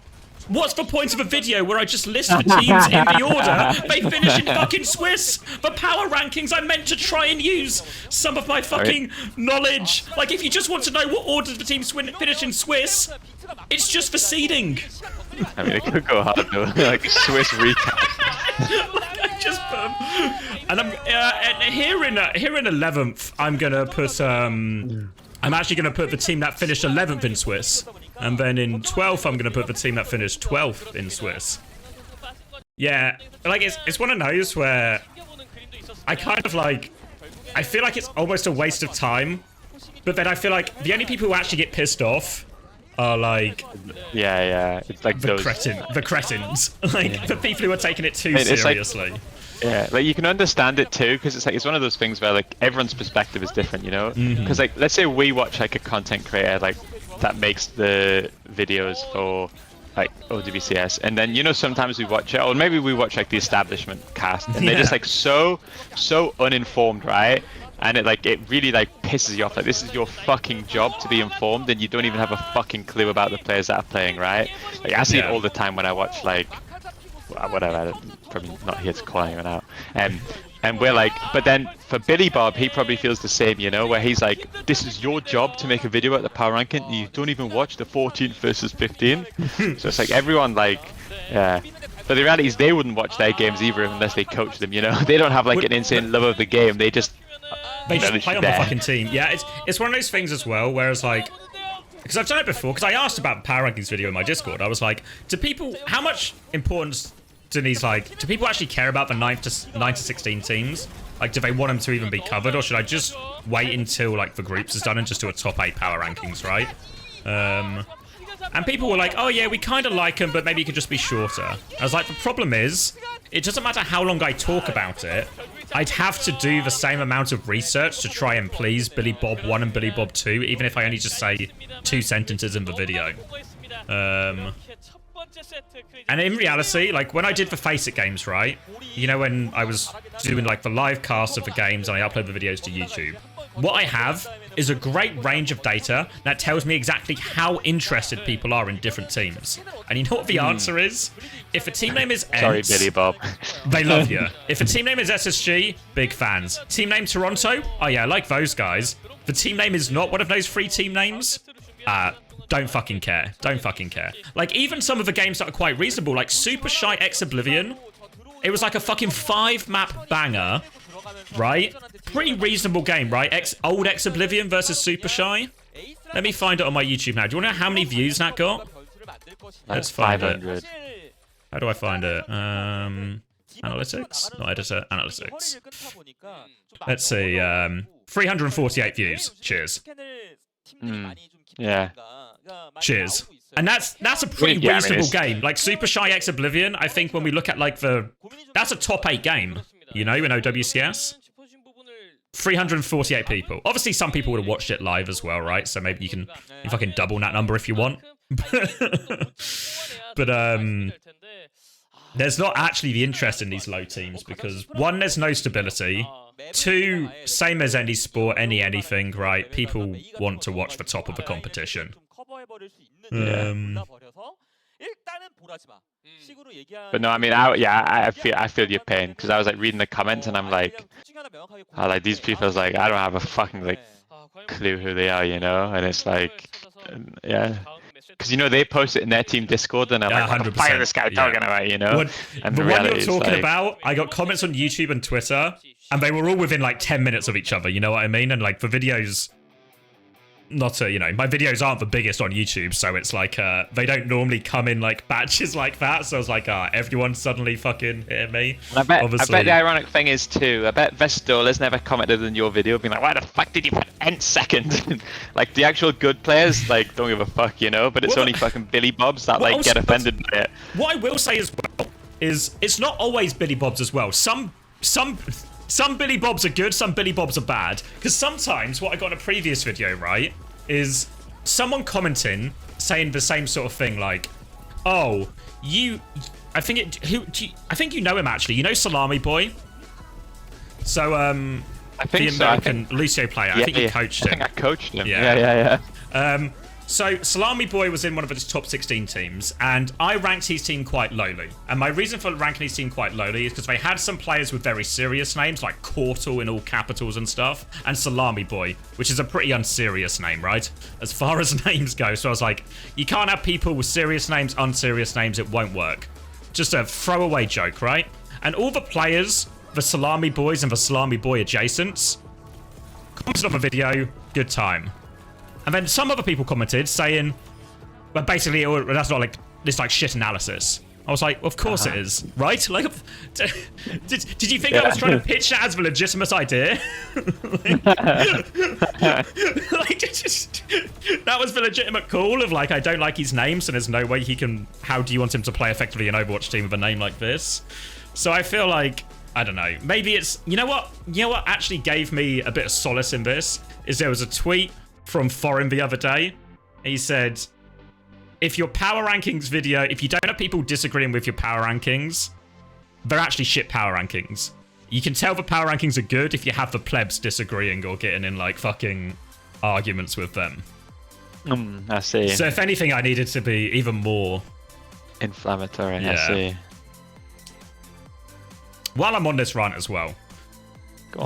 What's the point of a video where I just list the teams in the order they finish in fucking Swiss? The power rankings I meant to try and use some of my fucking knowledge. Like, if you just want to know what order the teams finish in Swiss, it's just for seeding. I mean, it could go hard though, like Swiss recap. Like, I just put them. And I'm here in 11th. I'm gonna put I'm actually gonna put the team that finished 11th in Swiss. And then in 12th, I'm going to put the team that finished 12th in Swiss. Yeah, like, it's one of those where I kind of like, I feel like it's almost a waste of time. But then I feel like the only people who actually get pissed off are like... Yeah, it's like the cretins. Like, the people who are taking it too seriously. Like, yeah, like you can understand it too, because it's like it's one of those things where like everyone's perspective is different, you know? Because like, let's say we watch like a content creator like that makes the videos for like OWCS, and then you know sometimes we watch it, or maybe we watch like the establishment cast, and they're just like so uninformed, right? And it really like pisses you off. Like, this is your fucking job to be informed, and you don't even have a fucking clue about the players that are playing, right? Like I see it all the time when I watch like whatever. I'm probably not here to call anyone out. And we're like, but then for Billy Bob, he probably feels the same, you know, where he's like, this is your job to make a video at the power ranking, and you don't even watch the 14th versus 15. So it's like everyone like, yeah. But the reality is they wouldn't watch their games either unless they coach them, you know. They don't have like an insane love of the game. They just play on the fucking team. Yeah, it's one of those things as well, whereas like, because I've done it before, because I asked about the power rankings video in my Discord. I was like, how much importance do people actually care about the 9 to 16 teams? Like, do they want them to even be covered, or should I just wait until like the groups is done and just do a top 8 power rankings, right? And people were like, oh yeah, we kind of like them, but maybe it could just be shorter. I was like, the problem is, it doesn't matter how long I talk about it, I'd have to do the same amount of research to try and please Billy Bob 1 and Billy Bob 2, even if I only just say 2 sentences in the video. And in reality, like when I did the FACEIT games, right? You know, when I was doing like the live cast of the games and I upload the videos to YouTube, what I have is a great range of data that tells me exactly how interested people are in different teams. And you know what the answer is? If a team name is Sorry, Billy Bob. They love you. If a team name is SSG, big fans. Team name Toronto? Oh yeah, I like those guys. The team name is not one of those 3 team names? Don't fucking care. Don't fucking care. Like, even some of the games that are quite reasonable, like Super Shy X Oblivion, it was like a fucking 5-map banger, right? Pretty reasonable game, right? Old X Oblivion versus Super Shy. Let me find it on my YouTube now. Do you want to know how many views that got? Let's find 500. it. How do I find it? Analytics? Not editor, analytics. Let's see. 348 views. Cheers. Yeah. Cheers. And that's a pretty reasonable game. Like Super Shy X Oblivion, I think when we look at like that's a top 8 game, you know, in OWCS. 348 people. Obviously, some people would have watched it live as well, right? So maybe you can fucking double that number if you want. But there's not actually the interest in these low teams because 1, there's no stability. 2, same as any sport, anything, right? People want to watch the top of the competition. But no, I mean, I feel your pain because I was like reading the comments and I'm like, these people's like, I don't have a fucking like clue who they are, you know, and it's like, yeah. Because you know they post it in their team Discord, and I'm like, what the fuck is this guy talking about? You know. And the one you're talking about, I got comments on YouTube and Twitter, and they were all within like 10 minutes of each other. You know what I mean? And like the videos, my videos aren't the biggest on YouTube, so it's like they don't normally come in like batches like that. So I was like, everyone suddenly fucking hit me. And I bet the ironic thing is too, I bet Vestola's never commented on your video being like, why the fuck did you put Ent second? Like the actual good players like don't give a fuck, you know, but it's only fucking Billy Bobs that like get offended by it. What I will say as well is it's not always Billy Bobs as well. Some Billy Bobs are good, some Billy Bobs are bad. Because sometimes what I got in a previous video, right, is someone commenting saying the same sort of thing, like, "Oh, I think you know him actually. You know Salami Boy." So I think the American Lucio player. I think you coached him. I think I coached him. Yeah. So Salami Boy was in one of his top 16 teams, and I ranked his team quite lowly. And my reason for ranking his team quite lowly is because they had some players with very serious names, like Cortal in all capitals and stuff, and Salami Boy, which is a pretty unserious name, right? As far as names go. So I was like, you can't have people with serious names, unserious names, it won't work. Just a throwaway joke, right? And all the players, the Salami Boys and the Salami Boy adjacents, commented on the video, good time. And then some other people commented saying, well, basically, that's not like this like shit analysis. I was like, well, of course it is, right? Like, did you think I was trying to pitch that as the legitimate idea? That was the legitimate call of like, I don't like his name, so there's no way he can. How do you want him to play effectively an Overwatch team with a name like this? So I feel like, I don't know. Maybe it's, you know what actually gave me a bit of solace in this is there was a tweet from Foreign the other day. He said, if your power rankings video, if you don't have people disagreeing with your power rankings, they're actually shit power rankings. You can tell the power rankings are good if you have the plebs disagreeing or getting in like fucking arguments with them. I see. So if anything, I needed to be even more inflammatory. I see. While I'm on this rant as well,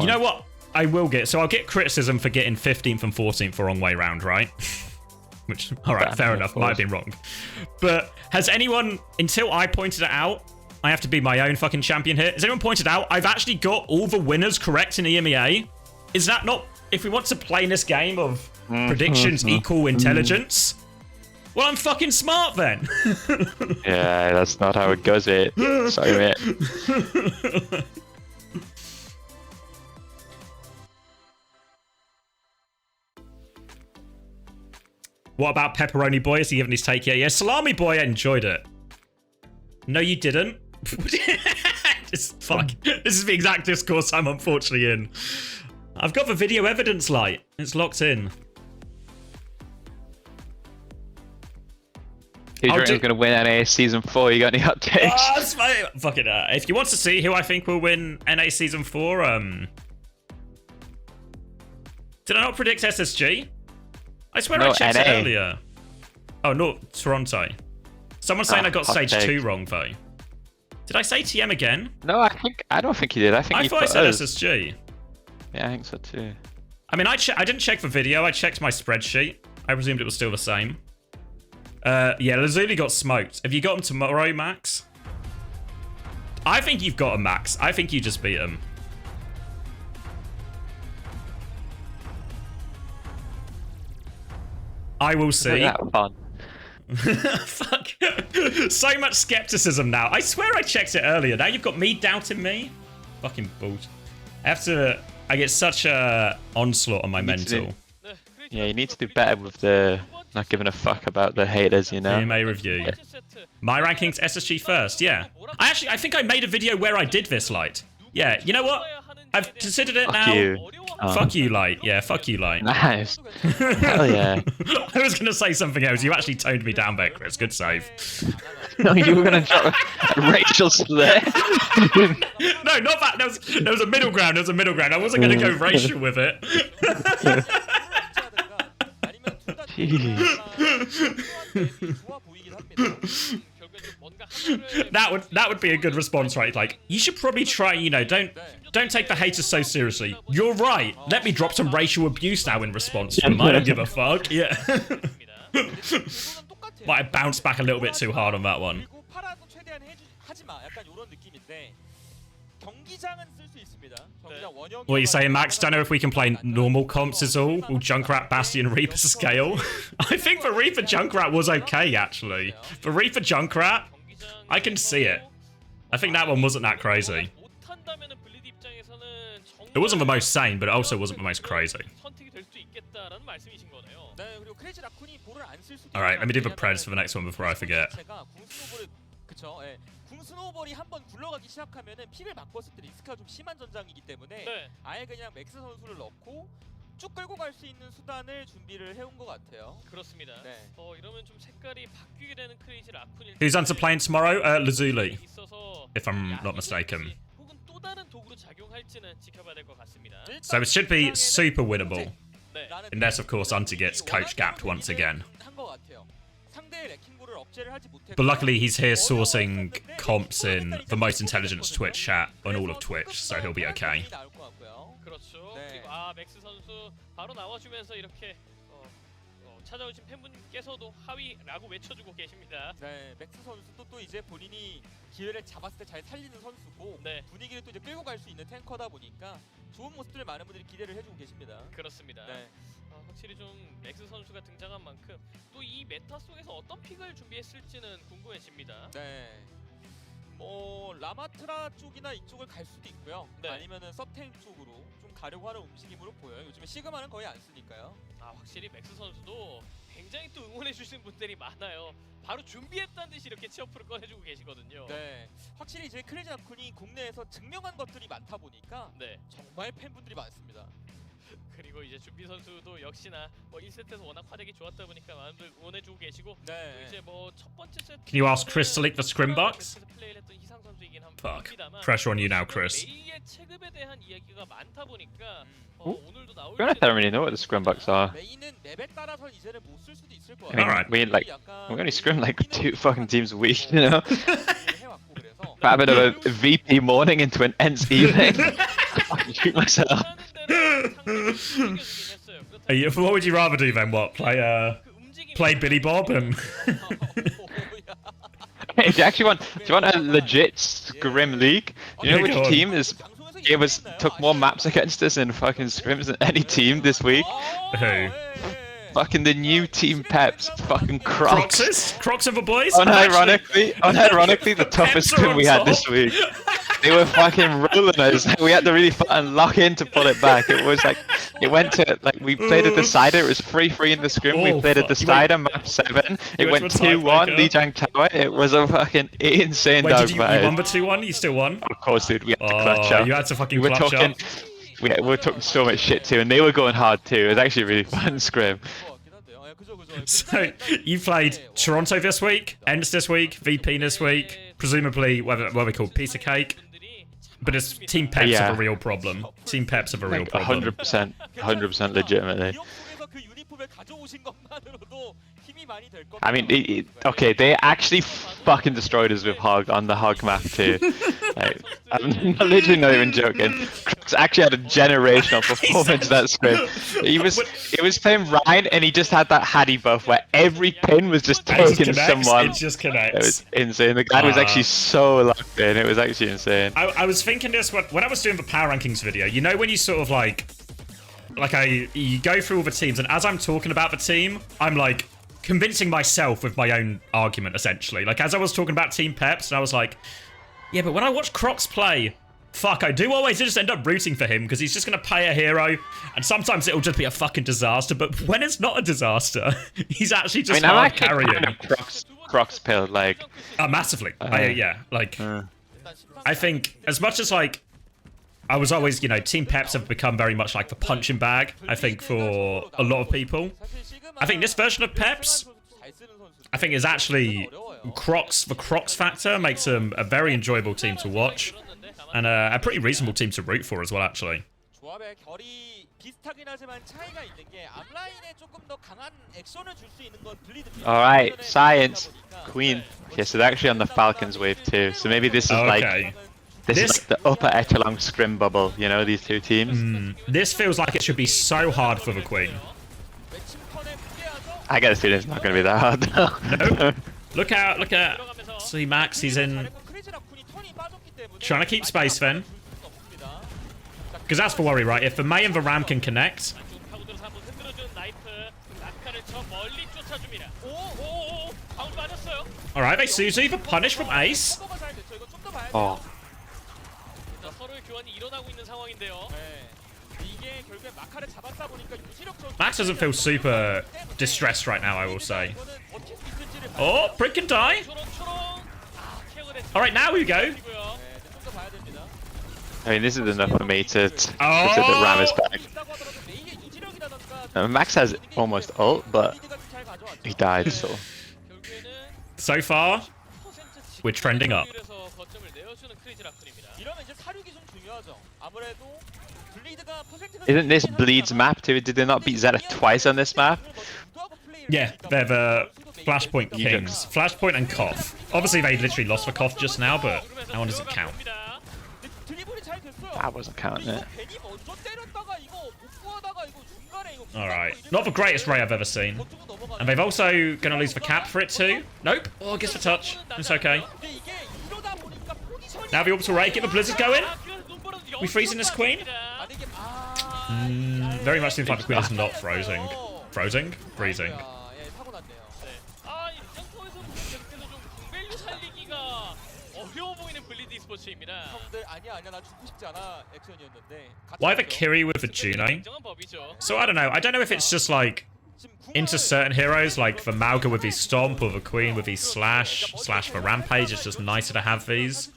you know what? I'll get criticism for getting 15th and 14th the wrong way round, right? Which, alright, fair enough, might have been wrong. But has anyone, until I pointed it out, I have to be my own fucking champion here. Has anyone pointed out I've actually got all the winners correct in EMEA? Is that not, if we want to play in this game of predictions equal intelligence, well, I'm fucking smart then. Yeah, that's not how it goes, mate. Sorry, mate. What about Pepperoni Boy? Is he giving his take? Yeah. Salami Boy, I enjoyed it. No, you didn't. Fuck. This is the exact discourse I'm unfortunately in. I've got the video evidence light. It's locked in. Who's going to win NA Season 4? You got any hot takes? Fuck it. If you want to see who I think will win NA Season 4, did I not predict SSG? I swear I checked it earlier. Oh, no, Toronto. Someone's saying I got stage 2 wrong, though. Did I say TM again? No, I don't think you did. I thought I said SSG. Yeah, I think so too. I mean, I didn't check the video. I checked my spreadsheet. I presumed it was still the same. Yeah, Lazuli got smoked. Have you got him tomorrow, Max? I think you've got him, Max. I think you just beat him. I will see. Fun. Fuck. So much skepticism now. I swear I checked it earlier. Now you've got me doubting me. Fucking bullshit. I get such a onslaught on my mental. Yeah, you need to do better with the not giving a fuck about the haters, you know? AMA review. My rankings SSG first, yeah. I think I made a video where I did this, Light. Yeah, you know what? I've considered it now. You. Fuck you, Light. Yeah, fuck you, Light. Nice. Hell yeah. I was going to say something else. You actually toned me down there, Chris. Good save. No, you were going to drop a racial slur. No, not that. There was a middle ground. I wasn't going to go racial with it. That would be a good response, right? Like, you should probably try, you know, don't take the haters so seriously. You're right. Let me drop some racial abuse now in response to them. I don't give a fuck. Yeah. Might have bounced back a little bit too hard on that one. What are you saying, Max? Don't know if we can play normal comps is all. Will Junkrat, Bastion, Reaper scale? I think for Reaper, Junkrat was okay, actually. For Reaper, Junkrat, I can see it. I think that one wasn't that crazy. It wasn't the most sane, but it also wasn't the most crazy. Alright, let me do the preds for the next one before I forget. 궁 스노우볼이 한번 굴러가기 시작하면은 픽을 바꿨을 때 리스크가 좀 심한 전장이기 때문에 아예 그냥 맥스 선수를 넣고 쭉 끌고 갈 수 있는 수단을 준비를 해온 것 같아요. 그렇습니다. 이러면 좀 색깔이 바뀌게 되는 크레이지 라쿤일 Who's on to playing tomorrow? Lazuli, if I'm not mistaken. 혹은 또 다른 도구로 작용할지는 지켜봐야 될 것 같습니다. So it should be super winnable. Unless, of course, Unti gets coach gapped once again. But luckily, he's here sourcing comps in the most intelligent Twitch chat on all of Twitch, so he'll be okay. 그렇죠. 그리고 맥스 선수 바로 나와주면서 이렇게 찾아오신 팬분께서도 하위라고 외쳐주고 계십니다. 네, 맥스 선수도 또 이제 본인이 기회를 잡았을 때 잘 살리는 선수고 분위기를 또 이제 끌고 갈 수 있는 탱커다 보니까 좋은 모습들을 많은 분들이 기대를 해주고 계십니다. 그렇습니다. 확실히 좀 맥스 선수가 등장한 만큼 또 이 메타 속에서 어떤 픽을 준비했을지는 궁금해집니다. 네. 뭐 라마트라 쪽이나 이쪽을 갈 수도 있고요. 아니면은 서탱 쪽으로 좀 가려고 하는 움직임으로 보여요. 요즘에 시그마는 거의 안 쓰니까요. 확실히 맥스 선수도 굉장히 또 응원해 주시는 분들이 많아요. 바로 준비했다는 듯이 이렇게 치어프를 꺼내주고 계시거든요. 네, 확실히 이제 크레이지 라쿤이 국내에서 증명한 것들이 많다 보니까 정말 팬분들이 많습니다. 그리고 이제 준비 선수도 역시나 뭐 1세트에서 워낙 화력이 좋았다 보니까 많은들 응원해주고 계시고 또 이제 뭐 첫 번째 세트 Can you ask Chris to leak the scrim box? Fuck. Pressure on you now, Chris. 메이의 체급에 대한 이야기가 많다 보니까 오늘도 나올 I don't really know what the scrim bucks are. 메이는 맵에 따라서 이제는 못 쓸 수도 있을 거예요. I mean, we only scrim like 2 fucking teams a week, you know? Having a VP morning into an ENCE evening. I shoot myself. What would you rather do then? What, play Billy Bob and? Hey, do you want a legit scrim league? Do you know which team took more maps against us in fucking scrims than any team this week? Who? Fucking the new team Peps, fucking Crocs. Crocs of the boys? Unironically, the toughest scrim we had this week. They were fucking rolling us. We had to really fucking lock in to pull it back. It was like, it went to, like, we played a decider. It was 3-3 in the scrim. We played a decider, map 7. It went 2-1, Lijiang Tower. It was a fucking insane dog fight. You won the 2-1? You still won? Of course, dude. We had to clutch up. You had to fucking clutch up. We were talking so much shit too, and they were going hard too. It was actually a really fun scrim. So, you played Toronto this week, ENCE this week, VP this week, presumably, what are they called, piece of cake? But it's Team Peps have a real problem. Team Peps have a real problem. 100% legitimately. I mean, okay, they actually fucking destroyed us with Hog on the Hog map too. Like, I'm literally not even joking. Crux actually had a generational performance that scrim. He was playing Ryan and he just had that Hattie buff where every pin was just taking someone. It just connects. It was insane. The guy was actually so locked in. It was actually insane. I was thinking this when I was doing the power rankings video. You know when you sort of you go through all the teams, and as I'm talking about the team, I'm like, convincing myself with my own argument, essentially. Like, as I was talking about Team Peps, and I was like, yeah, but when I watch Crocs play, fuck, I do always just end up rooting for him because he's just going to pay a hero, and sometimes it'll just be a fucking disaster, but when it's not a disaster, he's actually just hard carrying. Kind of Crocs pill, like... massively. Yeah, like... I think, as much as, like, I was always, you know, Team Peps have become very much like the punching bag, I think, for a lot of people. I think this version of Peps, I think is actually Crocs. The Crocs factor makes them a very enjoyable team to watch, and a pretty reasonable team to root for as well, actually. Alright, science. Queen. Okay, so they're actually on the Falcons wave too, so maybe this is like... This is like the upper echelon scrim bubble, you know, these two teams. This feels like it should be so hard for the Queen. I get a feeling it's not going to be that hard though. No. Look at... See, Max, he's in... Trying to keep space then. Because that's the worry, right? If the May and the Ram can connect... Alright, they Suzy, the punish from Ace. Oh. Max doesn't feel super distressed right now, I will say. Oh, Prig can die. Alright, now we go. I mean, this is enough for me to say that Ram is back. Max has almost ult, but he died, so... So far, we're trending up. Isn't this Bleed's map too? Did they not beat ZETA twice on this map? Yeah, they're the Flashpoint Kings. Flashpoint and Koth. Obviously, they literally lost for Koth just now, but that one doesn't count. I wasn't counting it. Alright. Not the greatest Ray I've ever seen. And they've also going to lose the cap for it too. Nope. Oh, gets the touch. It's okay. Now the Orbital Ray. Get the Blizzard going. We freezing this Queen? Very much seems like the Queen is not frozen. Frozen? Freezing. Why the Kiri with the Juno? So I don't know. I don't know if it's just like into certain heroes, like the Mauga with his Stomp or the Queen with his Slash for Rampage. It's just nicer to have these.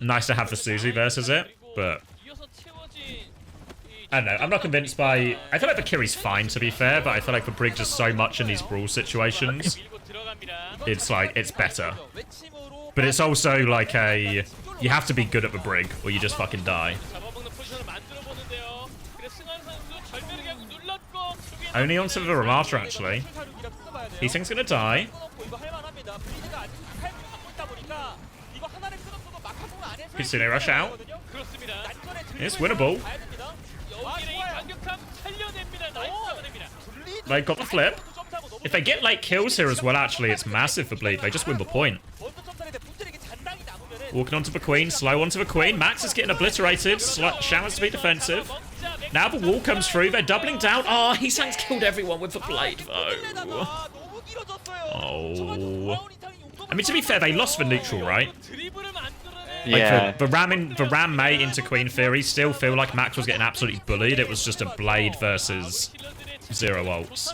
Nice to have the Suzy versus it, but I don't know. I'm not convinced by... I feel like the Kiri's fine, to be fair, but I feel like the Brig does so much in these brawl situations. It's like, it's better. But it's also like a... You have to be good at the Brig, or you just fucking die. Only onto the Ramatra, actually. He thinks gonna die. Kitsune rush out. It's winnable. They got the flip. If they get late kills here as well, actually, it's massive for Bleed. They just win the point. Walking onto the Queen, slow onto the Queen. Max is getting obliterated. Showers to be defensive. Now the wall comes through. They're doubling down. Oh, Heesang's killed everyone with the blade, though. Oh. I mean, to be fair, they lost the neutral, right? Yeah. Like the Ram May into Queen Theory still feel like Max was getting absolutely bullied. It was just a Blade versus 0 ults.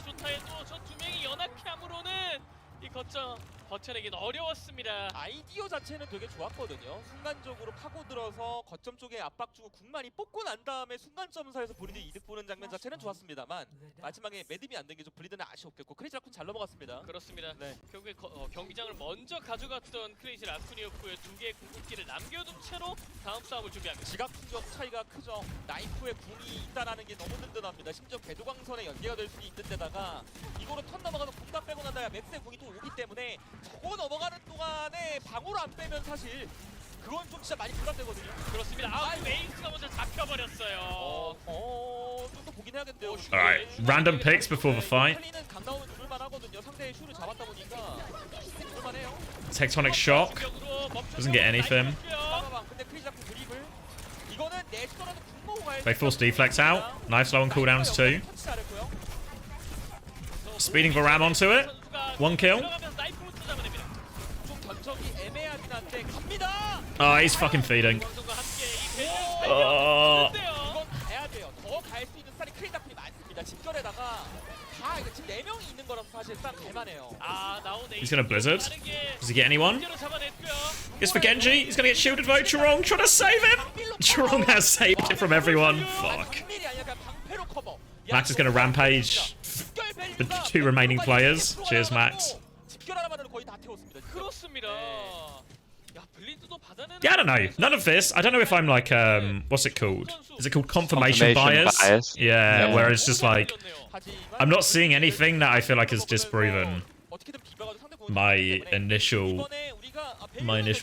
버텨내긴 어려웠습니다. 아이디어 자체는 되게 좋았거든요. 순간적으로 파고들어서 거점 쪽에 압박 주고 궁 많이 뽑고 난 다음에 순간 점사에서 본인이 이득 보는 장면 자체는 좋았습니다만 마지막에 매듭이 안 된 게 좀 블리드는 아쉬웠겠고 크레이지 라쿤 잘 넘어갔습니다. 그렇습니다. 네. 결국에 경기장을 먼저 가져갔던 크레이지 라쿤이었고요. 두 개의 궁극기를 남겨둔 채로 다음 싸움을 준비합니다. 지각 충격 차이가 크죠. 나이프에 궁이 있다라는 게 너무 든든합니다. 심지어 궤도광선에 연계가 될 수 있는 데다가 이거로 턴 넘어가서 궁 다 빼고 난 다음에 맥스의 궁이 또 오기 때문에 저거 넘어가는 동안에 방어를 안 빼면 사실 그건 좀 진짜 많이 부담되거든요. 그렇습니다. 아, 에이스가 먼저 잡혀버렸어요. 좀 더 보긴 해야겠는데요. Alright, random picks before the fight. 강다운은 줄만 하거든요. 상대의 슈를 잡았다 보니까 줄만해요. Tectonic shock. Doesn't get anything. 근데 크리즈 자꾸 드리블. 이거는 내주더라도 궁 먹고 가야 돼. They force deflex out. Knife slow on cooldowns too. Speeding the ram onto it. 1 kill. Oh, he's fucking feeding. Oh. He's gonna blizzard. Does he get anyone? It's for Genji. He's gonna get shielded by Churong trying to save him. Churong has saved it from everyone. Fuck. Max is gonna rampage the 2 remaining players. Cheers, Max. Yeah, I don't know. None of this. I don't know if I'm like, what's it called? Is it called confirmation bias? Yeah, where it's just like, I'm not seeing anything that I feel like has disproven my initial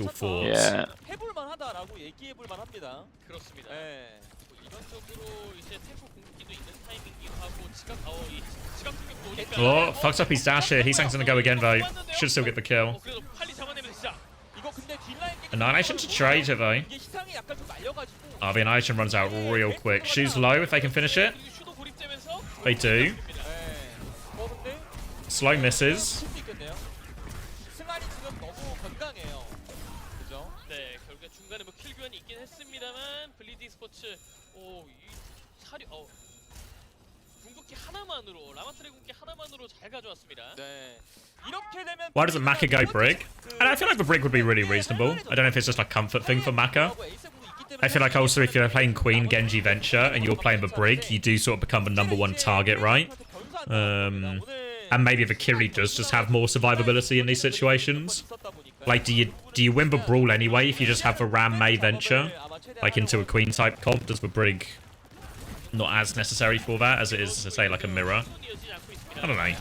thoughts. Yeah. Oh, fucked up his dash here. He's gonna go again though. Should still get the kill. Annihilation to trade it though. Oh, the Annihilation runs out real quick. Shoes low if they can finish it. They do. Slow misses. Why doesn't Maka go Brig? And I feel like the Brig would be really reasonable. I don't know if it's just a comfort thing for Maka. I feel like also if you're playing Queen, Genji, Venture, and you're playing the Brig, you do sort of become the #1 target, right? And maybe the Kiri does just have more survivability in these situations. Like, do you win the Brawl anyway if you just have the Ram, Mei, Venture? Like into a Queen type comp, does the Brig not as necessary for that as it is to say like a mirror? I don't know.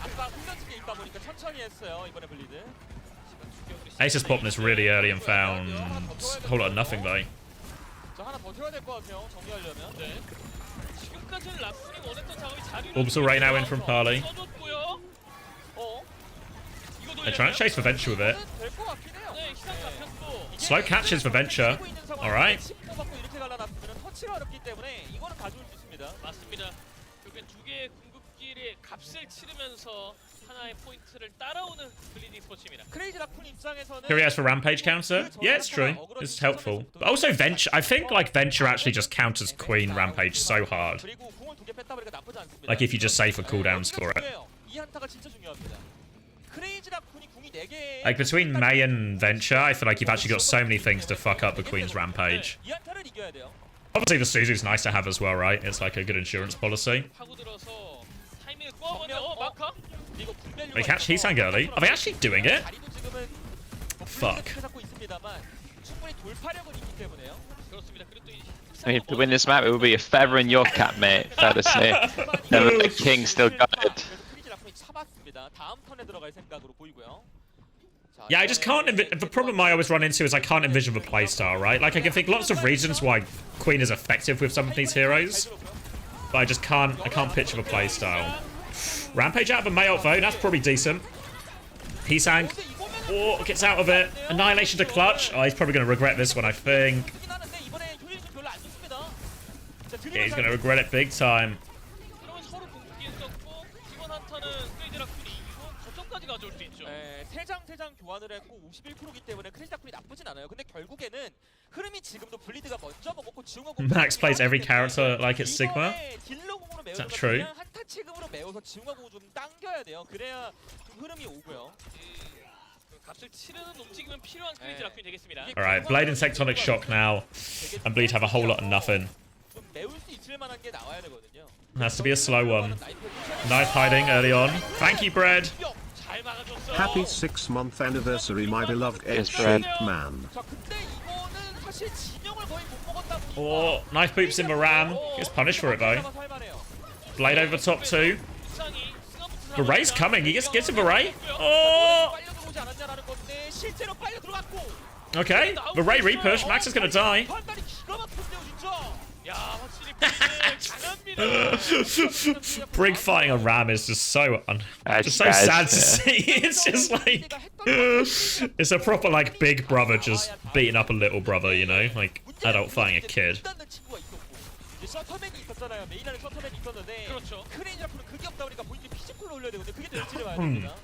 Ace has popped this really early and found a whole lot of nothing though. Orbital right now in from Parley. They're trying to chase for Venture with it. Slow catches for Venture. Alright. Here he has for Rampage counter. Yeah, it's true. It's helpful. But also Venture, I think like Venture actually just counters Queen Rampage so hard. Like if you just save for cooldowns for it. Like between Mei and Venture, I feel like you've actually got so many things to fuck up the Queen's Rampage. Obviously the Suzu's nice to have as well, right? It's like a good insurance policy. They catch Heesang early. Are they actually doing it? Fuck. I mean, to win this map, it would be a feather in your cap, mate. Fair to say. The King still got it. Yeah, I just can't. The problem I always run into is I can't envision the playstyle, right? Like, I can think lots of reasons why Queen is effective with some of these heroes, but I just can't. I can't picture the playstyle. Rampage out of a Mei ult though. That's probably decent. Heesang. Oh, gets out of it. Annihilation to clutch. Oh, he's probably going to regret this one, I think. Yeah, he's going to regret it big time. 교환을 했고 51%이기 때문에 크레이지라쿤이 나쁘진 않아요. 근데 결국에는 흐름이 지금도 블리드가 먼저 먹었고 지웅하고 Max plays every character like it's Sigma. Is that true? 한타 체급으로 메워서 지웅하고 좀 당겨야 돼요. 그래야 좀 흐름이 오고요. 값을 치르는 움직임은 필요한 크레이지라쿤이 되겠습니다. All right, Blade and Tectonic Shock now, and Bleed have a whole lot of nothing. 좀 메울 수 있을 만한 게 나와야 되거든요. Has to be a slow one. Knife hiding early on. Thank you, Bread. Happy 6-month anniversary, my beloved egg-shaped man. Oh, knife poops in the ram. Gets punished for it though. Blade over top two. Beray's coming. He gets a Beray. Oh! Okay, Beray repush. Max is gonna die. Brig fighting a ram is just so just so sad to see. It's just like it's a proper like big brother just beating up a little brother, you know, like adult fighting a kid. 이제 셔터맨이 있었잖아요. 메인하는 셔터맨이 있었는데 그렇죠. 크레이지 라쿤은 그게 없다 보니까 본인이 피지컬로 올려야 되거든요. 그게 될지를 봐야 됩니다.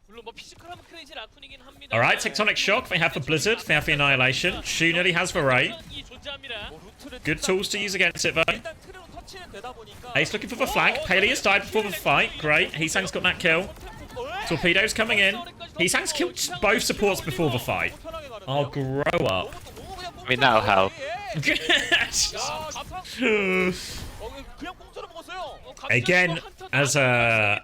물론 뭐 피지컬하면 크레이지 라쿤이긴 합니다. Alright, Tectonic Shock, they have the Blizzard, they have the Annihilation. Shu nearly has the Ray. Good tools to use against it though. Ace looking for the flank. Paley has died before the fight. Great. Heesang's got that kill. Torpedo's coming in. Heesang's killed both supports before the fight. Oh, grow up. I mean, that'll help. Again, as I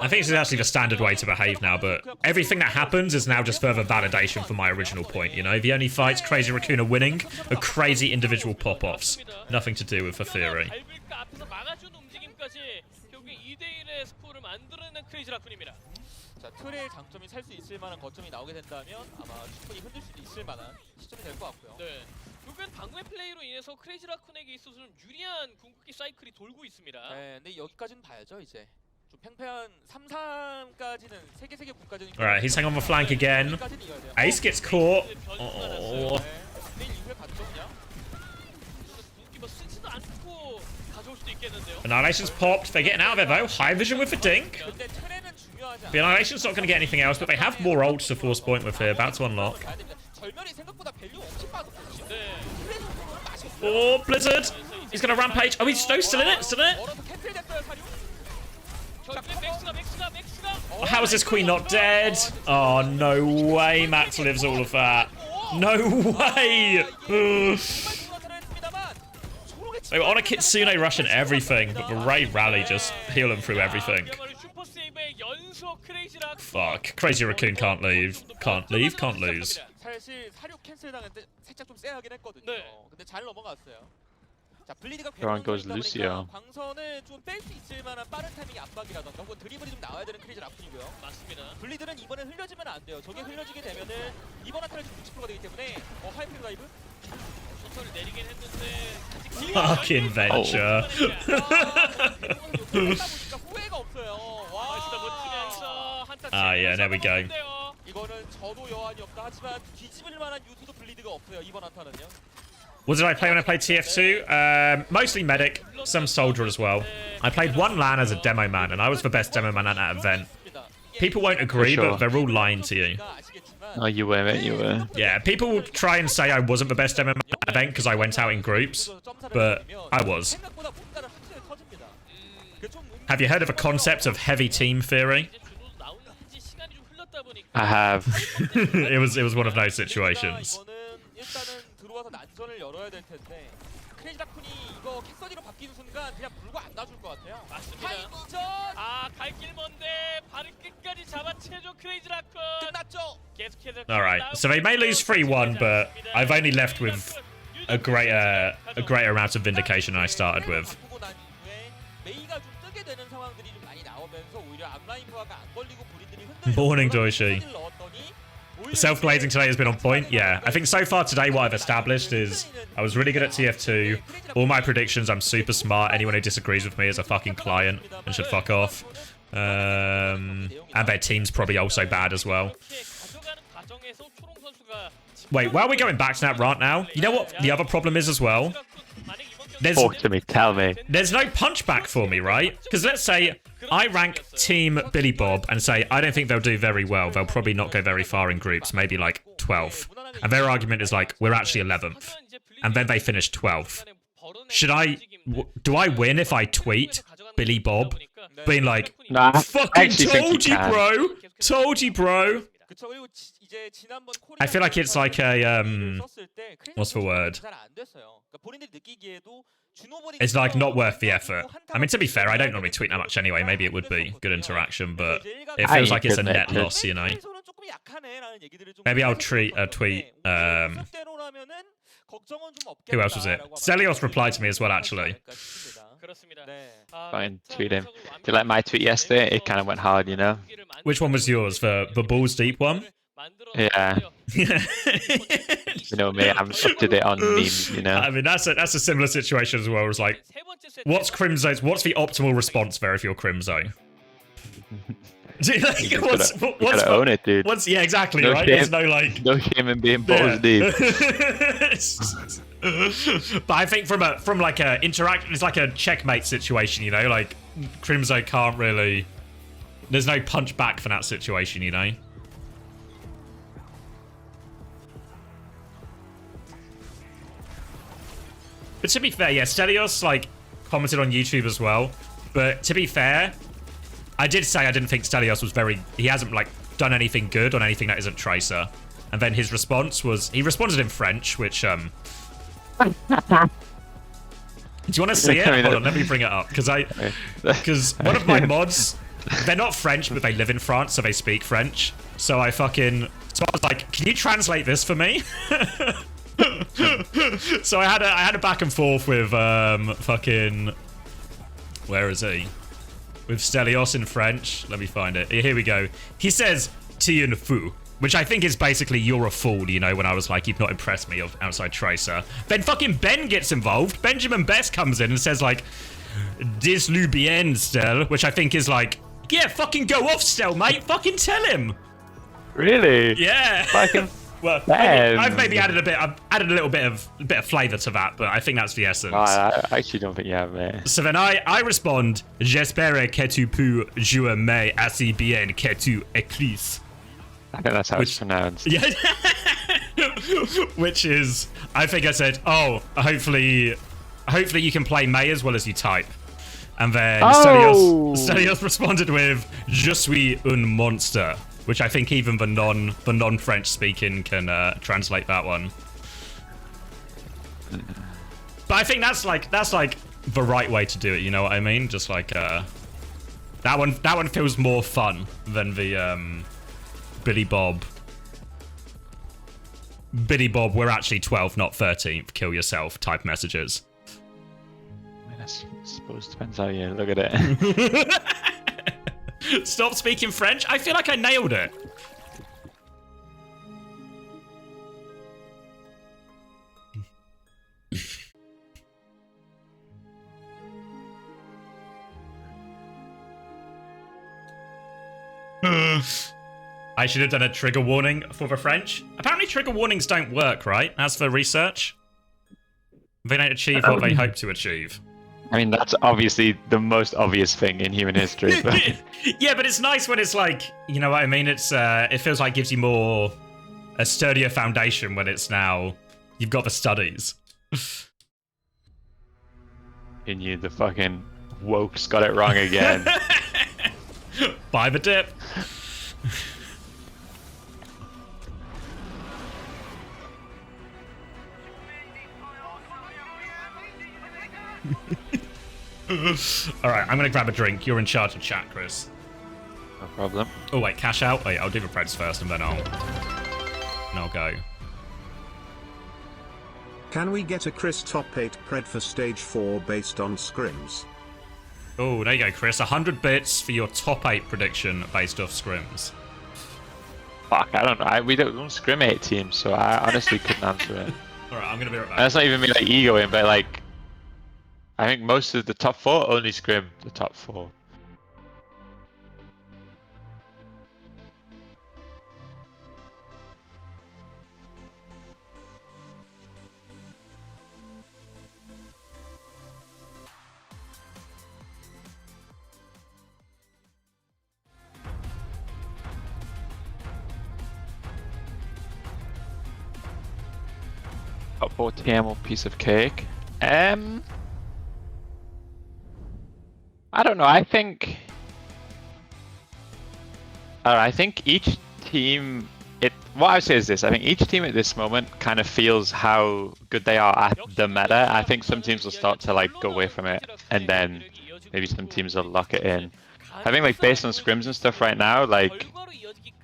think this is actually the standard way to behave now, but everything that happens is now just further validation for my original point, you know? The only fights Crazy Raccoon are winning are crazy individual pop-offs. Nothing to do with the theory. 자, 틀의 장점이 살 수 있을 만한 거점이 나오게 된다면 아마 충분히 흔들 수 있을 만한 시점이 될 것 같고요. 네. 결국엔 방금의 플레이로 인해서 크레이지 라쿤에게 있어서는 유리한 궁극기 사이클이 돌고 있습니다. 네, 근데 여기까지는 봐야죠, 이제. 좀 팽팽한 3-3까지는 세개 군까지는. Alright, he's hanging on the flank again. Ace gets caught. Oh. 네, 이후에 갔죠, 그냥. 궁극기 뭐 쓰지도 않고 가져올 수도 있겠는데요. Annihilation's popped. They're getting out of it though. High vision with the dink. 근데 트레는 중요하지 않아. The Annihilation's not going to get anything else, but they have more ults to force point with here. About to unlock. 절멸이 생각보다 밸류 엄청 빠졌거든요. 네. Oh, Blizzard. He's going to rampage. Oh, he's still in it. Still in it. Oh, how is this queen not dead? Oh, no way Max lives all of that. No way. They were on a Kitsune rushing everything, but the Ray rally just heal him through everything. Fuck. Crazy Raccoon can't leave. Can't leave, can't lose. 사실 사륙 캔슬 당했는데 살짝 좀 쎄하긴 했거든요. 근데 잘 넘어갔어요. 자, 블리드가 Wrong goes Lucio. 광선을 좀 뺄 수 있을 만한 빠른 타이밍 압박이라던가 혹은 드리블이 좀 나와야 되는 크레이지 라쿤이고요. 맞습니다. 블리드는 이번에 흘려지면 안 돼요. 저게 흘려지게 되면은 이번 한타는 60%가 되기 때문에 하이필 다이브 셔터를 내리긴 했는데 Fucking venture. 후회가 없어요. 와, 진짜 멋지면서 한타. Ah, yeah, there we go. 이거는 저도 여한이 없다 하지만 뒤집을 만한 유수도 블리드가 없어요. 이번 한타는요. What did I play when I played TF2? Mostly medic, some soldier as well. I played one LAN as a demo man, and I was the best demo man at that event. People won't agree, but they're all lying to you. Oh, you were, mate, you were. Yeah, people will try and say I wasn't the best demo man at that event because I went out in groups, but I was. Have you heard of a concept of heavy team theory? I have. it was one of those situations. 들어와서 난전을 열어야 될 텐데 크레이지 라쿤이 이거 캐서디로 바뀌는 순간 그냥 물고 안 놔줄 것 같아요. 맞습니다. 타이전! 아, 갈 길 먼데 발을 끝까지 잡아채줘 크레이지 라쿤. 끝났죠. 계속해서. Alright, so they may lose 3-1, but I've only left with a greater amount of vindication than I started with. 메이가 좀 뜨게 되는 상황들이 좀 많이 나오면서 오히려 앞라인 부하가 안 걸리고 본인들이 흔들리고 Morning, Doishi. Self-glazing today has been on point. Yeah, I think so far today what I've established is I was really good at TF2. All my predictions, I'm super smart. Anyone who disagrees with me is a fucking client and should fuck off. And their team's probably also bad as well. Wait, why are we going back to that rant now? You know what the other problem is as well? Talk to me, tell me. There's no punchback for me, right? Because let's say I rank Team Billy Bob and say I don't think they'll do very well. They'll probably not go very far in groups, maybe like 12th. And their argument is like, we're actually 11th. And then they finish 12th. Do I win if I tweet Billy Bob being like, nah, fucking told you, bro. Told you, bro. I feel like it's like a, what's the word? It's like not worth the effort. I mean, to be fair, I don't normally tweet that much anyway. Maybe it would be good interaction, but it feels like it's a net loss, you know? Maybe I'll tweet, who else was it? Stelios replied to me as well, actually. Fine, tweet him. Did you like my tweet yesterday? It kind of went hard, you know? Which one was yours? The balls deep one? Yeah. You know me, I'm up to date on memes, you know? I mean, that's a similar situation as well. It's like, what's the optimal response there if you're Crimzo? You gotta own it, dude. Yeah, exactly, no right? Shame, There's no, like... No shame in being balls deep. But I think from like a interact, it's like a checkmate situation, you know, like Crimzo can't really. There's no punch back for that situation, you know. But to be fair, yeah, Stelios like commented on YouTube as well. But to be fair, I did say I didn't think Stelios was very. He hasn't like done anything good on anything that isn't Tracer. And then his response was he responded in French, which Do you want to see it? Hold on, let me bring it up because one of my mods, they're not French, but they live in France, so they speak French. So I was like, can you translate this for me? So I had a back and forth with where is he? With Stelios in French. Let me find it. Here we go. He says "T'es un fou," which I think is basically "you're a fool," you know, when I was like, "You've not impressed me outside Tracer." Then fucking Ben gets involved. Benjamin Best comes in and says like, "Dis lu bien, Stel," which I think is like, yeah, fucking go off, Stel, mate. Fucking tell him. Really? Yeah. Fucking. Well, I've maybe added a little bit of flavour to that, but I think that's the essence. I actually don't think you have, mate. So then I respond, "J'espère que tu peux jouer mais assez bien que tu écris." I think that's how it's pronounced. Yeah. Which is, I think I said, oh, hopefully you can play May as well as you type. And then Stelios responded with, "Je suis un monster," which I think even the non-French speaking can translate that one. But I think that's like the right way to do it. You know what I mean? Just like that one feels more fun than the Billy Bob, we're actually 12th, not 13th, kill yourself type messages. I mean, I suppose it depends how you look at it. Stop speaking French? I feel like I nailed it. I should have done a trigger warning for the French. Apparently trigger warnings don't work, right? As for research. They don't achieve what they hope to achieve. I mean, that's obviously the most obvious thing in human history. But... yeah, but it's nice when it's like, you know what I mean? It's it feels like it gives you more a sturdier foundation when it's now you've got the studies. And you, the fucking wokes got it wrong again. Buy the dip. Alright, I'm gonna grab a drink. You're in charge of chat, Chris. No problem. Oh wait, cash out? Wait, I'll do the Preds first and then I'll go. Can we get a Chris top 8 Pred for stage 4 based on scrims? Oh, there you go, Chris. 100 bits for your top 8 prediction based off scrims. Fuck, I don't know. We don't scrim 8 teams, so I honestly couldn't answer it. Alright, I'm gonna be right back. That's not even me like egoing, but like I think most of the top 4 only scrim the top 4. Top 4 TMO piece of cake. I don't know. I think each team. What I would say is this: I think each team at this moment kind of feels how good they are at the meta. I think some teams will start to like go away from it, and then maybe some teams will lock it in. I think like based on scrims and stuff right now, like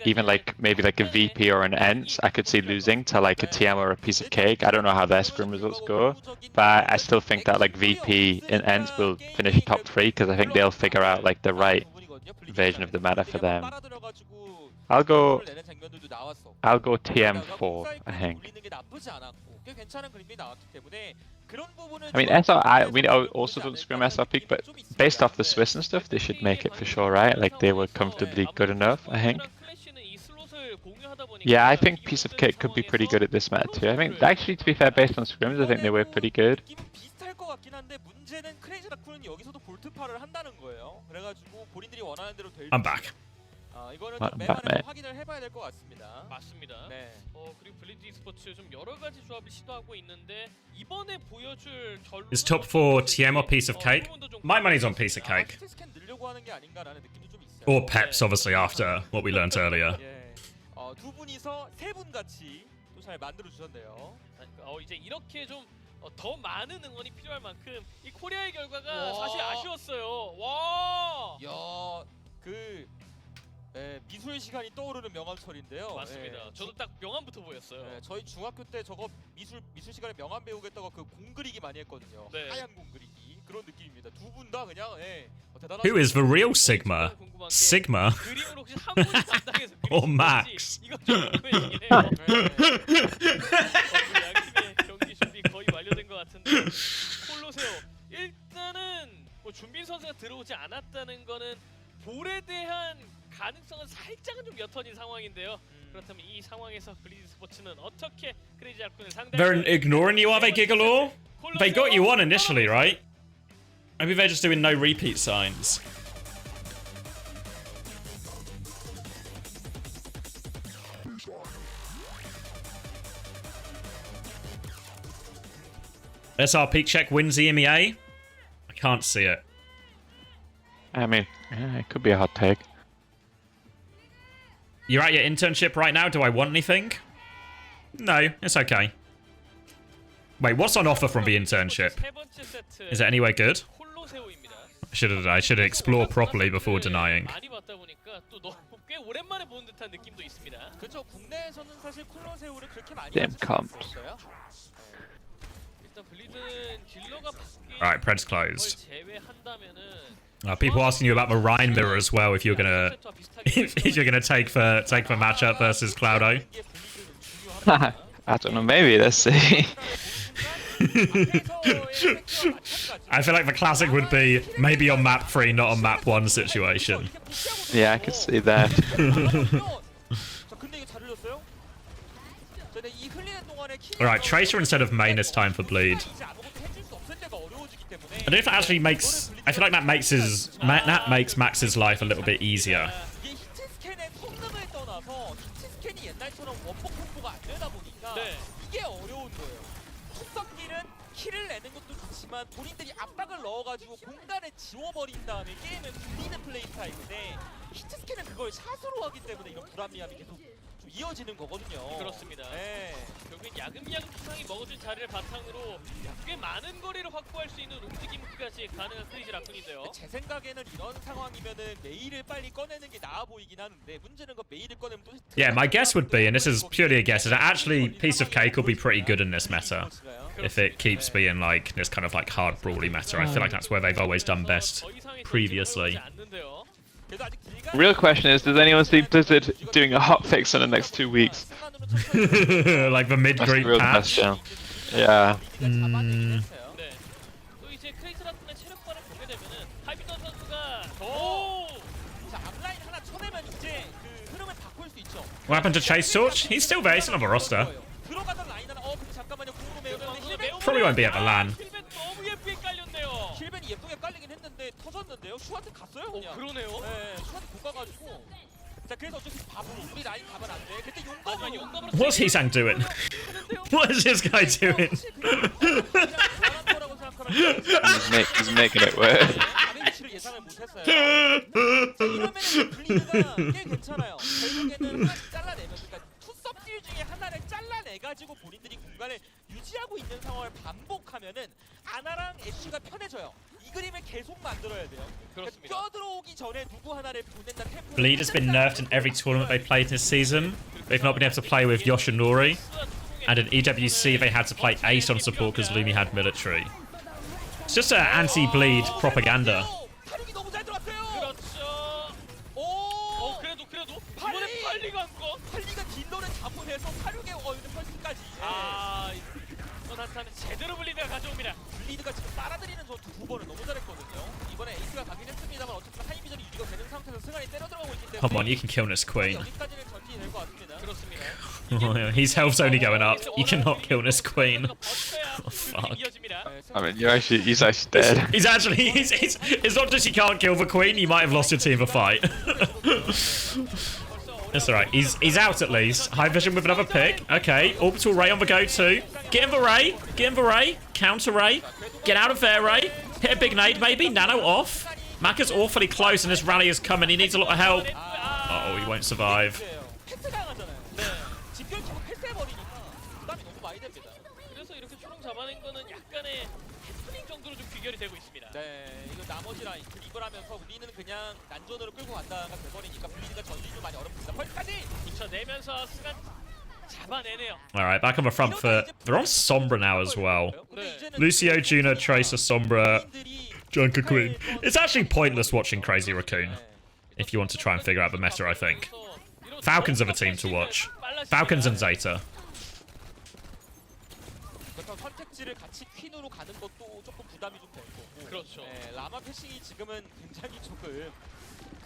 even like maybe like a VP or an ENT, I could see losing to like a TM or a piece of cake. I don't know how their scrim results go, but I still think that like VP and ENT will finish top 3 because I think they'll figure out like the right version of the meta for them. I'll go TM4, I think. I mean, we also don't scrim SR peak, but based off the Swiss and stuff, they should make it for sure, right? Like they were comfortably good enough, I think. 중요하다 보니까 Yeah, I think Piece of Cake could be pretty good at this meta too. I think, actually, to be fair, based on scrims, I think they were pretty good. 비슷할 것 같긴 한데 문제는 크레이지 라쿤은 여기서도 볼트파를 한다는 거예요. 그래가지고 본인들이 원하는 대로 될. I'm back. 이거는 I'm 좀 back, 매만에 mate. 확인을 해봐야 될 것 같습니다. 맞습니다. 네. 그리고 블리드 e스포츠 좀 여러 가지 조합을 시도하고 있는데 이번에 보여줄 결론. Is top 4 TM or Piece of Cake? My money's on Piece of Cake. 스캔 늘려고 하는 게 아닌가라는 느낌도 좀 있어요. Or Peps, obviously, after what we learnt earlier. 예. 두 분이서 세 분 같이 또 잘 만들어 주셨네요. 이제 이렇게 좀 더 많은 응원이 필요할 만큼 이 코리아의 결과가 사실 아쉬웠어요. 와. 야, 미술 시간이 떠오르는 명함철인데요. 맞습니다. 저도 딱 명함부터 보였어요. 저희 중학교 때 저거 미술 시간에 명함 배우겠다고 그 공 그리기 많이 했거든요. 네. 하얀 공 그리기 그런 느낌입니다. 두 분 다 그냥 대단한. Who is the real Sigma? Sigma? 그림을 혹시 한 분이 담당해서 or Max? 이거 좀 궁금해지긴 해요. 양팀의 경기 준비 거의 완료된 것 같은데 콜로세오 일단은 뭐 준빈 선수가 들어오지 않았다는 거는 볼에 대한 가능성은 살짝은 좀 옅어진 상황인데요. 그렇다면 이 상황에서 블리드 스포츠는 어떻게 크레이지 라쿤을 상대할까요? They're ignoring you, are they, Gigalore? They got you on initially, right? Maybe they're just doing no repeat signs. SR peak check wins EMEA? I can't see it. I mean, yeah, it could be a hot take. You're at your internship right now. Do I want anything? No, it's okay. Wait, what's on offer from the internship? Is it anywhere good? I should explore properly before denying. 많이 봤다 보니까 또 너무 꽤 오랜만에 보는 듯한 느낌도 있습니다. 그렇죠. 국내에서는 사실 콜로세오를 그렇게 많이 Damn comps. 일단 블리드는 딜러가 Alright, Pred's closed. 제외한다면은 People asking you about the Rhine mirror as well. If you're gonna, if you're gonna take the matchup versus Cloudo. I don't know, maybe, let's see. I feel like the classic would be maybe on map 3, not on map 1 situation. Yeah, I could see that. Alright, Tracer instead of main this time for Bleed. I don't know if that actually makes... I feel like that makes Max's life a little bit easier. 키를 내는 것도 좋지만 본인들이 압박을 넣어가지고 공간에 지워버린 다음에 게임을 굴리는 플레이 스타일인데 히트 스캔은 그걸 샷으로 하기 때문에 이런 불합리함이 계속 좀 이어지는 거거든요. 그렇습니다. 네. 결국엔 야금야금 투상이 먹어준 자리를 바탕으로 꽤 많은 거리를 확보할 수 있는 움직임까지 가능한 크레이지 라쿤인데요. 제 생각에는 이런 상황이면은 메일을 빨리 꺼내는 게 나아 보이긴 하는데 문제는 그 메일을 꺼내면 또 Yeah, my guess would be, and this is purely a guess, is that actually Piece of Cake will be pretty good in this meta. If it keeps being like this kind of like hard brawly meta. I feel like that's where they've always done best previously. Real question is, does anyone see Blizzard doing a hotfix in the next 2 weeks? Like the mid-grade patch? Question. Yeah. What happened to Chase Torch? He's still there, he's still on the roster. Probably won't be at the LAN. 킬벤이 예쁘게 깔리긴 했는데 터졌는데요. 슈한테 갔어요 그냥. 그러네요. 네, 슈한테 못 가가지고. 자 그래서 어차피 바보 우리 라인 가면 안 돼. 그때 용감으로. What's Heesang doing? What is this guy doing? He's making it work. 예상을 못했어요. 이러면 블리드가 꽤 괜찮아요. 결국에는 잘라내면 그러니까 투섭 딜 중에 하나를 잘라내가지고 본인들이 공간을 유지하고 있는 상황을 반복하면은 아나랑 애쉬가 편해져요. 이 그림을 계속 만들어야 돼요. 그러니까 껴들어오기 전에 누구 하나를 보낸다. Bleed has been nerfed in every tournament they played this season. They've not been able to play with Yoshinori. And in EWC they had to play Ace on support because Lumi had military. It's just an anti-Bleed propaganda. 팔리가 딜러를 잡아내서 활용에 어울리는 펄스까지. 이번 한타는 제대로 블리드가 가져옵니다. 블리드가 지금 빨아들이는 전투 2번을 너무 잘했거든요. 이번에 에이스가 가긴 했습니다만 어쨌든 하이비전이 유리가 되는 상태에서 승환이 때려 들어가고 있기 때문에 Come on, you can kill this queen. 여기까지는 전진이 될 것 같습니다. His health's only going up. You cannot kill this queen. Oh, fuck. I mean, he's actually dead. He's actually, it's not just you can't kill the queen, you might have lost your team a fight. That's alright. He's out at least. High vision with another pick. Okay. Orbital Ray on the go too. Get in the Ray. Get in the Ray. Counter Ray. Get out of there, Ray. Hit a big nade maybe. Nano off. Maka's awfully close and this rally is coming. He needs a lot of help. Oh, he won't survive. 이거 나머지 라인 드리블 하면서 우리는 그냥 난전으로 끌고 간다가 돼버리니까 블리드가 전진이 많이 어렵습니다. 펄까지 붙여내면서 순간 잡아내네요. Alright, back on the front foot. They're on Sombra now as well. Lucio, Juno, Tracer, Sombra, Junker Queen. It's actually pointless watching Crazy Raccoon. If you want to try and figure out the meta, I think. Falcons are the team to watch. Falcons and ZETA. 선택지를 같이 퀸으로 가는 것도 조금 부담이 좀 될 거고. 그렇죠. 네, 라마 패싱이 지금은 굉장히 조금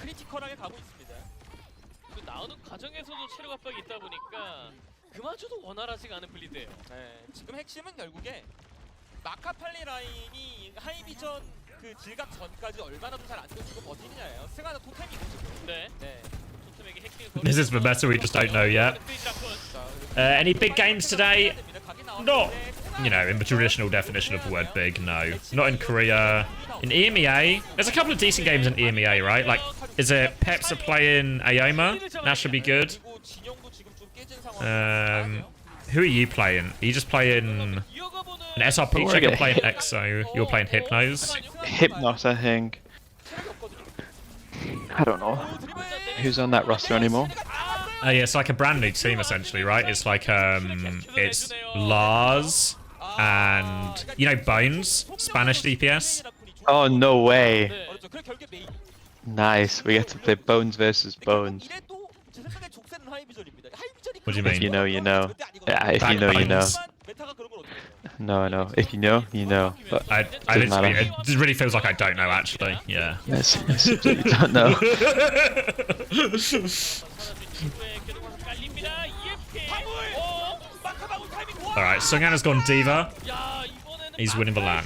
크리티컬하게 가고 있습니다. 그 나오는 과정에서도 체력 압박이 있다 보니까 그마저도 원활하지가 않은 블리드예요. 네, 지금 핵심은 결국에 마카팔리 라인이 하이비전 그 질각 전까지 얼마나 좀 잘 안 던지고 버티느냐예요. 승하나 토템이고 지금. 네. 네. 토템에게 핵심을 This is the meta we just don't know yet. Any big games today? Not, you know, in the traditional definition of the word big, no. Not in Korea. In EMEA, there's a couple of decent games in EMEA, right? Like, is it Peps are playing Ayoma? That should be good. Who are you playing? Are you just playing an SRP check or playing EXO? You're playing Hypnos? Hypnos, I think. I don't know. Who's on that roster anymore? Yeah, it's like a brand new team essentially, right? It's like it's Lars and you know Bones, Spanish DPS. Oh no way! Nice, we get to play Bones versus Bones. What do you mean? If you know, you know. Yeah, if you know, you know. No, no. If you know, you know. But I literally, it really feels like I don't know actually. Yeah. Yes, you don't know. Alright, Sungana's gone Diva. He's winning the LAN.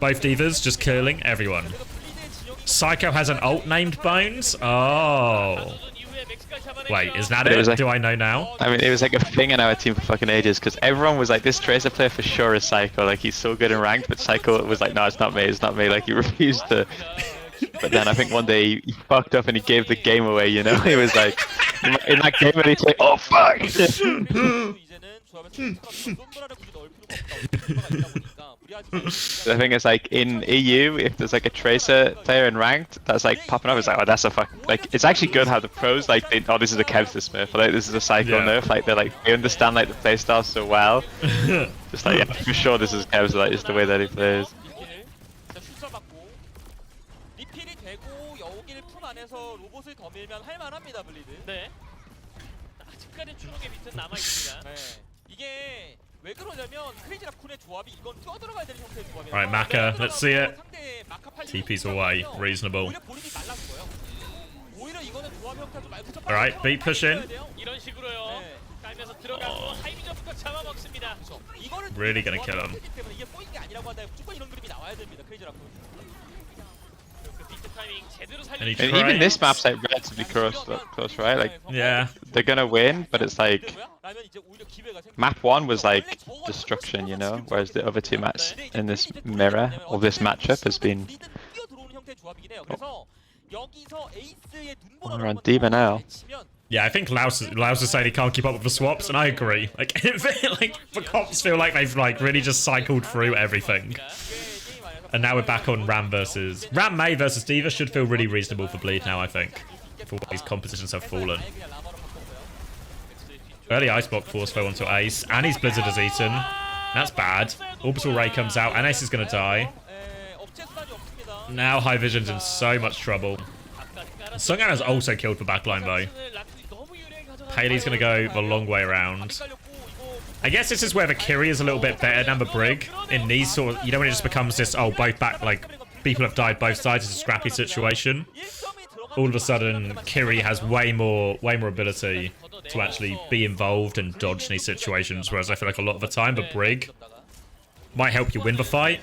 Both Divas just killing everyone. Psycho has an ult named Bones? Oh. Wait, is that it? Like, do I know now? I mean, it was like a thing in our team for fucking ages because everyone was like, this Tracer player for sure is Psycho. Like, he's so good in ranked, but Psycho was like, no, it's not me, it's not me. Like, he refused to. But then I think one day he fucked up and he gave the game away, you know? He was like, in that game, and he's like, oh fuck! The thing is, like, in EU, if there's like a Tracer player in ranked that's like popping up, it's like, oh, that's a fuck. Like, it's actually good how the pros, like, they, oh, this is a Kevster Smurf, or like, this is a Psycho nerf. Like, they're like, they understand like the playstyle so well. Just like, yeah, for sure, this is Kevster, like, just the way that he plays. 네. 아직까지 추록의 빛은 남아 있습니다. 이게 왜 그러냐면 크레이지 라쿤의 조합이 이건 뛰어들어가야 되는 형태의 조합이에요. Alright, Maka, let's see it. TP's away, reasonable. 오히려 이거는 조합 형태가 좀 많이 Alright, beat push in. 이런 식으로요. 깔면서 들어가고 하이비전부터 잡아먹습니다. Really gonna kill him. 이게 포인트 게 아니라고 한다면 무조건 이런 그림이 나와야 됩니다. 크레이지 라쿤. And even this map's like relatively close, right? Like, yeah, they're gonna win, but it's like map 1 was like destruction, you know, whereas the other two maps in this mirror or this matchup has been. We're on Diva now. Yeah, I think Laos is saying he can't keep up with the swaps, and I agree. Like, like the cops feel like they've like really just cycled through everything. And now we're back on Ram May versus Diva should feel really reasonable for Bleed now, I think. For what these compositions have fallen. Early Icebox Force fell onto Ace, and his Blizzard has eaten. That's bad. Orbital Ray comes out, and Ace is going to die. Now High Vision's in so much trouble. Sungana's also killed for backline though. Haley's going to go the long way around. I guess this is where the Kiri is a little bit better than the Brig. In these sort of, when it just becomes this, oh, both back, like, people have died both sides, it's a scrappy situation. all of a sudden Kiri has way more ability to actually be involved and dodge in these situations, whereas I feel like a lot of the time the Brig might help you win the fight,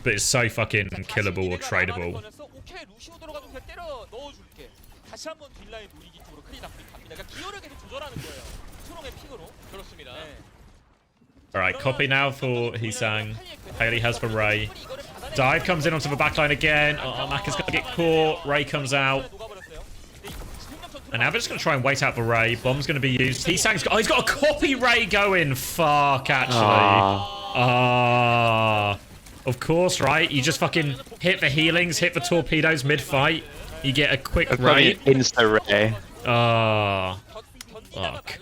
but it's so fucking killable or tradable. Alright, copy now for Hisang. Haley has for Ray. Dive comes in onto the backline again. Oh, Mac is going to get caught. Ray comes out. And now they're just going to try and wait out for Ray. Bomb's going to be used. He's got a copy Ray going. Fuck, actually. Of course, right? You just fucking hit the healings, hit the torpedoes mid-fight. You get a quick Ray. Insta-Ray. Fuck.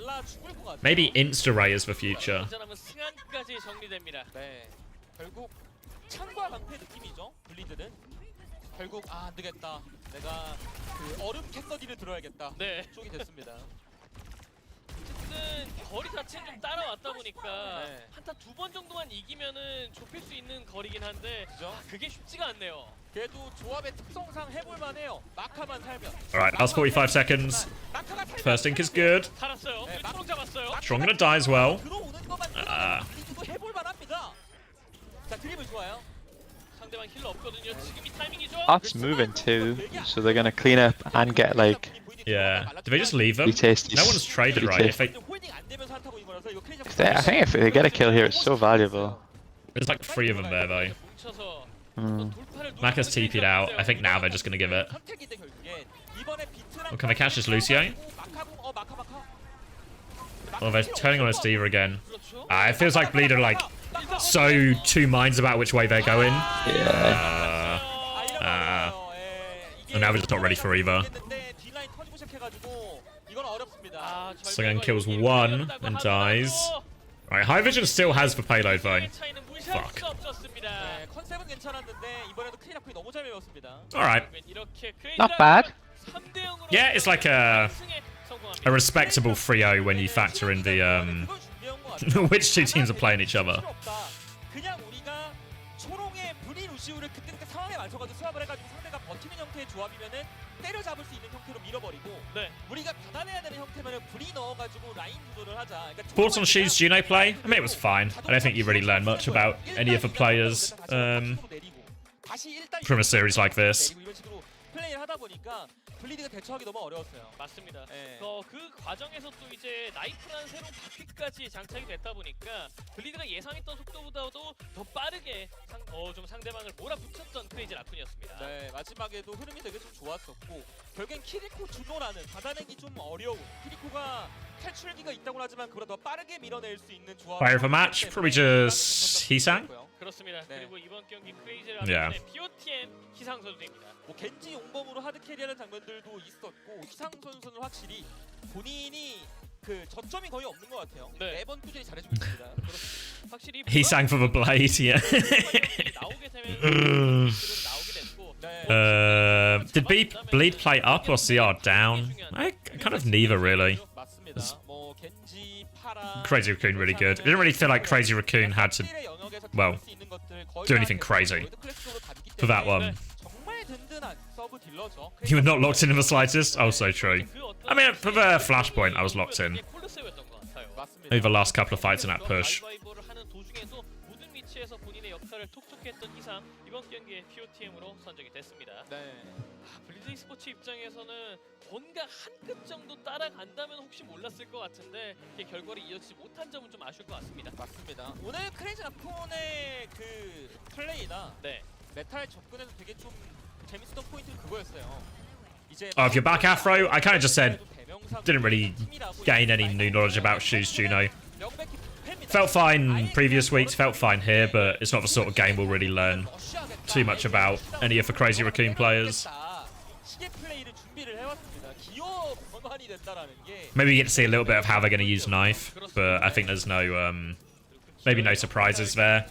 Maybe Insta-Ray is the future. 결국 안 되겠다. 내가 그 얼음 캐서디를 들어야겠다. 쪽이 됐습니다. 어쨌든 거리 자체는 좀 따라왔다 보니까 한타 2번 정도만 이기면은 좁힐 수 있는 거리긴 한데 그게 쉽지가 않네요. 그래도 조합의 특성상 해볼 만해요. 마카만 살면. Alright, last 45 seconds. First ink is good. 살았어요. 초록 잡았어요. Strong gonna die as well. 해볼 만합니다. 자, 드리블 좋아요. 상대방 힐러 없거든요. 지금 이 타이밍이죠. That's moving too, so they're gonna clean up and get like. Yeah. Do they just leave them? Tasty. No one's traded, right? I think if they get a kill here, it's so valuable. There's like 3 of them there, though. Mac has TP'd out. I think now they're just going to give it. Oh, can they catch this Lucio? Oh, they're turning on a Steve again. It feels like Bleed are like so 2 minds about which way they're going. Yeah. And now they're just not ready for either. Sogan kills 1 and dies. Right, High Vision still has the payload though. Fuck. Alright. Not bad. Yeah, it's like a respectable 3-0 when you factor in the which 2 teams are playing each other. 때려잡을 수 있는 형태로 밀어버리고 우리가 받아내야 되는 형태면은 불이 넣어가지고 라인 구도를 하자. Thoughts on Shi's Juno play? I mean, it was fine. I don't think you really learn much about any of the players from a series like this. 플레이를 하다 보니까 블리드가 대처하기 너무 어려웠어요. 맞습니다. 그 과정에서 또 이제 나이프라는 새로운 바퀴까지 장착이 됐다 보니까 블리드가 예상했던 속도보다도 더 빠르게 좀 상대방을 몰아붙였던 크레이지 라쿤이었습니다. 네, 마지막에도 흐름이 되게 좀 좋았었고 결국엔 키리코 주노라는 받아내기 좀 어려운 키리코가 탈출기가 있다고 하지만 그보다 더 빠르게 밀어낼 수 있는 조합. Player of the match, probably just Hisang. 그렇습니다. 그리고 이번 경기 크레이지 라쿤의 POTM 희상 선수입니다. 뭐 겐지 용범으로 하드 캐리하는 장면들도 있었고 희상 선수는 확실히 본인이 그 저점이 거의 없는 것 같아요. 매번 꾸준히 잘해주고 있습니다. 확실히 Hisang for the blade, yeah. 나오게 되면 나오게 됐고. Did Bleed play up or CR down? Kind of neither, really. Crazy Raccoon really good. It didn't really feel like Crazy Raccoon had to, well, do anything crazy for that one. You were not locked in the slightest? Oh, so true. I mean, for the Flashpoint, I was locked in. Over the last couple of fights in that push. 블리즈 e스포츠 입장에서는 뭔가 한 끗 정도 따라간다면 혹시 몰랐을 것 같은데 이게 결과를 이어지지 못한 점은 좀 아쉬울 것 같습니다. 맞습니다. 오늘 크레이지 라쿤의 그 플레이나 메탈 접근에서 되게 좀 재밌었던 포인트는 그거였어요. 이제 Oh, if you're back Afro, I kind of just said, didn't really gain any new knowledge about Shi's Juno. Felt fine previous weeks, felt fine here, but it's not the sort of game we'll really learn too much about any of the Crazy Raccoon players. Maybe we get to see a little bit of how they're going to use Knife, but I think there's no, maybe no surprises there.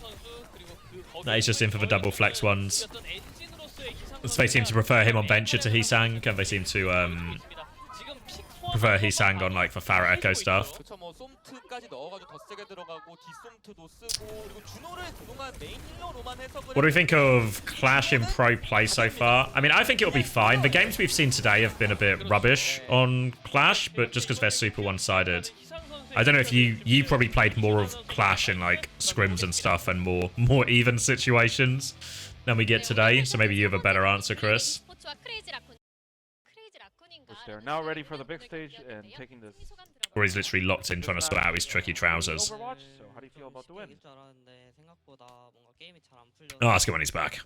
That is just in for the double flex ones. They seem to prefer him on Venture to Hisang, and they seem to prefer Hisang on like for Farah Echo stuff. 그쵸 뭐 솜트까지 넣어가지고 더 세게 들어가고 뒷솜트도 쓰고 그리고 준호를 그동안 메인 힐러로만 해석을. What do we think of Clash in pro play so far? I mean, I think it'll be fine. The games we've seen today have been a bit rubbish on Clash, but just because they're super one-sided. I don't know if you probably played more of Clash in like scrims and stuff and more even situations than we get today. So maybe you have a better answer, Chris. They're now ready for the big stage and taking this. Or he's literally locked in trying to sort out his tricky trousers. Overwatch, so how do you feel about the win? I'll ask him when he's back.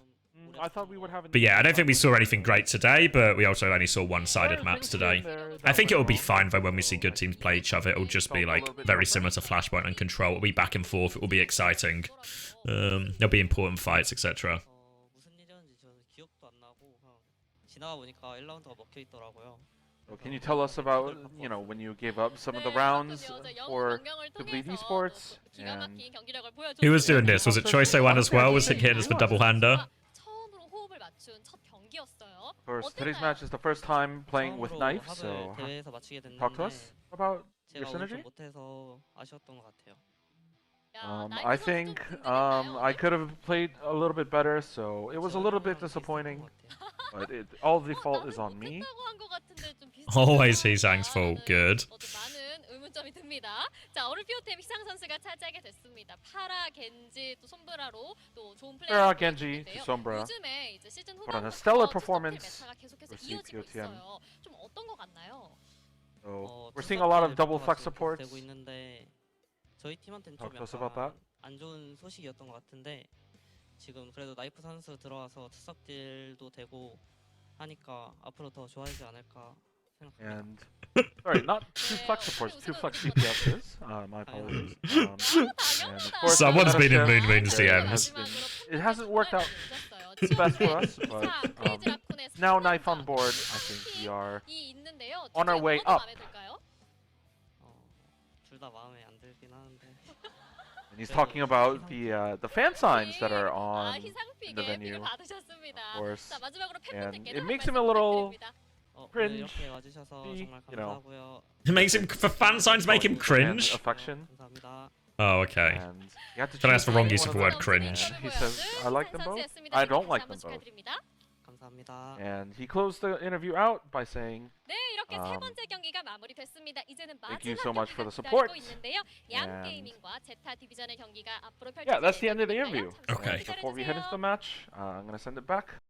I thought we would have. But yeah, I don't think we saw anything great today, but we also only saw one-sided maps today. I think it will be fine though when we see good teams play each other. It'll just be like very similar to Flashpoint and Control. It'll be back and forth. It will be exciting. There'll be important fights, etc. So can you tell us about, you know, when you gave up some of the rounds for Complete Esports? And who was doing this? Was it Choice01 as well? Was it hitting us for double-hander? Of course, today's match is the first time playing with Knife, so talk to us about your synergy. I think I could have played a little bit better, so it was a little bit disappointing. But all the fault is on me. Always Hisang's fault. Good. 의문점이 듭니다. 자, 어르피오템 희상 선수가 차지하게 됐습니다. 파라, 겐지, 또 솜브라로 또 좋은 플레이를 Genji, Sombra. 요즘에 이제 시즌 Put on a 후반부터 stellar 투톱 performance 메타가 계속해서 for 이어지고 CPOTM. 있어요. 좀 어떤 거 같나요? So we're seeing a lot of double flex supports. 되고 있는데 저희 팀한테는 Talk 좀 to us about that. 약간 안 좋은 소식이었던 것 같은데 지금 그래도 나이프 선수 들어와서 투석딜도 되고 하니까 앞으로 더 좋아지지 않을까 생각합니다. And sorry, not two flex supports, two flex CPSs. My apologies. And of course, Someone's been in Meta Moon's there DMs. it hasn't worked out the best for us, but now Knife on board, I think we are on our way up. 둘 다 마음에 안 들긴 하는데. And he's talking about the fan signs that are on the venue, of course. And it makes him a little cringe. You know. It makes him for fan signs make him cringe. Affection. Oh, okay. But that's the wrong use of the word cringe. He says, I like them both. I don't like them both. And he closed the interview out by saying, 네, 이렇게 세 번째 경기가 마무리됐습니다. 이제는 thank you 마지막 so much for the 경기가 support. 기다리고 있는데요. 얌 And 게이밍과 제타 디비전의 경기가 앞으로 펼쳐질 yeah, that's the end of the 예정인데요. interview. Okay. And before we head into the match, I'm gonna send it back.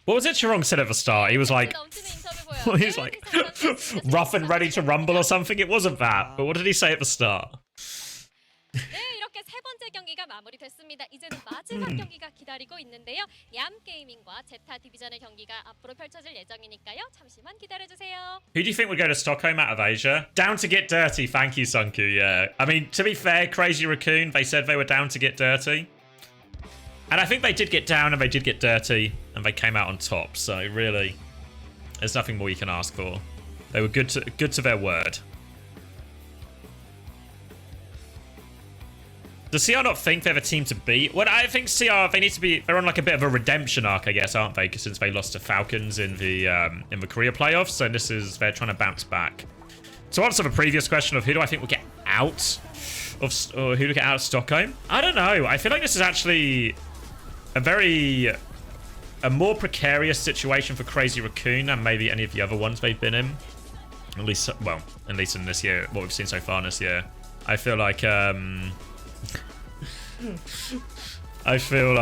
What was it Chirong said at the start? He was like, he was like, rough and ready to rumble or something. It wasn't that. But what did he say at the start? 네, 이렇게 세 번째 경기가 마무리됐습니다. 이제는 마지막 경기가 기다리고 있는데요. 얌 게이밍과 제타 디비전의 경기가 앞으로 펼쳐질 예정이니까요. 잠시만 기다려주세요. Who do you think would go to Stockholm out of Asia? Down to get dirty. Thank you, Sunku. Yeah. I mean, to be fair, Crazy Raccoon, they said they were down to get dirty. And I think they did get down and they did get dirty and they came out on top. So really, there's nothing more you can ask for. They were good to their word. Does CR not think they're the team to beat? Well, I think CR, they need to be, they're on like a bit of a redemption arc, I guess, aren't they? Since they lost to Falcons in the Korea playoffs. So this is, they're trying to bounce back. To answer the previous question of who do I think will get out of, or who to get out of Stockholm? I don't know. I feel like this is actually a more precarious situation for Crazy Raccoon than maybe any of the other ones they've been in. At least, well, at least in this year, what we've seen so far in this year. I feel like, I feel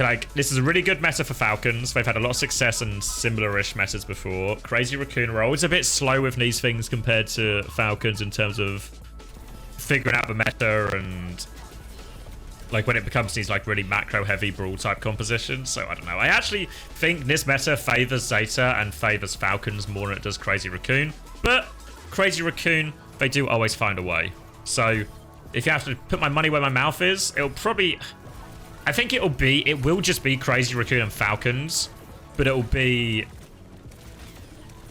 like this is a really good meta for Falcons. They've had a lot of success in similar-ish metas before. Crazy Raccoon are always a bit slow with these things compared to Falcons in terms of figuring out the meta and like when it becomes these like really macro-heavy brawl-type compositions. So I don't know. I actually think this meta favors ZETA and favors Falcons more than it does Crazy Raccoon. But Crazy Raccoon, they do always find a way. So if you have to put my money where my mouth is, it'll probably... I think it will just be Crazy Raccoon and Falcons, but it'll be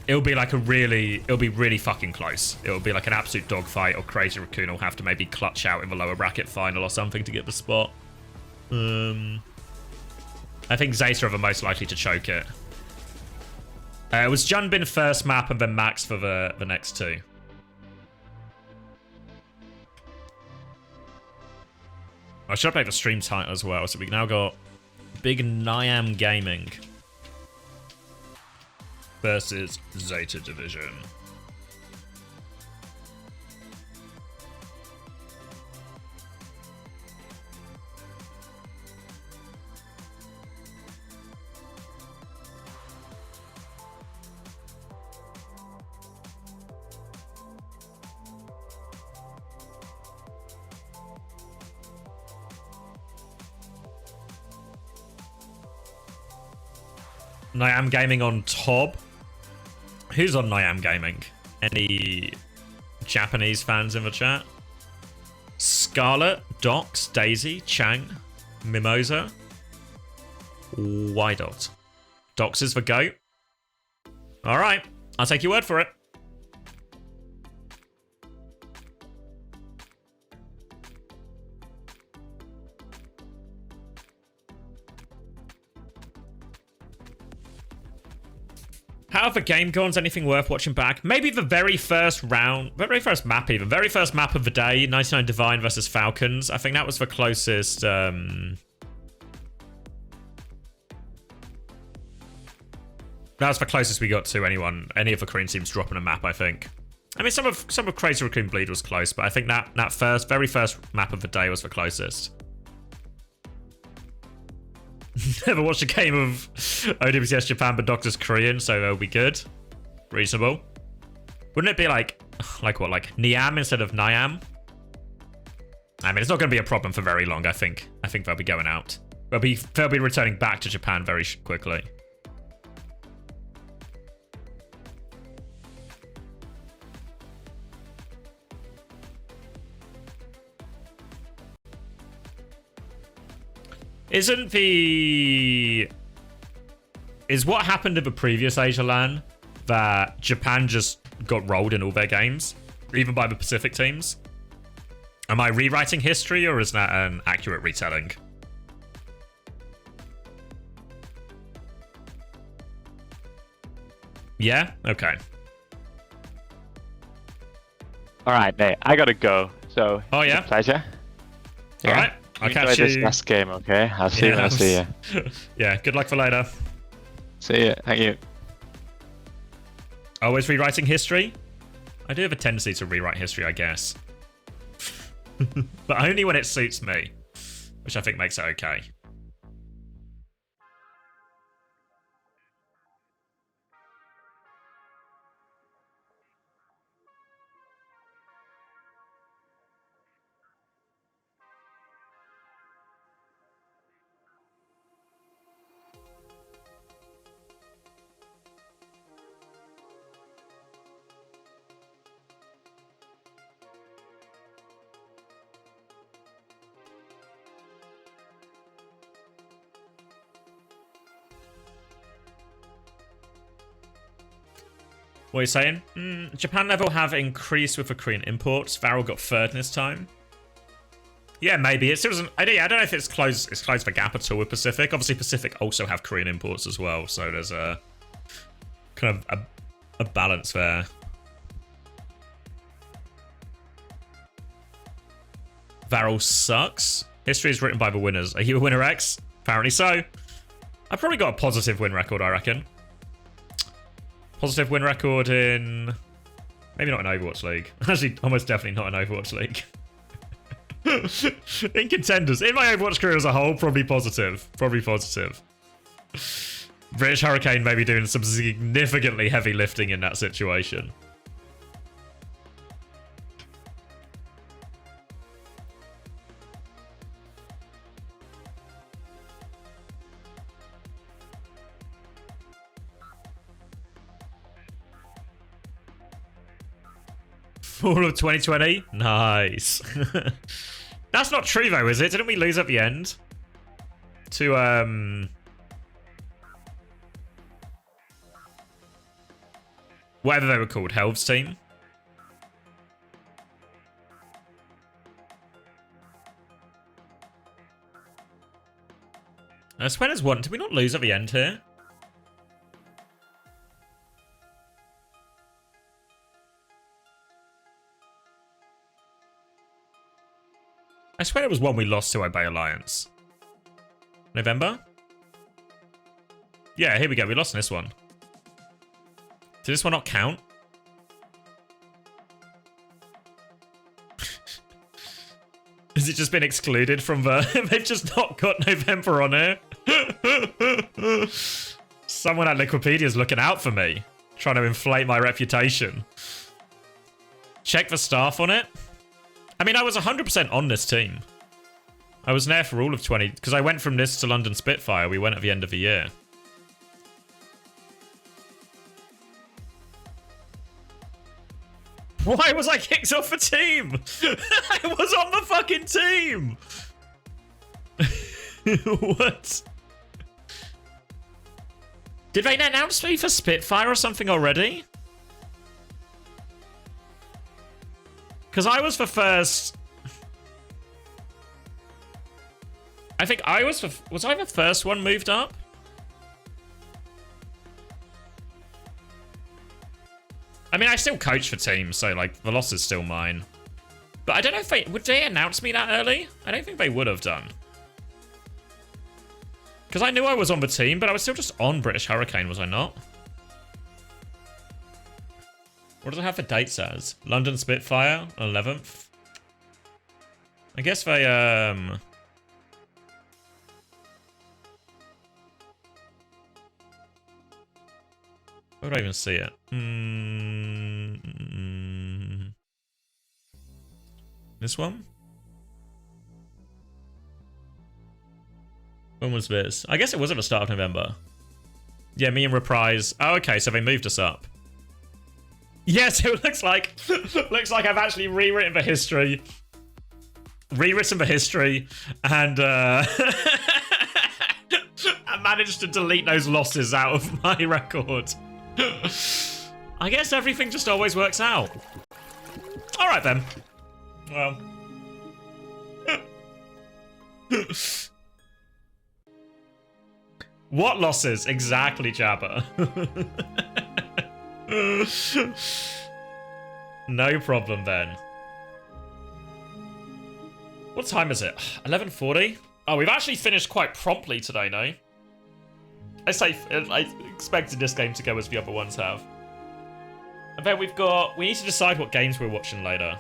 like it'll be really fucking close. It'll be like an absolute dogfight, or Crazy Raccoon will have to maybe clutch out in the lower bracket final or something to get the spot. I I think Zeta are the most likely to choke it. It was Junbin first map and then Max for the next two. I should update the stream title as well, so we now got Big Nyam Gaming versus Zeta Division. Nyam Gaming on top. Who's on Nyam Gaming? Any Japanese fans in the chat? Scarlet, Docs, Daisy, Chang, Mimosa, Wydot. Docs is the GOAT. Alright, I'll take your word for it. How have the game gone? Is anything worth watching back? Maybe the very first round, the very first map even. Very first map of the day, 99 Divine versus Falcons. I think that was the closest... That was the closest we got to any of the Korean teams dropping a map, I think. I mean, some of Crazy Raccoon Bleed was close, but I think that very first map of the day was the closest. Never watched a game of OWCS Japan, but Doctor's Korean, so that'll be good. Reasonable. Wouldn't it be like what, like Nyam instead of Nyam? I mean, it's not going to be a problem for very long, I think. I think they'll be going out. They'll be returning back to Japan very quickly. Is what happened in the previous Asia LAN that Japan just got rolled in all their games, even by the Pacific teams? Am I rewriting history, or is that an accurate retelling? Yeah? Okay. Alright, mate, I gotta go. So, oh yeah, pleasure. Yeah. Alright. I'll catch you. This last game, okay? I'll see you when I see you. Yeah, good luck for later. See you. Thank you. Always rewriting history? I do have a tendency to rewrite history, I guess. But only when it suits me, which I think makes it okay. What are you saying? Japan level have increased with the Korean imports. Varel got third in this time. Yeah, maybe. It still doesn't... I don't know if it's closed the gap at all with Pacific. Obviously, Pacific also have Korean imports as well. So there's a kind of a balance there. Varel sucks. History is written by the winners. Are you a winner, X? Apparently so. I've probably got a positive win record, I reckon. Positive win record in... Maybe not in Overwatch League. Actually, almost definitely not in Overwatch League. In contenders. In my Overwatch career as a whole, probably positive. Probably positive. British Hurricane may be doing some significantly heavy lifting in that situation. Fall of 2020? Nice. That's not true though, is it? Didn't we lose at the end? To, whatever they were called, Helv's team? Sweater's won. Did we not lose at the end here? I swear it was one we lost to Obey Alliance. November? Yeah, here we go. We lost in this one. Did this one not count? Has it just been excluded from the... They've just not got November on here. Someone at Liquipedia's looking out for me. Trying to inflate my reputation. Check the staff on it. I mean, I was 100% on this team. I was there for all of 20... Because I went from this to London Spitfire. We went at the end of the year. Why was I kicked off the team? I was on the fucking team. What? Did they announce me for Spitfire or something already? Because I was the first... I think I was the... Was I the first one moved up? I mean, I still coach for teams, so, like, the loss is still mine. But I don't know if they... Would they announce me that early? I don't think they would have done. Because I knew I was on the team, but I was still just on British Hurricane, was I not? What does it have for dates as? London Spitfire, 11th. I guess they, Where would I even see it? This one? When was this? I guess it was at the start of November. Yeah, me and Reprise. Oh, okay, so they moved us up. Yes, it looks like I've actually rewritten the history. Rewritten the history, and I managed to delete those losses out of my record. I guess everything just always works out. Alright then. Well. What losses? Exactly, Jabba. No problem then. What time is it? 11:40? Oh, we've actually finished quite promptly today, no? I expected this game to go as the other ones have. And then we need to decide what games we're watching later.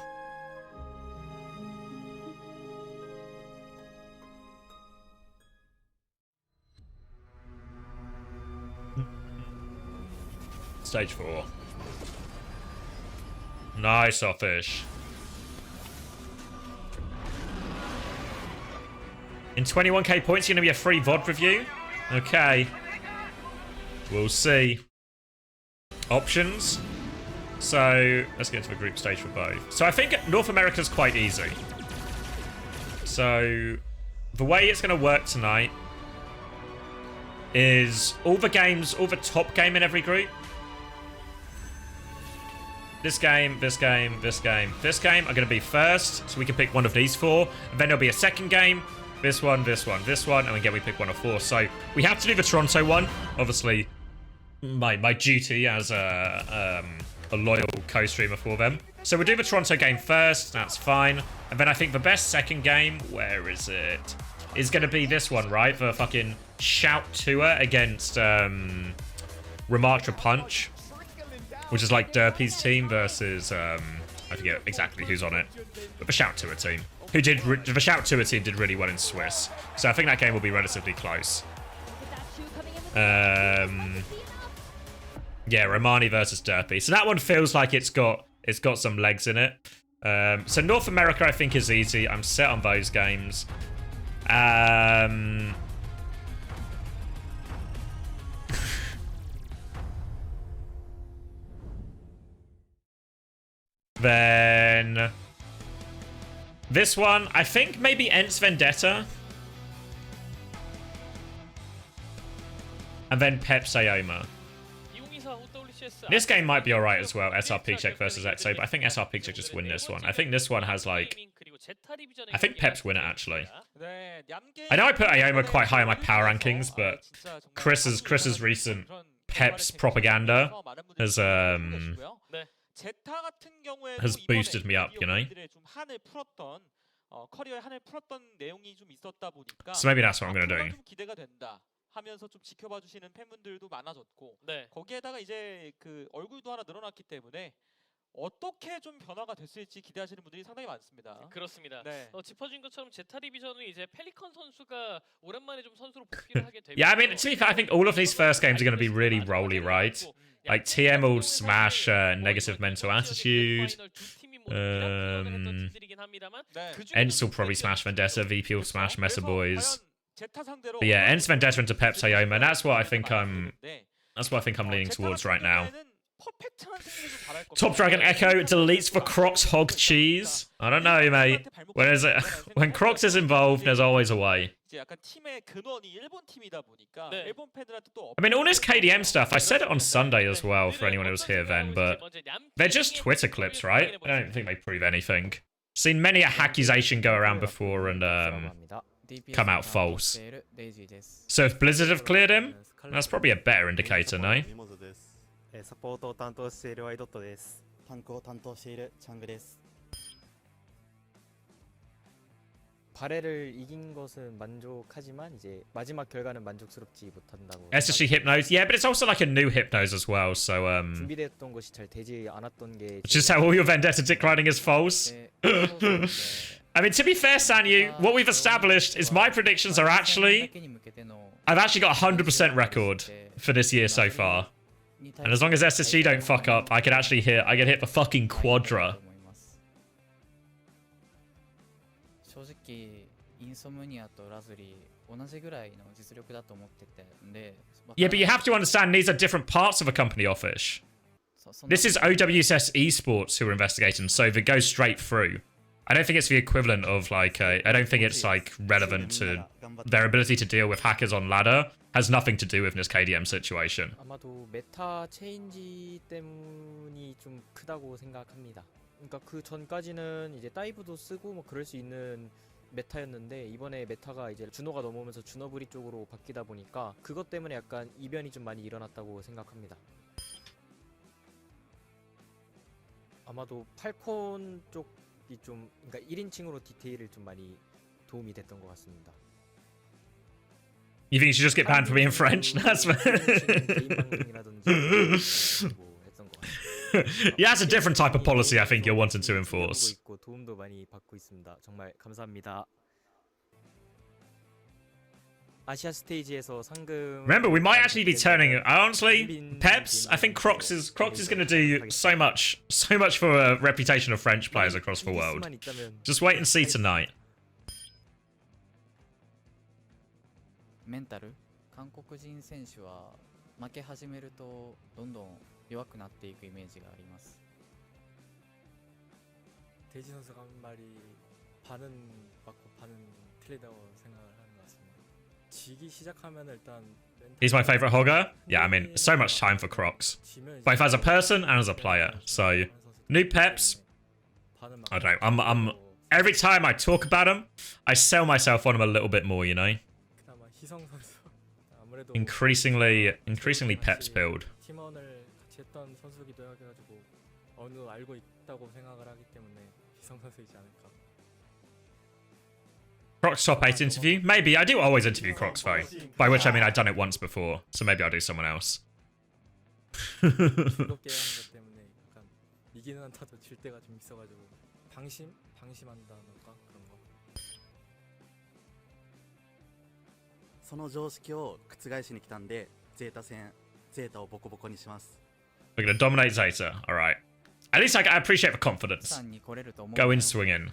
Stage 4. Nice, Offish. In 21k points, you're going to be a free VOD review? Okay. We'll see. Options. So, let's get into the group stage for both. So I think North America's quite easy. So, the way it's going to work tonight is all the top game in every group. This game, this game, this game, this game are going to be first, so we can pick one of these four. And then there'll be a second game, this one, this one, this one, and again we pick one of four. So we have to do the Toronto one. Obviously, my duty as a loyal co-streamer for them. So we'll do the Toronto game first, that's fine. And then I think the best second game, where is it? Is going to be this one, right? The fucking Shout Tour against Remartra Punch. Which is like Derpy's team versus, I forget exactly who's on it. But the Shout Tour team. The Shout Tour team did really well in Swiss. So I think that game will be relatively close. Yeah, Romani versus Derpy. So that one feels like it's got some legs in it. So North America I think is easy. I'm set on those games. Then this one, I think maybe Ents Vendetta. And then Pep Sayoma. This game might be alright as well, SR PreGame versus EXO, but I think SR PreGame just win this one. I think this one has like I think Pep's win it actually. 네, I know I put Ioma quite high on my power rankings, but Chris's recent Pep's propaganda has boosted me up, you know. 커리어에 한을 풀었던 내용이 좀 있었다 보니까 So maybe that's what I'm gonna do. 앞으로가 좀 기대가 된다 하면서 좀 지켜봐 주시는 팬분들도 많아졌고 거기에다가 이제 그 얼굴도 하나 늘어났기 때문에 어떻게 좀 변화가 됐을지 기대하시는 분들이 상당히 많습니다. 그렇습니다. 네. 짚어준 것처럼 제타 디비전은 이제 펠리컨 선수가 오랜만에 좀 선수로 복귀를 하게 되고. Yeah, I mean, to be fair, I think all of these first games are going to be really rolly, right? Like TM will smash negative mental attitude. Ents will probably smash Vendetta. VP will smash Mesa Boys. But yeah, Ents, Vendetta into Pep's Ioma. That's what I think I'm leaning towards right now. Top Dragon Echo deletes for Crocs Hog Cheese. I don't know, mate. When Crocs is involved, there's always a way. I mean, all this KDM stuff, I said it on Sunday as well for anyone who was here then, but they're just Twitter clips, right? I don't think they prove anything. Seen many a accusation go around before and come out false. So if Blizzard have cleared him, that's probably a better indicator, no? サポートを担当しているワイドットです。タンクを担当しているチャングです。 발해를 이긴 것은 만족하지만 이제 마지막 결과는 만족스럽지 못한다고. SSG Hypnose, yeah, but it's also like a new Hypnose as well, so 준비됐던 것이 잘 되지 않았던 게. Just how all your Vendetta dick riding is false. I mean, to be fair, Sanyu, what we've established is my predictions are actually, I've actually got a 100% record for this year so far. And as long as SSG don't fuck up, I can actually hit the fucking quadra. Yeah, but you have to understand these are different parts of a company office. This is OWCS Esports who are investigating, so it goes straight through. I don't think it's the equivalent of like, I don't think it's like relevant to their ability to deal with hackers on ladder. Has nothing to do with this KDM situation. 아마도 메타 체인지 때문이 좀 크다고 생각합니다. 그러니까 그 전까지는 이제 다이브도 쓰고 뭐 그럴 수 있는 메타였는데 이번에 메타가 이제 준호가 넘어오면서 준호브리 쪽으로 바뀌다 보니까 그것 때문에 약간 이변이 좀 많이 일어났다고 생각합니다. 아마도 팔콘 쪽이 좀 그러니까 1인칭으로 디테일을 좀 많이 도움이 됐던 것 같습니다. You think you should just get banned for being French? That's yeah, that's a different type of policy I think you're wanting to enforce. 도움도 많이 받고 있습니다. 정말 감사합니다. 아시아 스테이지에서 상금. Remember, we might actually be turning. Honestly, Peps, I think Crocs is going to do so much for a reputation of French players across the world. Just wait and see tonight. メンタル韓国人選手は負け始めるとどんどん弱くなっていくイメージがあります。 대지 선수가 한 말이 반은 맞고 반은 틀리다고 생각을 하는 것 같습니다. 지기 시작하면 일단 He's my favorite hogger. Yeah, I mean, so much time for Crocs, both as a person and as a player. So, new Peps. I don't know. I'm every time I talk about him, I sell myself on him a little bit more, you know. Increasingly Peps build. 팀원을 같이 했던 선수기도 해가지고 어느 정도 알고 있다고 생각을 하기 때문에 희성 선수이지 않을까. Crocs top 8 interview? Maybe. I do always interview Crocs though. By which I mean I've done it once before, so maybe I'll do someone else. 즐겁게 하는 것 때문에 약간 이기는 한타도 질 때가 좀 있어가지고 방심한다던가 그런 거. その常識を覆しに来たんで、ゼータ戦、ゼータをボコボコにします。 We're gonna dominate Zeta. All right. At least I appreciate the confidence. Go in swinging.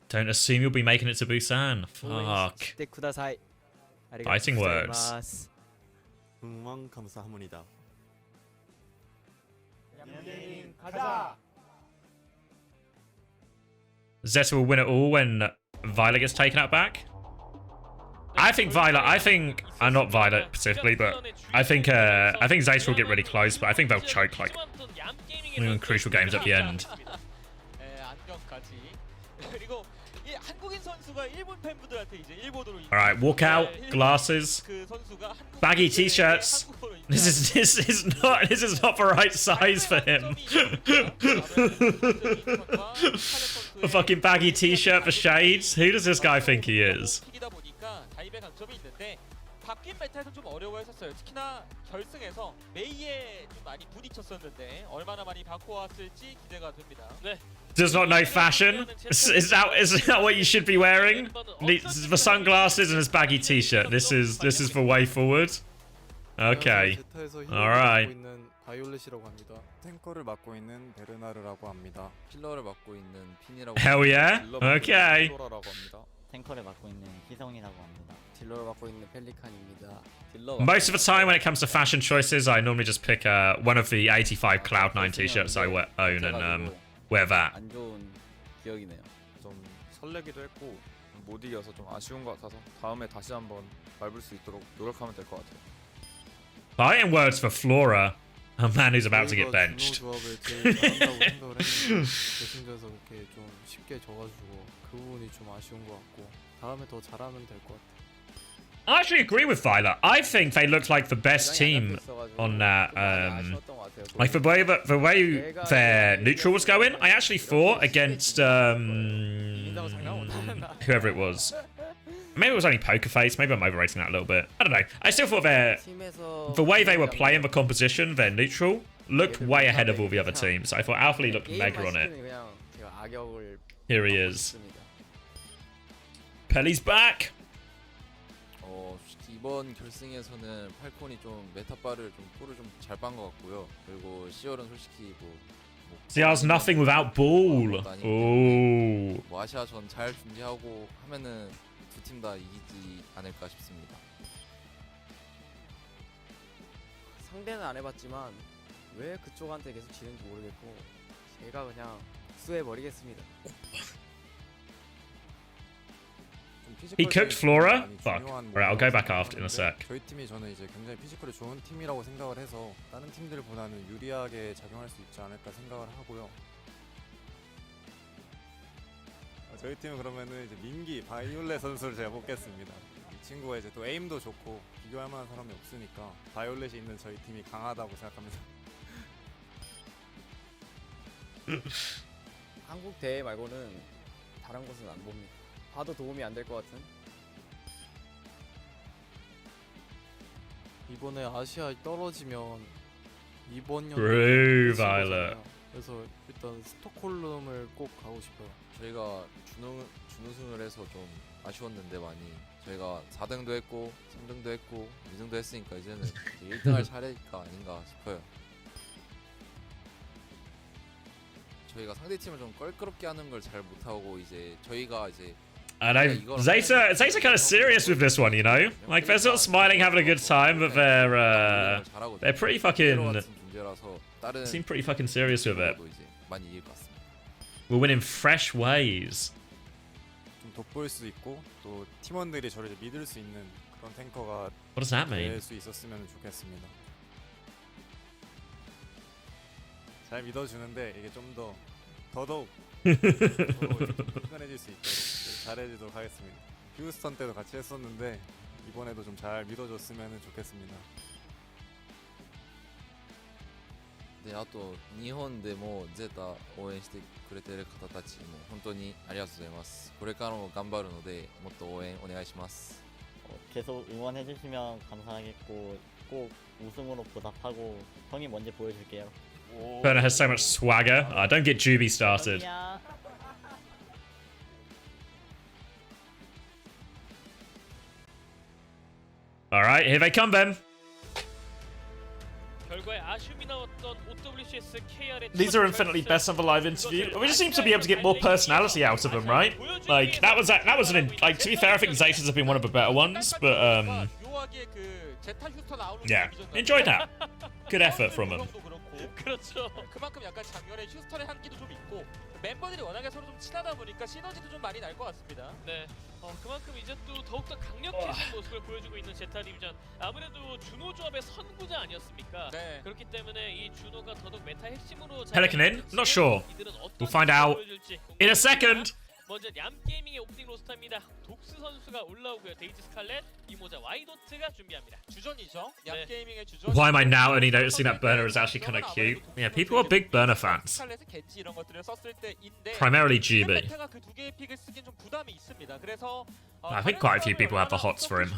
Don't assume you'll be making it to Busan. Fuck. Fighting words. 응원 감사합니다. Zeta will win it all when Violet gets taken out back. I think not Violet specifically, but I think Zeta will get really close, but I think they'll choke like in crucial games at the end. 그리고 이 한국인 선수가 일본 팬분들한테 이제 일본어로 Alright, walk out, glasses, 그 선수가 한국 baggy t-shirts. This is not the right size for him. A fucking baggy t-shirt for shades. Who does this guy think he is? 튀기다 보니까 다입의 강점이 있는데 바뀐 메타에서 좀 어려워했었어요. 특히나 결승에서 메이에 좀 많이 부딪혔었는데 얼마나 많이 바꿔왔을지 기대가 됩니다. 네. Does not know fashion. Is that what you should be wearing? The sunglasses and his baggy t-shirt. This is the way forward. Okay. All right. 바이올렛이라고 합니다. 탱커를 맡고 있는 베르나르라고 합니다. 필러를 맡고 있는 핀이라고. Hell yeah. Okay. 플로라라고 합니다. 탱커를 맡고 있는 희성이라고 합니다. 딜러를 맡고 있는 펠리칸입니다. Most of the time when it comes to fashion choices, I normally just pick one of the 85 Cloud9 t-shirts I own and wear that. 안 좋은 기억이네요. 좀 설레기도 했고 못 이겨서 좀 아쉬운 것 같아서 다음에 다시 한번 밟을 수 있도록 노력하면 될 것 같아요. Fighting words for Flora, a man who's about to get benched. 조합을 제일 잘한다고 생각을 했는데 결승전에서 그렇게 좀 쉽게 져가지고 그 부분이 좀 아쉬운 것 같고 다음에 더 잘하면 될 것 같아요. I actually agree with Violet. I think they looked like the best team on that. Like the way their neutral was going, I actually thought against whoever it was. Maybe it was only Poker Face. Maybe I'm overrating that a little bit. I don't know. I still thought the way they were playing the composition, their neutral, looked way ahead of all the other teams. I thought Alpha Lee looked mega on it. Here he is. Pelly's back. 이번 결승에서는 팔콘이 좀 메타바를 좀 꿀을 좀 잘 빤 것 같고요. 그리고 시얼은 솔직히 CR's nothing without ball. Oh. 뭐 아시아전 잘 준비하고 하면은 두 팀 다 이기지 않을까 싶습니다. 상대는 안 해봤지만 왜 그쪽한테 계속 지는지 모르겠고 제가 그냥 수해버리겠습니다. He cooked Flora? Fuck. Alright, I'll go back after in a sec. 저희 팀이 저는 이제 굉장히 피지컬이 좋은 팀이라고 생각을 해서 다른 팀들보다는 유리하게 작용할 수 있지 않을까 생각을 하고요. 저희 팀은 그러면은 이제 민기 바이올렛 선수를 제가 뽑겠습니다. 이 친구가 이제 또 에임도 좋고 비교할 만한 사람이 없으니까 바이올렛이 있는 저희 팀이 강하다고 생각합니다. 한국 대회 말고는 다른 곳은 안 봅니다. 봐도 도움이 안 될 것 같은. 이번에 아시아에 떨어지면 이번 년 Violet. 그래서 일단 스톡홀름을 꼭 가고 싶어요. 저희가 준우승을 해서 좀 아쉬웠는데 많이 저희가 4등도 했고 3등도 했고 2등도 했으니까 이제는 1등 할 차례가 아닌가 싶어요. 저희가 상대팀을 좀 껄끄럽게 하는 걸 잘 못하고 이제 저희가 이제 I know Zeta kind of serious with this one, you know? Like they're sort of smiling, having a good time, but they're pretty fucking seem pretty fucking serious with it. We're winning fresh ways. 좀 돋보일 수 있고 또 팀원들이 저를 이제 믿을 수 있는 그런 탱커가 What does that mean? 될 수 있었으면 좋겠습니다. 잘 믿어주는데 이게 좀 더 더더욱 편해질 수 있도록 잘해주도록 하겠습니다. 휴스턴 때도 같이 했었는데 이번에도 좀 잘 믿어줬으면 좋겠습니다. であと日本でもゼータ応援してくれている方たちも本当にありがとうございます。これからも頑張るのでもっと応援お願いします。 계속 응원해주시면 감사하겠고 꼭 우승으로 보답하고 형이 먼저 보여줄게요. Burner has so much swagger. Don't get Juby started. Alright, here they come then. These are infinitely best of a live interview. We just seem to be able to get more personality out of them, right? Like that was like to be fair, I think Zeta's have been one of the better ones, but yeah, enjoyed that. Good effort from them. 그렇죠. 그만큼 약간 작년에 휴스턴의 한기도 좀 있고 멤버들이 워낙에 서로 좀 친하다 보니까 시너지도 좀 많이 날 것 같습니다. 네. 그만큼 이제 또 더욱더 강력해진 모습을 보여주고 있는 제타 디비전. 아무래도 준호 조합의 선구자 아니었습니까? 네. 그렇기 때문에 이 준호가 더더욱 메타 핵심으로 Pelican in? Not sure. We'll find out in a second. 먼저 냠게이밍의 오프닝 로스터입니다. 독스 선수가 올라오고요. 데이지 스칼렛, 이모자 와이도트가 준비합니다. 주전이죠. 냠게이밍의 주전. Why am I now only noticing that Burner is actually kind of cute? Yeah, people are big Burner fans. 스칼렛의 겐지 이런 것들을 썼을 때인데 Primarily GB. 메타가 그 두 개의 픽을 쓰긴 좀 부담이 있습니다. 그래서 I think quite a few people have the hots for him.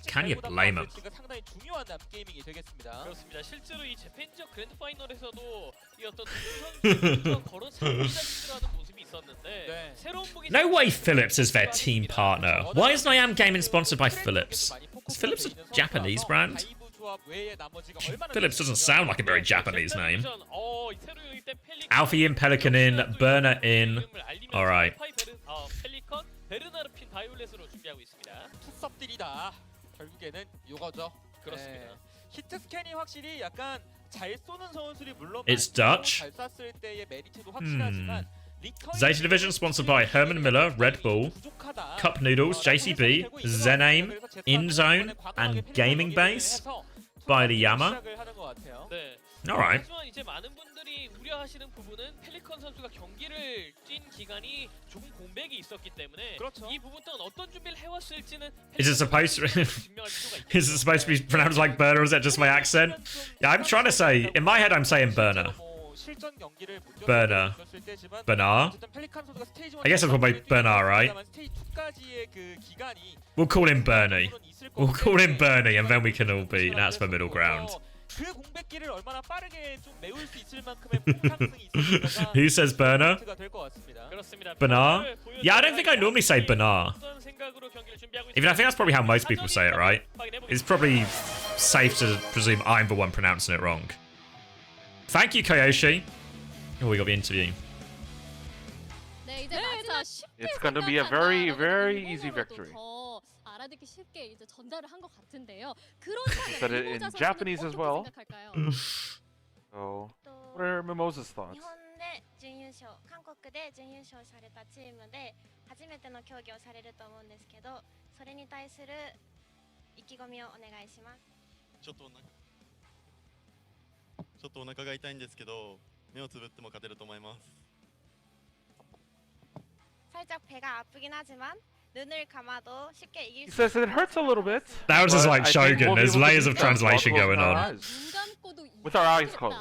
Can you blame him? 상당히 중요한 냠게이밍이 되겠습니다. 그렇습니다. 실제로 이 재팬 지역 그랜드 파이널에서도 이 어떤 독스 선수가 걸어 차기가 힘들어하는 모습이 있었는데 새로운 무기 No way Philips is their team partner. Why is Nyam Gaming sponsored by Philips? Is Philips a Japanese brand? Philips doesn't sound like a very Japanese name. Alfie in, Pelican in, Burner in. Alright. 펠리컨, 베르나르핀, 바이올렛으로 준비하고 있습니다. 투섭들이다. 결국에는 이거죠. 그렇습니다. 히트 스캔이 확실히 약간 잘 쏘는 선수들이 물론 It's Dutch. 잘 쐈을 때의 메리트도 확실하지만 Zeta Division sponsored by Herman Miller, Red Bull, Cup Noodles, JCB, Zenaim, InZone, and Gaming Base by the Yama. 네. Alright. 하지만 이제 많은 분들이 우려하시는 부분은 펠리컨 선수가 경기를 뛴 기간이 조금 공백이 있었기 때문에 이 부분 동안 어떤 준비를 해왔을지는 Is it supposed to is it supposed to be pronounced like Burner or is that just my accent? Yeah, I'm trying to say, in my head I'm saying Burner. Burner. Bernard? I guess it's probably Bernard, right? We'll call him Bernie. We'll call him Bernie and then we can all be, that's the middle ground. Who says Burner? Bernard? Yeah, I don't think I normally say Bernard. Even I think that's probably how most people say it, right? It's probably safe to presume I'm the one pronouncing it wrong. Thank you, Koyoshi. Oh, we got the interview. It's going to be a very, very easy victory. 알아듣기 쉽게 이제 전달을 한 것 같은데요. Said it in Japanese as well. So, what are Mimosa's thoughts? 日本で準優勝、韓国で準優勝されたチームで初めての競技をされると思うんですけど、それに対する意気込みをお願いします。ちょっとお腹が痛いんですけど、目をつぶっても勝てると思います。 살짝 배가 아프긴 하지만 눈을 감아도 쉽게 이길 He 수 says it hurts a little bit. That was just like but I think Shogun. we'll be There's able to layers of beat them translation while closing going our on. eyes. With our eyes closed,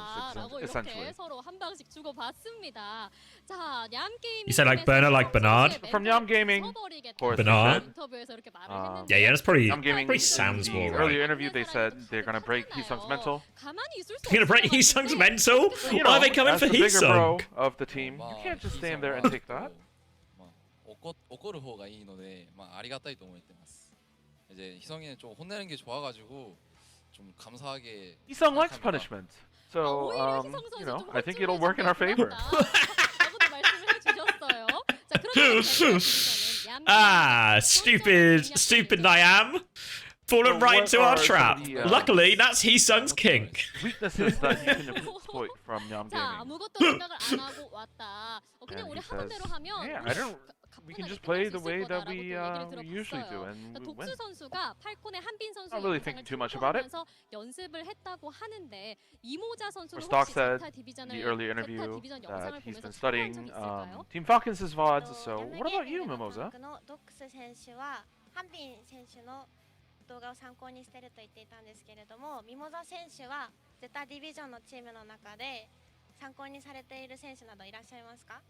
essentially. 서로 한 방씩 주고받습니다. 자, 냠 게임. You said like Burner, like Bernard? From Nyam Gaming, of course, they Bernard? said, Yeah, that's probably, Nyam Gaming, probably sounds in more the right. earlier interview, they said they're going to break Heesung's mental. You're gonna break Heesung's mental? You Why are know, they coming as for the bigger bro Heesung? of the team, you can't just stand there and take that. 怒る方がいいので、ありがたいと思ってます。이제 희성이는 좀 혼내는 게 좋아가지고 좀 감사하게. Heesung likes punishment, so you know, I think it'll work in our favor. Ah, stupid Nyam. Fallen right into our trap. Luckily, that's Heesung's kink. Weaknesses that you can exploit from Nyam 자, Gaming. 아무것도 생각을 안 하고 왔다. 그냥 And 우리 he 하던 says, 대로 하면 yeah, I don't. We can just play the way that we usually do, and we win. 독수 선수가 팔콘의 한빈 선수 Not really thinking too much about it. 연습을 했다고 하는데 이모자 선수는 Stock 혹시 said 제타 디비전을 the earlier 제타 interview 디비전 that 영상을 he's 보면서 been 참고한 적 studying 있을까요? Team Falcons' VODs. So, what about you, Mimosa? のドックス選手はハンビン選手の動画を参考にしていると言っていたんですけれども、ミモザ選手はゼタディビジョンのチームの中で参考にされている選手などいらっしゃいますか？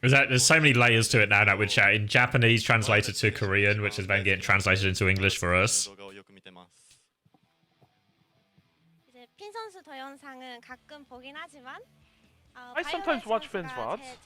There's so many layers to it now that we're chatting. Japanese translated to Korean, which is then getting translated into English for us. 이제 핀 선수 동영상은 가끔 보긴 하지만 I sometimes watch Finn's VODs.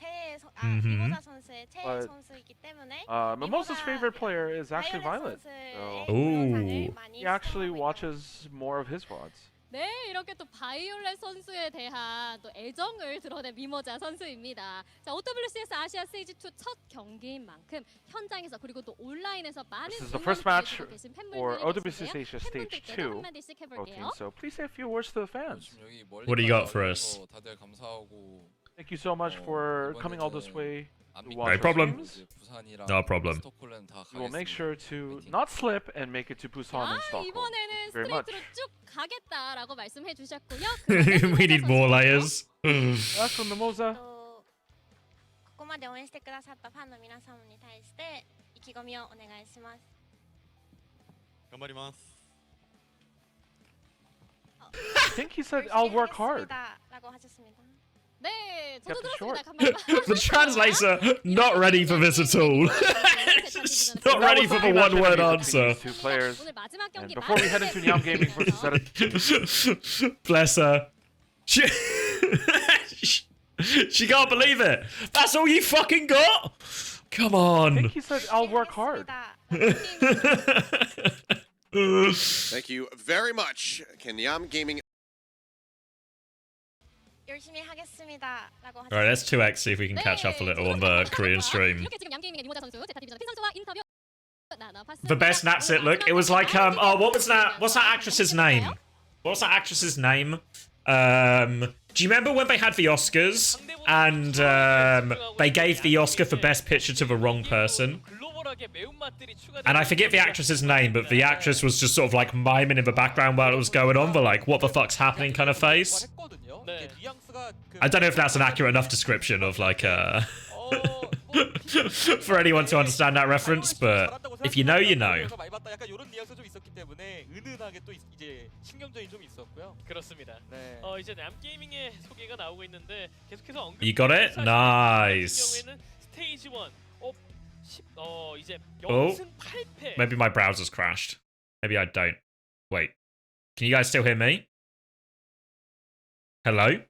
미모자 선수의 최애 선수이기 때문에 Mimosa's favorite player is actually Violet. So Ooh. he actually watches more of his VODs. 네, 이렇게 또 바이올렛 선수에 대한 또 애정을 드러낸 미모자 선수입니다. 자, OWCS 아시아 스테이지 2 첫 경기인 만큼 현장에서 그리고 또 온라인에서 많은 This is the first match 응원을 계신 for 팬분들이 OWCS 계신데요. Asia Stage 2 팬분들께도 한마디씩 해볼게요. So please say a few words to the fans. What do you got for us? 다들 감사하고. Thank you so much for coming all this way No problem. No problem. We will make sure to not slip and make it to Busan and Stockholm. 이번에는 Very much. 스트레이트로 쭉 가겠다라고 말씀해 주셨고요. We need more layers. That's from Mimosa. ここまで応援してくださったファンの皆様に対して意気込みをお願いします。頑張ります。 I think he said I'll work hard. 라고 하셨습니다. 네, Kept 저도 it short. 들었습니다. The translator not ready for this at all. Just not ready for the one-word answer. Two players. 오늘 마지막 And 경기 before we head into Nyam Gaming versus ZETA, Bless her. She can't believe it. That's all you fucking got? Come I on. think he said I'll work hard. Thank you very much. Can Nyam Gaming 열심히 하겠습니다. 라고 Alright, let's 2x, see if we can catch up a little on the Korean stream. 이렇게 지금 얌게이밍의 니모자 선수, 제타 디비전의 핀 선수와 인터뷰 나눠봤습니다. The best Nats it look. It was like oh, what's that actress's name? What's that actress's name? Do you remember when they had the Oscars and they gave the Oscar for best picture to the wrong person? And I forget the actress's name, but the actress was just sort of like miming in the background while it was going on, the like, what the fuck's happening kind of face. I don't know if that's an accurate enough description of like for anyone to understand that reference, but if you know, you know. 약간 이런 뉘앙스가 좀 있었기 때문에 은은하게 또 이제 신경전이 좀 있었고요. 그렇습니다. 네. 이제 냠게이밍의 소개가 나오고 있는데 계속해서 언급. You got it? Nice. 경우에는 스테이지 1. 이제 Oh, 0승 8패. maybe my browser's crashed. Maybe I don't. Wait, can you guys still hear me? Hello?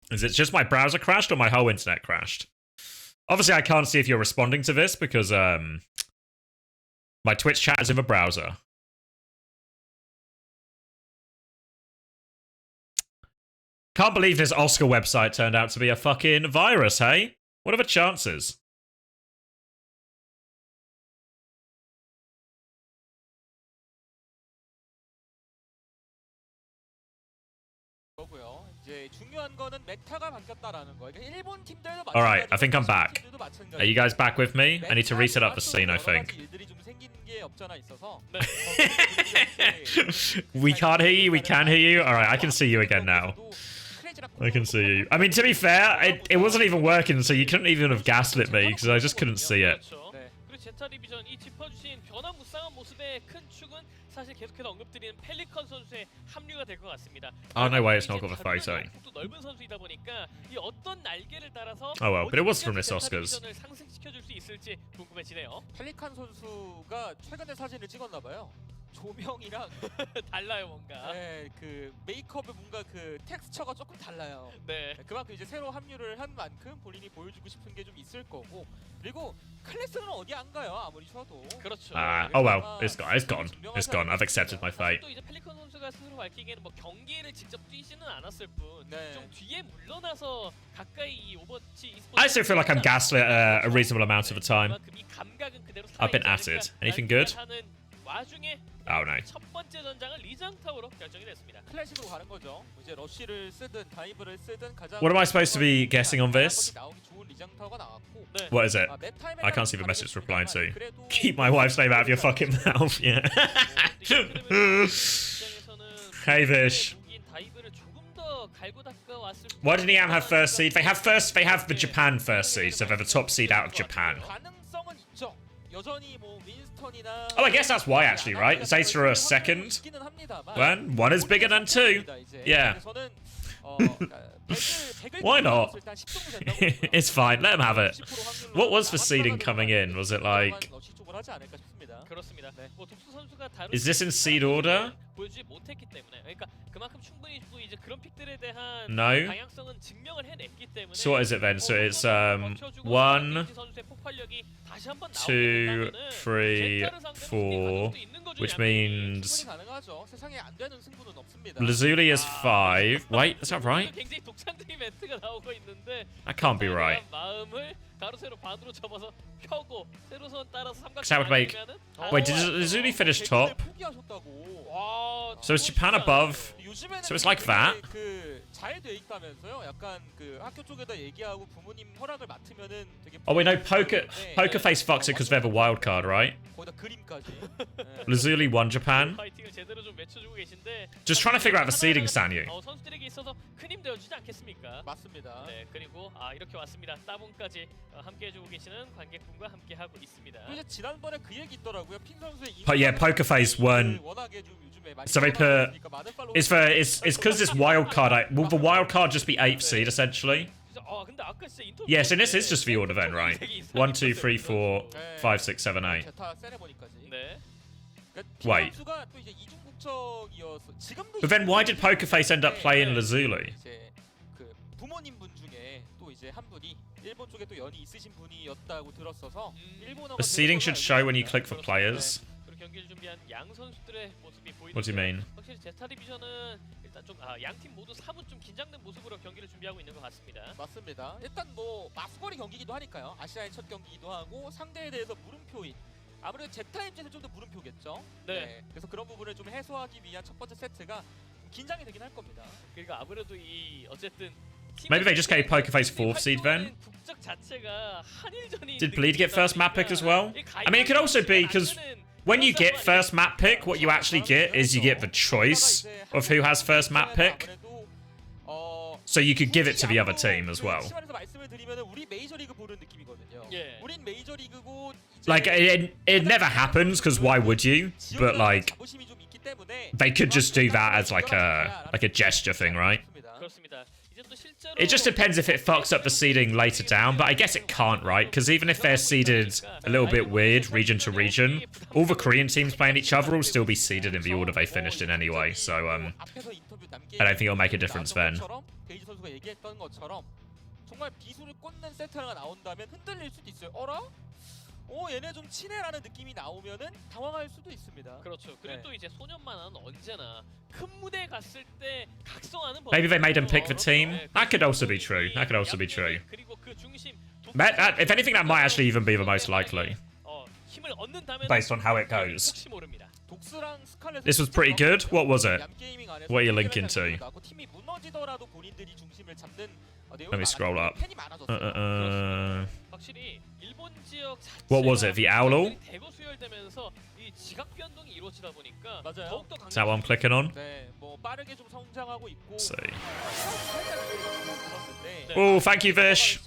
Is it just my browser crashed or my whole internet crashed? Obviously, I can't see if you're responding to this because my Twitch chat is in the browser. Can't believe this Oscar website turned out to be a fucking virus, hey? What are the chances? Alright, I think I'm back. Are you guys back with me? I need to reset up the scene, I think. We can't hear you, we can hear you. Alright, I can see you again now. I can see you. I mean, to be fair, it wasn't even working, so you couldn't even have gaslit me, because I just couldn't see it. 사실 계속해서 언급드리는 펠리컨 선수의 합류가 될 것 같습니다. Oh, no way, it's not got the photo. 넓은 선수이다 보니까 이 어떤 날개를 따라서 Oh well, but it was from this Oscars. 상승시켜줄 수 있을지 궁금해지네요. 펠리칸 선수가 최근에 사진을 찍었나 봐요. 조명이랑 달라요 뭔가. 네, 그 메이크업의 뭔가 그 텍스처가 조금 달라요. 네. 그만큼 이제 새로 합류를 한 만큼 본인이 보여주고 싶은 게 좀 있을 거고. 그리고 클래스는 어디 안 가요 아무리 쉬어도. 그렇죠. Oh well, it's gone. It's gone. I've accepted my fate. 또 이제 펠리컨 선수가 스스로 밝히기에는 뭐 경기를 직접 뛰지는 않았을 뿐, 좀 뒤에 물러나서 가까이 이 오버워치 esports. I still feel like I'm gaslit a reasonable amount of the time. 이 감각은 그대로 I've been at it. Anything good? 와중에 Oh no. 첫 번째 전장은 리장타워로 결정이 됐습니다. 클래식으로 가는 거죠. 이제 러쉬를 쓰든 다이브를 쓰든 가장 What am I supposed to be guessing on this? 나오기 좋은 리장타워가 나왔고. What is it? I can't see the message it's replying to. Keep my wife's name out of your fucking mouth, yeah. Hey Vish. Why did Nyam have first seed? They have the Japan first seed, so they're the top seed out of Japan. Oh, I guess that's why actually, right? ZETA are a second. One is bigger than two. Yeah. Why not? It's fine, let them have it. What was the seeding coming in? Was it like... Is this in seed order? No. So what is it then? So it's 1, 2, 3, 4, which means Lazuli is 5. Wait, is that right? That can't be right. Because that would make... Wait, did Lazuli finish top? So is Japan above So it's like that. 잘돼 있다면서요. 약간 그 학교 쪽에다 얘기하고 부모님 허락을 맡으면은 되게. Oh, we know Poker Face fucks it because they have a wild card, right? 거기다 그림까지. Lazuli won Japan. 파이팅을 제대로 좀 맺혀주고 계신데. Just trying to figure out the seeding, Sanyu. 선수들에게 있어서 큰 힘 되어주지 않겠습니까? 맞습니다. 네, 그리고 이렇게 왔습니다. 따봉까지 함께해주고 계시는 관객분과 함께하고 있습니다. 이제 지난번에 그 얘기 있더라고요. 핀 선수의. But yeah, Poker Face won. So they put it's because this wild card. Will the wild card just be 8th seed essentially? Yes, and this is just the order then, right? 1, 2, 3, 4, 5, 6, 7, 8. Wait. But then why did Poker Face end up playing Lazuli? The seeding should show when you click for players. What do you mean? 확실히 제타 디비전은 일단 좀 양팀 모두 사뭇 좀 긴장된 모습으로 경기를 준비하고 있는 것 같습니다. 맞습니다. 일단 뭐 맞수거리 경기기도 하니까요. 아시아의 첫 경기이기도 하고 상대에 대해서 물음표인 아무래도 제타 입장에서 좀 더 물음표겠죠. 네. 그래서 그런 부분을 좀 해소하기 위한 첫 번째 세트가 긴장이 되긴 할 겁니다. 그러니까 아무래도 이 어쨌든 Maybe they just gave Poker Face 4th seed then. Did Bleed get first map pick as well? I mean, it could also be because when you get first map pick, what you actually get is you get the choice of who has first map pick. So you could give it to the other team as well. Like, it never happens, because why would you? But, like, they could just do that as, like a gesture thing, right? It just depends if it fucks up the seeding later down, but I guess it can't, right? Because even if they're seeded a little bit weird, region to region, all the Korean teams playing each other will still be seeded in the order they finished in anyway, so I don't think it'll make a difference then. 얘네 좀 친해라는 느낌이 나오면은 당황할 수도 있습니다. 그렇죠. 그리고 또 이제 소년만은 언제나 큰 무대에 갔을 때 각성하는 Maybe they made him pick the team. That could also be true. That could also be true. If anything, that might actually even be the most likely. Based on how it goes. This was pretty good. What was it? What are you linking to? Let me scroll up. What was it? The Owl? Is that what I'm clicking on? Let's see. Oh, thank you, Vish.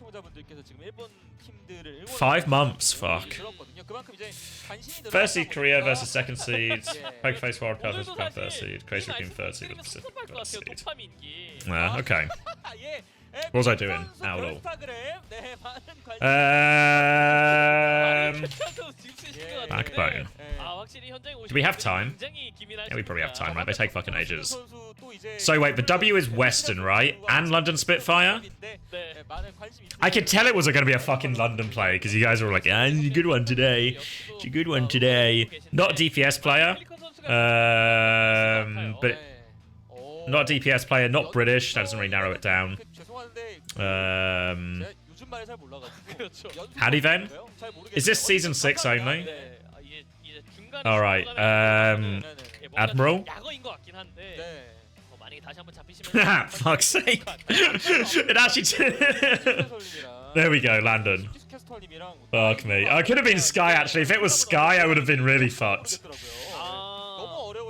5 months, fuck. First seed Korea versus second seed. Poker Face Wild Card versus Japan first seed. Crazy Raccoon third seed with Pacific first seed. Okay. What was I doing? Owl. Backbone. Do we have time? Yeah, we probably have time, right? They take fucking ages. So wait, the W is Western, right? And London Spitfire? I could tell it was going to be a fucking London play, because you guys were like, it's a good one today. It's a good one today. Not a DPS player. But not a DPS player, not British. That doesn't really narrow it down. Howdy then? Is this season 6 only? Alright, Admiral? Fuck's sake. It actually there we go, Landon. Fuck me. I could have been Sky actually. If it was Sky, I would have been really fucked.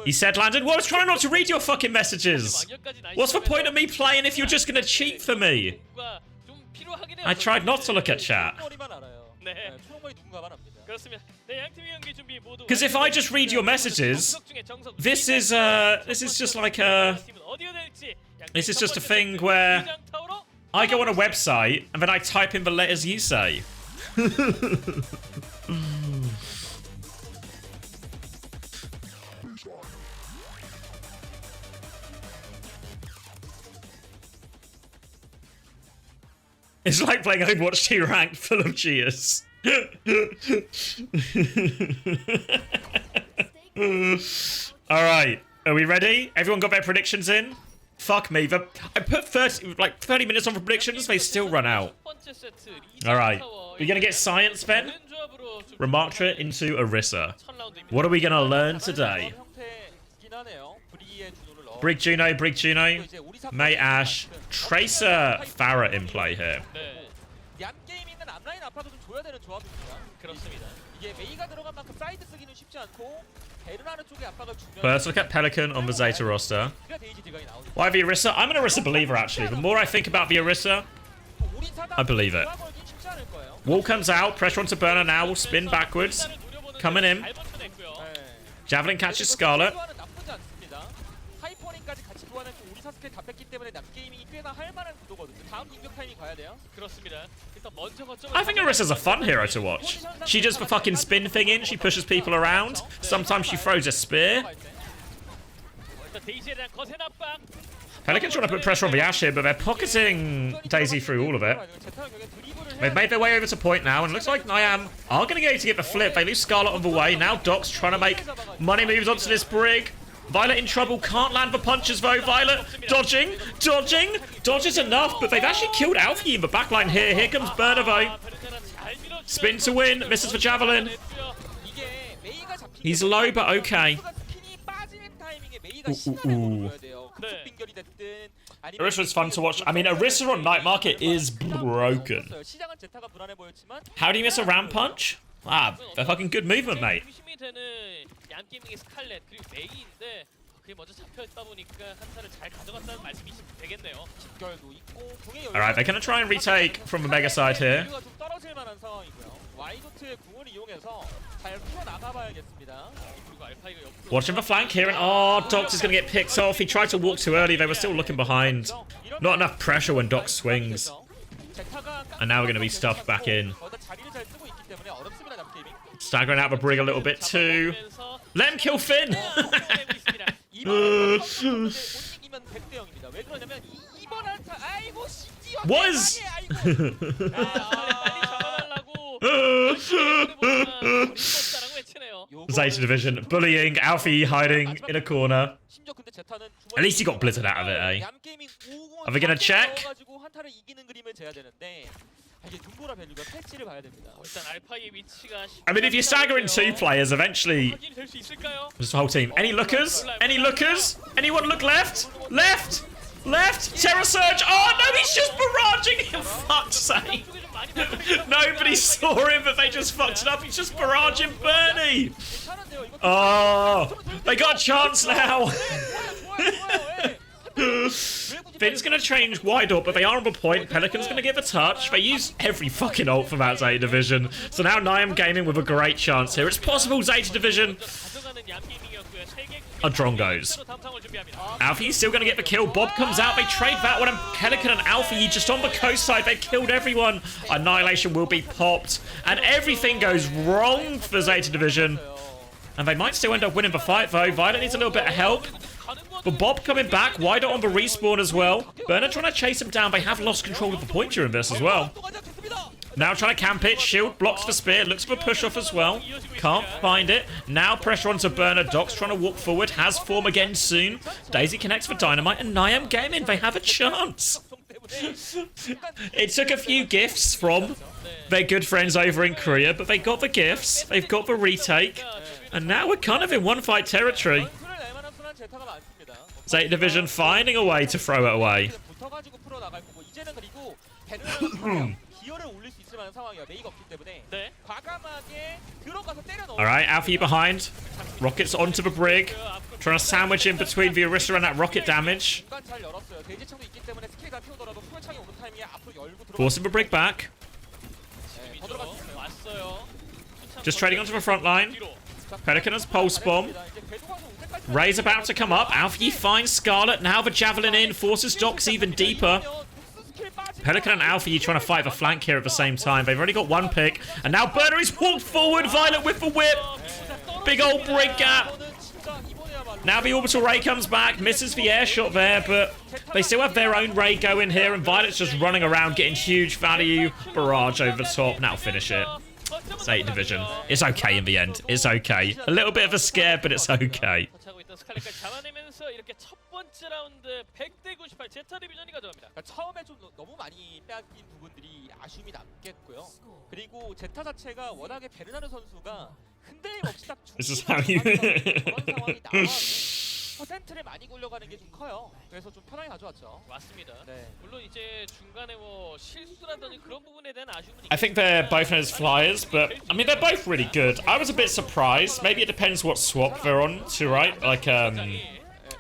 He said, Landon, well, I was trying not to read your fucking messages. What's the point of me playing if you're just gonna cheat for me? I tried not to look at chat. Because if I just read your messages, this is just like a... This is just a thing where I go on a website and then I type in the letters you say. It's like playing Overwatch 2 ranked full of cheers. Alright, are we ready? Everyone got their predictions in? Fuck me, I put 30 minutes on for predictions, they still run out. Alright, we're gonna get science, Ben? Remarktra into Orisa. What are we gonna learn today? Brig Juno, May Ash, Tracer, Farah in play here. 얌 게임 있는 앞라인 아파도 좀 줘야 되는 조합입니다. 그렇습니다. 이게 메이가 들어간 만큼 사이드 쓰기는 쉽지 않고 베르나르 쪽에 압박을 주면 First look at Pelican on the Zeta roster. Why the Orisa? I'm an Orisa believer actually. The more I think about the Orisa, I believe it. Wall comes out, pressure onto Burner now, will spin backwards. Coming in. Javelin catches Scarlet. 하이퍼링까지 같이 도와낸 오리사 스킬 다 뺐기 때문에 남 게이밍이 꽤나 할 만한 구도거든요. 다음 공격 타이밍 가야 돼요. 그렇습니다. 일단 먼저 I think Orisa's a fun hero to watch. She does the fucking spin thing in, she pushes people around. Sometimes she throws a spear. Pelican's trying to put pressure on the Ash here, but they're pocketing Daisy through all of it. They've made their way over to point now, and it looks like Nyam are going to go to get the flip. They lose Scarlet on the way. Now Doc's trying to make money moves onto this Brig. Violet in trouble, can't land the punches though. Violet dodging. Dodges enough, but they've actually killed Alfie in the backline here. Here comes Burner though. Spin to win, misses for Javelin. He's low, but okay. Orisa's fun to watch. I mean, Orisa on Night Market is broken. How do you miss a ram punch? Ah, a fucking good movement, mate. 얌게이밍의 스칼렛 그리고 메이인데 그게 먼저 잡혀있다 보니까 한타를 잘 가져갔다는 말씀이 되겠네요. 집결도 있고 Alright, they're gonna try and retake from the Mega side here. 좀 떨어질 만한 상황이고요. 와이도트의 궁을 이용해서 잘 풀어 나가봐야겠습니다. 그리고 알파이가 옆으로 Watching the flank here, and oh, Dox is gonna get picked off. He tried to walk too early. They were still looking behind. Not enough pressure when Dox swings. And now we're gonna be stuffed back in. Staggering out the Brig a little bit too. Let him kill Finn! Was! Zeta Division bullying, Alfie hiding in a corner. At least he got blizzard out of it, eh? Are they gonna check? I mean, if you're staggering two players, eventually, just the whole team. Any lookers? Any lookers? Anyone look left? Left! Left! Terror Surge! Oh no, he's just barraging him! Fuck's sake! Nobody saw him, but they just fucked it up. He's just barraging Bernie! Oh, they got a chance now! Finn's gonna change wide up, but they are on the point. Pelican's gonna give a touch. They use every fucking ult for that Zeta Division. So now Nyam Gaming with a great chance here. It's possible Zeta Division are Drongos. Alfie's still gonna get the kill. Bob comes out. They trade that one, and Pelican and Alfie just on the coast side. They killed everyone. Annihilation will be popped, and everything goes wrong for Zeta Division. And they might still end up winning the fight though. Violet needs a little bit of help. But Bob coming back, wide on the respawn as well. Burner trying to chase him down. They have lost control of the point during this as well. Now trying to camp it. Shield blocks the spear. Looks for a push off as well. Can't find it. Now pressure onto Burner. Doc's trying to walk forward. Has form again soon. Daisy connects for Dynamite, and Nyam Gaming. They have a chance. It took a few gifts from their good friends over in Korea, but they got the gifts. They've got the retake. And now we're kind of in one fight territory. Zeta Division finding a way to throw it away. Alright, Alfie behind. Rockets onto the Brig. Trying to sandwich in between the Orisa and that rocket damage. Forcing the Brig back. Just trading onto the front line. Pelican has pulse bomb. Ray's about to come up. Alfie finds Scarlet. Now the Javelin in. Forces Dox even deeper. Pelican and Alfie trying to fight the flank here at the same time. They've already got one pick. And now Burner is walked forward. Violet with the whip. Big old Brig gap. Now the orbital ray comes back. Misses the air shot there, but they still have their own ray going here. And Violet's just running around getting huge value. Barrage over the top. Now finish it. Zeta Division. It's okay in the end. It's okay. A little bit of a scare, but it's okay. 처음에 좀 너무 많이 빼앗긴 부분들이 아쉬움이 남겠고요. 그리고 제타 자체가 워낙에 베르나르 선수가 흔들림 없이 딱 This is how you... 퍼센트를 많이 굴려가는 게 좀 커요. 그래서 좀 편하게 가져왔죠. 맞습니다. 네. 물론 이제 중간에 뭐 실수라든지 그런 부분에 대한 아쉬움은 I think they're both known as flyers, but I mean they're both really good. I was a bit surprised. Maybe it depends what swap they're on to, right? Like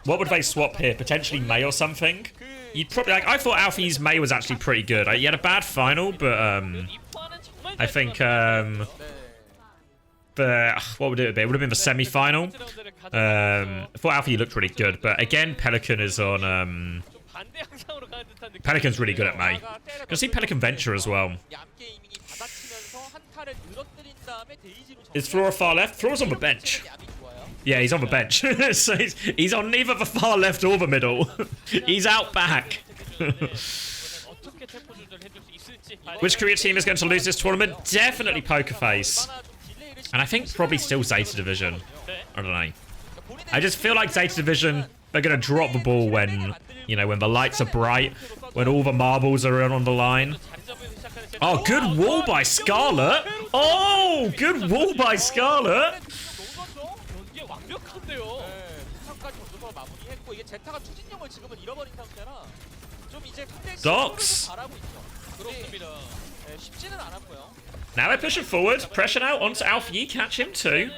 what would they swap here? Potentially May or something? You'd probably like. I thought Alfie's May was actually pretty good. He had a bad final, but I think what would it be? It would have been the semi-final. I thought Alfie looked really good, but again, Pelican is on. Pelican's really good at May. Gonna see Pelican Venture as well. Is Flora far left? Flora's on the bench. Yeah, he's on the bench. So he's on neither the far left or the middle. He's out back. Which Korea team is going to lose this tournament? Definitely Poker Face. And I think probably still Zeta Division. I don't know. I just feel like Zeta Division, they're going to drop the ball when, you know, when the lights are bright, when all the marbles are on the line. Oh, good wall by Scarlet. Oh, good wall by Scarlet. Docs. Now they're pushing forward, pressure out onto Alfie, catch him too.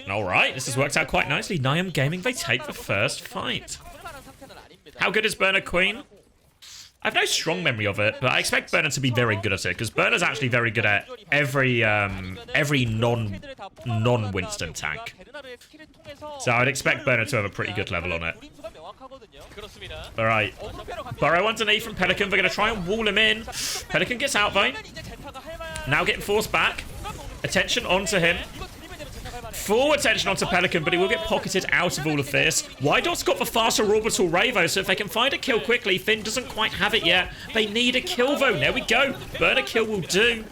Alright, this has worked out quite nicely. Nyam Gaming, they take the first fight. How good is Burner Queen? I have no strong memory of it, but I expect Burner to be very good at it, because Burner's actually very good at every non-Winston tank. So I'd expect Burner to have a pretty good level on it. Alright. Burrow underneath from Pelican. They're going to try and wall him in. Pelican gets out though. Now getting forced back. Attention onto him. Full attention onto Pelican, but he will get pocketed out of all of this. Wydot's got the faster orbital ray though, so if they can find a kill quickly, Finn doesn't quite have it yet. They need a kill though. There we go. Burner kill will do.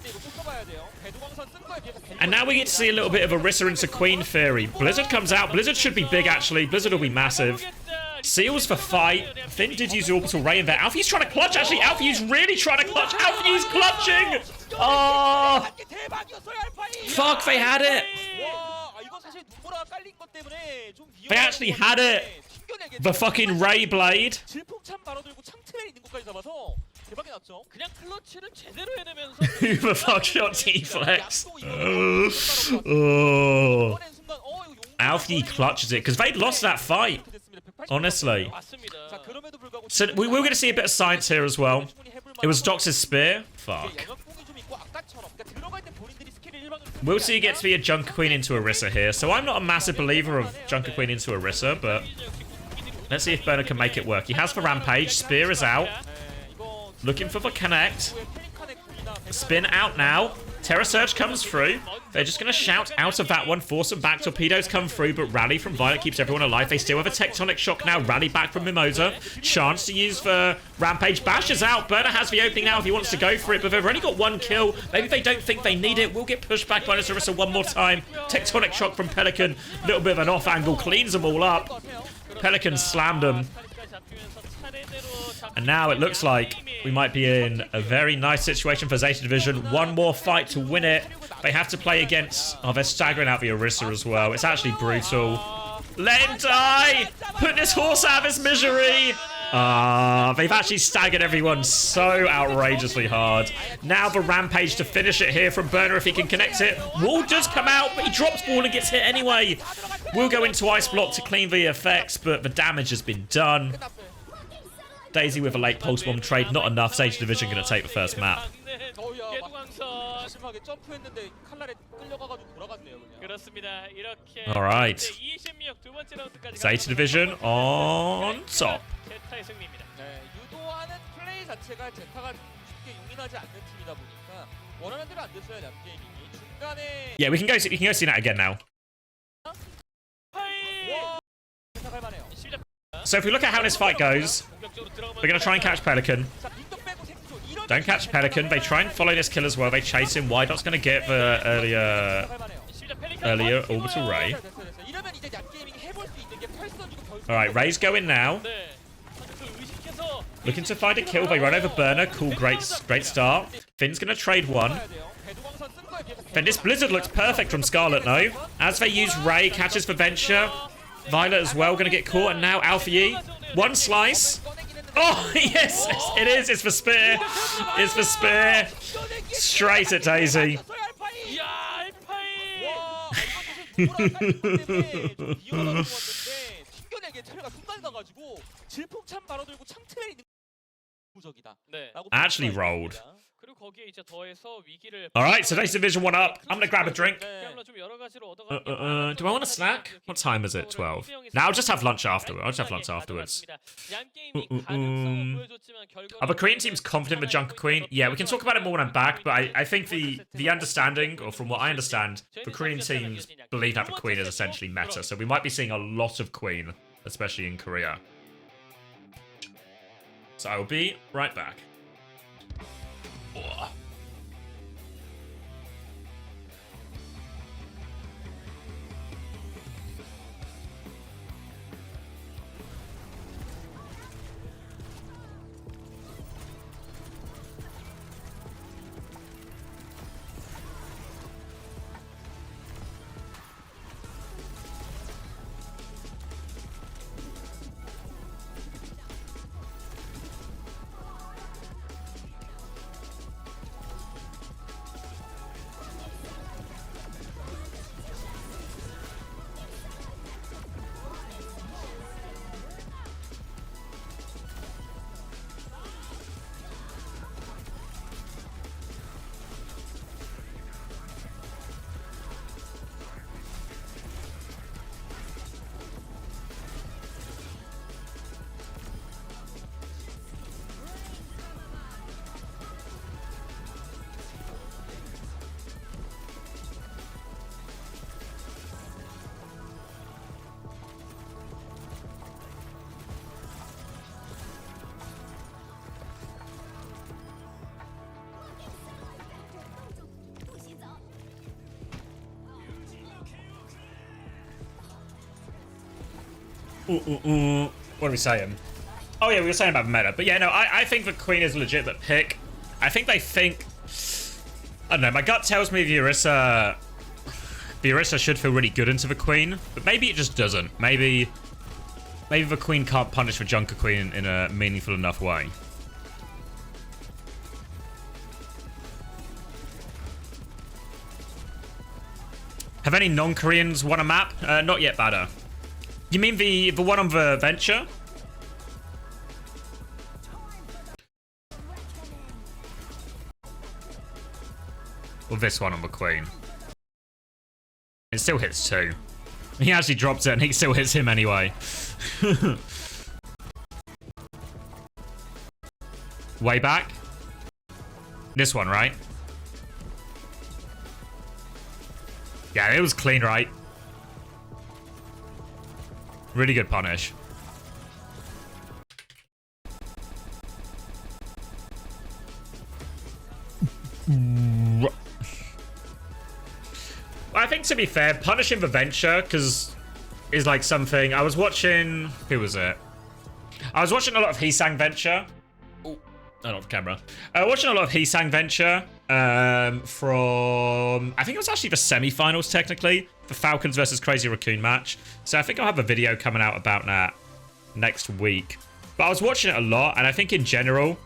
And now we get to see a little bit of Orisa into Queen Theory. Blizzard comes out. Blizzard should be big actually. Blizzard will be massive. Seals for fight. Finn did use the orbital ray in there. Alfie's trying to clutch. Actually, Alfie's really trying to clutch. Alfie's clutching. Oh, fuck! They had it. They actually had it. The fucking ray blade. Who the fuck shot T-Flex? Oh. Alfie clutches it because they'd lost that fight. Honestly. So we will get to see a bit of science here as well. It was Dox's spear. Fuck. We'll see you get to be a Junker Queen into Orisa here. So I'm not a massive believer of Junker Queen into Orisa, but let's see if Burner can make it work. He has the Rampage. Spear is out. Looking for the connect. Spin out now. Terra Surge comes through. They're just going to shout out of that one. Force them back. Torpedoes come through, but Rally from Violet keeps everyone alive. They still have a Tectonic Shock now. Rally back from Mimosa. Chance to use the Rampage. Bash is out. Burner has the opening now if he wants to go for it, but they've only got one kill. Maybe they don't think they need it. We'll get pushed back by Orisa one more time. Tectonic Shock from Pelican. A little bit of an off angle. Cleans them all up. Pelican slammed them. And now it looks like we might be in a very nice situation for Zeta Division. One more fight to win it. They have to play against... Oh, they're staggering out the Orisa as well. It's actually brutal. Let him die! Put this horse out of his misery! They've actually staggered everyone so outrageously hard. Now the Rampage to finish it here from Burner if he can connect it. Wall does come out, but he drops ball and gets hit anyway. We'll go into Ice Block to clean the effects, but the damage has been done. Daisy with a late pulse bomb trade, not enough. Zeta Division going to take the first map. All right. Zeta Division on top. Yeah, we can go see that again now. So if we look at how this fight goes, we're going to try and catch Pelican. Don't catch Pelican. They try and follow this kill as well. They chase him. Wydot's going to get the earlier orbital ray. Alright, Ray's going now. Looking to find a kill. They run over Burner. Cool, great start. Finn's going to trade one. Then this Blizzard looks perfect from Scarlet, no? As they use Ray, catches for Venture. Violet as well, gonna get caught, and now Alpha E. One slice. Oh, yes, it is. It's for Spear. It's for Spear. Straight at Daisy. Actually rolled. Alright, so today's Division 1 up. I'm gonna grab a drink. Do I want a snack? What time is it? 12. Now I'll just have lunch afterwards. I'll just have lunch afterwards. Are the Korean teams confident with Junker Queen? Yeah, we can talk about it more when I'm back, but I think the understanding, or from what I understand, the Korean teams believe that the Queen is essentially meta, so we might be seeing a lot of Queen, especially in Korea. So I will be right back. Oh. What are we saying? Oh yeah, we were saying about meta. But yeah, no, I think the Queen is a legitimate pick. I think they think... I don't know, my gut tells me the Orisa should feel really good into the Queen, but maybe it just doesn't. Maybe the Queen can't punish the Junker Queen in a meaningful enough way. Have any non-Koreans won a map? Not yet, Bada. You mean the one on the Venture? Or this one on the Queen? It still hits 2. He actually dropped it and he still hits him anyway. Way back? This one, right? Yeah, it was clean, right? Really good punish. I think, to be fair, punishing the Venture, because is like something... I was watching... Who was it? I was watching a lot of Heesang Venture. Oh, not the camera. Watching a lot of Heesang Venture from... I think it was actually the semi-finals, technically. The Falcons versus Crazy Raccoon match. So I think I'll have a video coming out about that next week. But I was watching it a lot, and I think in general,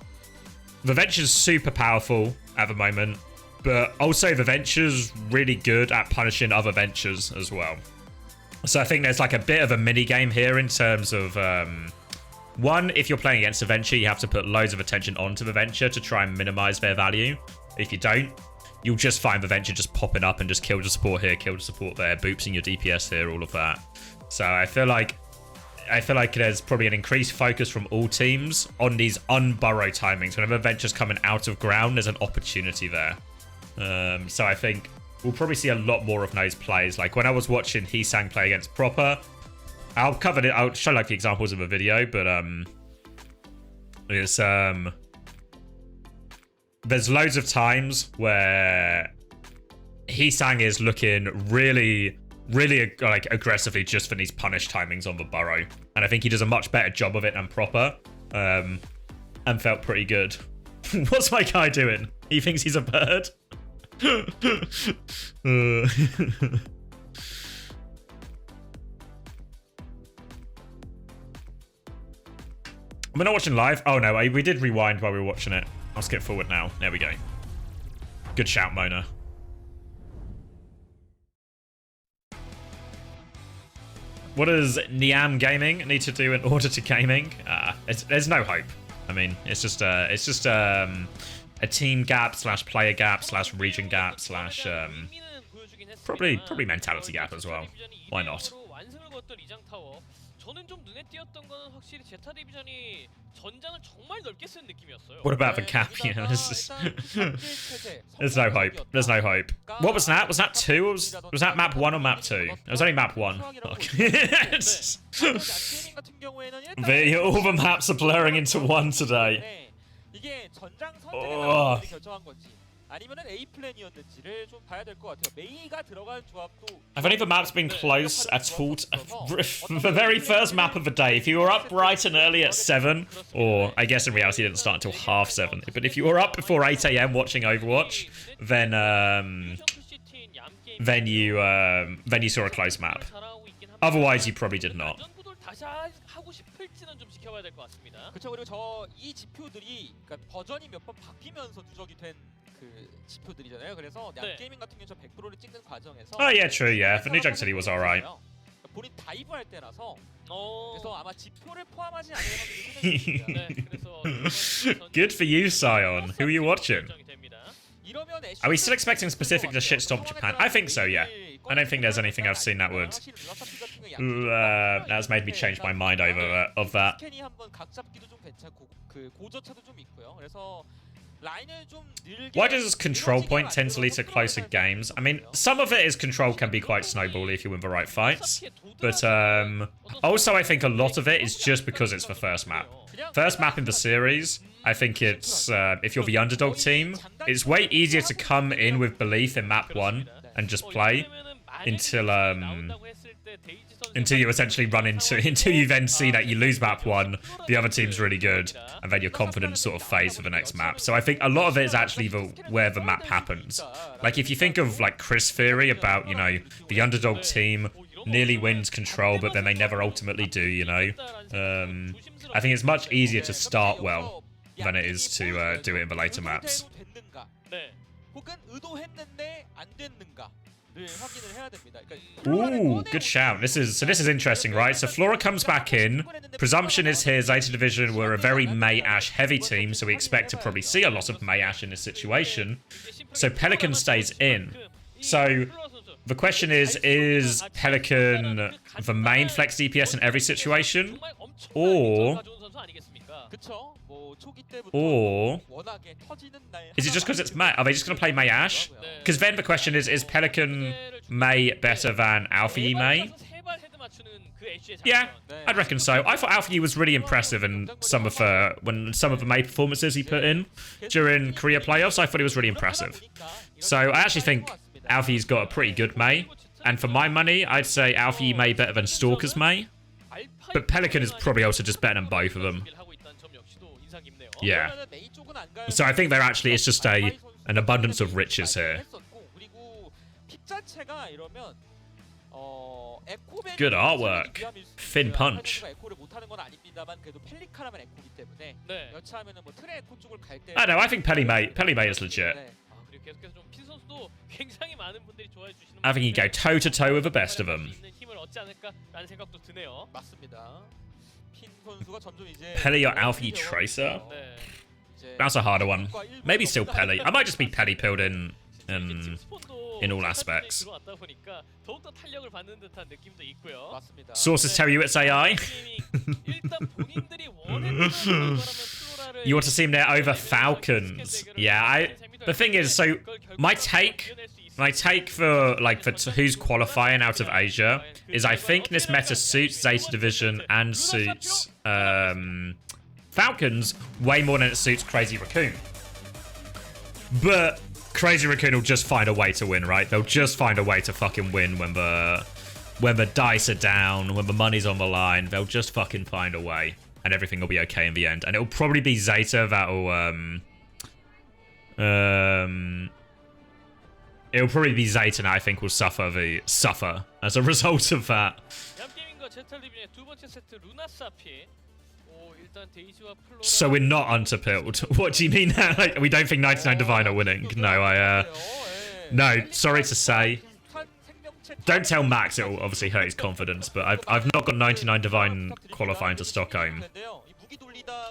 the Venture's super powerful at the moment. But also the Venture's really good at punishing other Ventures as well. So I think there's like a bit of a mini game here in terms of... one, if you're playing against a Venture, you have to put loads of attention onto the Venture to try and minimize their value. If you don't, you'll just find the Venture just popping up and just kill the support here, kill the support there, boopsing your DPS here, all of that. So I feel like there's probably an increased focus from all teams on these unburrow timings. Whenever Venture's coming out of ground, there's an opportunity there. So I think we'll probably see a lot more of those plays. Like when I was watching Heesang play against Proper, I'll cover it. I'll show like the examples of a video, but it's there's loads of times where Heesang is looking really like aggressively just for these punish timings on the burrow, and I think he does a much better job of it than Proper, and felt pretty good. What's my guy doing? He thinks he's a bird. We're not watching live? Oh no, we did rewind while we were watching it. I'll skip forward now. There we go. Good shout, Mona. What does Nyam Gaming need to do in order to gaming? There's no hope. I mean, it's just a team gap / player gap / region gap / probably mentality gap as well. Why not? 저는 좀 눈에 띄었던 거는 확실히 제타 디비전이 전장을 정말 넓게 쓴 느낌이었어요. What about the cap? Yeah, there's no hope. There's no hope. What was that? Was that 2? Was that map 1 or map 2? It was only map 1. Okay. All the maps are blurring into one today. 이게 전장 선택을 결정한 건지 아니면은 A 플랜이었는지를 좀 봐야 될 것 같아요. 메이가 들어간 조합도 Have any of the maps been close at all? The very first map of the day, if you were up bright and early at 7, or I guess in reality it didn't start until 7:30, but if you were up before 8 AM watching Overwatch, then you saw a close map. Otherwise, you probably did not. 그렇죠. 그리고 이 지표들이 그러니까 버전이 몇 번 바뀌면서 누적이 된 그 지표들이잖아요. 그래서 양 게이밍 같은 경우 저 100%를 찍는 과정에서 Oh yeah, true. Yeah, the New Jack City was alright. 본인 다이브 할 때라서 그래서 아마 지표를 포함하지 않을 확률이 Good for you, Sion. Who are you watching? Are we still expecting specific to shitstorm Japan? I think so, yeah. I don't think there's anything I've seen that would that's made me change my mind over of that. Why does control point tend to lead to closer games? I mean, some of it is control can be quite snowbally if you win the right fights, but also I think a lot of it is just because it's the first map. First map in the series, I think it's, if you're the underdog team, it's way easier to come in with belief in map 1 and just play until you essentially run until you then see that you lose map 1, the other team's really good, and then your confidence sort of fades for the next map. So I think a lot of it is actually where the map happens. Like if you think of like Chris' theory about, you know, the underdog team nearly wins control, but then they never ultimately do, you know. I think it's much easier to start well than it is to do it in the later maps. Ooh, good shout. This is interesting, right? So Flora comes back in. Presumption is here, Zeta Division were a very Mei Ash heavy team, so we expect to probably see a lot of Mei Ash in this situation. So Pelican stays in. So the question is Pelican the main flex DPS in every situation? Or is it just because it's Mei? Are they just going to play Mei Ash? Because then the question is Pelican Mei better than Alpha Yi Mei? Yeah, I'd reckon so. I thought Alpha Yi was really impressive in some of the Mei performances he put in during Korea playoffs. I thought he was really impressive. So I actually think Alpha Yi's got a pretty good Mei. And for my money, I'd say Alpha Yi Mei better than Stalker's Mei. But Pelican is probably also just better than both of them. Yeah. So I think they're actually, it's just an abundance of riches here. Good artwork. Thin punch. I know, I think Peli Mei is legit. I think you go toe-to-toe with the best of them. Peli or Alfie Tracer? That's a harder one. Maybe still Peli. I might just be Peli pilled in all aspects. Sources tell you it's AI. You want to see him there over Falcons? Yeah, the thing is, so my take for who's qualifying out of Asia is I think this meta suits Zeta Division and suits Falcons way more than it suits Crazy Raccoon. But Crazy Raccoon will just find a way to win, right? They'll just find a way to fucking win when the dice are down, when the money's on the line. They'll just fucking find a way, and everything will be okay in the end. And it'll probably be Zeta that'll it'll probably be Zeta that I think will suffer as a result of that. So we're not unterpilled. What do you mean? Like, we don't think 99 Divine are winning? No, no, sorry to say. Don't tell Max, it'll obviously hurt his confidence, but I've not got 99 Divine qualifying to Stockholm.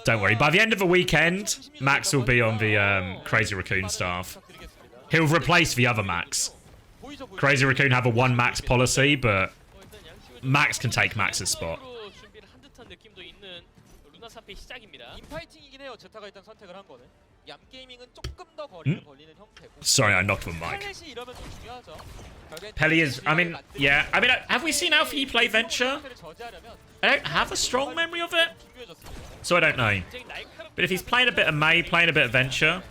Don't worry, by the end of the weekend, Max will be on the Crazy Raccoon staff. He'll replace the other Max. Crazy Raccoon have a one Max policy, but Max can take Max's spot. Sorry, I knocked the mic. Pelly is, I mean, yeah. I mean, have we seen Alfie play Venture? I don't have a strong memory of it, so I don't know. But if he's playing a bit of May, playing a bit of Venture.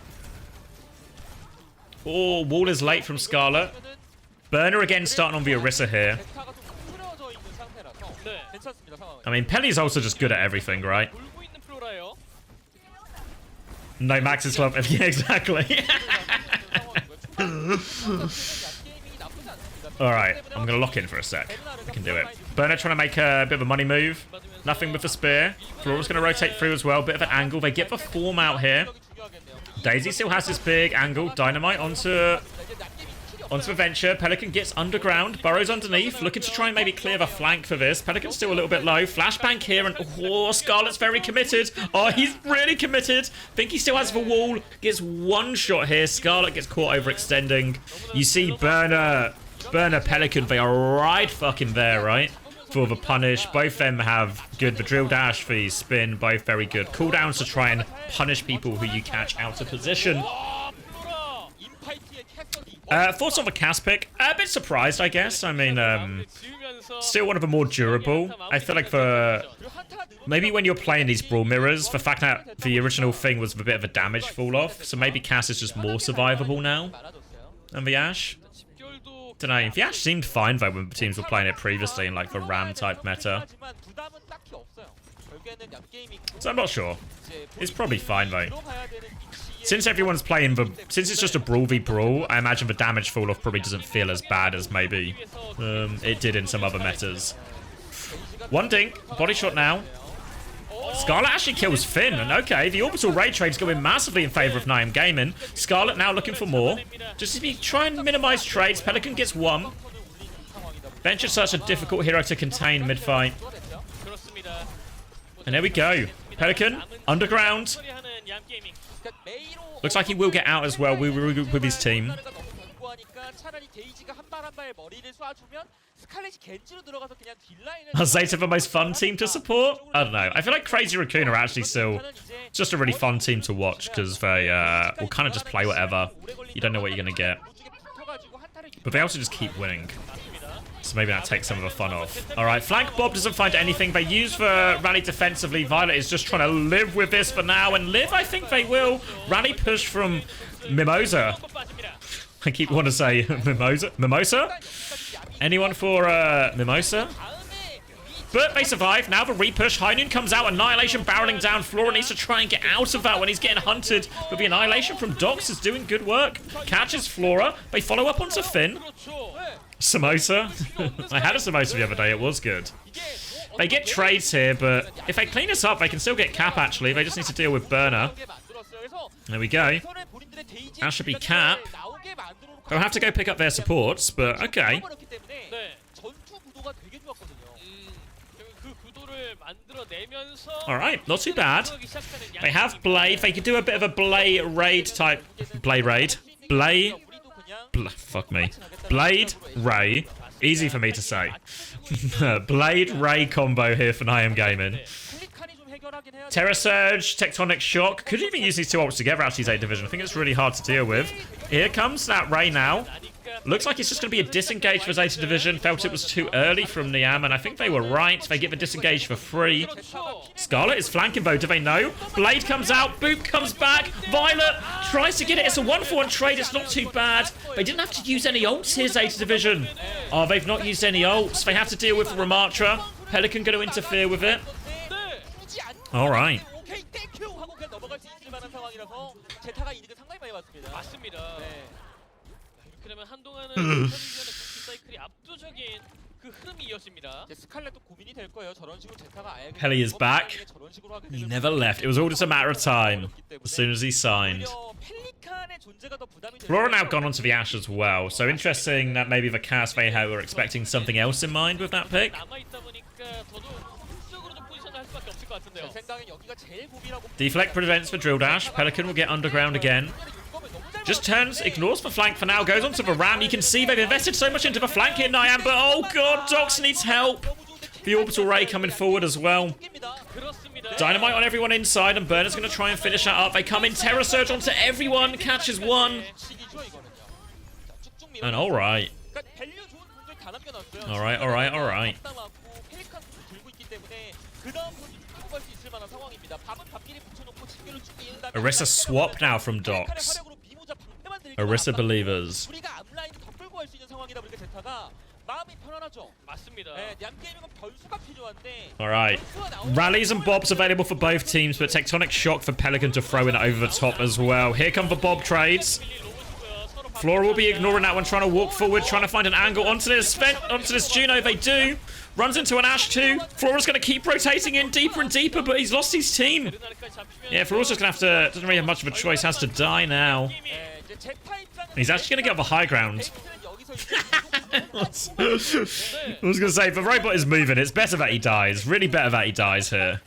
Oh, Wall is late from Scarlet. Burner again starting on the Orisa here. I mean, Pelly's also just good at everything, right? No, Max is club. Yeah, exactly. Alright, I'm going to lock in for a sec. I can do it. Burner trying to make a bit of a money move. Nothing with the spear. Flora's going to rotate through as well. Bit of an angle. They get the form out here. Daisy still has this big angle. Dynamite onto Venture. Pelican gets underground. Burrows underneath. Looking to try and maybe clear the flank for this. Pelican's still a little bit low. Flashbang here. And oh, Scarlet's very committed. Oh, he's really committed. Think he still has the wall. Gets one shot here. Scarlet gets caught overextending. You see Burner, Pelican. They are right fucking there, right? For the punish. Both them have good. The drill dash, the spin, both very good. Cooldowns to try and punish people who you catch out of position. Thoughts on the cast pick? A bit surprised, I guess. I mean, still one of the more durable. I feel like maybe when you're playing these Brawl Mirrors, the fact that the original thing was a bit of a damage fall off, so maybe Cass is just more survivable now than the Ashe. Don't know. The Ashe seemed fine though when teams were playing it previously in like the Ram type meta. So I'm not sure. It's probably fine though. Since everyone's playing since it's just a Brawl v Brawl, I imagine the damage fall off probably doesn't feel as bad as maybe it did in some other metas. One dink, body shot now. Scarlet actually kills Finn, and okay, the orbital raid trade's going massively in favor of Nyam Gaming. Scarlet now looking for more. Just if you try and minimize trades, Pelican gets one. Venture's such a difficult hero to contain mid-fight. And there we go. Pelican, underground. Looks like he will get out as well with his team. Are ZETA the most fun team to support? I don't know. I feel like Crazy Raccoon are actually still just a really fun team to watch because they will kind of just play whatever. You don't know what you're going to get. But they also just keep winning. So maybe that takes some of the fun off. All right, Flank Bob doesn't find anything. They use the rally defensively. Violet is just trying to live with this for now. And live, I think they will. Rally push from Mimosa. I keep wanting to say Mimosa? Anyone for Mimosa? But they survive. Now the repush. High Noon comes out. Annihilation barreling down. Flora needs to try and get out of that when he's getting hunted. But the Annihilation from Dox is doing good work. Catches Flora. They follow up onto Finn. Samosa. I had a samosa the other day. It was good. They get trades here, but if they clean this up, they can still get Cap, actually. They just need to deal with Burner. There we go. That should be Cap. They'll have to go pick up their supports, but okay. Alright, not too bad. They have Blade. They could do a bit of a Blade raid type. Blade raid. Fuck me. Blade Ray. Easy for me to say. Blade Ray combo here for Nyam Gaming. Terra Surge, Tectonic Shock. Could even use these two ults together out of ZETA Division. I think it's really hard to deal with. Here comes that Ray now. Looks like it's just going to be a disengage for ZETA Division. Felt it was too early from Nyam, and I think they were right. They get the disengage for free. Scarlet is flanking though, do they know? Blade comes out, Boop comes back. Violet tries to get it. It's a 1-for-1 trade. It's not too bad. They didn't have to use any ults here, ZETA Division. Oh, they've not used any ults. They have to deal with the Ramatra. Pelican going to interfere with it. All right. 그 흐름이 이어집니다. 스칼렛도 고민이 될 거예요. 저런 식으로 제타가 아예 Pelly is back. He never left. It was all just a matter of time. As soon as he signed. Flora now gone onto the Ash as well. So interesting that maybe the Chaos Vayhao were expecting something else in mind with that pick. Deflect prevents the drill dash. Pelican will get underground again. Just turns, ignores the flank for now, goes onto the ram. You can see they've invested so much into the flank here, Nyam, but oh god, Dox needs help. The orbital ray coming forward as well. Dynamite on everyone inside, and Burner's going to try and finish that up. They come in, Terror Surge onto everyone, catches one. And alright. Alright. Orisa swap now from Dox. Orisa believers. Alright. Rallies and bobs available for both teams, but Tectonic Shock for Pelican to throw in over the top as well. Here come the bob trades. Flora will be ignoring that one, trying to walk forward, trying to find an angle onto this Juno. They do. Runs into an Ash too. Flora's going to keep rotating in deeper and deeper, but he's lost his team. Yeah, Flora's just going to have to... Doesn't really have much of a choice. Has to die now. He's actually going to get off the high ground. I was going to say, if the robot is moving, it's better that he dies. Really better that he dies here.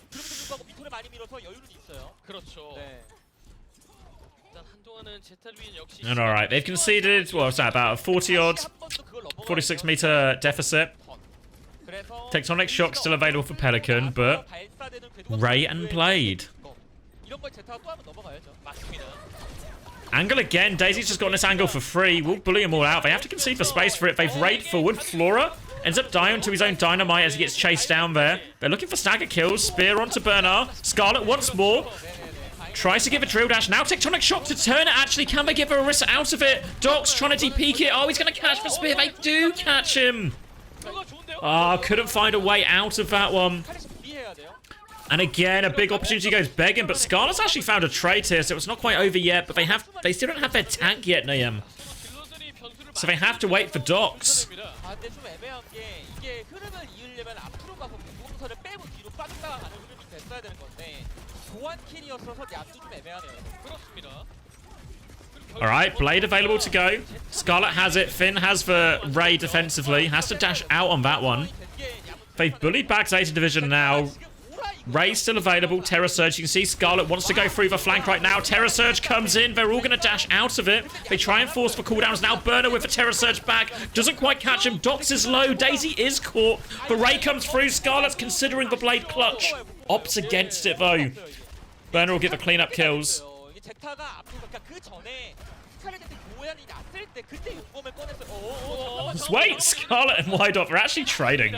And alright, they've conceded, what was that, about a 40-odd, 46-meter deficit. Tectonic Shock still available for Pelican, but Ray and Blade. Angle again. Daisy's just gotten this angle for free. We'll bully them all out. They have to concede for space for it. They've raided forward. Flora ends up dying to his own dynamite as he gets chased down there. They're looking for stagger kills. Spear onto Bernard. Scarlet once more. Tries to give a drill dash. Now Tectonic Shock to turn it. Actually, can they give Orisa out of it? Dox trying to DP it. Oh, he's going to catch the spear. They do catch him. Oh, couldn't find a way out of that one. And again, a big opportunity goes begging, but Scarlet's actually found a trade here, so it's not quite over yet, but they still don't have their tank yet, Nyam. So they have to wait for Dox. Alright, Blade available to go. Scarlet has it. Finn has the Ray defensively. Has to dash out on that one. They've bullied back Zeta Division now. Ray's still available. Terror Surge. You can see Scarlet wants to go through the flank right now. Terror Surge comes in. They're all going to dash out of it. They try and force for cooldowns. Now Burner with a Terror Surge back. Doesn't quite catch him. Dox is low. Daisy is caught. The Ray comes through. Scarlet's considering the Blade clutch. Opts against it though. Burner will get the cleanup kills. Just wait. Scarlet and Wide Up are actually trading.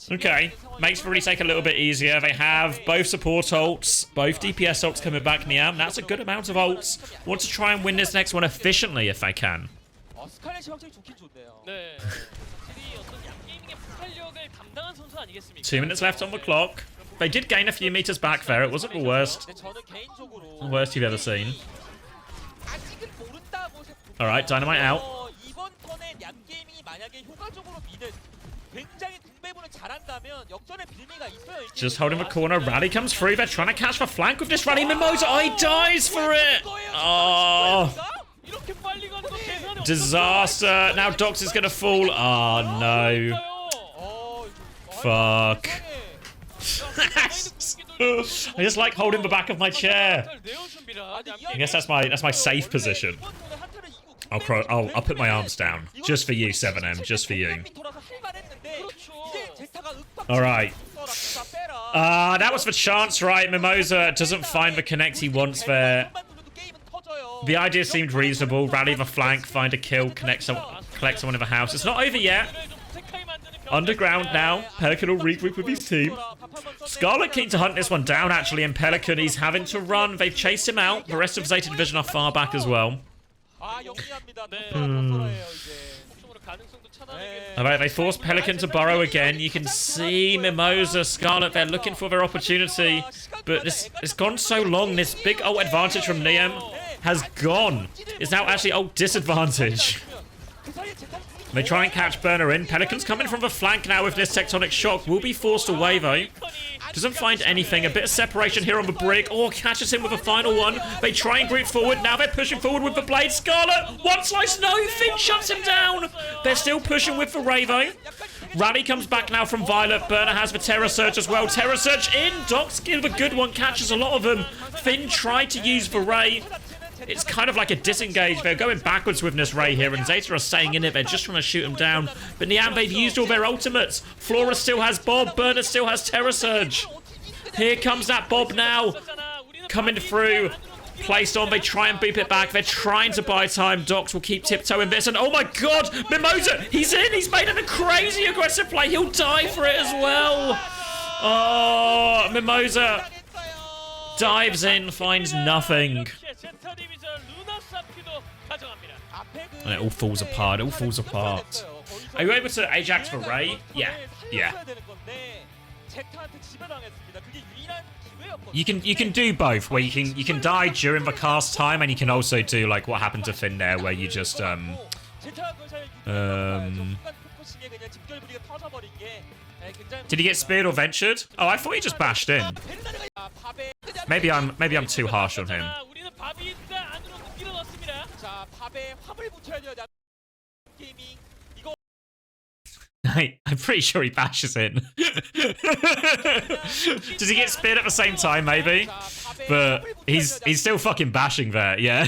Okay, makes the retake a little bit easier. They have both support ults, both DPS ults coming back, Nyam. That's a good amount of ults. Want to try and win this next one efficiently if they can. 2 minutes left on the clock. They did gain a few meters back there. It wasn't the worst you've ever seen. Alright, Dynamite out. Just holding the corner. Rally comes through. They're trying to catch the flank with this rally. Mimosa, oh, he dies for it. Oh. Disaster. Now Dox is going to fall. Oh, no. Fuck. I just like holding the back of my chair. I guess that's my safe position. I'll put my arms down. Just for you, 7M. Just for you. Alright. That was the chance, right? Mimosa doesn't find the connect he wants there. The idea seemed reasonable. Rally the flank, find a kill, collect someone in the house. It's not over yet. Underground now. Pelican will regroup with his team. Scarlet keen to hunt this one down, actually, and Pelican, he's having to run. They've chased him out. The rest of Zeta Division are far back as well. Alright, they force Pelican to burrow again. You can see Mimosa, Scarlet, they're looking for their opportunity. But it's gone so long. This big ult advantage from Nyam has gone. It's now actually ult disadvantage. They try and catch Burner in. Pelicans coming from the flank now with this tectonic shock. Will be forced away, though. Doesn't find anything. A bit of separation here on the brick. Oh, catches him with a final one. They try and group forward. Now they're pushing forward with the blade. Scarlet, one slice, no. Finn shuts him down. They're still pushing with the Ray, though. Rally comes back now from Violet. Burner has the Terror Surge as well. Terror Surge in. Doc's give a good one. Catches a lot of them. Finn tried to use the Ray. It's kind of like a disengage. They're going backwards with this Ray here, and Zeta are staying in it. They're just trying to shoot him down. But Nyam, they've used all their ultimates. Flora still has Bob. Burner still has Terror Surge. Here comes that Bob now. Coming through. Placed on. They try and beep it back. They're trying to buy time. Docs will keep tiptoeing this. And oh my god, Mimosa, he's in. He's made it a crazy aggressive play. He'll die for it as well. Oh, Mimosa dives in, finds nothing. And it all falls apart. It all falls apart. Are you able to Ajax for Ray? Yeah. Yeah. You can do both, where you can die during the cast time, and you can also do like what happened to Finn there, where you just did he get speared or ventured? Oh, I thought he just bashed in. Maybe I'm too harsh on him. I'm pretty sure he bashes in. Does he get speared at the same time, maybe? But he's still fucking bashing there, yeah.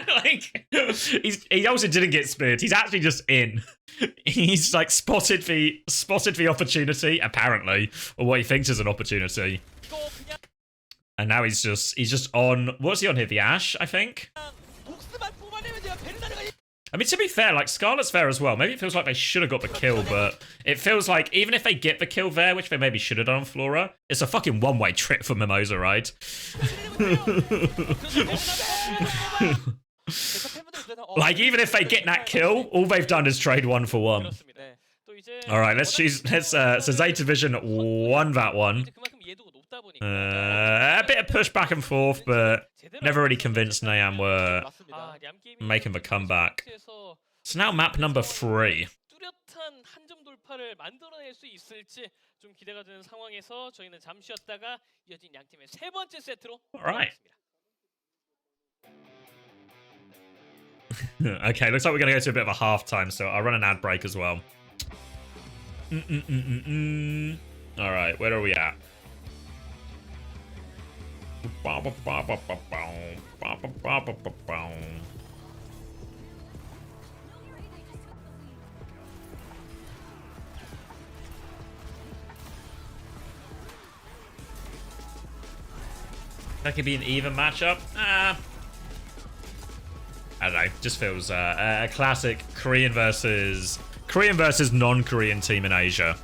Like he also didn't get speared. He's actually just in. He's like spotted the opportunity, apparently, or what he thinks is an opportunity. And now he's just on. What's he on here? The Ash, I think. I mean, to be fair, like, Scarlet's there as well. Maybe it feels like they should have got the kill, but it feels like even if they get the kill there, which they maybe should have done on Flora, it's a fucking one-way trip for Mimosa, right? Like, even if they get that kill, all they've done is trade 1 for 1. All right, let's choose. So Zeta Vision won that one. A bit of push back and forth, but never really convinced Nyam were making the comeback. So now map number 3. All right. Okay, looks like we're going to go to a bit of a halftime, so I'll run an ad break as well. All right, where are we at? That could be an even matchup. I don't know. Just feels a classic Korean versus non-Korean team in Asia.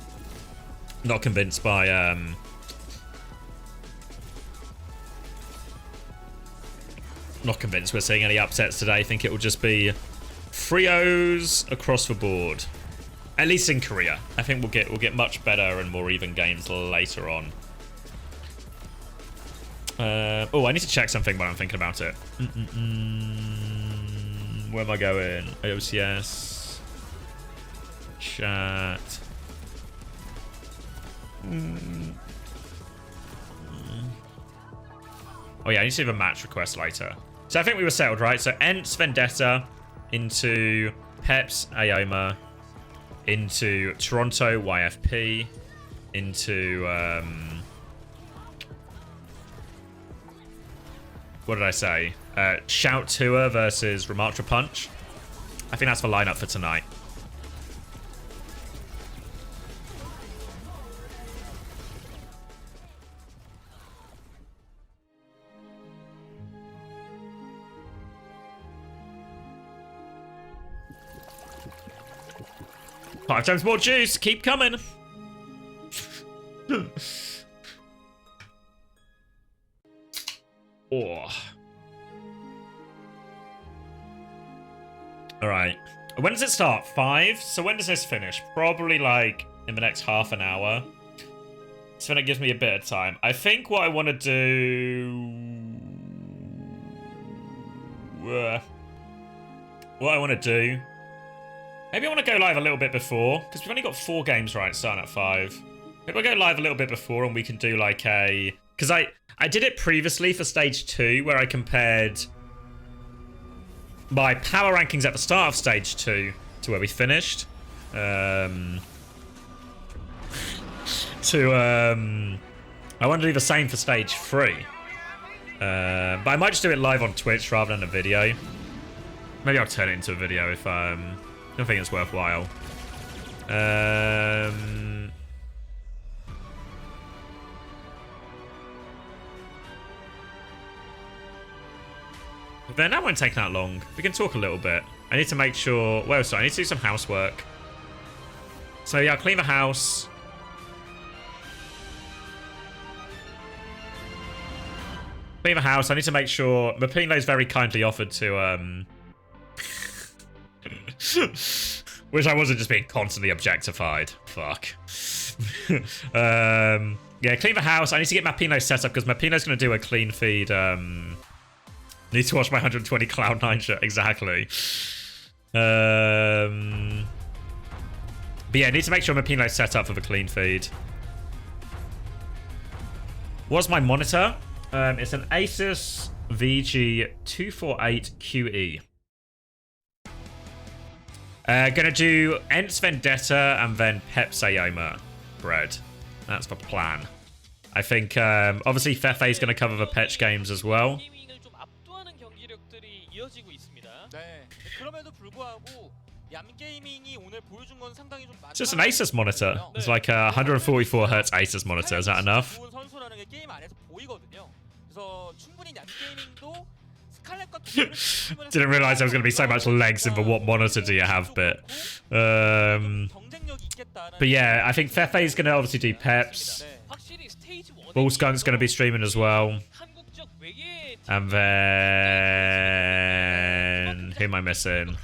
Not convinced by not convinced we're seeing any upsets today. I think it will just be 3-0s across the board. At least in Korea. I think we'll get much better and more even games later on. Oh, I need to check something while I'm thinking about it. Where am I going? OWCS. Chat. Oh yeah, I need to leave a match request later. So I think we were settled, right? So Ents Vendetta into Peps Aoma into Toronto YFP into what did I say? Shout Tour versus Ramatra Punch. I think that's the lineup for tonight. Five times more juice. Keep coming. Oh. All right. When does it start? 5? So when does this finish? Probably like in the next half an hour. So then it gives me a bit of time. I think what I want to do... what I want to do Maybe I want to go live a little bit before, because we've only got 4 games right starting at 5. Maybe I'll go live a little bit before and we can do like a... Because I did it previously for stage 2 where I compared my power rankings at the start of stage 2 to where we finished. I want to do the same for stage 3. But I might just do it live on Twitch rather than a video. Maybe I'll turn it into a video if I don't think it's worthwhile. Then that won't take that long. We can talk a little bit. I need to make sure... Well, sorry, I need to do some housework. So yeah, I'll clean the house. Clean the house. I need to make sure... Mapino's very kindly offered to... Wish I wasn't just being constantly objectified. Fuck. Yeah, clean the house. I need to get Mapino set up because Mapino's going to do a clean feed. Need to watch my 120 Cloud9 shirt. Exactly. But yeah, I need to make sure Mapino's set up for the clean feed. What's my monitor? It's an Asus VG248QE. Gonna do Ents Vendetta and then Pep Sayoma bread. That's the plan. I think obviously Fefe's gonna cover the Petch games as well. It's just an Asus monitor. It's like a 144 Hz Asus monitor. Is that enough? Didn't realize there was going to be so much legs in the what monitor do you have bit. But yeah, I think Fefe's going to obviously do Peps. Bullskunk's going to be streaming as well. And then... Who am I missing?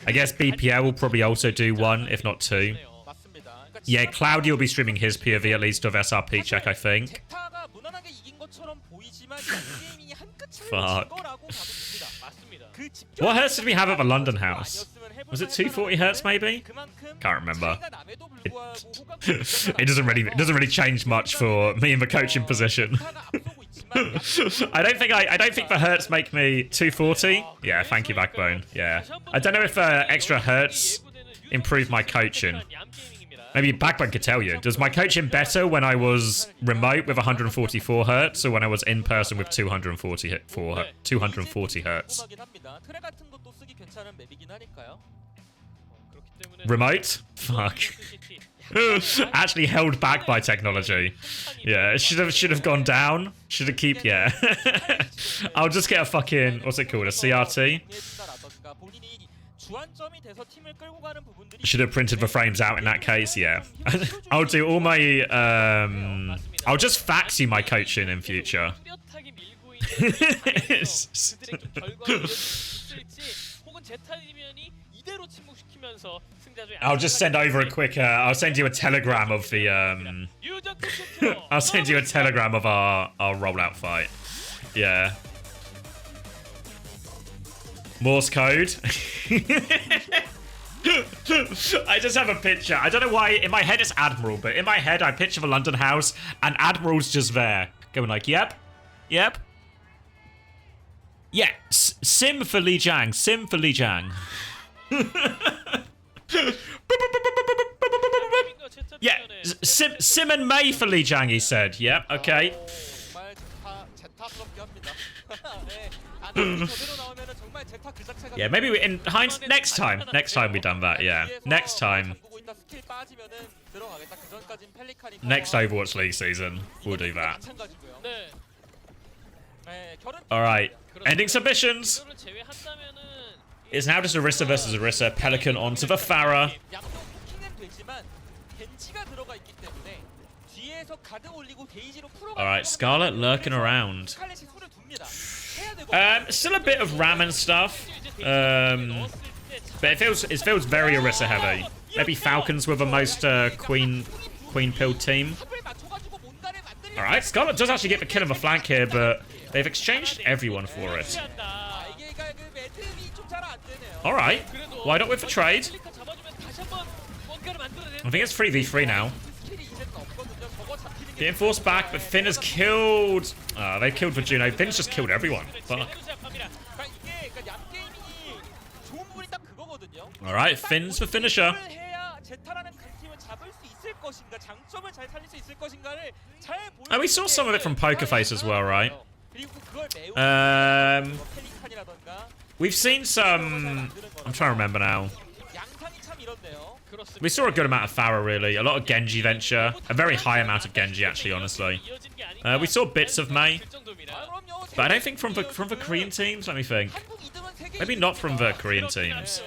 I guess BPL will probably also do one, if not 2. Yeah, Cloudy will be streaming his POV at least of SRP check, I think. Fuck. What hertz did we have at the London house? Was it 240 hertz maybe? Can't remember. It doesn't really change much for me in the coaching position. I don't think the hertz make me 240. Yeah, thank you, Backbone. Yeah. I don't know if extra hertz improve my coaching. Maybe Backbone could tell you. Does my coaching better when I was remote with 144 hertz or when I was in person with 240 hertz? Remote? Fuck. Actually held back by technology. Yeah, it should have gone down. Should have keep, yeah. I'll just get a fucking, what's it called, a CRT? Should have printed the frames out in that case, yeah. I'll do all my, I'll just fax you my coaching in future. I'll just send over a quick, I'll send you a telegram of the, I'll send you a telegram of our rollout fight. Yeah. Morse code. I just have a picture. I don't know why. In my head it's Admiral, but in my head I picture the London house and Admiral's just there. Going like, yep. Yep. Yeah. Sim for Li Jiang. Sim for Li Jiang. Yeah. Sim and May for Li Jiang, he said. Yep. Okay. Yeah, maybe we, in hindsight, next time we done that, yeah. Next time. Next Overwatch League season, we'll do that. Alright, ending submissions. It's now just Orisa versus Orisa. Pelican onto the Pharah. Alright, Scarlet lurking around. Still a bit of Ram and stuff. But it feels very Orisa heavy. Maybe Falcons were the most Queen pilled team. Alright, Scarlet does actually get the kill on the flank here, but they've exchanged everyone for it. Alright. Why not with the trade? I think it's 3v3 now. Getting forced back, but Finn has killed. They've killed Juno. Finn's just killed everyone. Fuck. All right, Finn's the finisher. Oh, we saw some of it from Pokerface as well, right? We've seen some. I'm trying to remember now. We saw a good amount of Pharah, really. A lot of Genji venture. A very high amount of Genji, actually, honestly. We saw bits of Mei. But I don't think from the Korean teams, let me think. Maybe not from the Korean teams.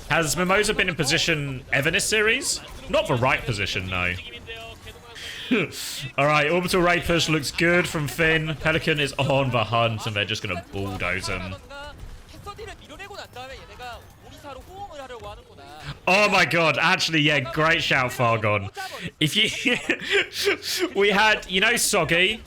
Has Mimosa been in position ever this series? Not the right position, no. Alright, Orbital Ray push looks good from Finn. Pelican is on the hunt and they're just going to bulldoze him. Oh my god, actually, yeah, great shout, Fargon. If you... we had, you know Soggy,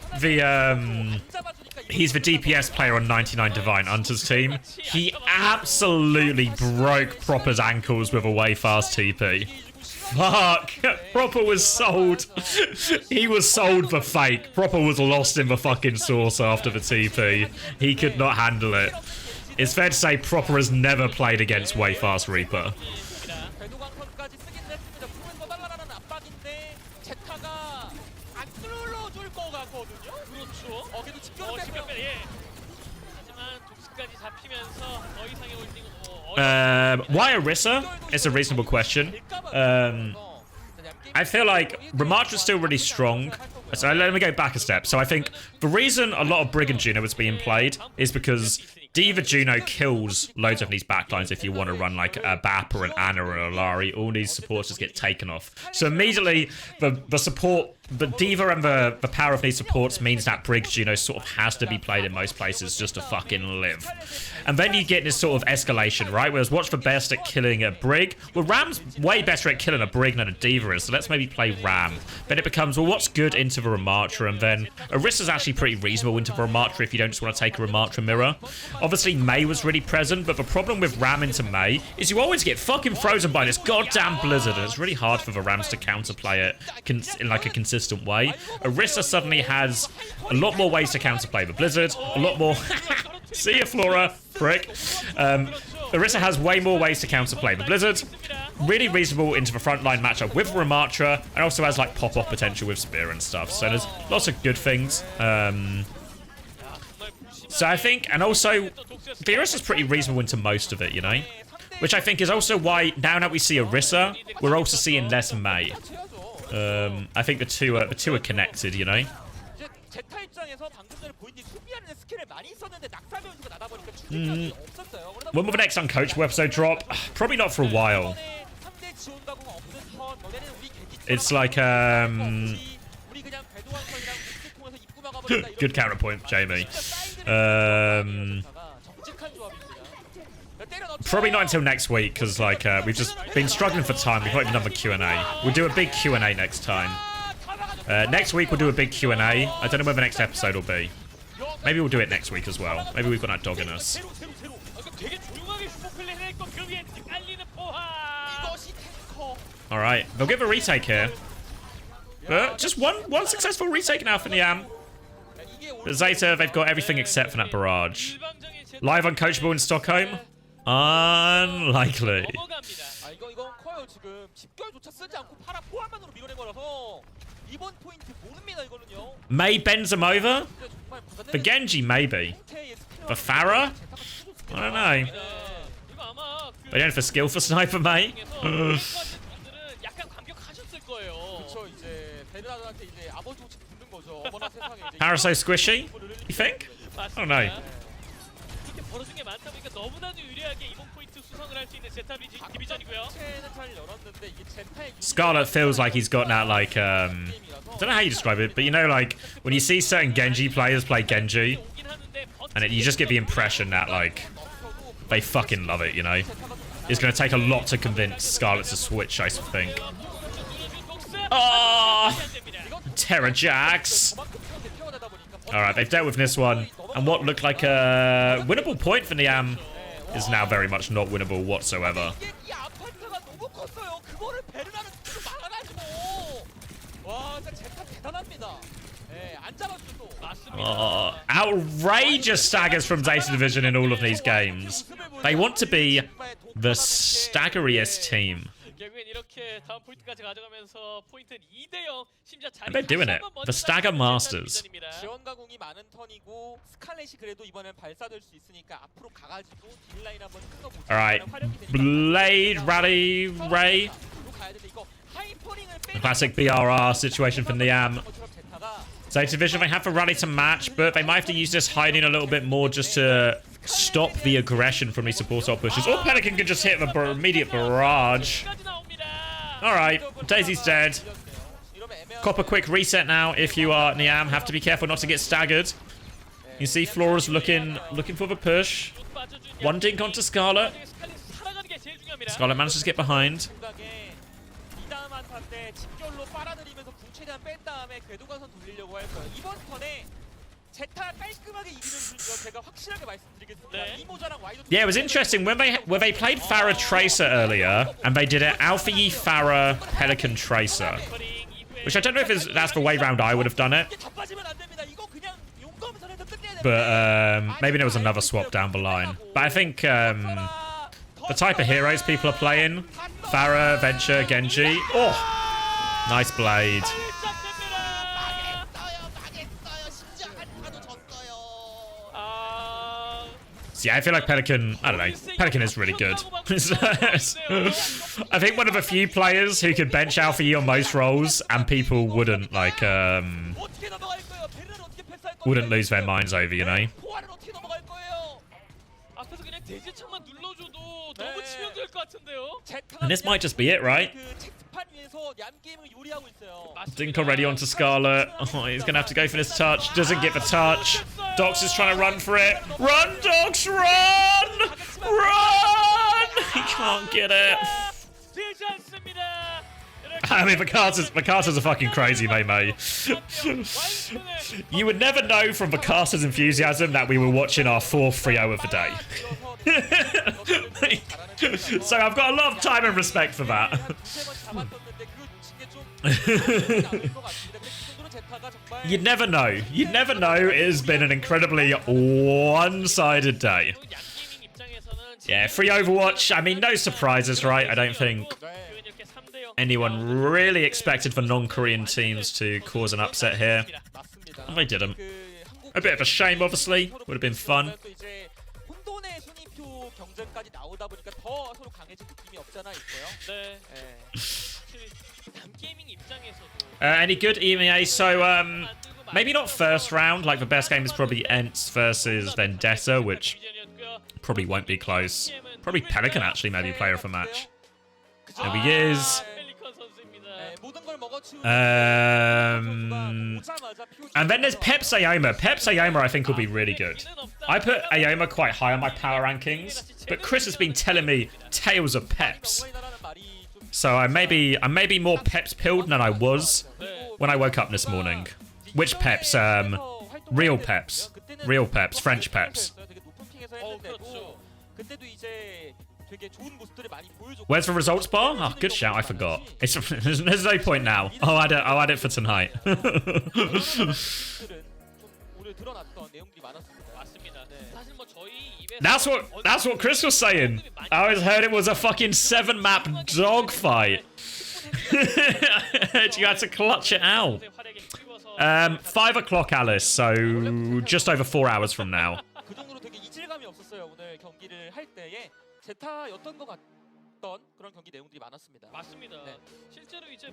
he's the DPS player on 99 Divine Hunter's team. He absolutely broke Proper's ankles with a way fast TP. Fuck! Proper was sold. He was sold for fake. Proper was lost in the fucking sauce after the TP. He could not handle it. It's fair to say Proper has never played against way fast Reaper. Why Orisa? It's a reasonable question. I feel like Ramattra is still really strong. So let me go back a step. So I think the reason a lot of Brig and Juno is being played is because D.Va Juno kills loads of these backlines if you want to run like a BAP or an Ana or a Lari. All these supports just get taken off. So immediately the support, the D.Va and the power of these supports means that Brig Juno sort of has to be played in most places just to fucking live. And then you get this sort of escalation, right? Whereas Watch the best at killing a Brig. Well, Ram's way better at killing a Brig than a D.Va is, so let's maybe play Ram. Then it becomes, well, what's good into the Ramattra? And then Orisa's actually pretty reasonable into the Ramattra if you don't just want to take a Ramattra mirror. Obviously, Mei was really present, but the problem with Ram into Mei is you always get fucking frozen by this goddamn blizzard, and it's really hard for the Rams to counterplay it in like a consistent way. Orisa suddenly has a lot more ways to counterplay the blizzard, a lot more... See ya, Flora, prick. Orisa has way more ways to counterplay the blizzard. Really reasonable into the frontline matchup with Ramattra, and also has like pop-off potential with Spear and stuff. So there's lots of good things. So I think, and also, the Orisa's pretty reasonable into most of it, you know? Which I think is also why, now that we see Orisa, we're also seeing less Mei. I think the two are connected, you know? When will the next Uncoachable episode drop? Probably not for a while. It's like, good counterpoint, Jamie. Probably not until next week, because like we've just been struggling for time. We've not even done the Q&A. We'll do a big Q&A next time. Next week we'll do a big Q&A. I don't know where the next episode will be. Maybe we'll do it next week as well. Maybe we've got that dog in us. Alright, they'll give a retake here. Just one successful retake now for Nyam. The ZETA, they've got everything except for that barrage. Live Uncoachable in Stockholm? Unlikely. Mei bends him over? The Genji, maybe. The Pharah? I don't know. They don't have the skill for Sniper, Mei. Pharah so squishy? You think? I don't know. Scarlet feels like he's got that, like, I don't know how you describe it, but you know, like, when you see certain Genji players play Genji, and you just get the impression that, like, they fucking love it, you know? It's going to take a lot to convince Scarlet to switch, I think. Oh! Terra Jax! All right, they've dealt with this one. And what looked like a winnable point for Nyam is now very much not winnable whatsoever. 이 아파트가 너무 컸어요. 그거를 베르나는 좀 막아가지고. 와, 진짜 제타 대단합니다. 예, 안 잡았죠 또. 맞습니다. Outrageous staggers from Zeta Division in all of these games. They want to be the staggeriest team. 결국엔 이렇게 다음 포인트까지 가져가면서 포인트는 2대0. 심지어 And they're doing it. The Stagger Masters. 지원 가공이 많은 턴이고 스칼렛이 그래도 이번엔 발사될 수 있으니까 앞으로 가가지고 딜라인 한번 큰 거 보자. Alright. Blade, Rally, Ray. The classic BRR situation for Nyam. Zeta Division, they have a rally to match, but they might have to use this hiding a little bit more just to stop the aggression from these support top pushes. Or Pelican can just hit the immediate barrage. Alright, Daisy's dead. Cop a quick reset now if you are Nyam. Have to be careful not to get staggered. You see Flora's looking for the push. One dink onto Scarlet. Scarlet manages to get behind. Yeah, it was interesting when they played Pharah Tracer earlier, and they did it Alfie Pharah Pelican Tracer, which I don't know if that's the way round I would have done it, but maybe there was another swap down the line. But I think the type of heroes people are playing, Pharah, Venture, Genji. Oh, nice blade. Yeah, I feel like Pelican, I don't know, Pelican is really good. I think one of the few players who could bench Alpha E on most roles and people wouldn't, like, wouldn't lose their minds over, you know? And this might just be it, right? Dink already onto Scarlet. Oh, he's going to have to go for this touch. Doesn't get the touch. Dox is trying to run for it. Run, Dox, run! Run! He can't get it. I mean, Vacasa's a fucking crazy mate. You would never know from Vacasa's enthusiasm that we were watching our 4th 3-0 of the day. So I've got a lot of time and respect for that. You'd never know. You'd never know. It has been an incredibly one-sided day. Yeah, free Overwatch. I mean, no surprises, right? I don't think anyone really expected the non-Korean teams to cause an upset here. And they didn't. A bit of a shame, obviously. Would have been fun. Any good EMEA? So, maybe not first round. Like, the best game is probably Ents versus Vendetta, which probably won't be close. Probably Pelican, actually, maybe player of a match. There he is. And then there's Peps Ayoma. Peps Ayoma, I think, will be really good. I put Ayoma quite high on my power rankings, but Chris has been telling me tales of Peps. So I may be more Peps pilled than I was when I woke up this morning. Which Peps? Real Peps. Real Peps. French Peps. Where's the results bar? Oh, good shout. I forgot. There's no point now. I'll add it for tonight. That's what Chris was saying. I always heard it was a fucking 7-map dogfight. You had to clutch it out. 5 o'clock, Alice. So just over 4 hours from now.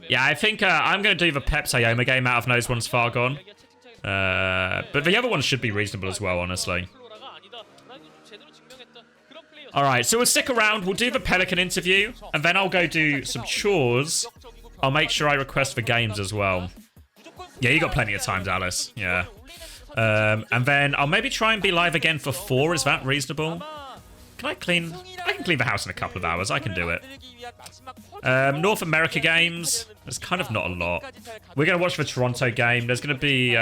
Yeah, I think I'm going to do the Peps Ayoma game out of those ones far gone. But the other ones should be reasonable as well, honestly. Alright, so we'll stick around. We'll do the Pelican interview, and then I'll go do some chores. I'll make sure I request for games as well. Yeah, you got plenty of time, Dallas. Yeah. And then I'll maybe try and be live again for 4. Is that reasonable? Can I clean? I can clean the house in a couple of hours. I can do it. North America games. There's kind of not a lot. We're going to watch the Toronto game. There's going to be...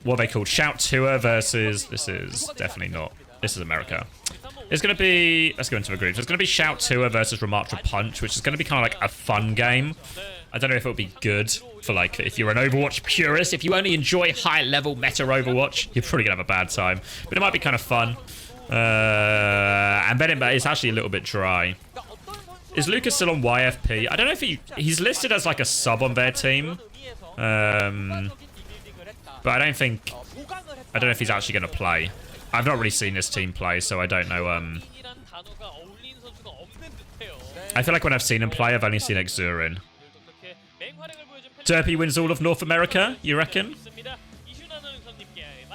what are they called? Shout Tour versus... This is definitely not... This is America. There's going to be... Let's go into the groups. There's going to be Shout Tour versus Ramatra Punch, which is going to be kind of like a fun game. I don't know if it'll be good for, like, if you're an Overwatch purist. If you only enjoy high-level meta Overwatch, you're probably going to have a bad time. But it might be kind of fun. And then it's actually a little bit dry. Is Lucas still on YFP? I don't know if he's listed as, like, a sub on their team. But I don't know if he's actually going to play. I've not really seen this team play, so I don't know. I feel like when I've seen him play, I've only seen Exurin. Derpy wins all of North America, you reckon?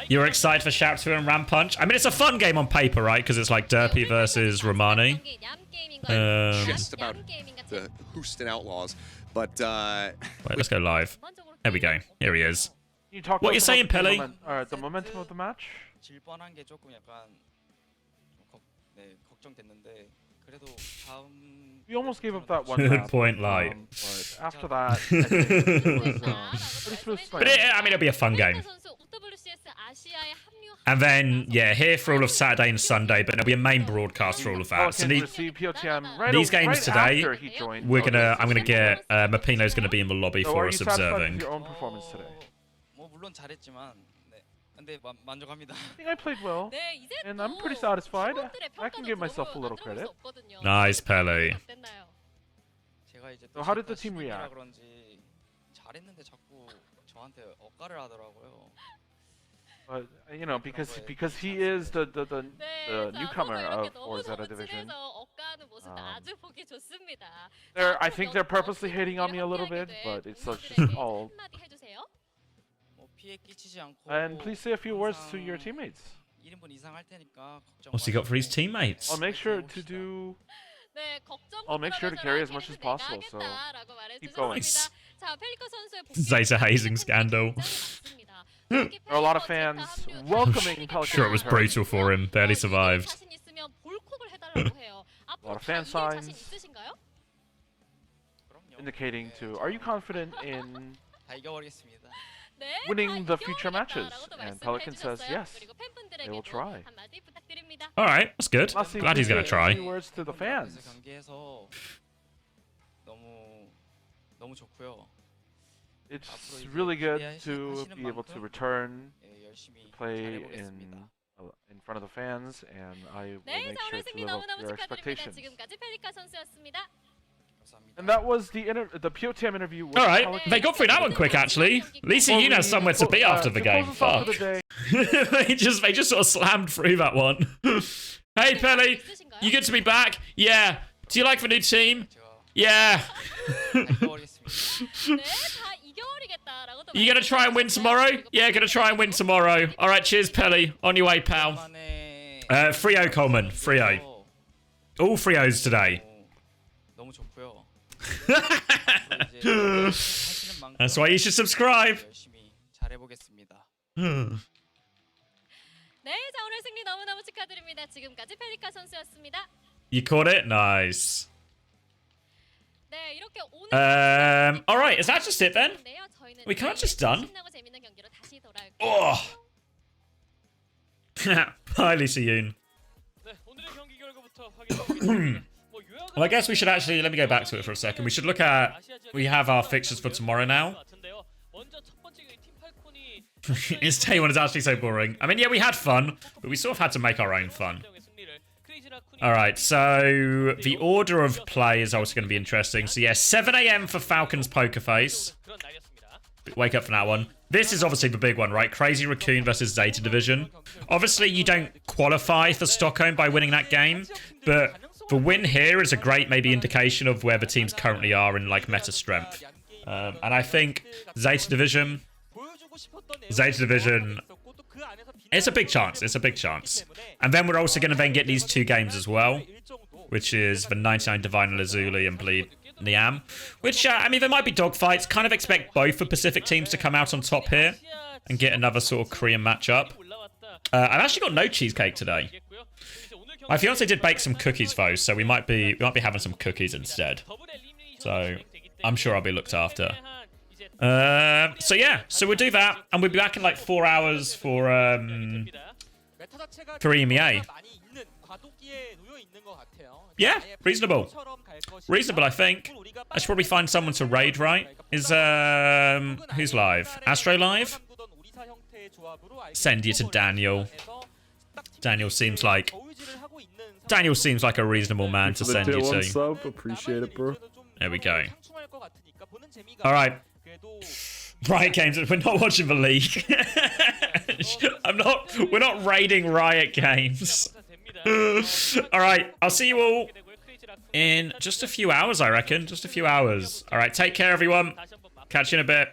You're excited for Shout 2 and Ram Punch? I mean, it's a fun game on paper, right? Because it's like Derpy versus Romani. Just about the Houston Outlaws, but... Wait, let's go live. There we go. Here he is. What are you saying, Pele? The momentum of the match? 질 뻔한 게 조금 약간 걱정됐는데 그래도 다음 We almost gave up that one map. Point light. But after that, I think it was pretty smooth But I mean, it'll be a fun game. And then, yeah, here for all of Saturday and Sunday, but there'll be a main broadcast for all of that. So these games today, I'm gonna get Mapino's gonna be in the lobby for us observing. Your own performance today. 뭐 물론 잘했지만 근데 만족합니다. I think I played well, and I'm pretty satisfied. I can give myself a little credit. Nice, Pele. 제가 이제 So how did the team react? 그런지 잘했는데 자꾸 저한테 억가를 하더라고요. But you know, because he is the newcomer of ZETA division. I think they're purposely hating on me a little bit, but it's just all. And please say a few words to your teammates. What's he got for his teammates? I'll make sure to do. I'll make sure to carry as much as possible. So keep going. Nice. ZETA hazing scandal. There are a lot of fans welcoming Pelican. Sure, it was brutal for him. Barely survived. A lot of fan signs indicating to. Are you confident in winning the future matches? And Pelican says yes. They will try. All right, that's good. Glad he's gonna try. Words to the fans. It's really good to be able to return, play in front of the fans, and I will make sure to live up to your expectations. And that was the POTM interview with All right, Pelican. they got through that one quick, actually. Lisa Yoon has somewhere to be after the game. Fuck. they just sort of slammed through that one. Hey, Pele, you good to be back? Yeah. Do you like the new team? Yeah. You gonna try and win tomorrow? Yeah, gonna try and win tomorrow. All right, cheers, Pele. On your way, pal. Frio Coleman, Frio. All Frios today. That's why you should subscribe. You caught it? Nice. Alright, is that just it then? We can't just done. Oh! Hi, Lisa Yoon. Well, I guess we should actually, let me go back to it for a second. We should look at, we have our fixtures for tomorrow now. This day one is actually so boring. I mean, yeah, we had fun, but we sort of had to make our own fun. Alright, so the order of play is also going to be interesting. So yeah, 7 AM for Falcons Poker Face. Wake up for that one. This is obviously the big one, right? Crazy Raccoon versus ZETA Division. Obviously, you don't qualify for Stockholm by winning that game, but the win here is a great maybe indication of where the teams currently are in like meta strength. And I think ZETA Division, it's a big chance. It's a big chance. And then we're also going to then get these two games as well, which is the 99 Divine Lazuli and Bleed Nyam. Which, I mean, there might be dogfights. Kind of expect both the Pacific teams to come out on top here and get another sort of Korean matchup. I've actually got no cheesecake today. My fiance did bake some cookies though, so we might be having some cookies instead. So I'm sure I'll be looked after. So yeah, so we'll do that, and we'll be back in like 4 hours for EMEA. Yeah, reasonable. Reasonable, I think. I should probably find someone to raid, right? Is who's live? Astro live? Send you to Daniel. Daniel seems like a reasonable man to send you to. Sub, appreciate it, bro. There we go. All right. Riot Games. We're not watching the league. We're not raiding Riot Games. All right. I'll see you all in just a few hours, I reckon. Just a few hours. All right. Take care, everyone. Catch you in a bit.